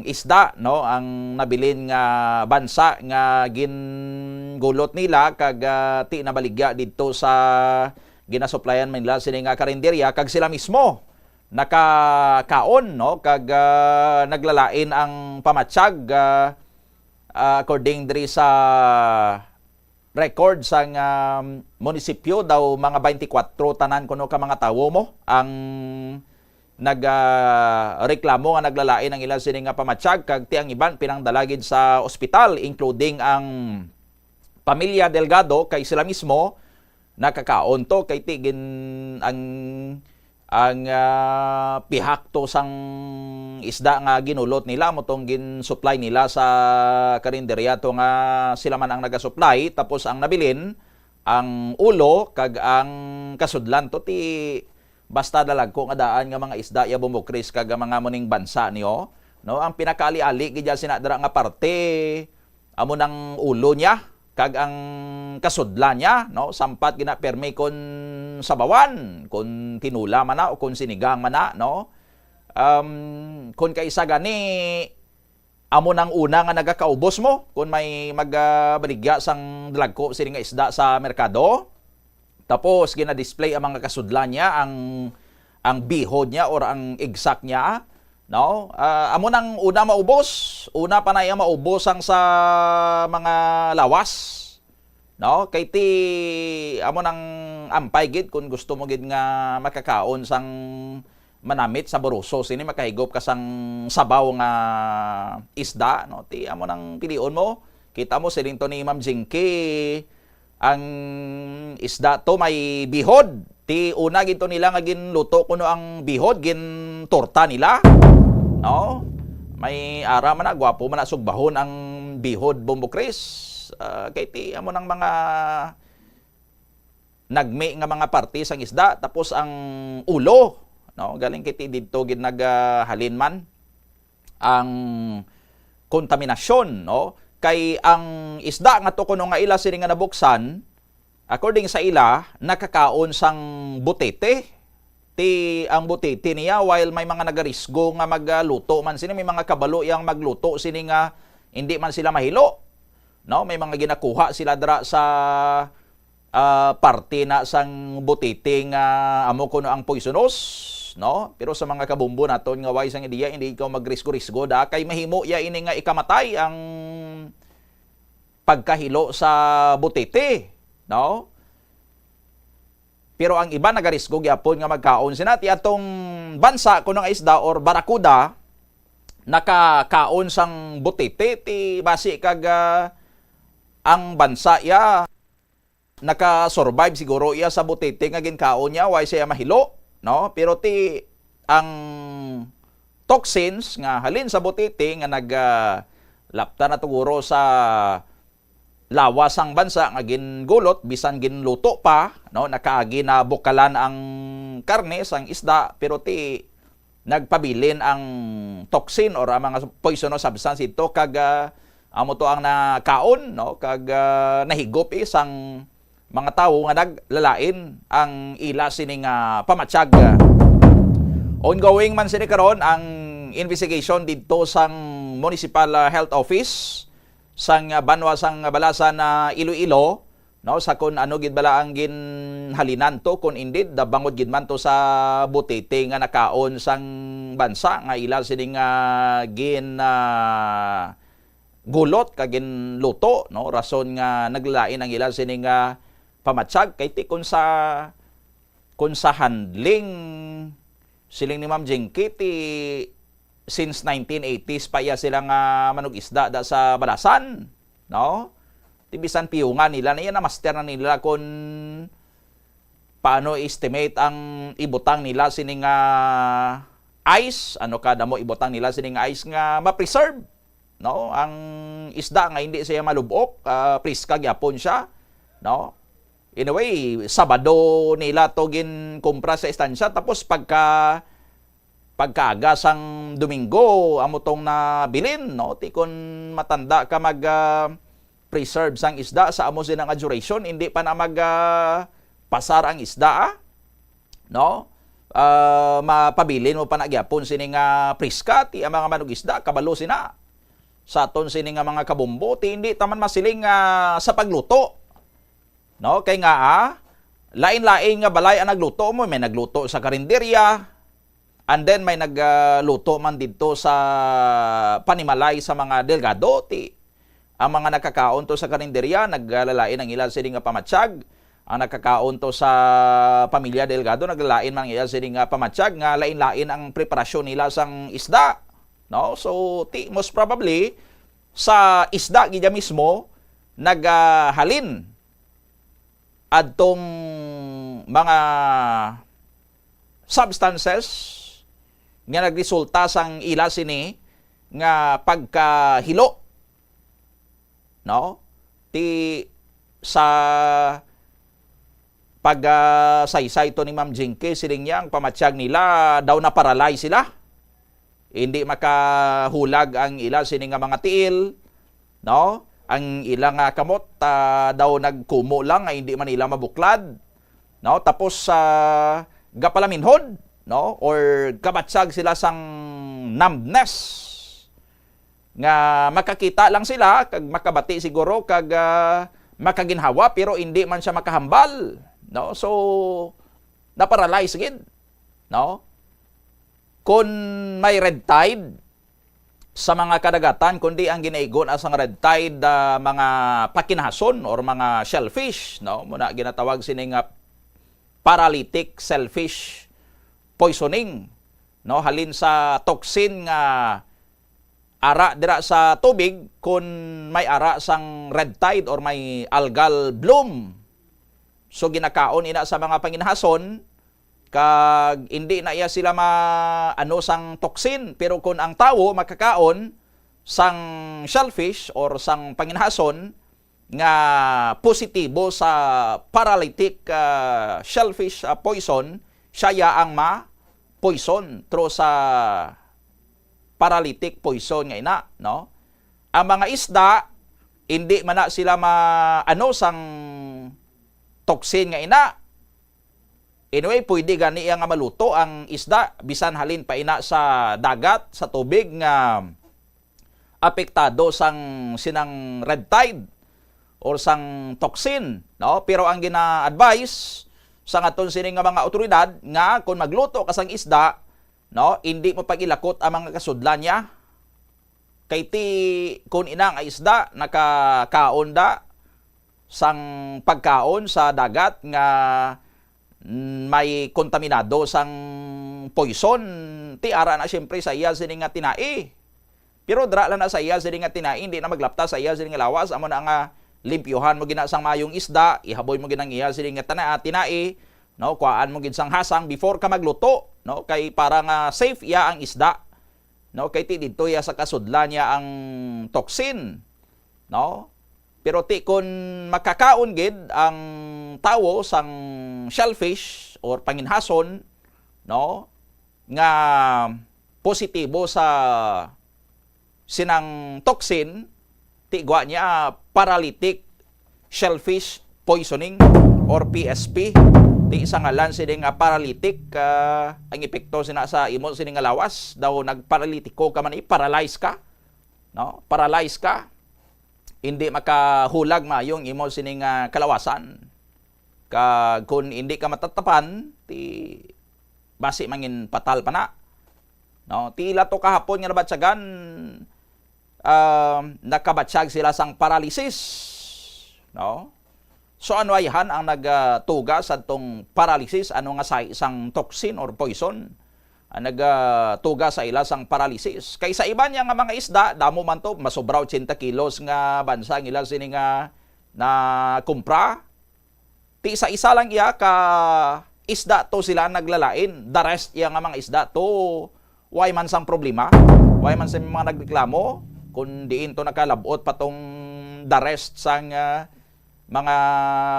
J: isda no ang nabilin nga bansa nga gingulot nila kag ti nabaligya didto sa ginasuplayan nila sini nga karinderya kag sila mismo nakakaon no kag naglalain ang pamatsyag according diri sa record sang munisipyo daw mga 24 tanan kuno ka mga tawo mo ang nagreklamo nga naglalain ang ilang sini nga pamatsyag kag ti ang iban pinangdalagid sa ospital including ang pamilya Delgado kay sila mismo nakakaon to kay ti ang pihak to sang isda nga ginulot nila motong gin-supply nila sa karinderya to nga sila man ang naga-supply tapos ang nabilin ang ulo kag ang kasudlan to ti basta dalag ko nga daan nga mga isda ya bumukris kag mga muning bansa niyo no ang pinakaali-ali gid sinadra nga parte amo nang ulo niya kag ang kasudlan niya no sampat gina permi kon sabawan kon tinula man na o kon sinigang man na no kon kaisa gani amo nang una nga nagakaubos mo kon may magbaligya sang dalagko sini nga isda sa merkado. Tapos gina-display ang mga kasudlan niya, ang bihod niya or ang exact niya, no? Amo nang una maubos, una pa na iya maubos ang sa mga lawas, no? Kay ti amo nang ampay gid kung gusto mo gid nga makakaon sang manamit sa boruso sini makahigop ka sang sabaw nga isda, no? Ti amo nang pilion mo. Kita mo siling to ni Ma'am Jinky ang isda to may bihod. Ti una ginto nila nga ginluto kuno ang bihod, gin torta nila. No? May ara man na gwapo man na sugbahon ang bihod Bombocris. Kay ti amo nang mga nagmi nga mga parte sang isda tapos ang ulo, no? Galing kay ti didto gid naghalin man ang kontaminasyon, no? Kay ang isda nga to kuno nga ila sini nga nabuksan according sa ila nakakaon sang butete ti ang butete niya while may mga nagarisgo nga magluto man sini may mga kabalo yang magluto sini nga hindi man sila mahilo no may mga ginakuha sila dra sa parte na sang butete nga amo kuno ang poisonous no pero sa mga kabumbo naton nga way sang ideya hindi ikaw magrisgo-risgo da kay mahimo ya ini nga ikamatay ang pagkahilo sa butete no pero ang iba nagarisgo gyapon nga magkaon sina ti atong bansa kuno nga isda or barakuda nakakaon sang butete ti basi kag ang bansa ya naka-survive siguro iya sa butete nga ginkaon niya way siya mahilo no pero ti ang toxins nga halin sa butete nga naglapta na tuguro sa lawas ang bansa nga gingulot bisan ginluto pa, no, nakaagi na bukalan ang karne sang isda pero ti nagpabilin ang toxin or ang mga poisonous substance ito kag amo to ang nakaon, no, kag nahigop isang mga tawo nga naglalain ang ila sining pamatsyag. Ongoing man sini karon ang investigation dito sang Municipal Health Office sang banwa sang balasan na Iloilo, no, sa kun ano gid bala ang ginhalinan to kun indeed bangod gid man to sa butete nga nakaon sang bansa nga ila sining gulot kag ginluto, no, rason nga naglalain ang ila sining pamatsyag kay ti kun sa handling siling ni Ma'am Jinky ti since 1980s pa iya sila nga manug isda da sa balasan, no? Tibisan piyungan nila na yan na master na nila kung paano estimate ang ibutang nila sining ice, ano kada mo ibutang nila sining ice nga ma-preserve, no? Ang isda nga hindi siya malubok, priska gyapon siya, no? In a way, Sabado nila to gin-kumpra sa istansya tapos pagkaaga sang Domingo amo tong nabilin, no, ti kon matanda ka mag preserve sang isda sa amo sinang duration hindi pa na mag pasar ang isda, no, mapabilin mo pa na gyapon sining priska ti ang mga manug isda kabalo sina sa aton sining mga kabombo ti hindi taman masiling sa pagluto, no, kay nga lain-lain nga balay ang nagluto mo, may nagluto sa karinderya. And then may nagluto man dito sa panimalay sa mga delgado. Ang mga nakakaon to sa karinderya, naglalain ang ilan sining pamatsyag. Ang nakakaon to sa pamilya delgado, naglalain man ang ilan sining pamatsyag nga lain-lain ang preparasyon nila sang isda. No? So, most probably, sa isda gidya mismo, naghalin adtong mga substances nga nagresulta sang ila sini nga pagkahilo, no, ti sa pag-saysay to ni Ma'am Jinky siling niya ang pamatsyag nila daw na paralyze sila, hindi makahulag ang ila sini nga mga tiil, no, ang ilang kamot daw nagkumo lang ay hindi man nila mabuklad, no, tapos gapalaminhod, no, or kabatsag sila sang numbness nga makakita lang sila kag makabati siguro kag makaginhawa pero hindi man siya makahambal, no, so na-paralyze gid, no. Kung may red tide sa mga kadagatan kundi ang ginaigon as ang red tide mga pakinahason or mga shellfish, no, muna ginatawag sining paralytic shellfish poisoning, no, halin sa toxin nga ara dira sa tubig kung may ara sang red tide or may algal bloom. So ginakaon ina sa mga panginahason kag hindi na iya sila ano sang toxin, pero kung ang tawo makakaon sang shellfish or sang panginahason nga positibo sa paralytic shellfish poison, siya ang ma-poison through sa paralytic poison nga ina, no. Ang mga isda hindi man na sila ano sang toxin nga ina. Anyway, pwede gani nga maluto ang isda bisan halin pa ina sa dagat, sa tubig nga apektado sang sinang red tide or sang toxin, no. Pero ang gina-advise sa aton sining nga mga otoridad nga kung magluto ka sang isda, no, hindi mo pagilakot ang mga kasudlan niya. Kay ti kung inang isda nakakaon da sang pagkaon sa dagat nga may kontaminado sang poison, ti ara na siyempre sa iya sining nga tinai. Pero dra lang na sa iya sining nga tinai, hindi na maglapta sa iya sining nga lawas, amo na nga limpyuhan mo gina sang mayong isda, ihaboy mo ginang iya sining nga tinai, no, kuhaan mo gid sang hasang before ka magluto, no, kay para nga safe iya ang isda, no, kay ti didto iya sa kasudlan niya ang toxin, no. Pero ti kun makakaon gid ang tawo sang shellfish or panginhason, no, nga positibo sa sinang toxin, ti gwa niya paralytic shellfish poisoning or PSP. Ti isa ngalan sini nga paralytic, ang epekto sina sa imo sini nga lawas daw nagparalitiko ka man, paralyze ka, no, paralyze ka, hindi makahulag mayong imo sini nga kalawasan. Kung hindi ka matatapan, ti basi mangin patal pa na, no. Tila to kahapon nga nabatsagan, nakabatsyag sila sang paralysis, no. So ano ayhan ang nagtuga sa tong paralysis, ano nga sa isang toxin or poison ang nagtuga sa ila sang paralysis. Kay sa iba niya nga mga isda, damo man to, masobraw 80 kilos nga bansa ang ila sini nga na kumpra. Ti isa-isa lang iya ka isda to sila naglalain. The rest iya nga mga isda to, why man sang problema, why man sa mga nagreklamo, kung diin to nakalabot pa tong the rest sang mga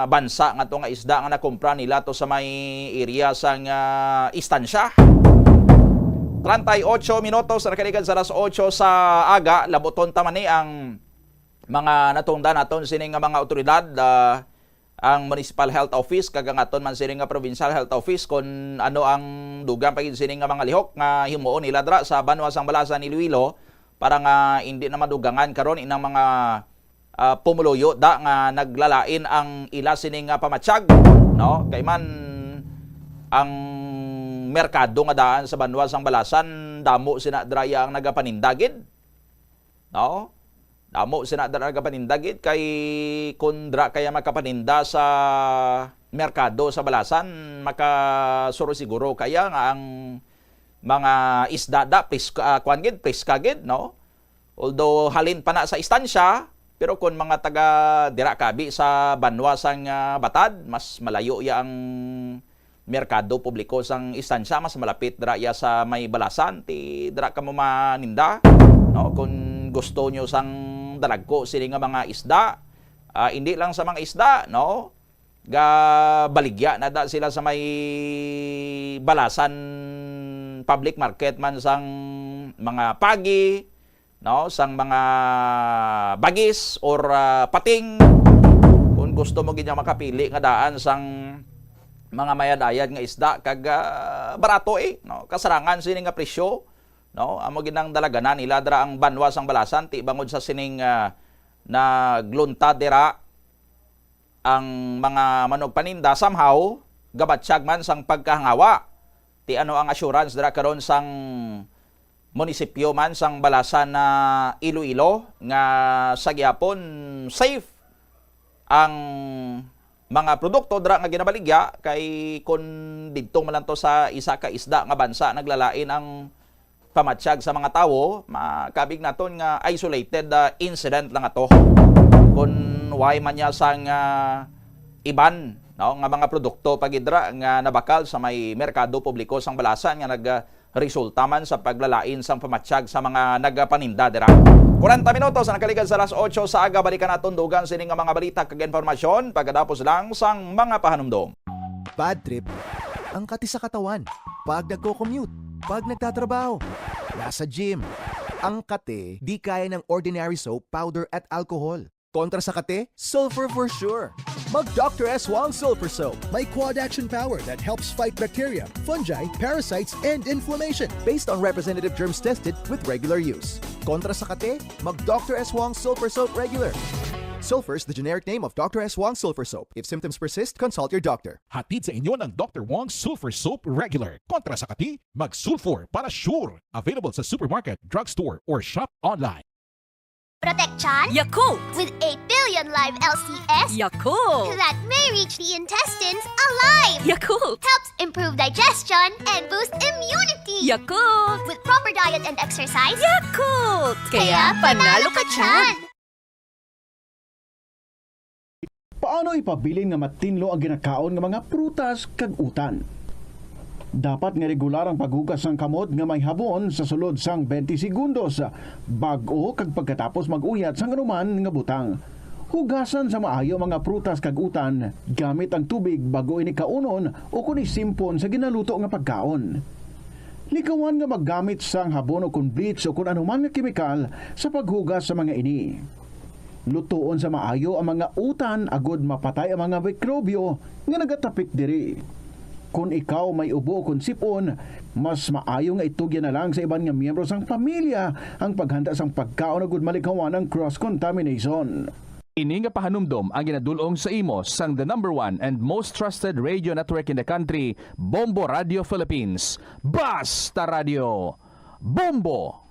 J: bansa nga to nga isda nga nakumpra nila to sa may area sang istansya. 38 minutos na nakaligan sa alas 8 sa aga, laboton taman ni ang mga natungdan naton sini nga mga otoridad, ang Municipal Health Office, kagangaton man sini nga Provincial Health Office, kung ano ang dugang pagin sini nga mga lihok nga himuon nila dra sa Banwa sang Balasan ni Iloilo para nga hindi na madugangan karon inang mga pumuluyo da nga naglalain ang ila sini nga pamatsyag, no. Kay man ang merkado nga daan sa Banwa sang Balasan, damo sina draya ang nagapanindagid, no. Damo sina dra nagapanindagid, kay kundra kaya makapaninda sa merkado sa Balasan, makasuro siguro kaya nga ang mga isda da priskagid, no. Although halin pa na sa istansya, pero kung mga taga dira kabi sa Banwa sang Batad, mas malayo ya ang merkado publiko sang istansya, mas malapit dira ya sa may Balasan, ti dira ka mo maninda, no. Kung gusto nyo sang dalagko sili nga mga isda, hindi lang sa mga isda, no, ga baligya na da sila sa may Balasan public market man sang mga pagi, no, sang mga bagis or pating. Kung gusto mo ginya makapili nga daan sang mga mayadayad nga isda kag barato no, kasarangan sini nga presyo, no. Amo ginang dalaganan nila dra ang Banwa sang Balasan, ti bangod sa sining naglunta dira ang mga manog paninda, somehow gabatsyag man sang pagkahangawa. Ti ano ang assurance dira karon sang munisipyo man sang Balasan na Iloilo nga sa gyapon safe ang mga produkto dra nga ginabaligya, kay kun didto man lang to sa isa ka isda nga bansa naglalain ang pamatsyag sa mga tawo, makabig naton nga isolated incident lang ato. Kun why man nya sang iban, no, nga mga produkto pagidra nga nabakal sa may merkado publiko sang Balasan nga resulta man sa paglalain sang pamatsyag sa mga nagapaninda dira. 40 minutos na nakaligan sa alas 8 sa aga, balikan naton dugang sini nga mga balita kag informasyon pagkatapos lang sang mga pahanumdom.
N: Bad trip ang kati sa katawan pag nagko-commute, pag nagtatrabaho, nasa gym. Ang kate di kaya ng ordinary soap, powder at alcohol. Kontra sa kate, sulfur for sure. Mag Dr. S. Wong Sulfur Soap. May quad-action power that helps fight bacteria, fungi, parasites, and inflammation based on representative germs tested with regular use. Kontra sa kate, mag Dr. S. Wong Sulfur Soap Regular. Sulfur is the generic name of Dr. S. Wong Sulfur Soap. If symptoms persist, consult your doctor.
P: Hatid sa inyo ng Dr. Wong Sulfur Soap Regular. Kontra sa kati, mag-sulfur para sure. Available sa supermarket, drugstore, or shop online.
Q: Protection Yakult with 8 billion live LCS Yakult that may reach the intestines alive. Yakult helps improve digestion and boost immunity. Yakult with proper diet and exercise. Yakult kaya panalo ka tiyan.
R: Paano ipabilin nga matinlo ang ginakaon nga mga prutas kag utan? Dapat nga regular ang paghugas ng kamot nga may habon sa sulod sang 20 segundos bago kag pagkatapos mag-uyat sang anuman nga butang. Hugasan sa maayo mga prutas kag utan gamit ang tubig bago ini kaunon o kun isimpon sa ginaluto nga pagkaon. Likawan nga maggamit sang habon o kun bleach o kun anuman nga kemikal sa paghugas sa mga ini. Lutuon sa maayo ang mga utan agod mapatay ang mga mikrobyo nga nagatapik diri. Kung ikaw may ubo o kun sipon, mas maayo nga itugyan na lang sa iban nga miyembro sang pamilya ang paghanda sang pagkaon agud malikawan ng cross-contamination.
A: Ini nga pahanumdom ang ginadulong sa imo sang the #1 and most trusted radio network in the country, Bombo Radio Philippines. Basta Radio Bombo!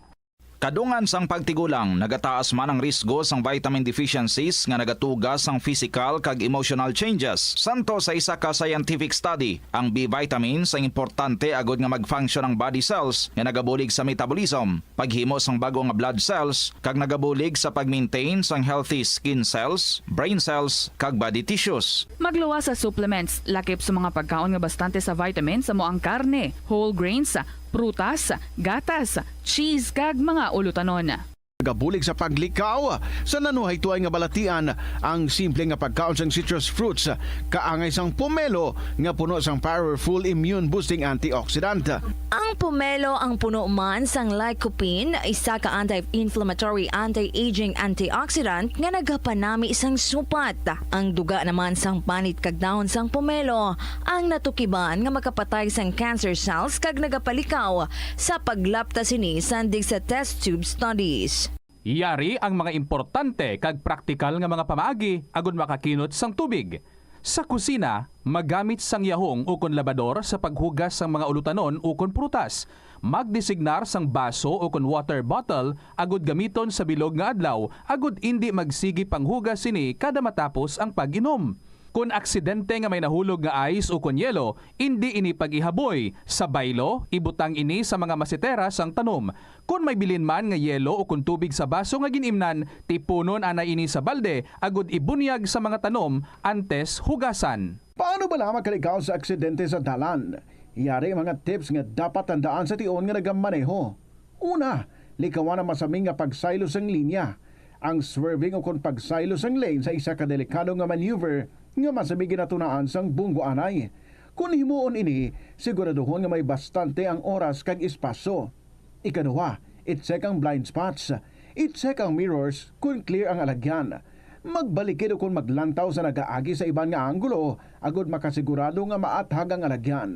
J: Kadungan sang pagtigulang, nagataas man ang risgo sang vitamin deficiencies nga nagatugas sang physical kag emotional changes. Santo sa isa ka scientific study, ang B vitamins ang importante agod nga mag-function ang body cells nga nagabulig sa metabolism, paghimo sang bago nga blood cells, kag nagabulig sa pag-maintain sang healthy skin cells, brain cells, kag body tissues.
F: Magluwas sa supplements, lakip sa mga pagkaon nga bastante sa vitamins sa mo ang karne, whole grains, prutas, gatas, cheese kag mga ulutanon.
R: Gabulig sa paglikaw sa nanuhay tuay nga balatian ang simple nga pagkaon sang citrus fruits kaangay sang pomelo nga puno sang powerful immune boosting antioxidant.
H: Ang pomelo ang puno man sang lycopene, isa ka anti-inflammatory anti-aging antioxidant nga nagapanami isang supat. Ang duga naman sang panit kag dahon sang pomelo ang natukiban nga makapatay sang cancer cells kag nagapalikaw sa paglapta sini sandig sa test tube studies.
A: Yari ang mga importante kag praktikal nga mga pamaagi agud makakinot sang tubig. Sa kusina, magamit sang yahong o kon labador sa paghugas sang mga ulutanon o kon prutas. Magdesignar sang baso o kon water bottle agud gamiton sa bilog nga adlaw agud indi magsigi panghugas sini kada matapos ang pag-inom. Kung aksidente nga may nahulog nga ice o kon yelo, hindi ini pag-ihaboy. Sa baylo, ibutang ini sa mga masitera sang tanom. Kung may bilin man nga yelo o kun tubig sa baso nga ginimnan, tipunon ana ini sa balde, agud ibunyag sa mga tanom antes hugasan.
R: Paano ba lamang kalikaw sa aksidente sa dalan? Yari mga tips nga dapat tandaan sa tion nga nagamaneho. Una, likawan ang masaming nga pagsaylo sang linya. Ang swerving o kon pagsaylo sang lane sa isa ka delikado nga maneuver nga masabi ginatunaan sang bunggo anay. Kung himuon ini, siguraduhon nga may bastante ang oras kag espasyo. Ikaduha, i-check ang blind spots. I-check ang mirrors kung clear ang alagyan. Magbalikid o kung maglantaw sa nagaagi sa iban nga anggulo, agud makasigurado nga maathag ang alagyan.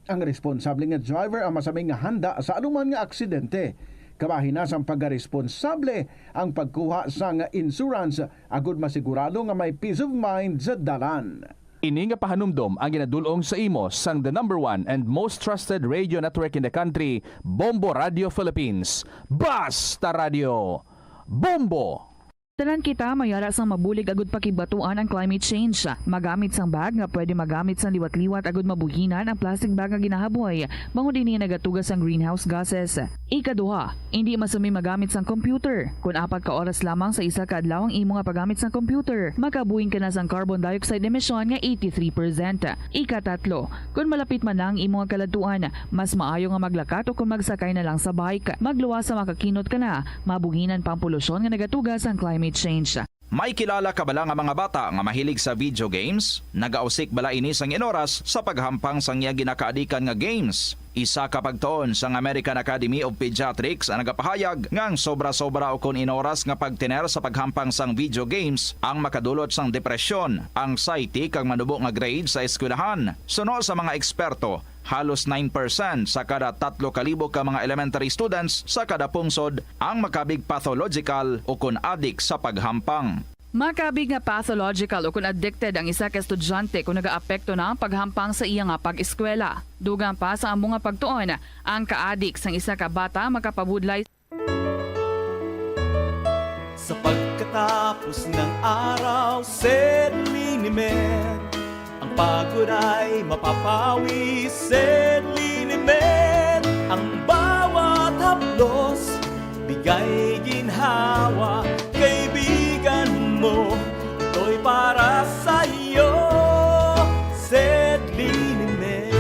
R: Ang responsable nga driver ang masaming nga handa sa anuman nga aksidente. Kabahin na sang pagkaresponsable ang pagkuha sang insurance agud masigurado nga may peace of mind sa dalan.
A: Ini nga pahanumdom ang ginadulong sa imo sang the #1 and most trusted radio network in the country, Bombo Radio Philippines. Basta Radio Bombo!
F: Tanan kita mayara sang mabulig agud pakibatuan ang climate change. Magamit sang bag nga pwede magamit sang liwat-liwat agud mabuhinan ang plastic bag nga ginahaboy. Bangon dinhi nagatugas ang greenhouse gases. Ikaduha, hindi masumi magamit sang computer. Kung 4 ka oras lamang sa isa ka adlaw ang imo nga paggamit sang computer, makabuhing ka na sang carbon dioxide emission nga 83%. Ikatatlo, kung malapit man ang imo nga kaladuan, mas maayo nga maglakat o kung magsakay na lang sa bike. Magluwas sa makakinot ka na, mabuhinan pang polusyon nga nagatugas ang climate change.
J: May kilala ka bala nga mga bata nga mahilig sa video games? Nagausik bala ini sang inoras sa paghampang sang iya ginakaadikan nga games. Isa ka pagtuon sang American Academy of Pediatrics ang nagapahayag ngang sobra-sobra o kon inoras nga pagtiner sa paghampang sang video games ang makadulot sang depresyon, anxiety kag manubo nga grade sa eskwelahan. Suno sa mga eksperto, halos 9% sa kada 3,000 ka mga elementary students sa kada pungsod ang makabig pathological o kun addict sa paghampang.
F: Makabig nga pathological o kung addicted ang isa ka estudyante kung nagaapekto na ang paghampang sa iya nga pag-eskwela. Dugang pa sa among nga pagtuon, ang ka-addict sang isa ka bata makapabudlay.
S: Sa pagkatapos ng araw, Sedlinimet, ang pagod ay mapapawi, Sedlinimet, ang bawat haplos, bigay ginhawa, kaibigan mo, ito'y para sa iyo, Sedlinimet.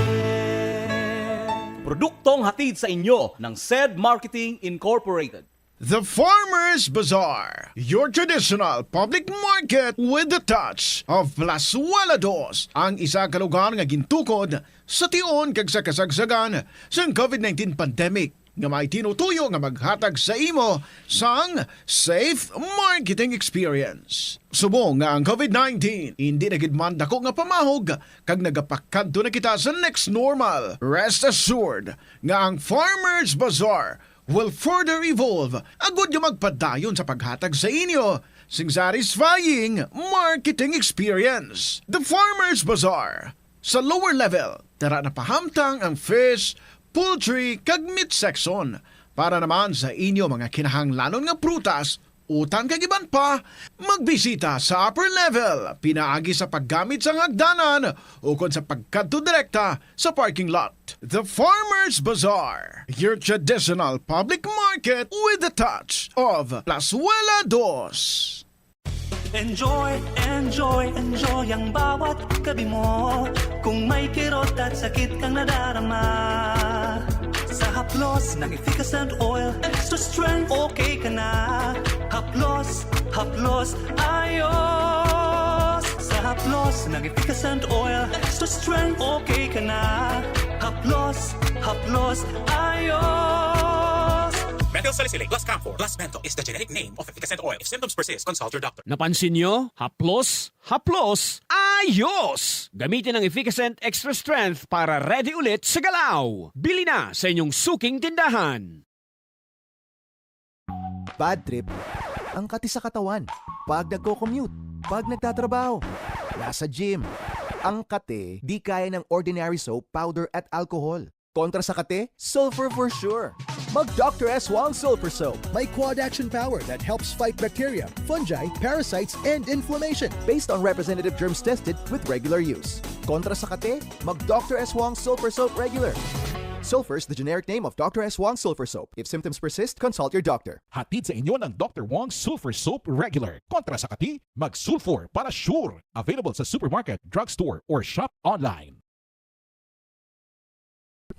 S: Produktong hatid sa inyo ng SED Marketing Incorporated.
R: The Farmer's Bazaar, your traditional public market with the touch of Plazuela Dos, ang isa ka lugar nga gintukod sa tion kag sa kasagsagan sa COVID-19 pandemic nga may tinutuyo nga maghatag sa imo sang safe marketing experience. Subong nga ang COVID-19 hindi na gid man dako nga pamahog kag nagapakadto na kita sa next normal. Rest assured nga ang Farmer's Bazaar will further evolve agud yung magpadayon sa paghatag sa inyo sing satisfying marketing experience. The Farmer's Bazaar. Sa lower level, tara na pahamtang ang fish, poultry, kag meat section para naman sa inyo mga kinahanglanon nga prutas, utang kag iban pa, magbisita sa upper level, pinaagi sa paggamit sa hagdanan o kon sa pagkadto direkta sa parking lot. The Farmer's Bazaar, your traditional public market with a touch of Plazuela Dos.
S: Enjoy, enjoy, enjoy ang bawat gabi mo. Kung may kirot at sakit kang nadarama, sa haplos ng efficacent oil, extra strength, okay ka na. Haplos, haplos, ayos. Sa haplos ng efficacent oil, extra strength, okay ka na. Haplos, haplos, ayos.
C: Methyl salicylate plus camphor plus menthol is the generic name of efficacent oil. If symptoms persist, consult your doctor.
W: Napansin nyo? Haplos, haplos, ayos! Gamitin ang Efficacent Extra Strength para ready ulit sa galaw. Bili na sa inyong suking tindahan.
N: Bad trip ang kati sa katawan. Pag nagko-commute, pag nagtatrabaho, nasa gym. Ang kate di kaya ng ordinary soap, powder at alcohol. Kontra sa kate, sulfur for sure. Mag Dr. S. Wong Sulfur Soap.
K: May quad action power that helps fight bacteria, fungi, parasites, and inflammation.
N: Based on representative germs tested with regular use. Kontra sa kate, mag Dr. S. Wong Sulfur Soap regular. Sulfur is the generic name of Dr. S. Wong Sulfur Soap. If symptoms persist, consult your doctor.
P: Hatid sa inyo ng Dr. Wong Sulfur Soap Regular. Kontra sa kati, mag-sulfur para sure. Available sa supermarket, drugstore, or shop online.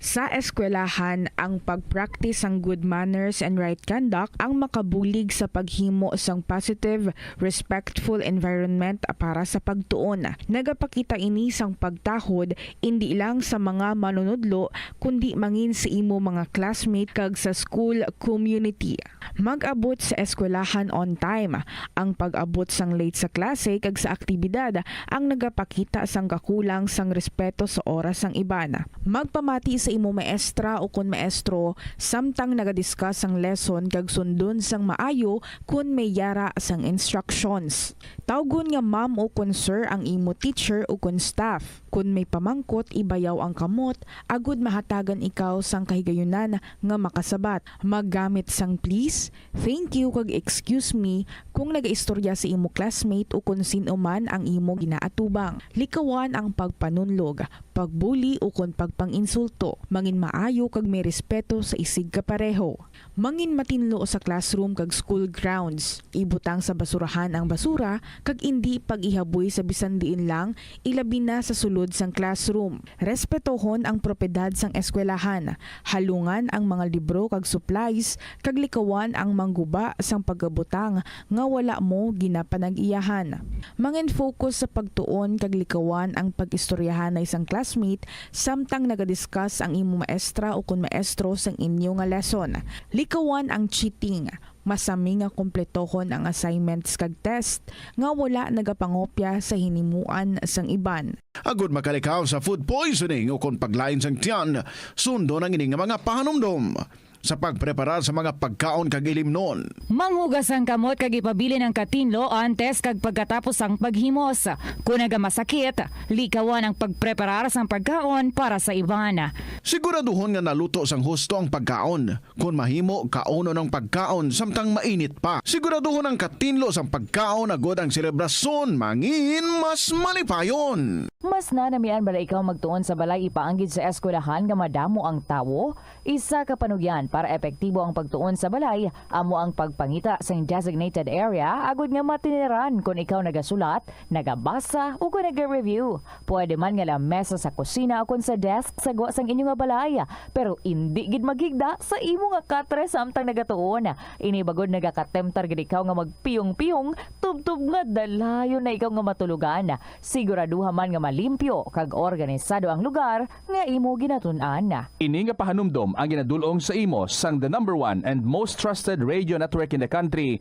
F: Sa eskwelahan, ang pag-practice ang good manners and right conduct ang makabulig sa paghimo sang positive, respectful environment para sa pagtuon. Nagapakita ini sang pagtahod hindi lang sa mga manunudlo kundi mangin sa imo mga classmate kag sa school community. Mag-abot sa eskwelahan on time. Ang pag-abot sang late sa klase kag sa aktibidad ang nagapakita sang kakulang sang respeto sa oras sang iban. Magpamati sa imo maestra o kun maestro samtang nagadiscuss ang lesson kag sundon sang maayo kun may yara sang instructions. Tawgon nga ma'am o kun sir ang imo teacher o kun staff. Kun may pamangkot, ibayaw ang kamot, agud mahatagan ikaw sang kahigayunan nga makasabat. Maggamit sang please, thank you kag excuse me kung nagaistorya sa imo classmate o kun sino man ang imo ginaatubang. Likawan ang pagpanunlog, pagbuli o kun pagpanginsulto. Mangin maayo kag may respeto sa isig kapareho. Mangin matinlo sa classroom kag school grounds. Ibutang sa basurahan ang basura kag indi pag-ihaboy sa bisan diin lang, ilabi na sa sulod sang classroom. Respetohon ang propiedad sang eskwelahan. Halungan ang mga libro kag supplies kag likawan ang mangguba sang pagabutang nga wala mo ginapanag-iyahan. Mangin focus sa pagtuon kag likawan ang pag-istoryahan na isang classmate samtang nagadiscuss ang imo maestra o kun maestro sang inyo nga lesson. Likawan ang cheating. Masami nga kompletohon ang assignments kag test nga wala nagapangopya sa hinimuan sang iban.
R: Agud makalikaw sa food poisoning o kung paglain sang tiyan, sundo ng ining mga pahanumdom sa pagprepara sa mga pagkaon kag ilimnon.
O: Manghugas ang kamot kag ipabili ng katinlo antes kag pagkatapos ang paghimos. Kung nagamasakit, likawan ang pagpreparar sang pagkaon para sa iban.
R: Siguraduhon nga naluto sang husto ang pagkaon. Kung mahimo, kauno ng pagkaon samtang mainit pa. Siguraduhon ang katinlo sang pagkaon agud ang selebrasyon mangin mas malipayon.
T: Mas nanamian bala ikaw magtuon sa balay ipaanggid sa eskwelahan nga madamo ang tawo? Isa ka panugyan
O: para epektibo ang pagtuon sa balay, amo ang pagpangita sa designated area agud nga matiniran kung ikaw nagasulat, nagabasa o kung nag-review. Pwede man nga lamesa sa kusina o kung sa desk sa gawa sang inyo nga balay, pero hindi gid maghigda sa imo nga katre samtang nagatuon. Ini bagod nagakatemptar gid ikaw nga magpiyong-piyong tubtub nga dalayon na ikaw nga matulugan. Siguraduha man nga malimpyo kag organisado ang lugar nga imo ginatun-an.
A: Ini nga pahanumdom ang ginadulong sa imo sang the #1 and most trusted radio network in the country,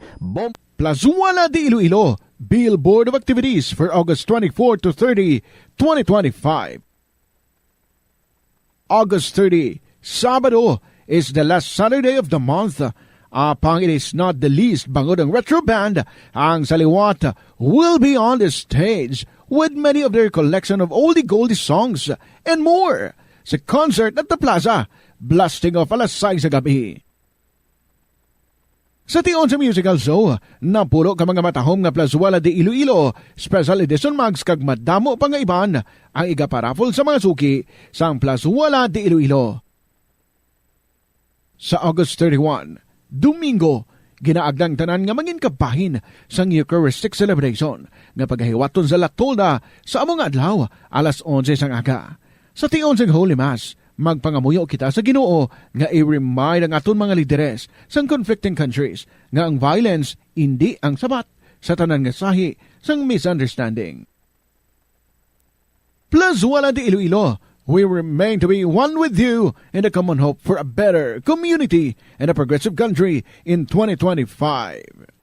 R: Plazuela de Iloilo, Billboard of Activities for August 24 to 30, 2025. August 30, Sabado, is the last Saturday of the month. Apang it is not the least, bangod ang retro band, ang Saliwat, will be on the stage with many of their collection of oldie goldie songs and more sa concert at the Plaza, blasting off alas 6 sa gabi. Sa tion sa musical show, napulo ka mga matahom nga Plazuela de Iloilo, special edition mags kag madamo pa nga iban ang igaparafol sa mga suki sang Plazuela de Iloilo. Sa August 31, Domingo, ginaagdang tanan nga mangin kabahin sang Eucharistic celebration nga paghiwaton sa Latolda sa among adlaw alas 11 sang aga. Sa tion sang Holy Mass, magpangamuyo kita sa Ginoo nga i-remind ang aton mga lideres sang conflicting countries nga ang violence hindi ang sabat sa tanan nga sahi sang misunderstanding. Plazuela de Iloilo, we remain to be one with you in the common hope for a better community and a progressive country in 2025.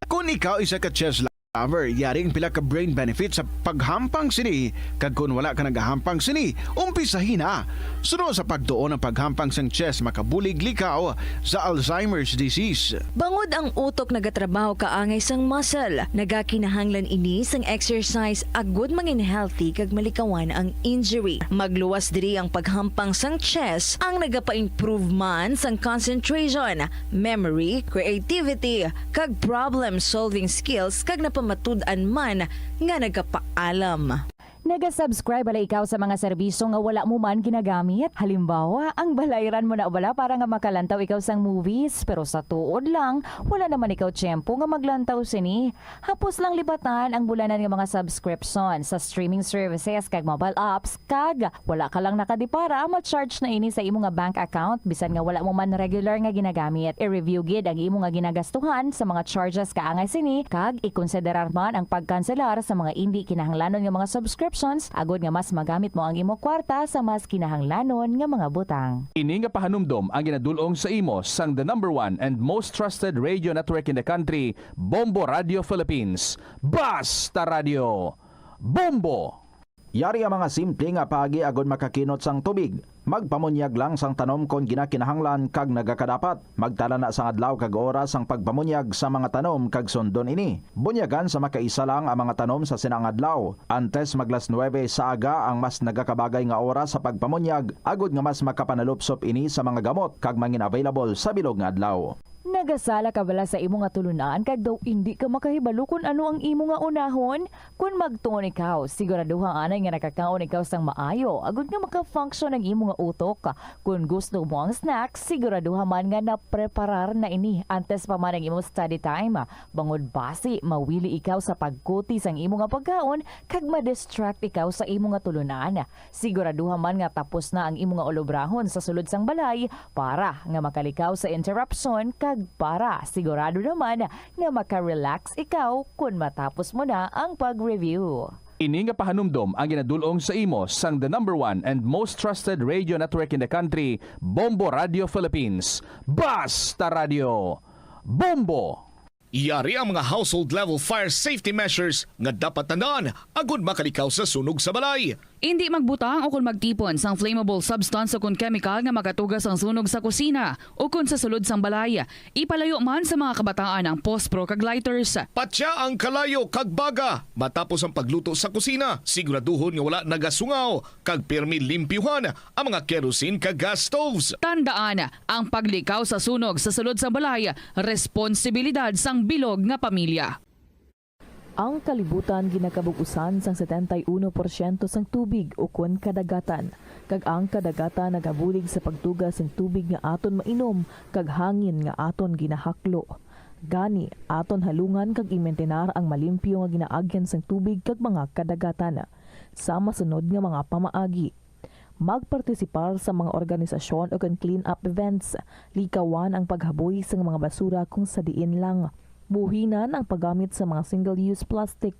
R: Kung ikaw isa ka chess lover, yaring pila ka brain benefit sa paghampang sini, kag kung wala ka nagahampang sini, umpisahin na. Sunod sa pagtuon ng paghampang sang chess, makabulig likaw sa Alzheimer's disease.
H: Bangod ang utok nagatrabaho kaangay sang muscle, nagakinahanglan ini sang exercise agud mangin healthy kag malikawan ang injury. Magluwas diri ang paghampang sang chess ang nagapa-improve man sang concentration, memory, creativity, kag problem-solving skills kag napamatud-an man nga nagapaalam.
O: Naga-subscribe bala ikaw sa mga serbisyo nga wala mo man ginagamit? Halimbawa, ang balayran mo na wala para nga makalantaw ikaw sang movies, pero sa tuod lang, wala naman ikaw tiyempo nga maglantaw sini. Hapos lang libatan ang bulanan nga mga subscription sa streaming services kag mobile apps, kag wala ka lang nakadipara, ma-charge na ini sa imo nga bank account bisan nga wala mo man regular nga ginagamit. I-review gid ang imo nga ginagastuhan sa mga charges kaangay sini, kag ikonsiderar man ang pagkanselar sa mga hindi kinahanglanon nga mga subscription agod nga mas magamit mo ang imo kwarta sa mas kinahanglanon nga mga butang.
A: Ini nga pahanumdom ang ginadulong sa imo sang the #1 and most trusted radio network in the country, Bombo Radio Philippines. Basta Radio! Bombo!
J: Yari ang mga simple nga pagi agod makakinot sang tubig. Magpamunyag lang sang tanom kon ginakinahanglan kag nagakadapat. Magtala na sang adlaw kag oras ang pagpamunyag sa mga tanom kag sundon ini. Bunyagan sa makaisa lang ang mga tanom sa sinang adlaw. Antes maglas 9 sa aga ang mas nagakabagay nga oras sa pagpamunyag agod nga mas makapanalupsop ini sa mga gamot kag mangin available sa bilog nga adlaw.
O: Nagasala ka bala sa imo nga tulunan kag daw hindi ka makahibalo kung ano ang imo nga unahon? Kung magtuon ikaw, siguraduhang anay nga nakakaon ikaw sang maayo agud nga maka-function ang imo nga utok. Kung gusto mo ang snacks, siguraduhan man nga napreparar na ini antes pa man ang imo study time. Bangod basi, mawili ikaw sa pagkuti sang imo nga pagkaon kag ma-distract ikaw sa imo nga tulunan. Siguraduhan man nga tapos na ang imo nga olobrahon sa sulod sang balay para nga makalikaw sa interruption kag para sigurado naman nga maka-relax ikaw kung matapos mo na ang pag-review.
A: Ini nga pahanumdom ang ginadulong sa imo sang the #1 and most trusted radio network in the country, Bombo Radio Philippines. Basta Radio! Bombo!
W: Yari ang mga household level fire safety measures nga dapat tandaan agud makalikaw sa sunog sa balay.
F: Hindi magbutang o kung magtipon sang flammable substance o kung chemical nga makatugas ang sunog sa kusina o kung sa sulod sang balay. Ipalayo man sa mga kabataan ang pospro kag lighters.
W: Patya ang kalayo kag baga matapos ang pagluto sa kusina. Siguraduhon nga wala nagasungaw kag pirmi limpyuhan ang mga kerosene kag gas stoves.
F: Tandaan, ang paglikaw sa sunog sa sulod sang balay, responsibilidad sang bilog nga pamilya.
O: Ang kalibutan ginakabugusan sang 71% sang tubig ukon kadagatan. Kag ang kadagatan nagabulig sa pagtugas ng tubig nga aton mainom kag hangin nga aton ginahaklo. Gani aton halungan kag imentenar ang malimpyo nga ginaagyan sang tubig kag mga kadagatan. Sa masunod nga mga pamaagi, magpartisipar sa mga organisasyon o clean up events, likawan ang paghaboy sa mga basura kung sa diin lang. Buhinan ang paggamit sa mga single-use plastic,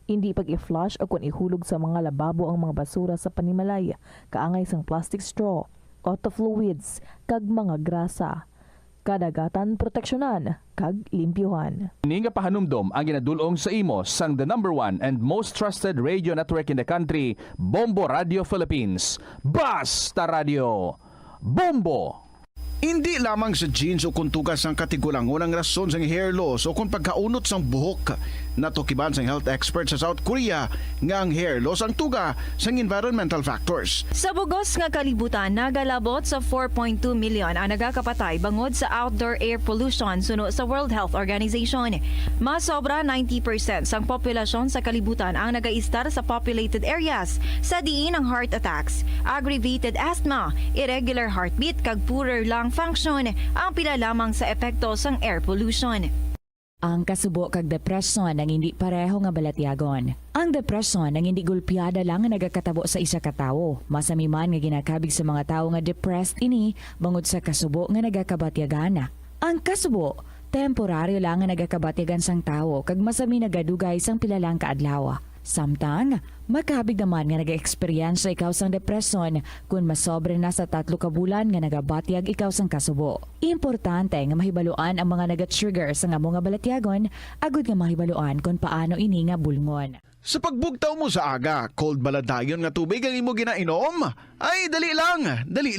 O: hindi pag-i-flush o kung ihulog sa mga lababo ang mga basura sa panimalay, kaangay sang plastic straw, auto fluids, kag mga grasa. Kadagatan proteksyonan, kag limpyuhan.
A: Ini nga pahanumdom ang ginadulong sa imo sang the #1 and most trusted radio network in the country, Bombo Radio Philippines. Basta Radio Bombo!
R: Hindi lamang sa jeans o kung tugas ang katigulangon ang rason sa hair loss o kung pagkaunot sang buhok. Natukiban sang health expert sa South Korea nga ang hair loss ang tuga sang environmental factors.
H: Sa bugos nga kalibutan, nagalabot sa 4.2 million ang nagakapatay bangod sa outdoor air pollution suno sa World Health Organization. Mas sobra 90% sang populasyon sa kalibutan ang nagaistar sa populated areas, sa diin ang heart attacks, aggravated asthma, irregular heartbeat kag poorer lung function ang pila lamang sa epekto sang air pollution.
O: Ang kasubo kag depresyon nang hindi pareho nga balatyagon. Ang depresyon nang hindi gulpiyada lang nga nagakatabo sa isa ka tawo. Masami man nga ginakabig sa mga tawo nga depressed ini bangod sa kasubo nga nagakabatyagan. Ang kasubo temporaryo lang nga nagakabatyagan sang tawo kag masami nagadugay sang pila lang ka adlaw. Samtang, makabig naman nga nag-experience ikaw sang depresyon kung masobre na sa 3 ka bulan nga nagabatyag ikaw sang kasubo. Importante nga mahibaluan ang mga naga-trigger sa nga mga balatyagon, agud nga mahibaluan kung paano ini nga bulngon.
R: Sa pagbugtaw mo sa aga, cold baladayon nga tubig ang imo ginainom? Ay, dali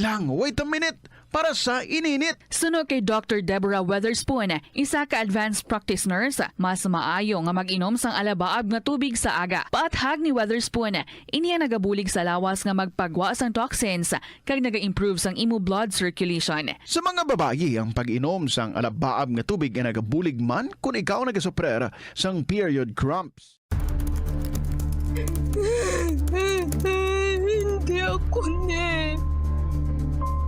R: lang, wait a minute, para sa ininit.
F: Suno kay Dr. Deborah Weatherspoon, isa ka advanced practice nurse, mas maayo nga mag-inom sang alabaab nga tubig sa aga. Paathag ni Weatherspoon, iniya nagabulig sa lawas nga magpagwa sang toxins kag naga-improve sang imo blood circulation.
R: Sa mga babayi, ang pag-inom sang alabaab nga tubig ay nagabulig man kung ikaw nagasuprer sang period cramps.
L: Hindi ako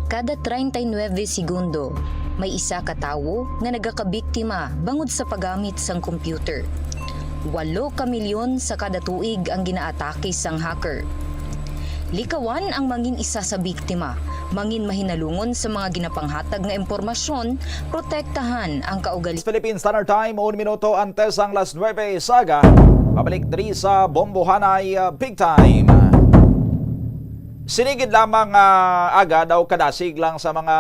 L: Kada 39 segundo, may isa ka tawo nga nagakabiktima bangod sa paggamit sang computer. 8 ka milyon sa kada tuig ang ginaatake sang hacker. Likawan ang mangin isa sa biktima, mangin mahinalungon sa mga ginapanghatag nga impormasyon, protektahan ang kaugali.
J: Philippine Standard Time, 1 minuto antes ang las 9 saga. Pabalik diri sa Bombohanay Big Time. Sinigid lamang aga daw kadasig lang sa mga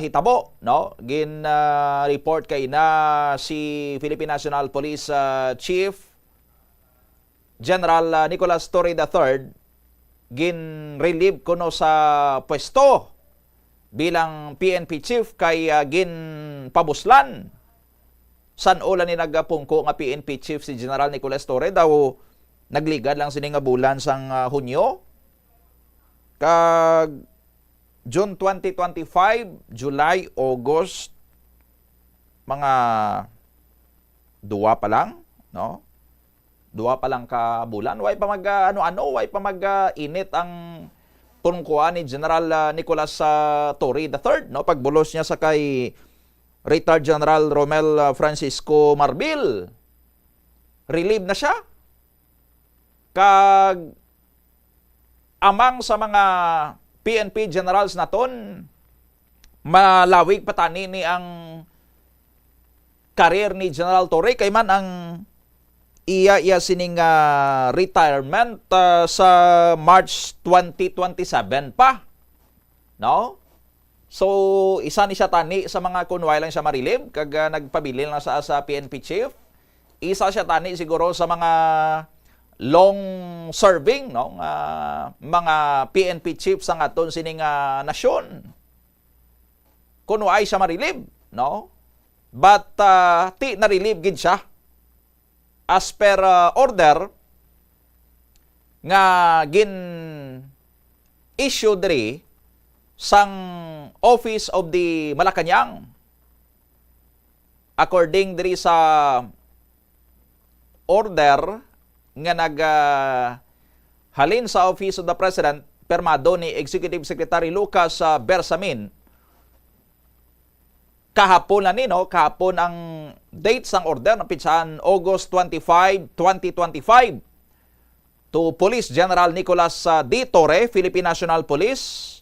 J: hitabo, no? Report kay na si Philippine National Police Chief General Nicolas Torre III gin-relieve kuno sa pwesto bilang PNP chief kay gin-pabuslan. San ola ni nagapungko nga PNP chief si General Nicolas Torre daw nagligad lang sini nga bulan sang Hunyo. Kag June 2025, July, August, mga 2 pa lang, no? 2 pa lang ka bulan. Way pa way pa mag-init ang punungkuan ni General Nicolas Torre III, no? Pagbulos niya sa kay Retired General Romel Francisco Marbil. Relieve na siya. Kag amang sa mga PNP generals naton, malawig patani ni ang career ni General Torre kay man ang iya sining retirement sa March 2027 pa. No? So isa ni siya tani sa mga kunway lang siya marilib kag nagpabilin lang sa PNP chief. Isa siya tani siguro sa mga long serving, no, mga PNP chiefs ang aton sining nasyon. Kuno ay siya marilib, no? But ti narilib gid siya as per order nga gin issue diri sang Office of the Malacañang according diri sa order nga halin sa Office of the President permado ni Executive Secretary Lucas Bersamin. Kahapon ang date sang order na pitsahan August 25, 2025 to Police General Nicolas D. Torre, Philippine National Police,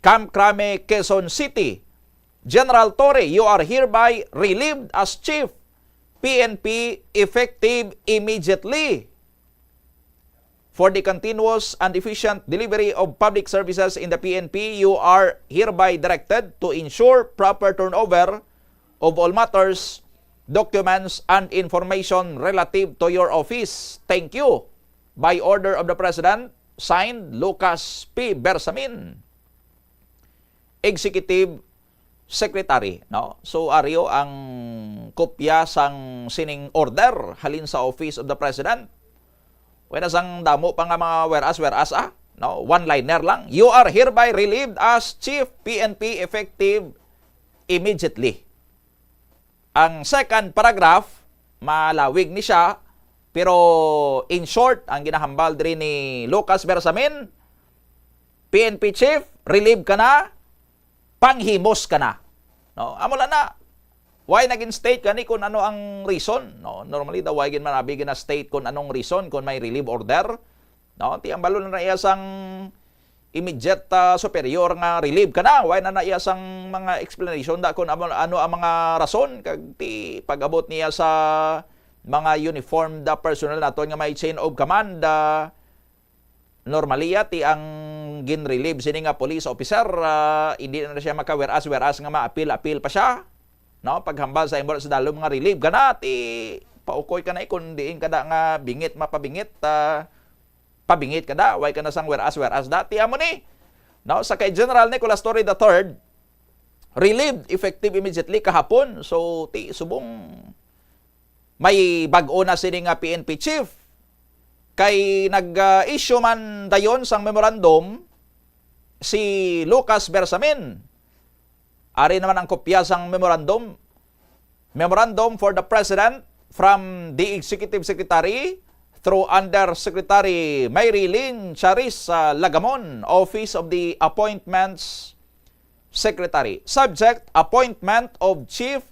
J: Camp Crame, Quezon City. General Torre, you are hereby relieved as Chief PNP effective immediately for the continuous and efficient delivery of public services in the PNP. You are hereby directed to ensure proper turnover of all matters, documents, and information relative to your office. Thank you. By order of the President, signed Lucas P. Bersamin, Executive Secretary. No? So, ariyo ang kopya sang sining order halin sa Office of the President. Wala sang damo pa nga mga whereas no? One-liner lang. You are hereby relieved as Chief PNP effective immediately. Ang second paragraph, malawig ni siya, pero in short, ang ginahambal din ni Lucas Bersamin, PNP Chief, relieve ka na, panghimos ka na. No? Amula na. Why naging state kani kung ano ang reason? No? Normally daw why gin manabigin na state kung anong reason kung may relieve order. No? Ti ang balo na iyasang immediate superior nga relieve ka na. Why na iyasang mga explanation da kung ano ang mga rason kag ti pag-abot niya sa mga uniformed personnel naton nga may chain of command. Normally ti ang gin-relieve sini nga police officer hindi na siya maka-whereas nga ma-appeal pa siya. No, paghambal sa imbol sa dalom nga relieve gana ti paukoy ka na kun diin kada nga bingit mapabingit pabingit kada way ka na sang whereas dati amo ni. No, sa kay General Nicolas Torre III relieved effective immediately kahapon. So ti subong may bag-o na sini nga PNP chief kay nag-issue man dayon sang memorandum si Lucas Bersamin. Ari naman ang kopya sang memorandum. Memorandum for the President from the Executive Secretary through Undersecretary Mayrelyn Charis Lagamon, Office of the Appointments Secretary. Subject, appointment of Chief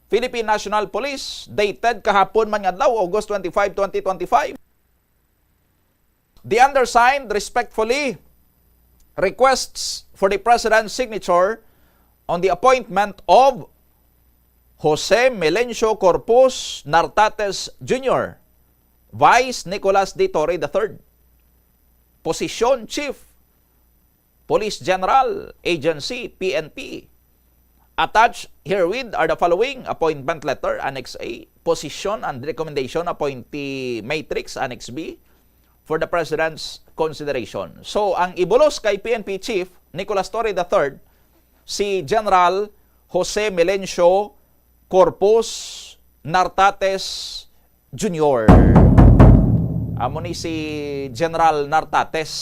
J: Philippine National Police, dated kahapon man ngadlaw, August 25, 2025. The undersigned respectfully requests for the President's signature on the appointment of Jose Melencio Corpus Nartates Jr., Vice Nicolas D. Torre III, Posisyon Chief, Police General, Agency, PNP. Attached herewith are the following: appointment letter, Annex A, position and recommendation appointee matrix, Annex B, for the President's consideration. So, ang ibulos kay PNP Chief Nicolas Torre III, si General Jose Melencio Corpus Nartates Jr. Amo ni si General Nartates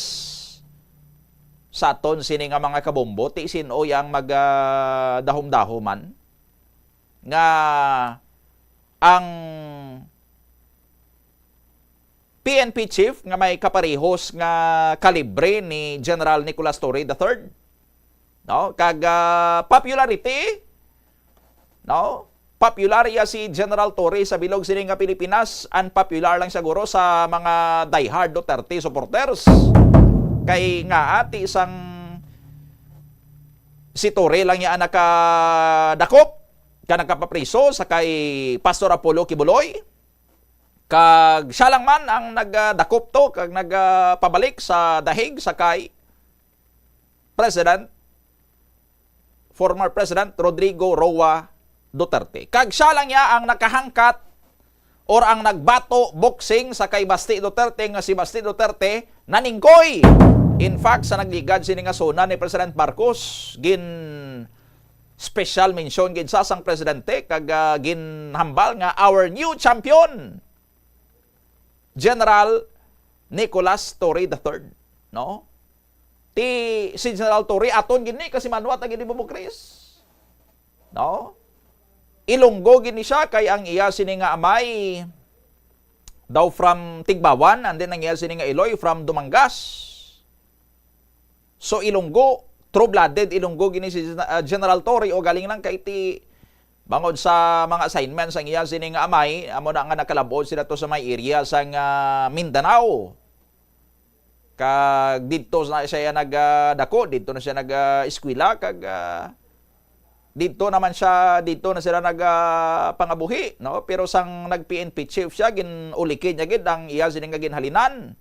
J: sa aton sini nga mga kabombo ti sino yang magdahom-dahoman nga ang PNP chief nga may kaparehos nga kalibre ni General Nicolas Torre III. No, kag popularity, no? Popularya si General Torre sa bilog sini nga Pilipinas, unpopular lang siguro sa mga diehard Duterte supporters. Kay nga ati isang si Torre lang niya nakadakop, ka nakapapriso sa kay Pastor Apollo Kibuloy. Kag siya lang man ang nagdakop to, kag nagpabalik sa dahig sa kay former President Rodrigo Roa Duterte. Kag siya lang niya ang nakahangkat or ang nagbato boxing sa kay Basti Duterte nga si Basti Duterte naningkoy. In fact, sa nagligad sini nga sona ni President Marcos, gin special mention gin sa sang presidente kag ginhambal nga our new champion General Nicolas Torre III, no? Si General Torre aton gini kasi manuat ang gini bumukris. No? Ilonggo gini siya kay ang iya sini nga amay daw from Tigbawan, and then nangyari sini nga Iloy from Dumangas. So Ilonggo, true-blooded Ilonggo gini si General Torre o galing lang kay ti bangod sa mga assignments ang iya sini nga amay, amo na nga nakalabod sila to sa may area sa Mindanao. Kag dito na siya nagdako, dito na siya nag-eskwela, kag dito naman siya, dito na sila nagpangabuhi, no? Pero sang nag-PNP chief siya, ginulikid niya gid ang iya sini nga ginhalinan.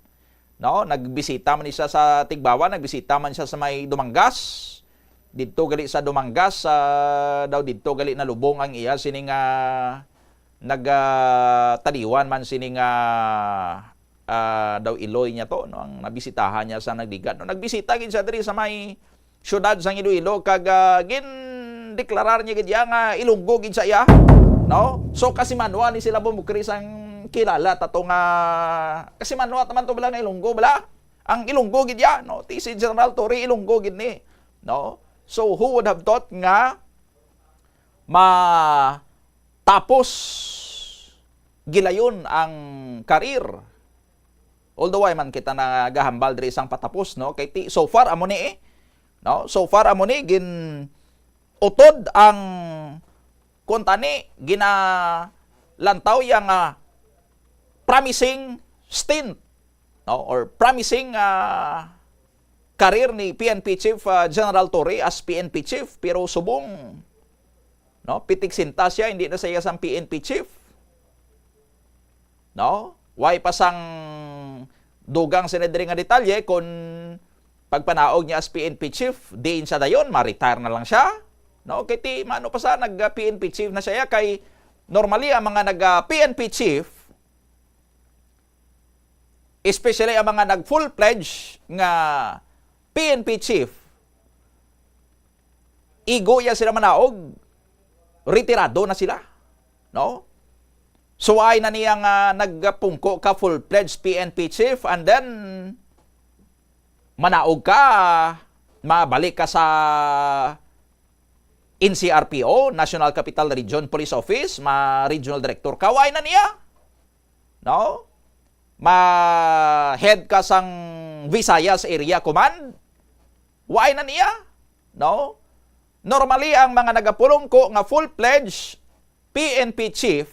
J: No, nagbisita man siya sa Tigbawan, nagbisita man siya sa may Dumangas. Dito gali sa Dumangas, daw dito gali na lubong ang iya sining nagtaliwan man sining daw Iloy niya to, no, ang nabisitahan niya sa nagdigat. No, nagbisita gid siya diri sa may syudad sang Iloilo, kag gin deklarar niya gid nga Ilonggo gid sa iya, no? So kasi manwa ni sila bumukri sang kilala tato nga kasi manwa taman to bala nga Ilonggo bala. Ang Ilonggo gid ya, no? Ti si General Torre Ilonggo gid ni, no? So who would have thought nga tapos gilayon ang karir. Although ay man kita nagahambal diri isang patapos, no? Kay so far amo ni no? So far amo ni gin utod ang kuntani gina lantaw yang promising stint, no, or promising career ni PNP Chief General Torre as PNP Chief, pero subong, no, pitik sinta siya, hindi na siya sang PNP Chief, no, way pasang dugang sinedri nga detalye kung pagpanaog niya as PNP Chief, diin siya dayon, ma-retire na lang siya, no, kay ti mano pa sa nag-PNP Chief na siya, kay normally ang mga nag-PNP Chief, especially ang mga nag-full pledge nga PNP Chief, igo ya sila manaog, retirado na sila, no? So ay na niya nga nagpungko ka full pledge PNP Chief, and then manaog ka, mabalik ka sa NCRPO, National Capital Region Police Office, regional director ka, ay na niya, no? Ma-head ka sang Visayas Area Command, why na niya, no? Normally, ang mga nagapulong ko nga full pledge PNP Chief,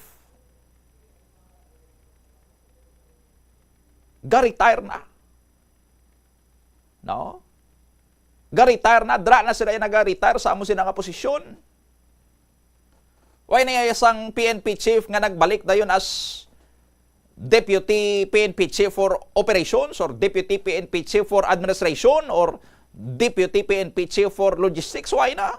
J: ga-retire na. No? Ga-retire na, dra na sila yung nag-retire sa amo sila nga posisyon. Why na yung PNP Chief nga nagbalik dayon as Deputy PNP Chief for Operations or Deputy PNP Chief for Administration or Deputy PNP Chief for Logistics, why na?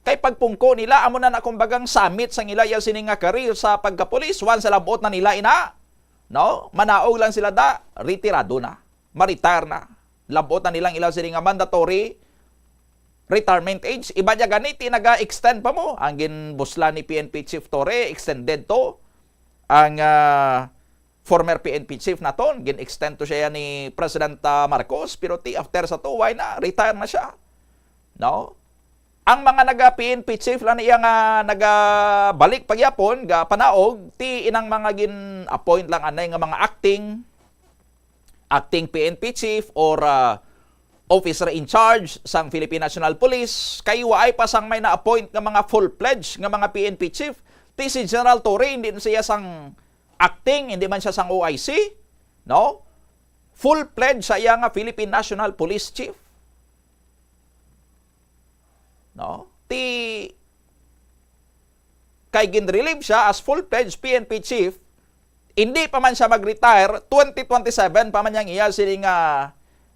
J: Kay pagpungko nila, amo na kumbagang summit sang ila yung sining nga career sa pagkapulis, once sa labot na nila ina, no? Manaog lang sila da, retirado na, ma-retire na. Labot na nilang ilang sining nga mandatory retirement age. Iba niya ganit, naga-extend pa mo. Ang ginbusla ni PNP Chief Torre, extended to. Ang former PNP Chief na ton, gin-extend to siya ni President Marcos, pero after sa to, why na? Retire na siya. No? Ang mga naga-PNP Chief lang niya nga nagabalik pagyapon, panaog, inang mga gin-appoint lang anay nga mga acting PNP Chief or officer in charge sang Philippine National Police, kayo ay pasang may na-appoint nga mga full-pledged nga mga PNP Chief. Si General Torre, hindi siya sang acting, hindi man siya sang OIC, no? Full-pledged siya nga Philippine National Police Chief. No? Kay gin-relieve siya as full-pledged PNP Chief, hindi pa man siya mag-retire, 2027 pa man niyang iya sining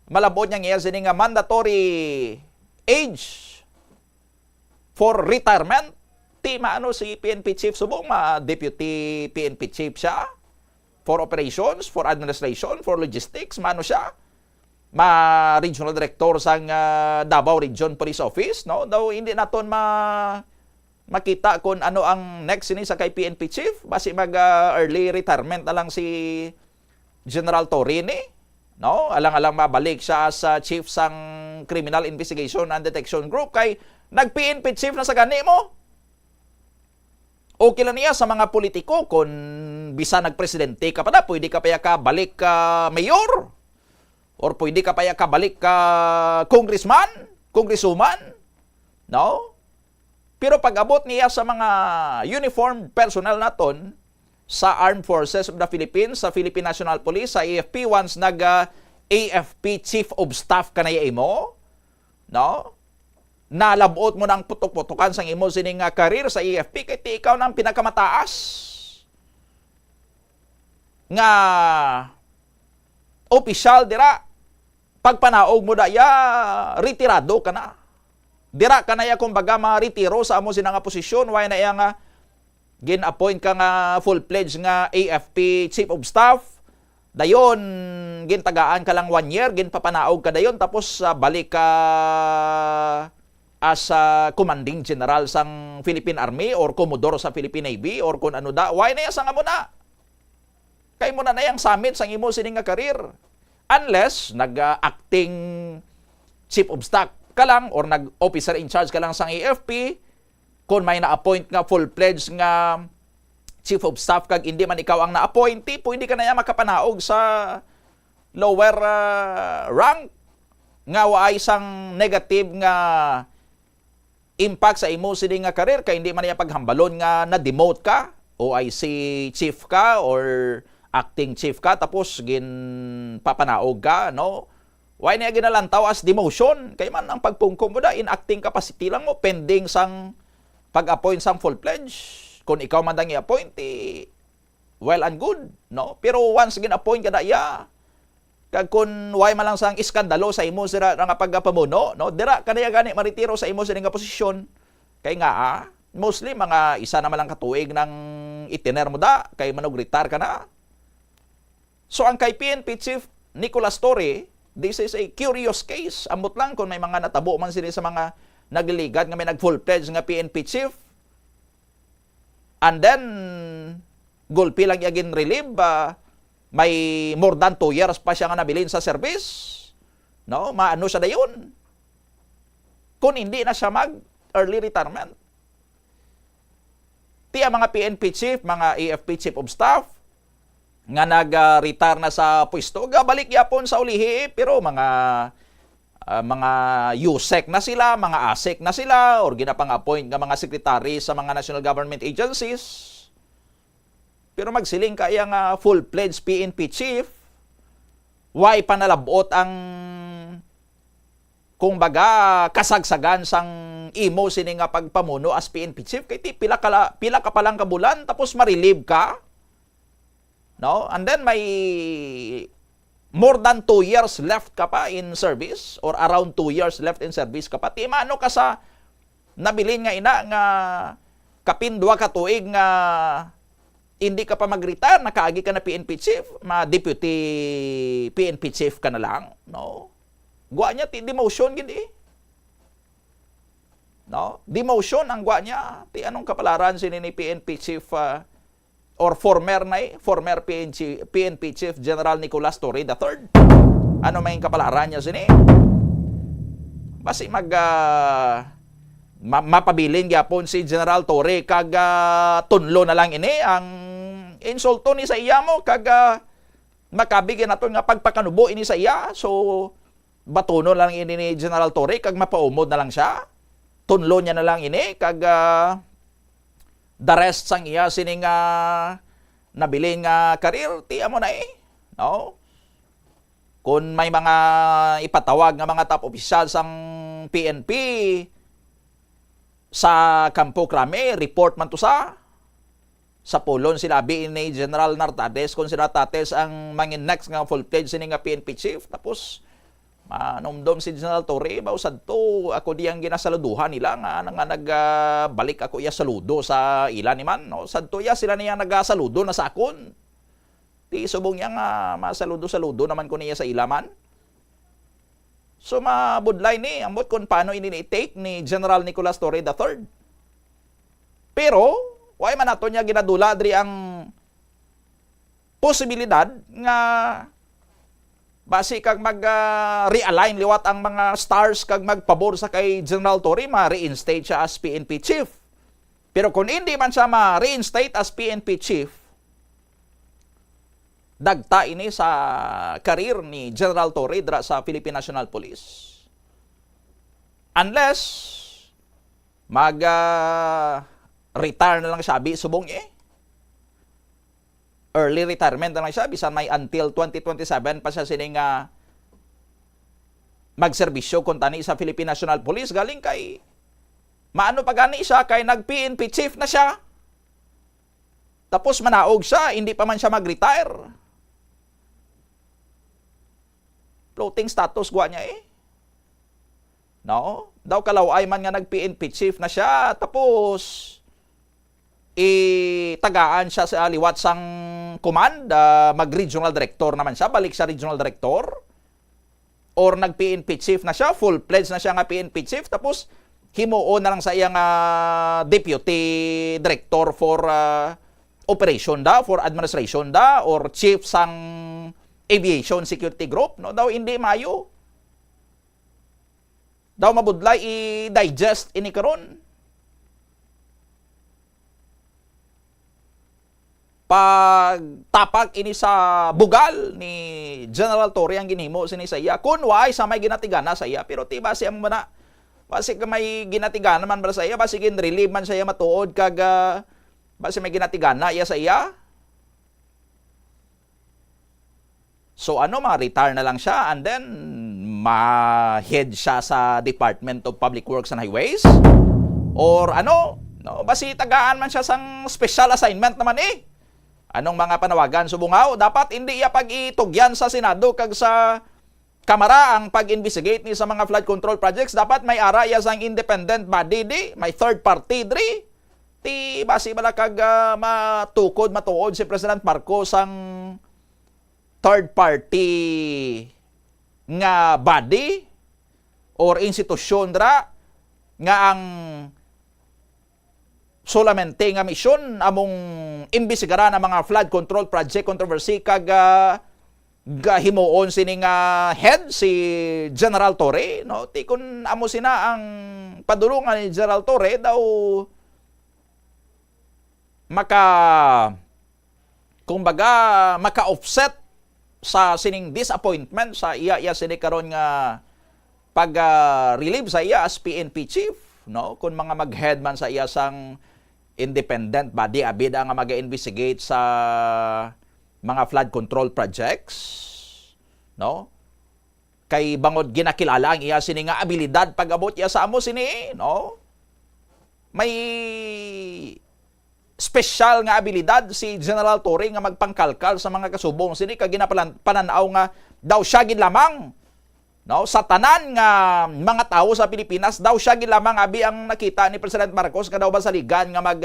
J: malabot niyang iya sining mandatory age for retirement. Maano si PNP Chief subong deputy PNP Chief siya for operations, for administration, for logistics, maano siya regional director sang Davao Region Police Office, no? Daw hindi naton makita kung ano ang next ini sa kay PNP Chief, basi early retirement na lang si General Torre ni, no? Alang-alang mabalik siya sa chief sang Criminal Investigation and Detection Group, kay nag-PNP Chief na sa gani mo. Okay lang niya sa mga politiko kung bisa nagpresidente ka pa na, pwede ka pa ka balik ka mayor, or pwede ka pa ka balik ka congresswoman, no? Pero pag abot niya sa mga uniformed personnel naton sa Armed Forces of the Philippines, sa Philippine National Police, sa AFP, once AFP Chief of Staff ka na mo, no? Nalabot mo ng putok-putukan sa imo sining career sa AFP, kay ti ikaw nang pinakamataas nga opisyal dira. Pagpanaog mo daya, retirado ka na. Dira ka na ya kumbaga ma-retiro sa amo sinang posisyon, why na iya nga gin-appoint ka nga full-fledged nga AFP Chief of Staff. Dayon, gintagaan ka lang 1 year, ginpapanaog ka dayon, tapos balik ka as commanding general sang Philippine Army or Commodore sa Philippine Navy or kung ano da. Why na yan sa nga mo na? Kay mo na yung summit sang imo sining nga career. Unless nag-acting Chief of Staff ka lang or nag-officer in charge ka lang sang AFP, kung may na-appoint nga full-fledged nga Chief of Staff kag hindi man ikaw ang na-appoint, pwede ka na yan makapanaog sa lower rank nga waay sang negative nga impact sa imo sining nga career, kay hindi man niya paghambalon nga na-demote ka, OIC chief ka or acting chief ka, tapos papanaog ka, no? Why niya ginalantaw as demotion? Kay man ang pagpungkom mo da, in acting capacity lang mo, pending sang pag-appoint sang full-fledged. Kung ikaw man dang i-appoint, well and good, no? Pero once gin-appoint ka na iya, kag kung why man lang sang iskandalo sa imo sira nga pagpamuno, no? Dira ka na gani maritiro sa imo sa nga posisyon. Kay nga mostly mga isa na lang katuig ng itiner mo da, kay manog retire ka na. So ang kay PNP Chief Nicolas Torre, this is a curious case. Ambot lang kung may mga natabo man sila sa mga nagliligad nga may nag-full-fledged nga PNP Chief. And then, gulpi lang yagin relieve, may more than 2 years pa siya nga nabilin sa service. No? Maano siya na yun. Kung hindi na siya mag-early retirement. Tiya mga PNP Chief, mga AFP Chief of Staff, nga nag-retire na sa pwesto, balik yapon sa ulihi, pero mga USEC na sila, mga ASEC na sila, or ginapang-appoint nga mga secretary sa mga national government agencies. Pero magsiling kaya nga full-fledged PNP Chief, why panalabot ang kung baga kasagsagan sang imo sini nga pagpamuno as PNP Chief, kay pila ka palang kabulan, tapos ma-relieve ka. No? And then may more than 2 years left ka pa in service or around 2 years left in service ka pa. Timano ka sa nabilin nga ina nga kapindwa ka tuig nga hindi ka pa mag-retire, nakaagi ka na PNP Chief, ma-deputy PNP Chief ka na lang. No? Gwa niya, demotion gini. No? Demotion ang gwa niya. Anong kapalaran sini ni PNP Chief or former PNP Chief General Nicolas Torre III. Ano may kapalaran niya sini? Basi mapabilin gyapon si General Torre kag tunlo na lang ini ang insulto ni sa iya mo kag makabigyan naton nga pagpakanubo ini sa iya. So batuno lang ini ni General Torre kag mapaumod na lang siya. Tunlo niya na lang ini kag the rest sang iya sining nabiling career, tiya mo na no? Kung may mga ipatawag nga mga top official sang PNP sa Campo Crame, report man to sa pulon sinabi ni General Nartades kung sila tates ang mangin next nga full-fledged sining PNP Chief, tapos manumdom si General Torre, bausad to, ako diyang ginasaluduhan nila nga nagbalik ako iya saludo sa ilan ni man, no? Sad to iya sila niya nagasaludo na sa akon. Ti subong niya nga masaludo-saludo naman ko niya sa ilaman. So mabudlay ni, ambot kung paano ini-take ni General Nicolas Torre III. Pero, why man nato niya ginadula diri ang posibilidad nga basi kag mag-realign liwat ang mga stars kag magpabor sa kay General Torre, ma-reinstate siya as PNP Chief. Pero kung hindi man siya ma-reinstate as PNP Chief, dagta ini sa career ni General Torre dra sa Philippine National Police. Unless retire na lang siya, subong early retirement na lang siya, bisan may until 2027 pa siya sining magserbisyo kung tani sa Philippine National Police, galing kay maano pa gani siya, kay nag-PNP chief na siya. Tapos manaog siya, hindi pa man siya mag-retire. Floating status gwa niya No? Daw kalaway man nga nag-PNP chief na siya, tapos tagaan siya sa liwat sang command, mag-regional director naman siya, balik siya regional director, or nag-PNP chief na siya, full-fledged na siya nga PNP chief, tapos himuon na lang sa iyang deputy director for operation for administration or chief sang aviation security group, no? Daw hindi mayo. Daw mabudlay i-digest ini karon. Pagtapag ini sa bugal ni General Torre ang ginhimo sini sa iya, kun why sa may ginatigana sa iya, pero ti base ang mana base ka may ginatigana man ba sa iya, base gin relieve man sa iya matuod kag base may ginatigana iya sa iya. So ma-retire na lang siya, and then ma-head siya sa Department of Public Works and Highways, or basi tagaan man siya sang special assignment naman Anong mga panawagan subungaw? Dapat hindi iya pag-itugyan sa Senado kag sa Kamara ang pag-investigate ni sa mga flood control projects. Dapat may ara iya sang independent body may third party ti basi bala kag matuod si President Marcos ang third party nga body or institusyon nga ang solamente nga misyon among imbisigaran ang mga flood control project controversy kag himuon sining head si General Torre, no? Ti kun amo sina ang padulungan ni General Torre daw maka-offset sa sining disappointment sa iya sini karon nga pag-relieve sa iya as PNP chief, no? Kung mga mag-head man sa iya sang independent body abida nga mag-investigate sa mga flood control projects, no? Kay bangod ginakilala ang iya sini nga abilidad pag-abot iya sa amo sini, no? May special nga abilidad si General Torre nga magpangkalkal sa mga kasubong sini kag ginapananaw nga daw siya gid lamang, no, sa tanan nga mga tao sa Pilipinas, daw siya gid lamang abi ang nakita ni President Marcos nga daw basaligan nga mag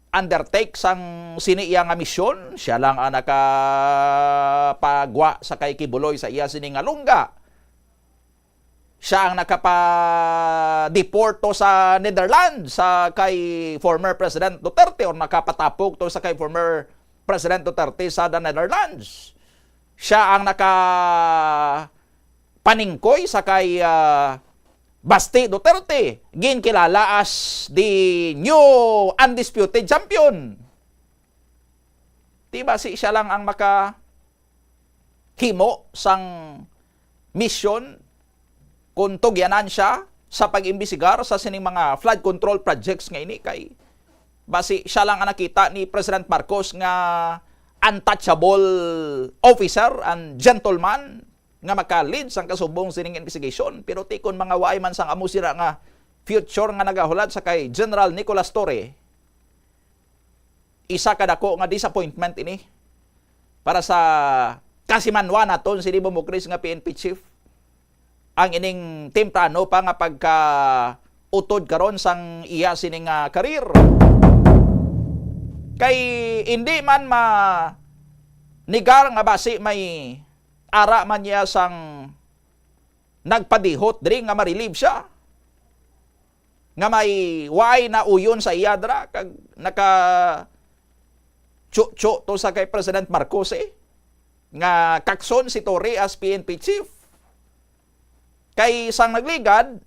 J: undertake sang sini iya nga misyon. Siya lang ang nakapagwa sa kay Kibuloy sa iya sini nga lungga. Siya ang nakapa-deport to sa Netherlands sa kay former President Duterte, or nakapatapok to sa kay former President Duterte sa the Netherlands. Siya ang paningkoy sa kay Basti Duterte, ginkilala as the new undisputed champion. Diba siya lang ang makahimo sang mission kung tugyanan siya sa pag-imbisigar sa sining mga flood control projects nga ini, kay basi siya lang ang nakita ni President Marcos nga untouchable officer and gentleman nga maka-lead sang kasubong sining investigation. Pero tikon mga waay man sang amo sira nga future nga nagahulat sa kay General Nicolas Torre, isa kadako nga disappointment ini para sa kasimanwa naton si Dibo Mukris nga PNP chief. Ang ining temprano pa nga pagka-utod karon sang iya sining karir. Kay hindi man nigar nga basi may ara man niya sang nagpadihot diri nga ma-relieve siya. Nga may way na uyon sa iya dra kag naka tsu to sa kay President Marcos nga kakson si Torre as PNP chief. Kay sang nagligad,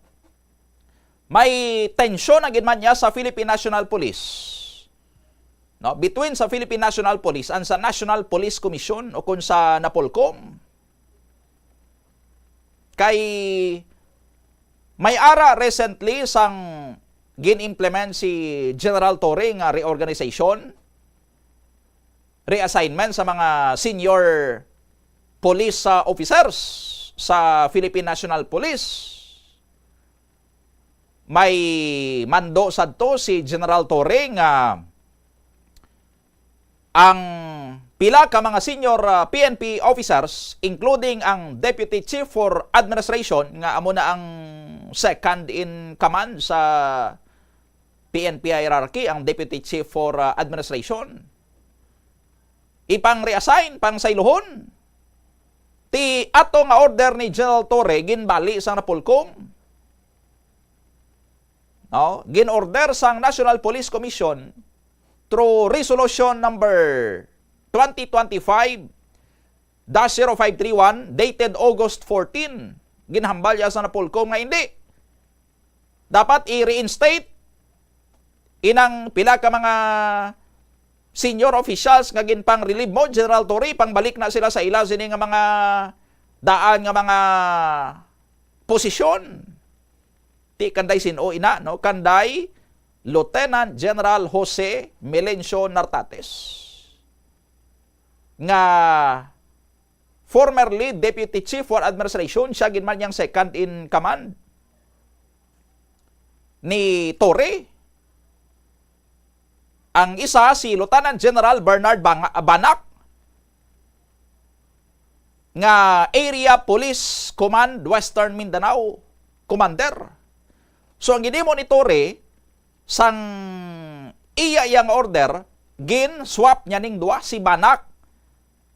J: may tensyon agad man niya sa Philippine National Police. no, between sa Philippine National Police and sa National Police Commission o kun sa Napolcom. Kay may ara recently sang gin-implement si General Torre nga reorganization, reassignment sa mga senior police officers sa Philippine National Police. May mando sadto si General Torre nga ang pila ka mga senior PNP officers, including ang Deputy Chief for Administration nga amo na ang second in command sa PNP hierarchy, ang Deputy Chief for Administration, ipang reassign, pang sayluhon. Ti ato nga order ni General Torre ginbali sang Napolcom. No, gin-order sang National Police Commission through Resolution number 2025-0531 dated August 14. Ginhambal ya sa Napolcom nga hindi. Dapat i-reinstate inang pila ka mga senior officials nga ginpang relieve mo, General Torre, pangbalik na sila sa ila sini nga mga daan nga mga posisyon. Ti kanday sino ina, no? Kanday Lieutenant General Jose Melencio Nartates, nga formerly Deputy Chief for Administration, siya ginman niyang second in command ni Torre. Ang isa si Lieutenant General Bernard Banak, nga Area Police Command Western Mindanao Commander. So ang ginimo ni Torre sang iya yang order, gin swap niya ning duwa, si Banak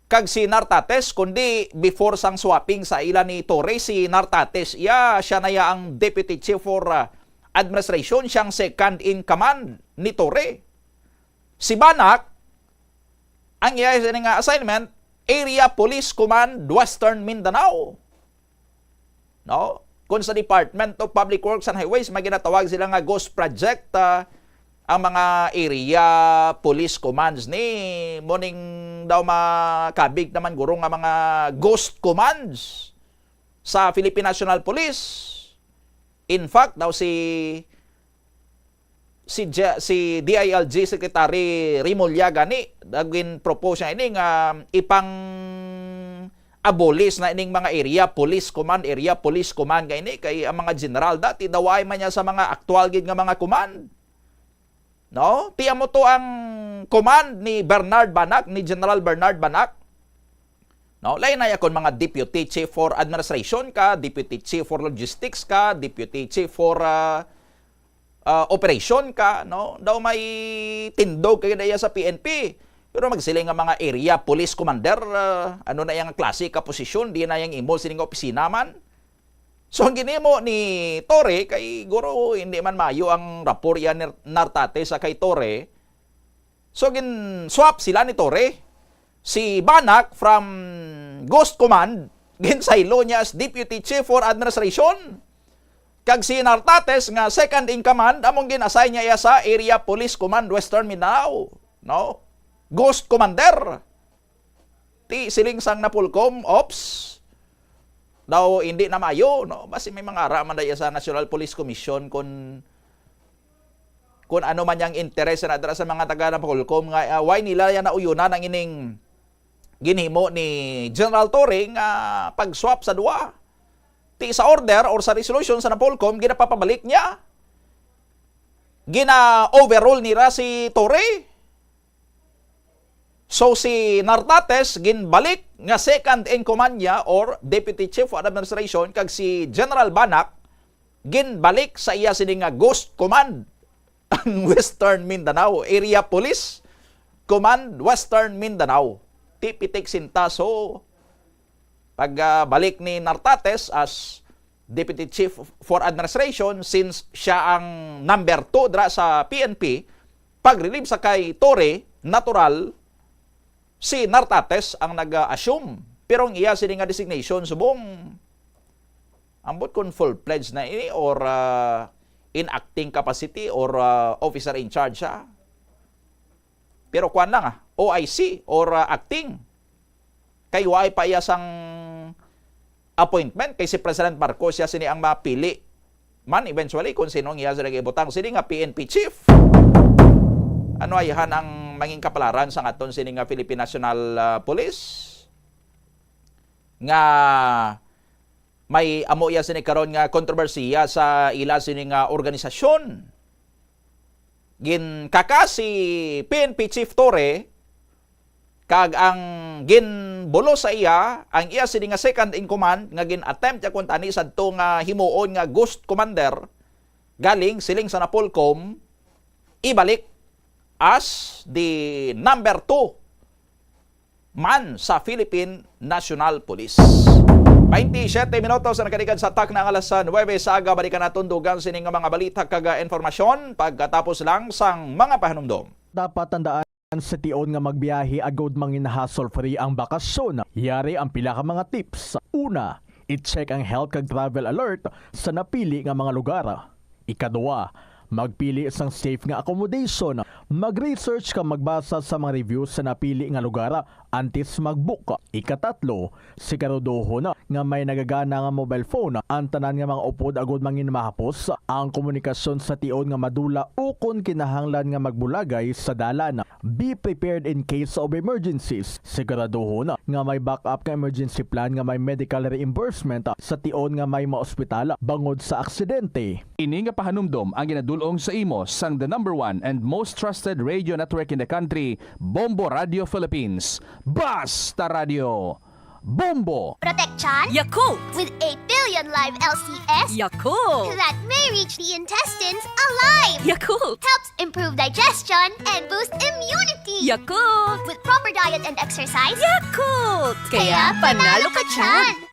J: kag si Nartates, kundi before sang swapping sa ila ni Torre, si Nartates siya na ya ang Deputy Chief for Administration, siyang second in command ni Torre. Si Banak ang iya nga assignment, Area Police Command Western Mindanao. No? Kung sa Department of Public Works and Highways, may ginatawag sila nga ghost project, ang mga area police commands ni morning daw makabig naman guro nga mga ghost commands sa Philippine National Police. In fact, daw si DILG Secretary Rimulya gani dagin propose niya ini nga ipang abolis na ining mga area police command kay ang mga general dati daway man niya sa mga actual gid nga mga command. No? Tiyan mo to ang command ni Bernard Banak, ni General Bernard Banak. No, lain na yakon mga Deputy Chief for Administration ka, Deputy Chief for Logistics ka, Deputy Chief for Operation ka, no? Daw may tindog kay daya sa PNP. Pero magsiling nga mga area police commander, ano na yung klase ka posisyon, di na yung imol sining opisina man. So ang ginimo ni Torre, kay guro hindi man mayo ang rapor yan Nartate sa kay Torre. So swap sila ni Torre. Si Banak from Ghost Command, ginsaylo niya as Deputy Chief for Administration. Kag si Nartates nga second in command, among ginassign niya sa Area Police Command Western Mindanao. No? Ghost Commander. Ti siling sang Napolcom Ops. Daw hindi na mayo, no? Basi may mga ara man daya sa National Police Commission kung ano man yang interest na dara sa mga taga Napolcom nga why nila yan nauyunan ang ining ginhimo ni General Torre nga pag-swap sa duwa. Ti sa order or sa resolution sa Napolcom ginapapabalik niya. Gina-overrule nira si Torre. So si Nartates ginbalik nga second in command niya or Deputy Chief of Administration, kag si General Banak ginbalik sa iya sini nga Ghost Command ang Western Mindanao, Area Police Command Western Mindanao. Tipitik sinta. So pagbalik ni Nartates as Deputy Chief for Administration, since siya ang number 2 dra sa PNP, pag-relieve sa kay Torre, natural si Nartates ang nag-assume. Pero ang iya sini nga designation subong ambot kon full-fledged na ini or in acting capacity or officer in charge siya. Pero kuan lang OIC or acting. Kay waay pa iya sang appointment kay si President Marcos siya sini ang mapili man eventually kung sinong iya sila ibutang. Sini nga PNP chief. Ano ayahan ang manging kapalaran sa aton sini nga Philippine National Police? Nga may amo iya sini karon nga kontrobersiya sa ila sini nga organisasyon. Gin kakasi PNP Chief Torre kag ang gin bulo sa iya ang iya sini nga second in command nga gin attempt ya kun tani sadto nga himuon nga ghost commander galing siling sa Napolcom ibalik as the number 2 man sa Philippine National Police. 27 minutos na nakalikan sa tak ng alas 9 sa aga. Balikan natin dugang sining mga balita kaga informasyon pagkatapos lang sang mga pahanumdom.
B: Dapat tandaan sa tion nga magbiyahe agod mangin hassle free ang bakasyon. Yari ang pila ka mga tips. Una, i-check ang health kag travel alert sa napili nga mga lugar. Ikadua, magpili isang safe nga accommodation. Mag-research ka magbasa sa mga reviews sa napili nga lugar antes mag-book. Ikatatlo, siguraduhon nga may nagagana nga mobile phone. Ang tanan nga mga upod agod mangin mahapos ang komunikasyon sa tion nga madula o kung kinahanglan nga magbulagay sa dalan. Be prepared in case of emergencies. Siguraduhon nga may backup nga emergency plan nga may medical reimbursement sa tion nga may maospital bangod sa aksidente.
A: Ini nga pahanumdom ang ginadulong sa imo sang the #1 and most trusted radio network in the country, Bombo Radio Philippines. Basta Radio. Bombo!
Q: Protection?
W: Yakult!
Q: With 8 billion live LCS
W: Yakult!
Q: that may reach the intestines alive.
W: Yakult!
Q: Helps improve digestion and boost immunity.
W: Yakult!
Q: With proper diet and exercise.
W: Yakult! Kaya panalo ka dyan!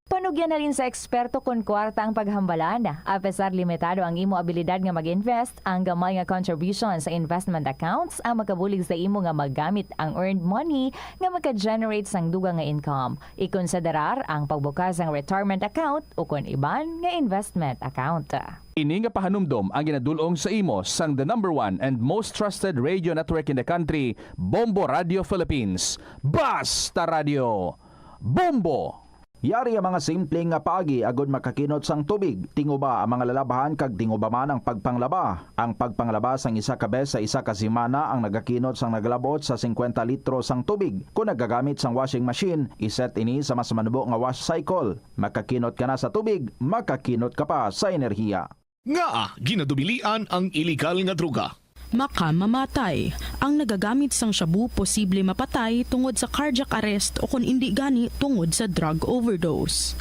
O: Panugyan na rin sa eksperto kon kwarta ang paghambalan. Apesar limitado ang imo abilidad nga mag-invest, ang gamay nga contribution sa investment accounts ang makabulig sa imo nga maggamit ang earned money nga maka-generate sang dugang nga income. Ikonsiderar ang pagbukas ng retirement account o kon iban nga investment account.
A: Ini nga pahanumdom ang ginadulong sa imo sang the #1 and most trusted radio network in the country, Bombo Radio Philippines. Basta Radio. Bombo!
J: Yari ang mga simpleng nga paagi agod makakinot sang tubig. Tinguba ang mga lalabahan kag tinguba man ang pagpanglaba. Ang pagpanglaba sang isa ka bes sa isa ka semana ang nagakinot sang naglabot sa 50 litro sang tubig. Kung nagagamit sang washing machine, iset ini sa mas manubo nga wash cycle. Makakinot ka na sa tubig, makakinot ka pa sa enerhiya.
W: Nga, ginadubilian ang illegal nga droga.
T: Makamamatay. Ang nagagamit sang shabu posible mapatay tungod sa cardiac arrest o kung hindi gani tungod sa drug overdose.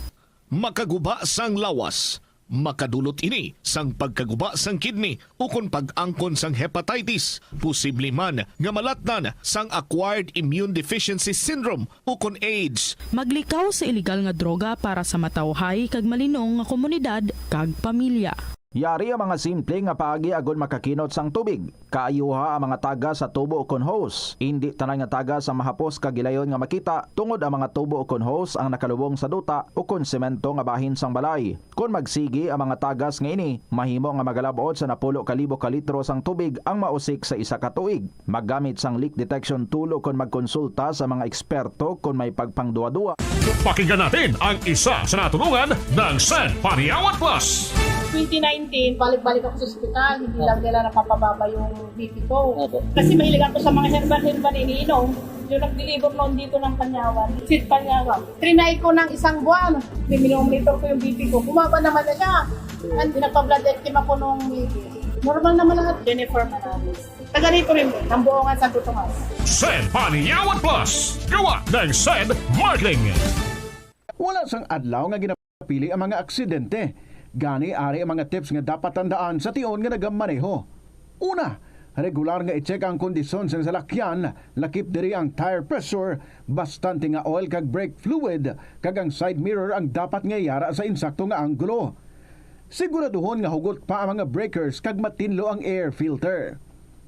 W: Makaguba sang lawas. Makadulot ini sang pagkaguba sang kidney o kung pag-angkon sang hepatitis. Posible man nga malatnan sang acquired immune deficiency syndrome o kung AIDS.
T: Maglikaw sa illegal nga droga para sa matawhay kag malinong nga komunidad kag pamilya.
J: Yari ang mga simple nga paagi agod makakinot sang tubig. Kaayuha ang mga taga sa tubo o kon hose. Hindi tanan nga taga sa mahapos kagilayon nga makita tungod ang mga tubo o kon hose ang nakalubong sa duta o kon semento nga bahin sang balay. Kung magsigi ang mga tagas nga ini, mahimo nga magalabot sa 10,000 ka litro sang tubig ang mausik sa isa ka tuig. Maggamit sang leak detection tool o kon magkonsulta sa mga eksperto kung may pagpangduwa-duwa.
P: Pakinggan natin ang isa sa natulungan ng San Paniawan Plus.
U: 2019, balik-balik ako sa ospital. Hindi lang nila napapababa yung BP ko. Kasi mahilig ako sa mga herbal iniinom. Yung nag-deliver noon dito ng Panyawan. Sit Panyawan. Trinay ko ng isang buwan. Minimonitor ko yung BP ko. Bumaba naman na siya. And pinagpa-blood ekim ako nung BP. Normal naman lahat. Jennifer Manalis. Taga rito rin mo. Ang buongan sa Tutungas.
P: San Paniawan Plus. Gawa ng San Marketing.
R: Wala sang adlaw nga ginapili ang mga aksidente. Gani ari ang mga tips nga dapat tandaan sa tion nga nagamaneho. Una, regular nga i-check ang kondisyon sa salakyan, lakip diri ang tire pressure, bastante nga oil kag brake fluid, kag ang side mirror ang dapat nga yara sa insakto nga anggulo. Siguraduhon nga hugot pa ang mga breakers kag matinlo ang air filter.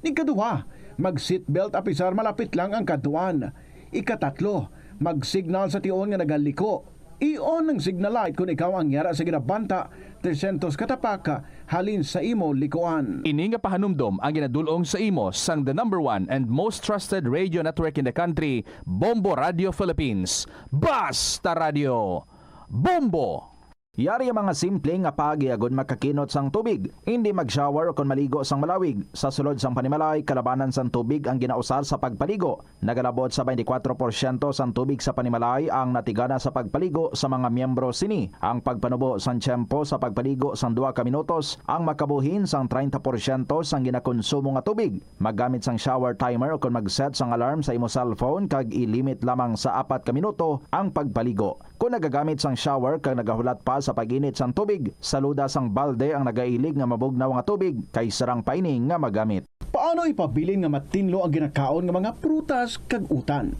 R: Ikaduha, mag-seatbelt apisar malapit lang ang kaduan. Ikatatlo, mag-signal sa tion nga nagaliko. I-on ang signal light kung ikaw ang yara sa ginabanta 300 katapak halin sa imo likuan.
A: Ini nga pahanumdom ang ginadulong sa imo sang the number one and most trusted radio network in the country, Bombo Radio Philippines. Basta Radio! Bombo!
J: Yari ang mga simple nga pagiagod makakinot sang tubig. Hindi mag-shower o kung maligo sang malawig. Sa sulod sang panimalay, kalabanan sang tubig ang ginausar sa pagpaligo. Nagalabot sa 24% sang tubig sa panimalay ang natigana sa pagpaligo sa mga miyembro sini. Ang pagpanubo sang tiyempo sa pagpaligo sang 2 ka minutos ang makabuhin sang 30% sang ginakonsumo nga tubig. Maggamit sang shower timer o kung mag-set sang alarm sa imo cellphone kag ilimit lamang sa 4 ka minuto ang pagpaligo. Kung nagagamit sang shower kag nagahulat pa sa pag-init sang tubig, saluda sang balde ang nagailig nga mabugnaw nga tubig kay sarang paining nga magamit.
R: Paano ipabilin nga matinlo ang ginakaon nga mga prutas kag utan?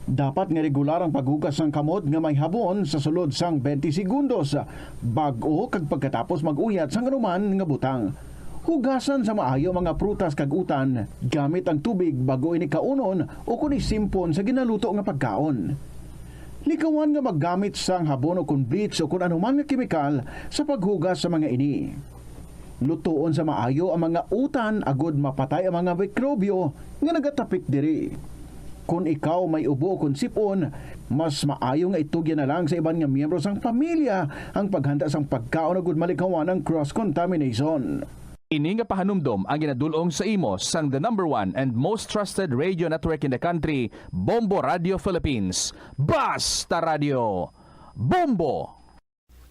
R: Dapat nga regular ang paghugas sang kamot nga may habon sa sulod sang 20 segundos bag-o kag pagkatapos mag-uyat sang anuman nga butang. Hugasan sa maayo mga prutas kag utan gamit ang tubig bago ini kaunon o kun isimpon sa ginaluto nga pagkaon. Likawan nga maggamit sang habon o kun bleach o kun anuman nga kemikal sa paghugas sa mga ini. Lutuon sa maayo ang mga utan agud mapatay ang mga mikrobyo nga nagatapik diri. Kung ikaw may ubo o kun sipon, mas maayo nga itugyan na lang sa iban nga miyembro sang pamilya ang paghanda sang pagkaon agud malikawan ang cross-contamination.
A: Ini nga pahanumdom ang ginadulong sa imo sang the number one and most trusted radio network in the country, Bombo Radio Philippines. Basta Radio! Bombo!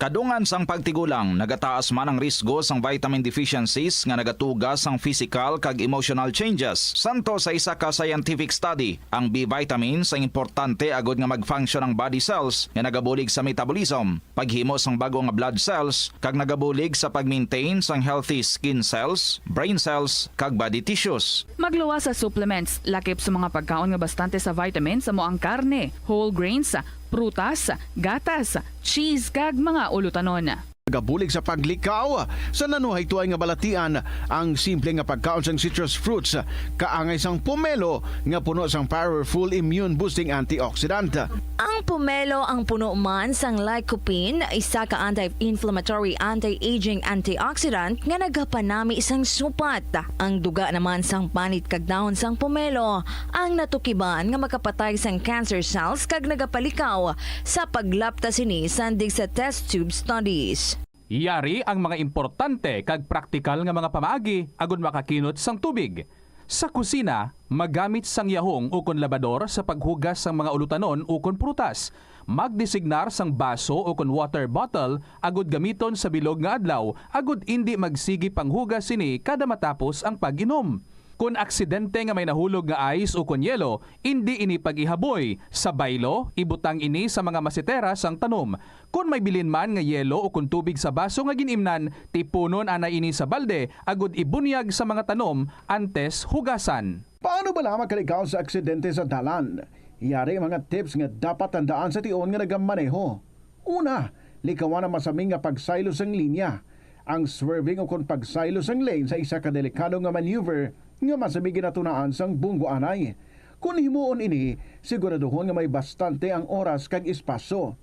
J: Kadungan sang pagtigulang, nagataas man ang risgo sang vitamin deficiencies nga nagatugas sang physical kag emotional changes. Santo sa isa ka scientific study, ang B vitamins ang importante agud nga mag-function ang body cells nga nagabulig sa metabolism, paghimo sang bago nga blood cells kag nagabulig sa pag-maintain sang healthy skin cells, brain cells kag body tissues.
F: Magluwas sa supplements, lakip sa mga pagkaon nga bastante sa vitamins sa moang karne, whole grains, prutas, gatas, cheese kag mga ulutanon.
R: Gabulig sa paglikaw sa nanuhay tuay nga balatian ang simple nga pagkaon sang citrus fruits kaangay sang pomelo nga puno sang powerful immune boosting antioxidant.
H: Ang pomelo ang puno man sang lycopene, isa ka anti-inflammatory, anti-aging antioxidant nga nagapanami isang supat. Ang duga naman sang panit kag dahon sang pomelo ang natukiban nga makapatay sang cancer cells kag nagapalikaw sa paglapta sini sandig sa test tube studies.
A: Yari ang mga importante kag praktikal nga mga pamaagi agud makakinot sang tubig. Sa kusina, magamit sang yahong ukon labador sa paghugas sang mga ulutanon ukon prutas. Magdesignar sang baso ukon water bottle agud gamiton sa bilog nga adlaw agud indi magsigi panghugas sini kada matapos ang pag-inom. Kung aksidente nga may nahulog nga ice o kunyelo, hindi ini pag-ihaboy. Sa baylo, ibutang ini sa mga masitera sang tanom. Kung may bilin man nga yelo o kung tubig sa baso nga ginimnan, tipunon ana ini sa balde, agud ibunyag sa mga tanom antes hugasan.
R: Paano ba lamang kalikaw sa aksidente sa dalan? Yari mga tips nga dapat tandaan sa tion nga nagamaneho. Una, likawan ang masaming nga pagsaylo sang linya. Ang swerving o kung pagsaylo sang lane sa isa ka delikado nga maneuver nga masamig ginatunaan sang bunggo anay. Kung himuon ini, siguraduhon nga may bastante ang oras kag espasyo.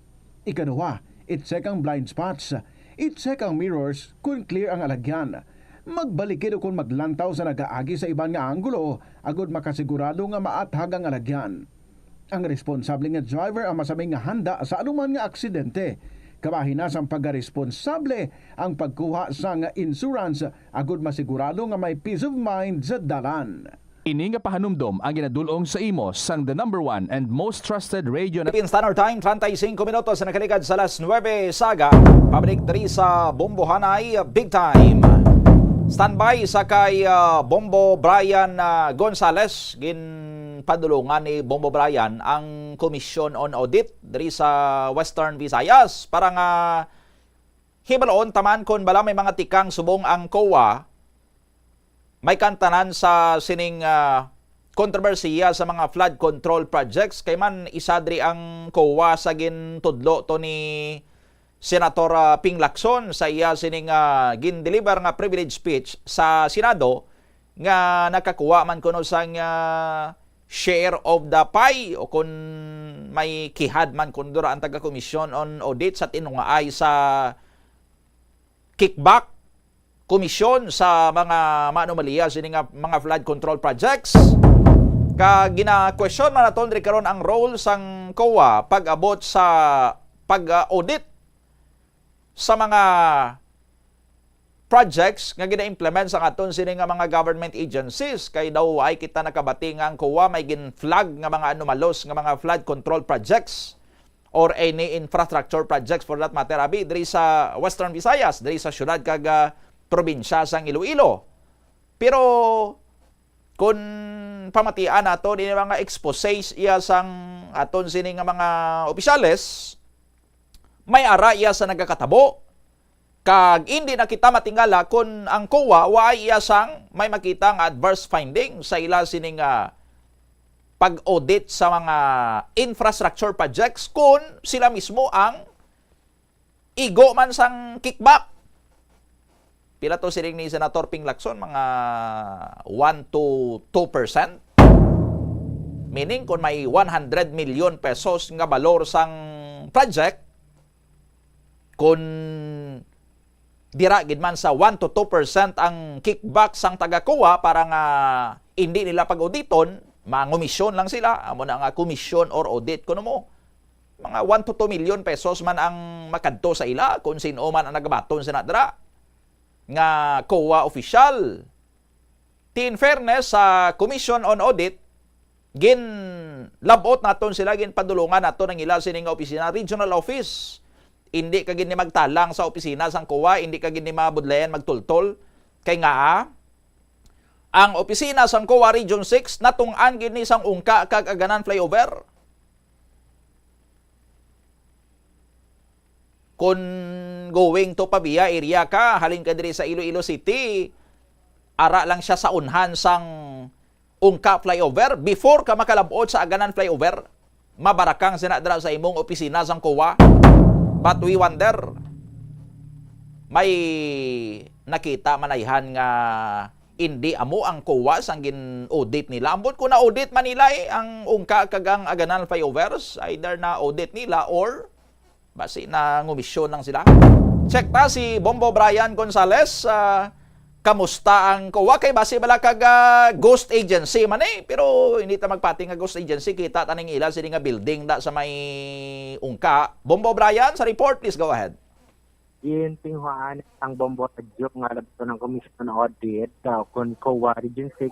R: Ikaduha, i-check ang blind spots. I-check ang mirrors kung clear ang alagyan. Magbalikid o kung maglantaw sa nagaagi sa ibang nga anggulo, agud makasigurado nga maathag ang alagyan. Ang responsable nga driver ang masaming nga handa sa anuman nga aksidente. Kabahin na sang pagkaresponsable ang pagkuha sa nga insurance agud masigurado nga may peace of mind sa dalan.
A: Ini nga pahanumdom ang ginadulong sa imo sang the number one and most trusted radio
J: Philippine Standard Time, 35 minutos na nakaligad sa alas 9 saga. Pabalik diri sa Bombohanay Big Time. Standby sa kay Bombo Brian Gonzales. Padulungan ni Bombo Brian ang Commission on Audit diri sa Western Visayas para nga hibaloon taman kon bala may mga tikang subong ang COA may kantanan sa sining kontrobersiya sa mga flood control projects kay man isadri ang COA sa gintudlo to ni Senator Ping Lacson sa iya sining gin-deliver nga privilege speech sa Senado nga nakakuha man kuno sang share of the pie o kung may kihad man kundura ang taga-Commission on Audit sa tinungaay sa kickback komisyon sa mga maanomalya sini nga mga flood control projects. Gina-question man naton ri karon ang role sang COA pag-abot sa pag-audit sa mga projects nga gina-implement sa aton sini nga mga government agencies. Kay daw ay kita nakabati nga ang COA may gin-flag nga mga anomalos nga mga flood control projects or any infrastructure projects for that matter abi diri sa Western Visayas, diri sa syudad kag probinsya sang Iloilo. Pero kung pamatian nato din mga exposés iya sang aton sini nga mga opisyales, may ara iya sa nagakatabo. Kag hindi na kita matingala kung ang COA wa iya sang may makita nga adverse finding sa ila sini nga pag-audit sa mga infrastructure projects kung sila mismo ang igo man sang kickback. Pila to siring ni Senator Ping Lacson, mga 1 to 2%. Meaning, kung may 100 million pesos nga balor sang project, kung dira gid man sa 1 to 2% ang kickback sang taga-COA para nga hindi nila pag-auditon, mangumisyon lang sila, amo na nga commission or audit kuno mo. Mga 1 to 2 million pesos man ang makadto sa ila kung sino man ang nagabaton sa nadra nga COA official. In fairness sa Commission on Audit, gin labot naton sila, gin padulungan naton ang ila sining nga opisina, regional office. Hindi ka gini magtalang sa opisina sang COA, hindi ka gini mabudlayan magtultol. Kay nga ang opisina sang COA Region 6 natung-an gini sang ungka kag aganan flyover. Kung going to Pabia area ka, halin ka diri sa Iloilo City, ara lang siya sa unhan sang ungka flyover. Before ka makalabot sa aganan flyover, mabarakang sinadra sa imong opisina sang COA. But we wonder, may nakita manayhan nga hindi amo ang COA sang gin-audit nila. Ambot ko na audit man nila ang ungka kagang aganan flyovers, either na audit nila or basi na ngumisyon lang sila. Check ta si Bombo Brian Gonzales. Kamusta ang COA? Kay basi bala kag ghost agency man pero hindi ta magpati nga ghost agency. Kita taning ila sini nga building da sa may ungka. Bombo Brian, sa report, please go ahead.
D: Tinghuan ang Bombo Tadyok nga labto ng Commission on Audit kung COA Region 6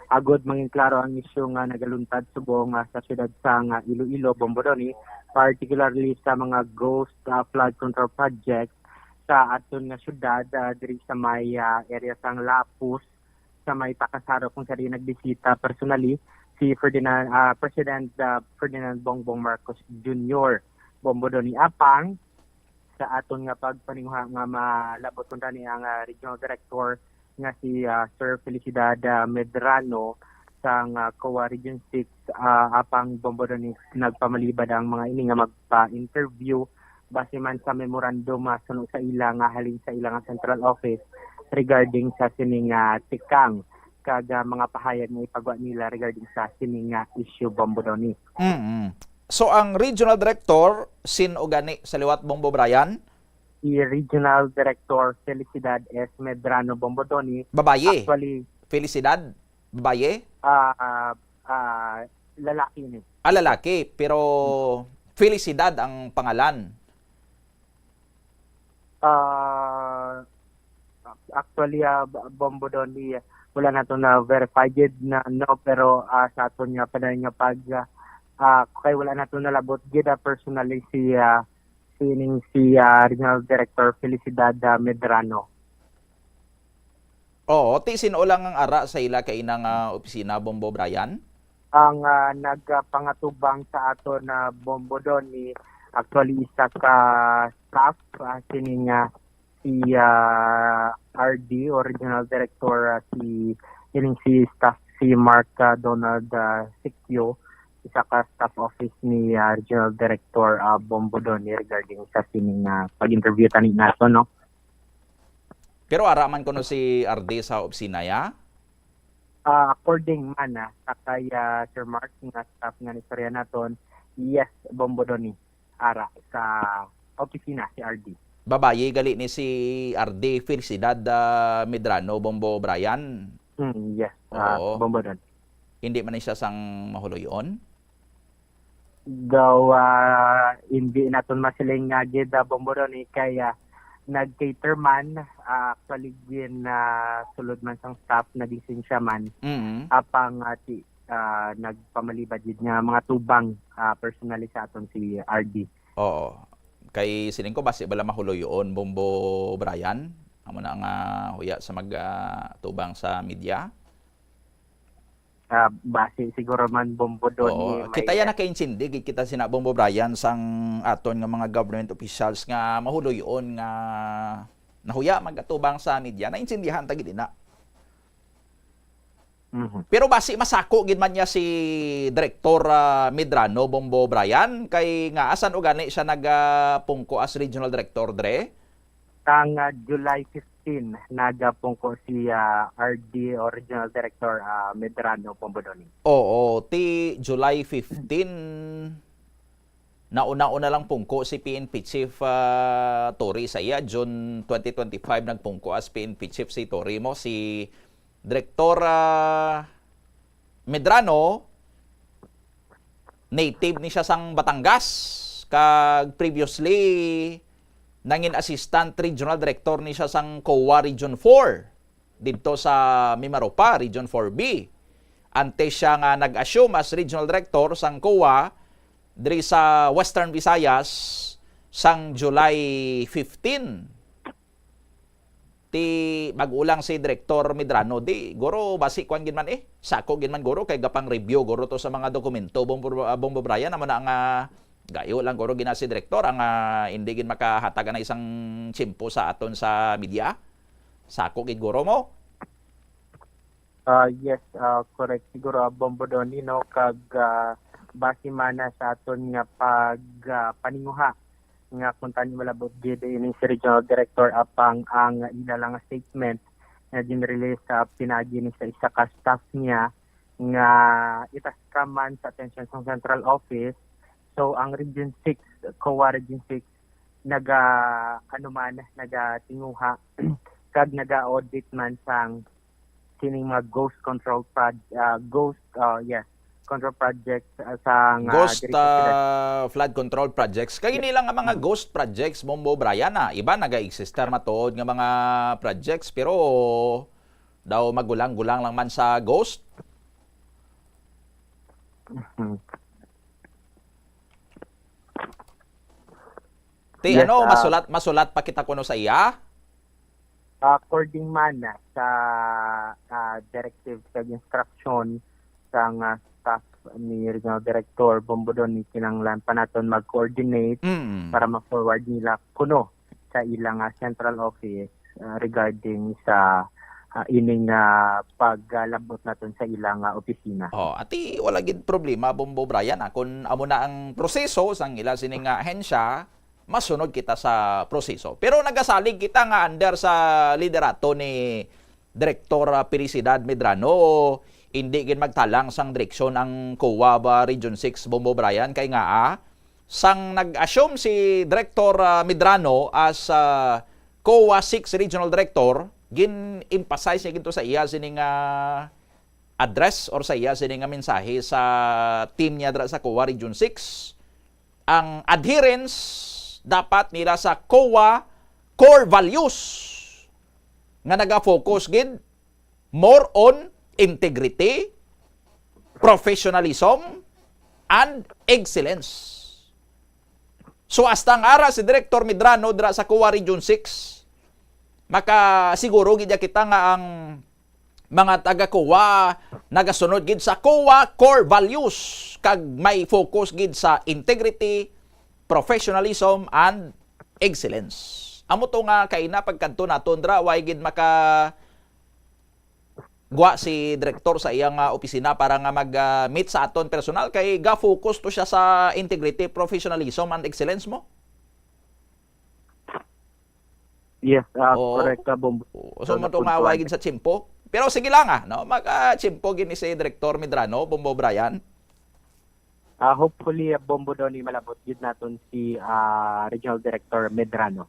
D: agod mangin klaro ang isyu nga nagaluntad subong sa siyudad sang Iloilo, Bombodoni, particularly sa mga ghost flood control projects sa aton nga syudad diri sa may area sang Lapus sa may Pakasaro kung sa rin nagbisita personally si President Ferdinand Bongbong Marcos Jr. Bombodoni apang sa aton nga pagpaningha nga malabot kun ni ang Regional Director nga si Sir Felicidad Medrano sang COA Region 6 apang Bombodoni nagpamalibad ang mga ini nga magpa-interview base man sa memorandum suno sa ila nga halin sa ilang central office regarding sa sining tikang kag mga pahayag nga ipagwa nila regarding sa sining issue Bombodoni.
J: So ang Regional Director sin ugani sa liwat Bombo Brian?
D: Si Regional Director Felicidad S. Medrano Bombodoni.
J: Babaye?
D: Actually,
J: Felicidad? Babaye?
D: Lalaki ni.
J: Lalaki. Pero Felicidad ang pangalan.
D: Actually, Bombodoni, wala na ito na verified na no, pero sa ito nga pa nga pag kay wala na ito nalabot gida personally si Regional Director Felicidad Medrano.
J: Oo, sino lang ang ara sa ila kay nang opisina Bombo Brian?
D: Ang nagpangatubang sa ato na Bombodoni actually isa ka staff sining si RD Original Director si staff si Mark Donald Sikyo, isa ka staff office ni Regional Director Bombodoni regarding sa sining pag-interview tani nato no.
J: Pero araman ko no si RD sa opisina ya?
D: According man sa kay Sir Mark nga staff nga ni Sorya naton Yes, Bombodoni. Ara sa opisina si RD.
J: Babayi gali ni si RD Felicidad Medrano, Bombo Brian.
D: Yes,
J: Oo.
D: Bombodon.
J: Hindi man siya sang mahuloyon.
D: Daw hindi naton masiling nga gid Bombodoni kaya nag-cater man actually gin sulod man sang staff naging siya man apang nagpamalibad gid nga mga tubang personally sa aton si RD.
J: Oo. Kay sining ko basi bala mahuloyon Bombo Brian. Amo na nga huya sa tubang sa media.
D: Base siguro man Bombodoni.
J: Oo. Kita yan nakaintindi kita sina Bombo Brian sang aton nga mga government officials nga mahuloyon nga nahuya magatubang sa media. Naintindihan ta gid na. Pero basi masako gid man niya si Director Medrano, Bombo Brian, kay nga asan og gani siya nagapungko as Regional Director Dre?
D: Ang July 15 nagapungko si RD o Regional Director Medrano, Bombodoni.
J: Oo, ti July 15 nauna-una lang pungko si PNP Chief Tory sa iya. June 2025 nagpungko as PNP Chief si Tory mo. Si Director Medrano, native ni siya sang Batangas. Kag previously, nangin Assistant Regional Director ni siya sang COA Region 4 dito sa Mimaropa, Region 4B. Ante siya nga nag-assume as Regional Director sang COA diri sa Western Visayas sang July 15. Ti mag-ulang si Director Medrano di guro basi kwan gid man sako gid man guro kay gapang review guro to sa mga dokumento Bombo Brian amo na nga gayo lang guro gina si Director ang hindi gid makahatag na isang tsimpo sa aton sa media. Sako gid guro mo.
D: Yes, correct siguro Bombodoni no kag base mana sa aton nga paninguha nga kung tani malabot gid ini si Regional Director apang ang ilalang statement na ginrelease sa pinagi ni sa isa ka staff niya nga itas ka man sa attention sa Central Office. So ang Region 6, COA Region 6 nagatinguha kag naga-audit man sang kining mga ghost control control projects sa
J: ghost flood control projects. Kay nilang nga mga ghost projects Bombo Brian iba naga-exister matuod nga mga projects pero daw magulang-gulang lang man sa ghost. Yes, masulat pa kita kuno sa iya.
D: According man sa directive sa instruction sang staff ni Regional Director Bombodoni kinanglan pa naton mag-coordinate para ma-forward nila kuno sa ilang central office regarding sa ining paglabot naton sa ilang opisina.
J: Ati wala gid problema Bombo Brian kun amo na ang proseso sang ila sining ahensya masunod kita sa proseso. Pero nagasalig kita nga under sa liderato ni Director Felicidad Medrano hindi gid magtalang sang direksyon ang COA Region 6 Bombo Brian kay nga sang nag-assume si Director Medrano as COA 6 Regional Director gin-emphasize niya ginto sa iya sining address or sa iya sining mensahe sa team niya sa COA Region 6 ang adherence dapat nila sa COA core values nga naga-focus gid more on integrity, professionalism, and excellence. So hasta ang ara si Director Medrano dira sa COA Region 6, makasiguro gid kita nga ang mga taga-COA nagasunod gid sa COA core values kag may focus gid sa integrity, professionalism, and excellence. Amo to nga kaina pagkanto naton dra way gid maka si Director sa iyang opisina para nga mag-meet sa aton personal kay ga-focus to siya sa integrity, professionalism, and excellence mo?
D: Yes, correct Bombo.
J: So mo to nga away sa tsimpo. Pero sige lang no? Mag-tsimpo gini si Director Medrano, Bombo Brian.
D: Hopefully, bombo daw ni malabot yun natin si Regional Director Medrano.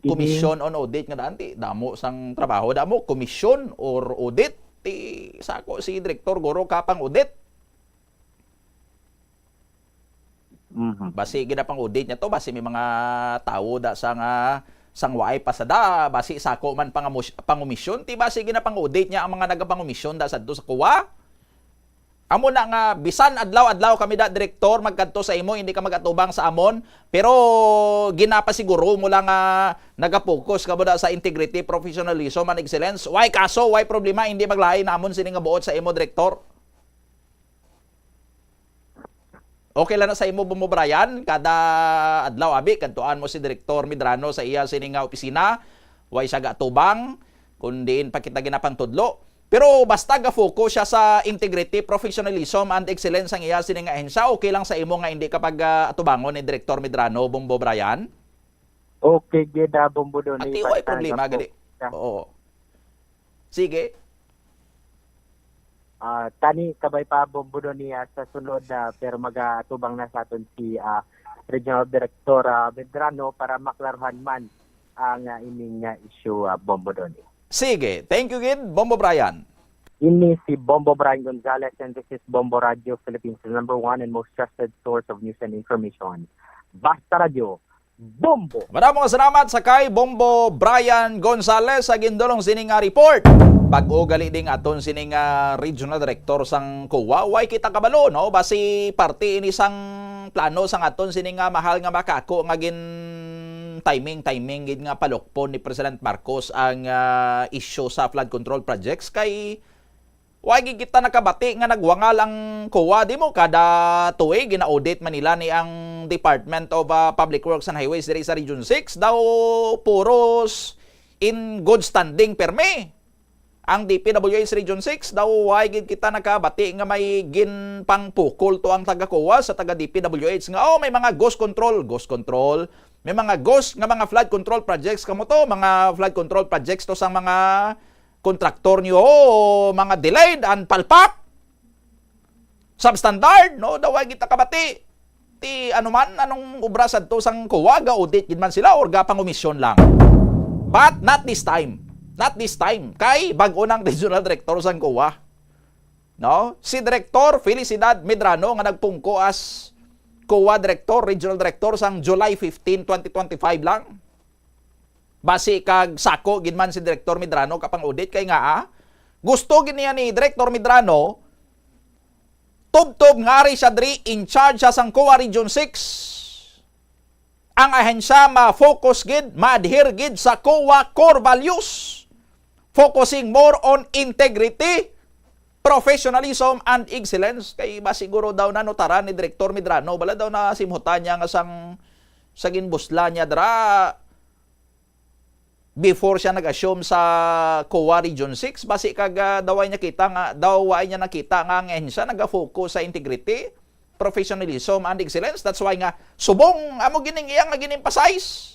J: Commission on audit nga daan, damo sang trabaho, damo commission or audit, ti sako si Director Goro kapang audit. Basi gina pang audit niya to, basi may mga tao da sang waay pasada, basi sako man pangumisyon, ti basi gina pang audit niya ang mga nagapangumisyon da sadto sa kuwa. Amo na nga bisan adlaw-adlaw kami da direktor magkadto sa imo, hindi ka magatubang sa amon, pero ginapa siguro mo lang nagapokus ka mo da sa integrity, professionalism and excellence. Why kaso, why problema hindi maglain na amon sini nga buot sa imo direktor? Okay lang na sa imo Bombo Brian, kada adlaw abi kadtuan mo si Direktor Medrano sa iya sini nga opisina, why siya gatubang kundiin pa kita ginapang tudlo. Pero basta ga-focus siya sa integrity, professionalism, and excellence ang iya sini nga ahensya, okay lang sa imo nga hindi kapag atubangon ni Director Medrano, Bombo Brian?
D: Okay, gida Bombo doon.
J: Ati, why problema, gadi? Oo. Sige.
D: Tani, kabay pa Bombo doon niya sa sunod, pero mag-atubang na sa aton si Regional Director Medrano para maklaruhan man ang ining issue Bombo doon.
J: Sige. Thank you, Gid. Bombo Brian.
D: Ini si Bombo Brian Gonzalez and this is Bombo Radio, Philippines' #1 and most trusted source of news and information. Basta Radio, Bombo!
J: Maraming salamat sa kay Bombo Brian Gonzalez sa gindolong sining report. Pag-ugali ding aton sining regional director sang COA, way kita kabalo, no? Basi party ini sang plano sang aton sining mahal nga makako nga gin timing gid nga palukpon ni President Marcos ang issue sa flood control projects kay wagi kita nakabati nga nagwangal ang COA di mo kada tuig gina-audit Manila ni ang Department of Public Works and Highways diri sa Region 6 daw puros in good standing perme. Ang DPWH Region 6 daw wagi kita nakabati nga may ginpang pukol to ang taga COA sa taga DPWH nga may mga ghost control. May mga ghost nga mga flood control projects kamo to, mga flood control projects to sa mga kontraktor niyo mga delayed and palpak. Substandard, no? Daway kita kabati. Ti anong obra sadto sang COA ga audit gid man sila or ga pangumisyon lang. But not this time. Not this time. Kay bag-o nang regional director sang COA. No? Si Director Felicidad Medrano nga nagpungko as COA Director, Regional Director sang July 15, 2025 lang. Basi kag sako gid man si Director Medrano kapang audit kay nga gusto gid niya ni Director Medrano tub-tub ngari siya diri in charge siya sang COA Region 6. Ang ahensya ma-focus gid, ma-adhere gid sa COA core values. Focusing more on integrity, professionalism and excellence. Kay ba siguro daw na notaran ni Director Medrano, bala daw na simhutan niya nga sa ginbusla niya dra before siya nag-assume sa COA Region 6. Basi kag daway niya nakita nga ang ehensya naga-focus sa integrity, professionalism and excellence. That's why nga subong amo gining iyang nga gin-emphasize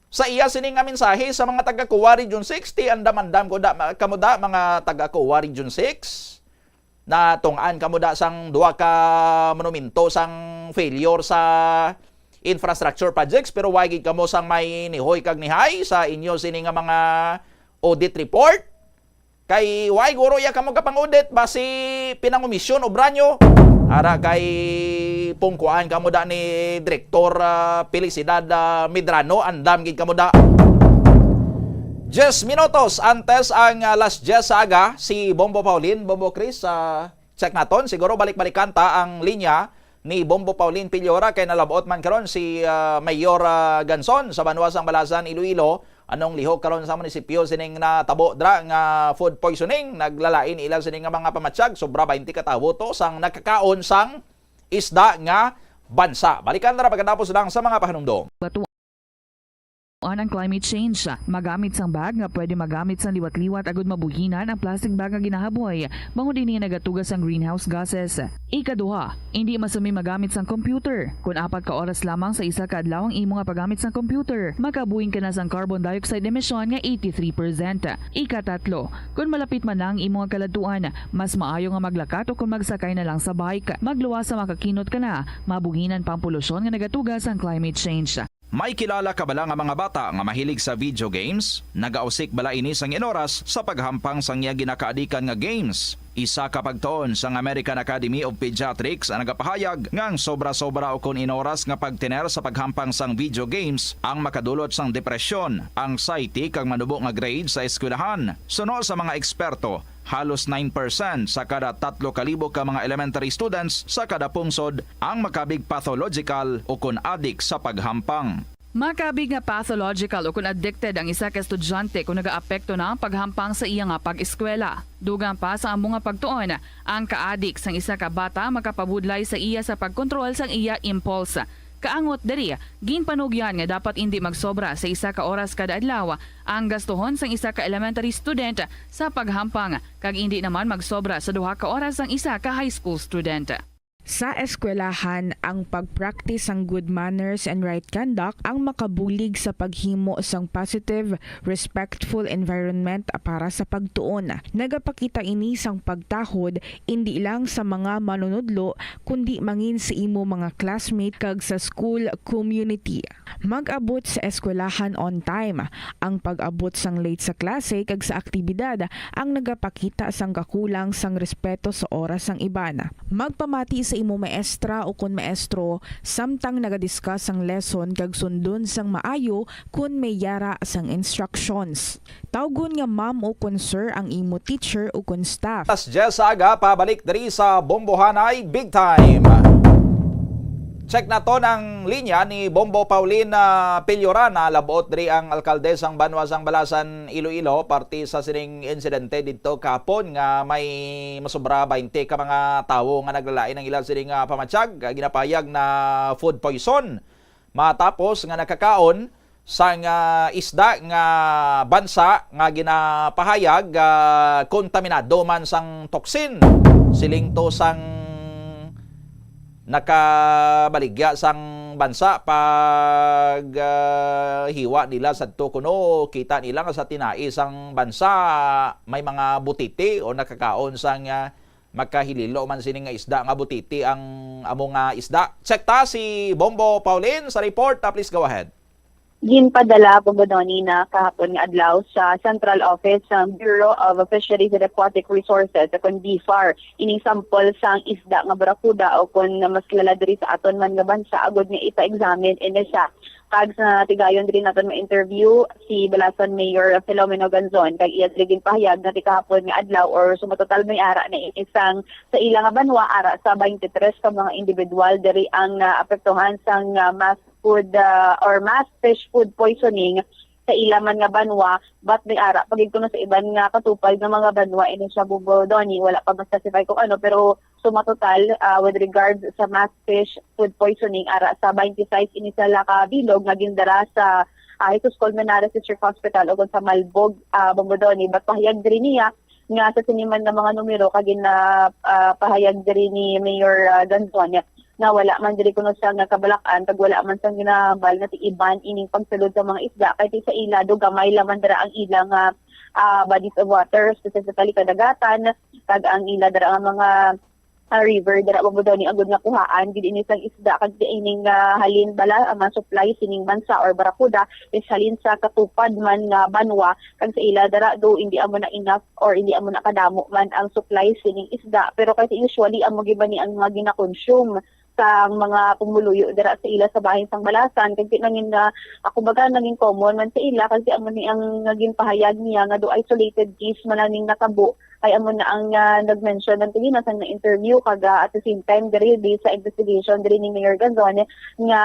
J: sa iya sining nga mensahe sa mga taga COA Region 6, ti andam-andam ko da kamuda mga taga COA Region 6 na tungan kamuda sang duha ka monumento sang failure sa infrastructure projects, pero wagi kamo sang may nihoy kag nihay sa inyo sining nga mga audit report. Kay why guro ya kamo kapang audit basi pinangumisyon obra nyo ara kay pungkuan kamo da ni Director Felicidad Medrano, andam gid kamo da. 10 minutos antes ang last 10 sa aga, si Bombo Pauline, Bombo Chris, check naton siguro balik-balikan ta ang linya ni Bombo Pauline Piliora kay nalabot man karon si Mayor Ganson sa Banwasang Balasan, Iloilo. Anong lihok karon sa munisipyo sining natabo dra nga food poisoning, naglalain ilang sining nga mga pamatsyag, sobra 20 ka tawo to sang nakakaon sang isda nga bansa. Balikan na pagkatapos lang sa mga pahanumdom.
F: ang climate change. Magamit sang bag nga pwede magamit sang liwat-liwat agud mabuhinan ang plastic bag nga ginahaboy bangon dinhi nagatugas ang greenhouse gases. Ikaduha, hindi masumi magamit sang computer. Kung 4 ka oras lamang sa isa ka adlaw ang imo nga paggamit sang computer, makabuhing ka na sang carbon dioxide emission nga 83%. Ikatatlo, kung malapit man ang imo nga kaladtuan, mas maayo nga maglakat o kung magsakay na lang sa bike, magluwas sa makakinot ka na, mabuhinan pang polusyon nga nagatugas ang climate change.
J: May kilala ka bala nga mga bata nga mahilig sa video games? Nagausik bala ini sang inoras sa paghampang sang iya ginakaadikan nga games. Isa ka pagtuon sang American Academy of Pediatrics ang nagapahayag ngang sobra-sobra o kun inoras nga pagtiner sa paghampang sang video games ang makadulot sang depresyon, anxiety kag manubo nga grade sa eskwelahan. Suno sa mga eksperto, halos 9% sa kada 3,000 ka mga elementary students sa kada pungsod ang makabig pathological o kun addict sa paghampang.
F: Makabig nga pathological o kung addicted ang isa ka estudyante kung nagaapekto na ang paghampang sa iya nga pag-eskwela. Dugang pa sa among nga pagtuon, ang ka-addict sang isa ka bata makapabudlay sa iya sa pagkontrol sang iya impulse. Kaangot diri, ginpanugyan nga dapat hindi magsobra sa isa ka oras kada adlaw ang gastuhon sang isa ka elementary student sa paghampang kag hindi naman magsobra sa 2 ka oras ang isa ka high school student.
E: Sa eskwelahan, ang pag-practice ng good manners and right conduct ang makabulig sa paghimo sang positive, respectful environment para sa pagtuon. Nagapakita ini sang pagtahod hindi lang sa mga manunudlo kundi mangin sa imo mga classmate kag sa school community. Mag-abot sa eskwelahan on time. Ang pag-abot sang late sa klase kag sa aktibidad ang nagapakita sang kakulang sang respeto sa oras sang iban. Magpamati sa imo maestra o kun maestro samtang nagadiscuss ang lesson kag sundon sang maayo kun may yara sang instructions. Tawgon nga ma'am o kun sir ang imo teacher o kun staff.
J: Tas Jessa aga pabalik diri sa Bombohanay Big Time. Check na to ng linya ni Bombo Paulina Pilyora labot diri ang alkaldesang Banwasang Balasan Iloilo parti sa sining insidente dito kapon nga may masobra 20 ka mga tawo nga naglalain ng ilang sining pamatsyag ginapayag na food poison matapos nga nakakaon sang isda nga bansa nga ginapahayag kontaminado man sang toxin siling to sang nakabaligya sang bansa pag hiwa nila sa kuno kita nila nga sa tinai sang bansa may mga butiti o nakakaon sang makahililo man sining nga isda nga butiti ang among isda. Check ta si Bombo Pauline sa report. Please go ahead.
M: Ginpadala Bombodoni na kahapon nga adlaw sa Central Office ng Bureau of Fisheries and Aquatic Resources kung BFAR ining sample sang isda nga barakuda o kung mas kilala diri sa aton man nga bansa agud nga ipa-examine ini siya. Kag sa tigayon diri naton ma-interview si Balasan Mayor Filomeno Ganzon kag iya diri pahayag na kahapon nga adlaw or sumatotal may ara na isang sa ilang nga banwa ara sa 23 ka mga individual diri ang naapektuhan sang mass food or mass fish food poisoning sa ilaman nga banwa but may ara pagig kuno sa iban nga katupal nga mga banwa ini siya Bombodoni wala pa ma-specify kung ano pero sumatotal with regards sa mass fish food poisoning ara sa 26 ini sa Lakabilog nga gindara sa Jesus Colmenares District Hospital o sa Malbog Bombodoni but pahayag diri niya nga sa siniman nga mga numero kag na pahayag diri ni Mayor Ganzon na wala man diri kuno sa nga kabalakan kag wala man sang ginahambal na iban ining pagsulod sa mga isda kay sa ila do gamay laman dira ang ilang bodies of water specifically kadagatan kag ang ila dira ang mga river dira Bombodoni agud nga kuhaan gid ini sang isda kag ining halin bala ang supply sining bansa or barakuda is halin sa katupad man nga banwa kag sa ila dira do hindi amo na enough or hindi amo na kadamo man ang supply sining isda pero kasi usually amo gibani ang mga gina-consume sa mga pumuluyo dira sa ila sa bahin sang Balasan kasi nangin na ako baga naging common man sa ila kasi amo ni ang naging pahayag niya nga do isolated case man ning nakabo kay amo na ang nag-mention ng tingin sa interview kaga at the same time diri sa investigation diri ni Mayor Ganzon nga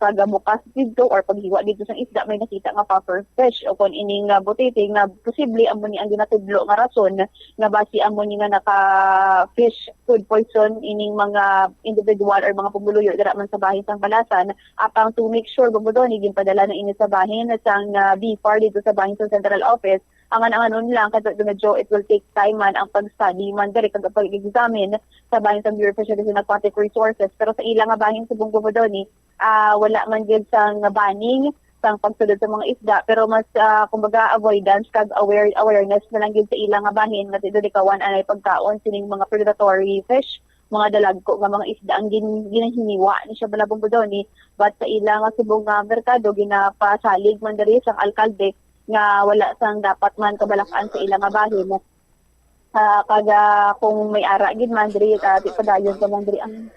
M: pagabukas dito or paghiwa dito sa isda may nakita nga puffer fish o kon ining butete nga posible amo ni ang ginatudlo nga rason nga base amo ni nga naka fish food poison ining mga individual or mga pumuluyo dira man sa bahin sang Balasan apang to make sure bumudon ginpadala na ini sa bahin sang BFAR dito sa bahin sa central office ang anon lang kadto medyo it will take time man ang pag-study man diri kag pag-examine sa bahin sa Bureau of Fisheries and Aquatic Resources pero sa ilang nga bahin sa Bungubodoni wala man gyud sang banning sang pagsulod sa mga isda pero mas kumbaga avoidance kag awareness na lang gyud sa ilang nga bahin nga dili kawan anay pagkaon sining mga predatory fish mga dalagko nga mga isda ang ginahiniwa ni siya bala Bungubodoni but sa ilang nga subong nga merkado ginapasalig man diri sang alkalde nga wala sang dapat man kabalakan sa ilang nga bahin kaga kung may ara gid man diri ti padayon ka man diri ang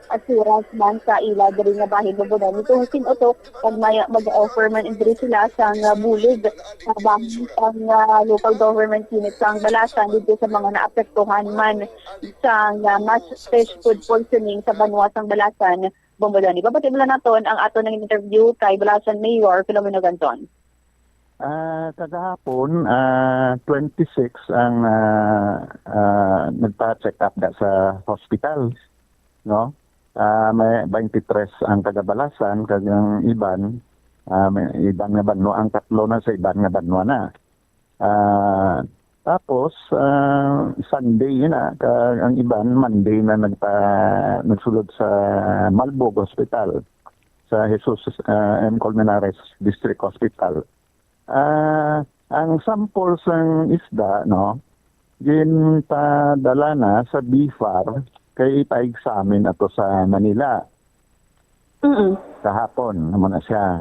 M: assurance man sa ila diri nga bahin Bungubodoni kung sino-to pag mag-offer man diri sila sang bulig sa bahin sang local government unit sang Balasan dito sa mga naapektuhan man sang mass fish food poisoning sa banwa sang Balasan Bungubodoni. Babatin mo lang naton ang ato ng interview kay Balasan Mayor Filomeno Ganzon.
G: Kagahapon, 26 ang nagpa-check up da sa hospital, no? May 23 ang taga-Balasan, kagang iban, may iban nga banwa, ang tatlo na sa iban nga banwa na. Tapos, Sunday na, ang iban, Monday na nagsulod sa Malbog Hospital, sa Jesus M. Colmenares District Hospital. Ang sample ng isda, no, ginpadala na sa BFAR kay ipa-examine ato sa Manila. Kahapon naman na siya.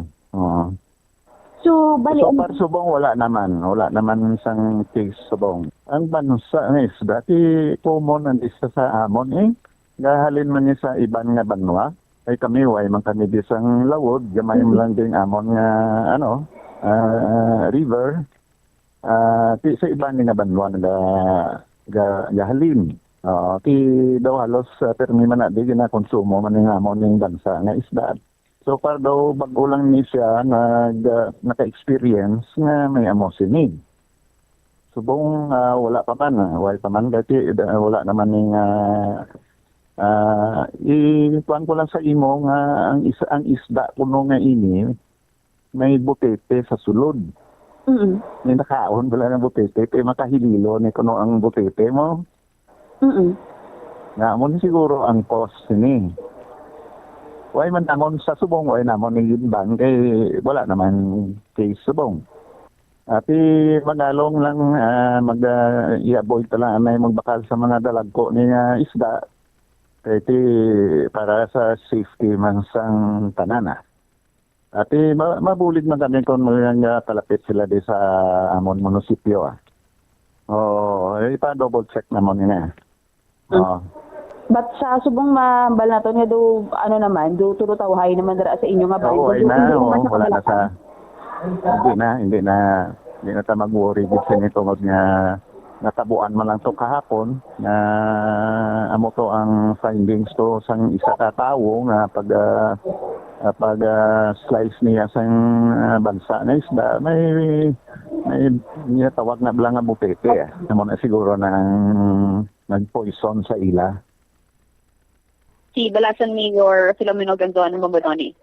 M: So, bali
G: so far subong wala naman isang case subong. Ang bansa ng isda, common ang isa sa amon gahalin man niya sa iban nga banwa. Ay kami, way man kami disang lawod, gamay mo lang din amon nga, river, ti sa iba ni nga banwa gahalin. Ti daw halos permi man na di ginakonsumo man nga amon ning bansa nga isda. So far daw bago lang ni siya naka-experience nga may amosinid. Subong wala pa man dati wala naman ning ikuan ko lang sa imo nga ang isda kuno nga ini may butete sa sulod. May nakaon wala ng butete, makahililo ni kuno ang butete mo. Nga mo siguro ang cost ni. Way man namon sa subong, way namon ni Yunban kay wala naman case subong. Ati magalong lang i-avoid tala na magbakal sa mga dalagko ni isda. Kaya para sa safety man sang tanana. At mabulig man kami kung mga kalapit sila di sa amon munisipyo. Ipa-double check naman nila.
I: But sa subong mabal nato nga do naman, do turutawhay naman dara sa inyo nga bahay.
G: Wala na sa hindi na ta mag-worry kasi nito nga natabuan man lang to kahapon na amo to ang findings to sang isa ka tawo nga pag slice niya sang bansa na isda may tawag na blang nga butete amo na siguro nang nag-poison sa ila.
M: Si Balasan Mayor Filomeno Ganzon ng Bungubodoni.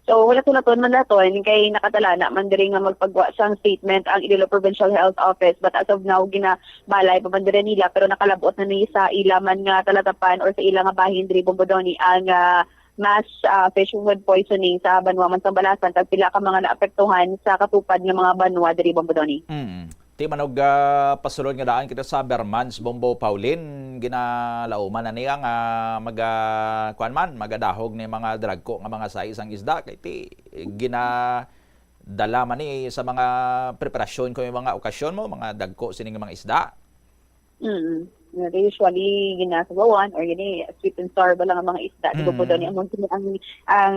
M: So wala tunaton man daton kay nakatala na man diri nga magpagwa sang statement ang Iloilo Provincial Health Office but as of now ginabalay pa man diri nila pero nakalabot na ni sa ilaman nga talatapan or sa ilang nga bahin diri Bungubodoni ang mass fish food poisoning sa banwa man sa Balasan kag pila ka mga naapektuhan sa katupad nga mga banwa diri Bungubodoni.
J: Ti manog pasulod nga daan kita sa Bermans Bombo Pauline ginalauman na niya nga magadahog ni mga dragko nga mga size ang isda kay ti ginadala man ni sa mga preparasyon ko yung mga okasyon mo mga dagko sining mga isda.
M: usually ginagawan or yun sweet and sour ba lang ang mga isda. Di ba po doon ang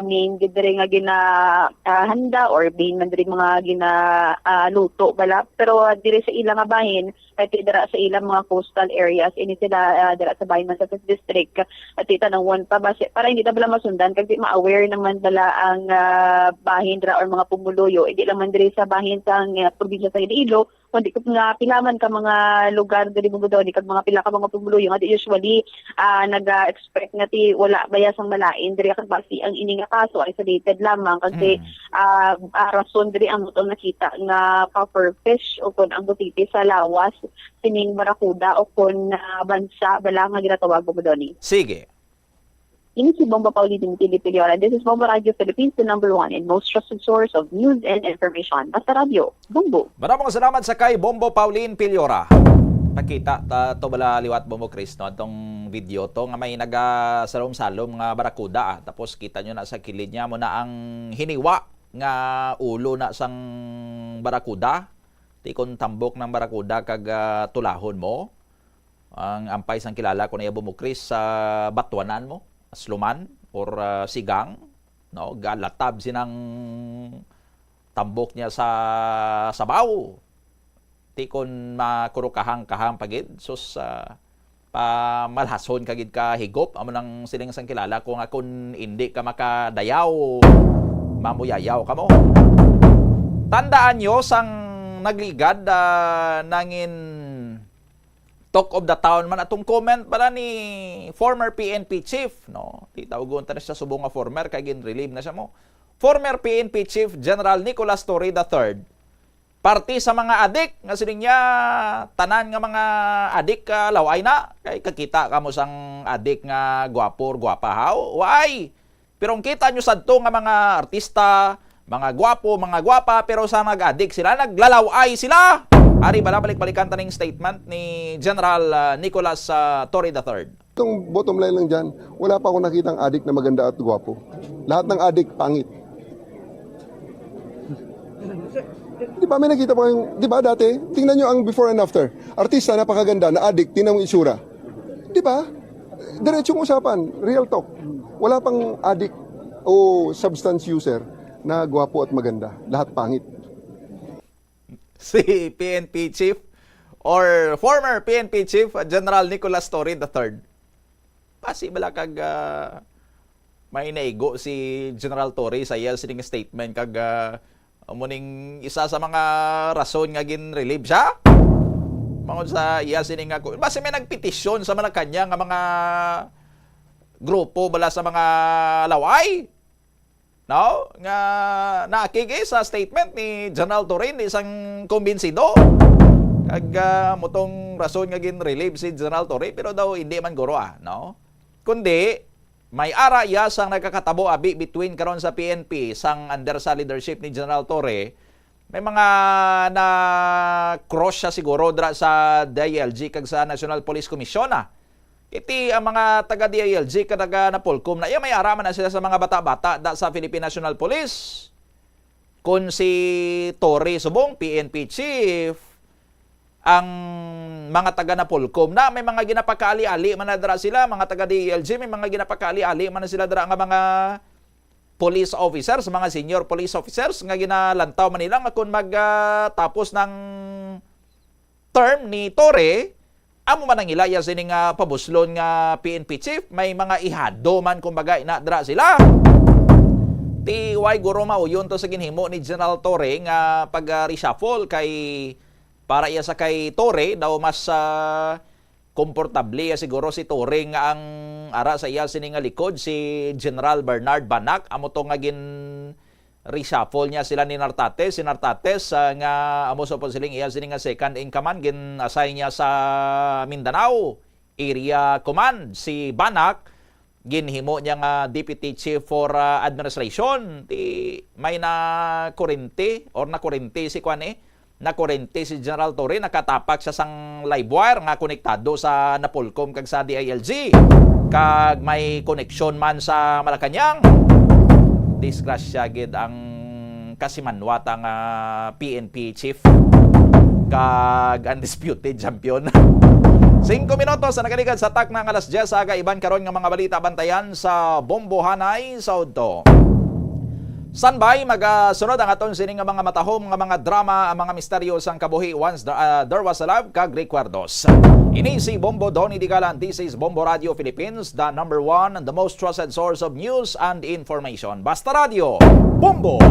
M: main gidere nga ginahanda or main man diri mga ginaluto bala. Pero diri sa ilang nga bahin, kahit dira sa ilang mga coastal areas, ini sila dira sa bahin man sa Fifth District, at itanawon pa ba para hindi na bala masundan kasi ma-aware naman bala ang bahin dira or mga pumuluyo. Hindi lang man diri sa bahin sa probinsya sa Iloilo, kundi ko nga pilaman ka mga lugar diri mo doon kag mga pila ka mga pumuluyo nga usually nag-expect nga ti wala bayas ang malain diri kag basi ang ini nga kaso isolated lamang kasi rason diri ang mutong nakita nga puffer fish o kun ang butiti sa lawas sining barakuda o kun bansa bala nga ginatawag mo doon.
J: Sige.
M: Ini si Bomba Pauline Pilipilyora. This is Bomba Radio Philippines, the #1 and most trusted source of news and information. Basta Radio, Bombo.
J: Maraming salamat sa kay Bombo Pauline Piliora. Nakita to bala liwat Bombo Chris no atong video to nga may naga-salom-salom nga barakuda tapos kita nyo na sa kilid niya mo na ang hiniwa nga ulo na sang barakuda. Tikon tambok ng barakuda kag tulahon mo. Ang ampay sang kilala ko na Bombo Chris sa batuanan mo. Asluman or sigang, no, galatab sinang tambok niya sa sabaw. Tikon makurukahang-kahang pagid sus pamalhason kagid ka higop amo nang siling sang kilala kung akon hindi ka makadayaw mamuyayaw kamo. Tandaan nyo sang nagligad nangin talk of the town man atong comment pala ni former PNP chief, no? Titawagon ta na siya subong nga former kay gin-relieve na siya mo. Former PNP chief General Nicolas Torre III. Parti sa mga adik nga sining niya tanan nga mga adik laway na kay kakita kamo sang adik nga gwapo or gwapa haw. Why? Pero kita nyo sadto nga mga artista, mga gwapo, mga gwapa pero sa nag-adik sila naglalaway sila. Ari bala balik-balikan taning statement ni General Nicolas Torre III.
C: Itong bottom line lang dyan, wala pa akong nakitang adik na maganda at gwapo. Lahat ng adik, pangit. Di ba may nakita pa yung, di ba dati, tingnan nyo ang before and after. Artista, napakaganda, na adik, tingnan mo itsura. Di ba? Diretsong usapan, real talk. Wala pang adik o substance user na gwapo at maganda. Lahat pangit.
J: Si PNP Chief or former PNP Chief General Nicolas Torre III. Possible kag may naigo si General Torre sa iya sining statement kag muning isa sa mga rason nga gin-relieve siya. Mangod sa iya sining nga base may nagpetisyon sa Malacañang nga mga grupo bala sa mga laway. No? Nga nakikig sa statement ni General Torre isang kumbinsido. Kag mutong rason nga gin-relieve si General Torre pero daw hindi man guro no? Kundi may ara iya sang nagkakatabo abi between karon sa PNP sang under sa leadership ni General Torre. May mga na cross siya siguro dra sa DILG kag sa National Police Commission Iti ang mga taga-DILG kadaga na Polcom na may araman na sila sa mga bata-bata da sa Philippine National Police. Kung si Torre subong PNP chief ang mga taga na Polcom na may mga ginapakaali-ali man na dara sila, mga taga-DILG may mga ginapakaali-ali man na sila dara nga mga police officers, mga senior police officers nga ginalantaw man nila nga kung magtapos ng term ni Torre amo man ang ilaya sining pabuslon nga PNP chief, may mga ihado man kumbaga inadra sila. Ti way guro mauyon to sa ginhimo ni General Torre nga pag-reshuffle kay para iya sa kay Torre daw mas komportable siguro si Torre nga ang ara sa iya sining likod si General Bernard Banac amo to nga gin reshuffle niya sila ni Nartates, si Nartates nga amo so po siling iya sining second in command gin assign niya sa Mindanao Area Command. Si Banac ginhimo niya nga Deputy Chief for Administration. Ti may na kurente or na kurente si kuane na kurente si General Torre nakatapak sa sang live wire nga konektado sa Napolcom kag sa DILG kag may connection man sa Malacañang. Disgrasya gid ang kasimanwata nga PNP chief kag undisputed champion 5 minutos sa nakaligad sa tak ng alas 10 aga iban karon nga mga balita bantayan sa Bombohanay sa Udto. Standby, magasunod ang aton sining nga mga matahom nga mga drama, ang mga misteryo sang kabuhi once there was a love kag recuerdos. Ini si Bombo Donny Digalan. This is Bombo Radio Philippines, the number one and the most trusted source of news and information. Basta Radio, Bombo!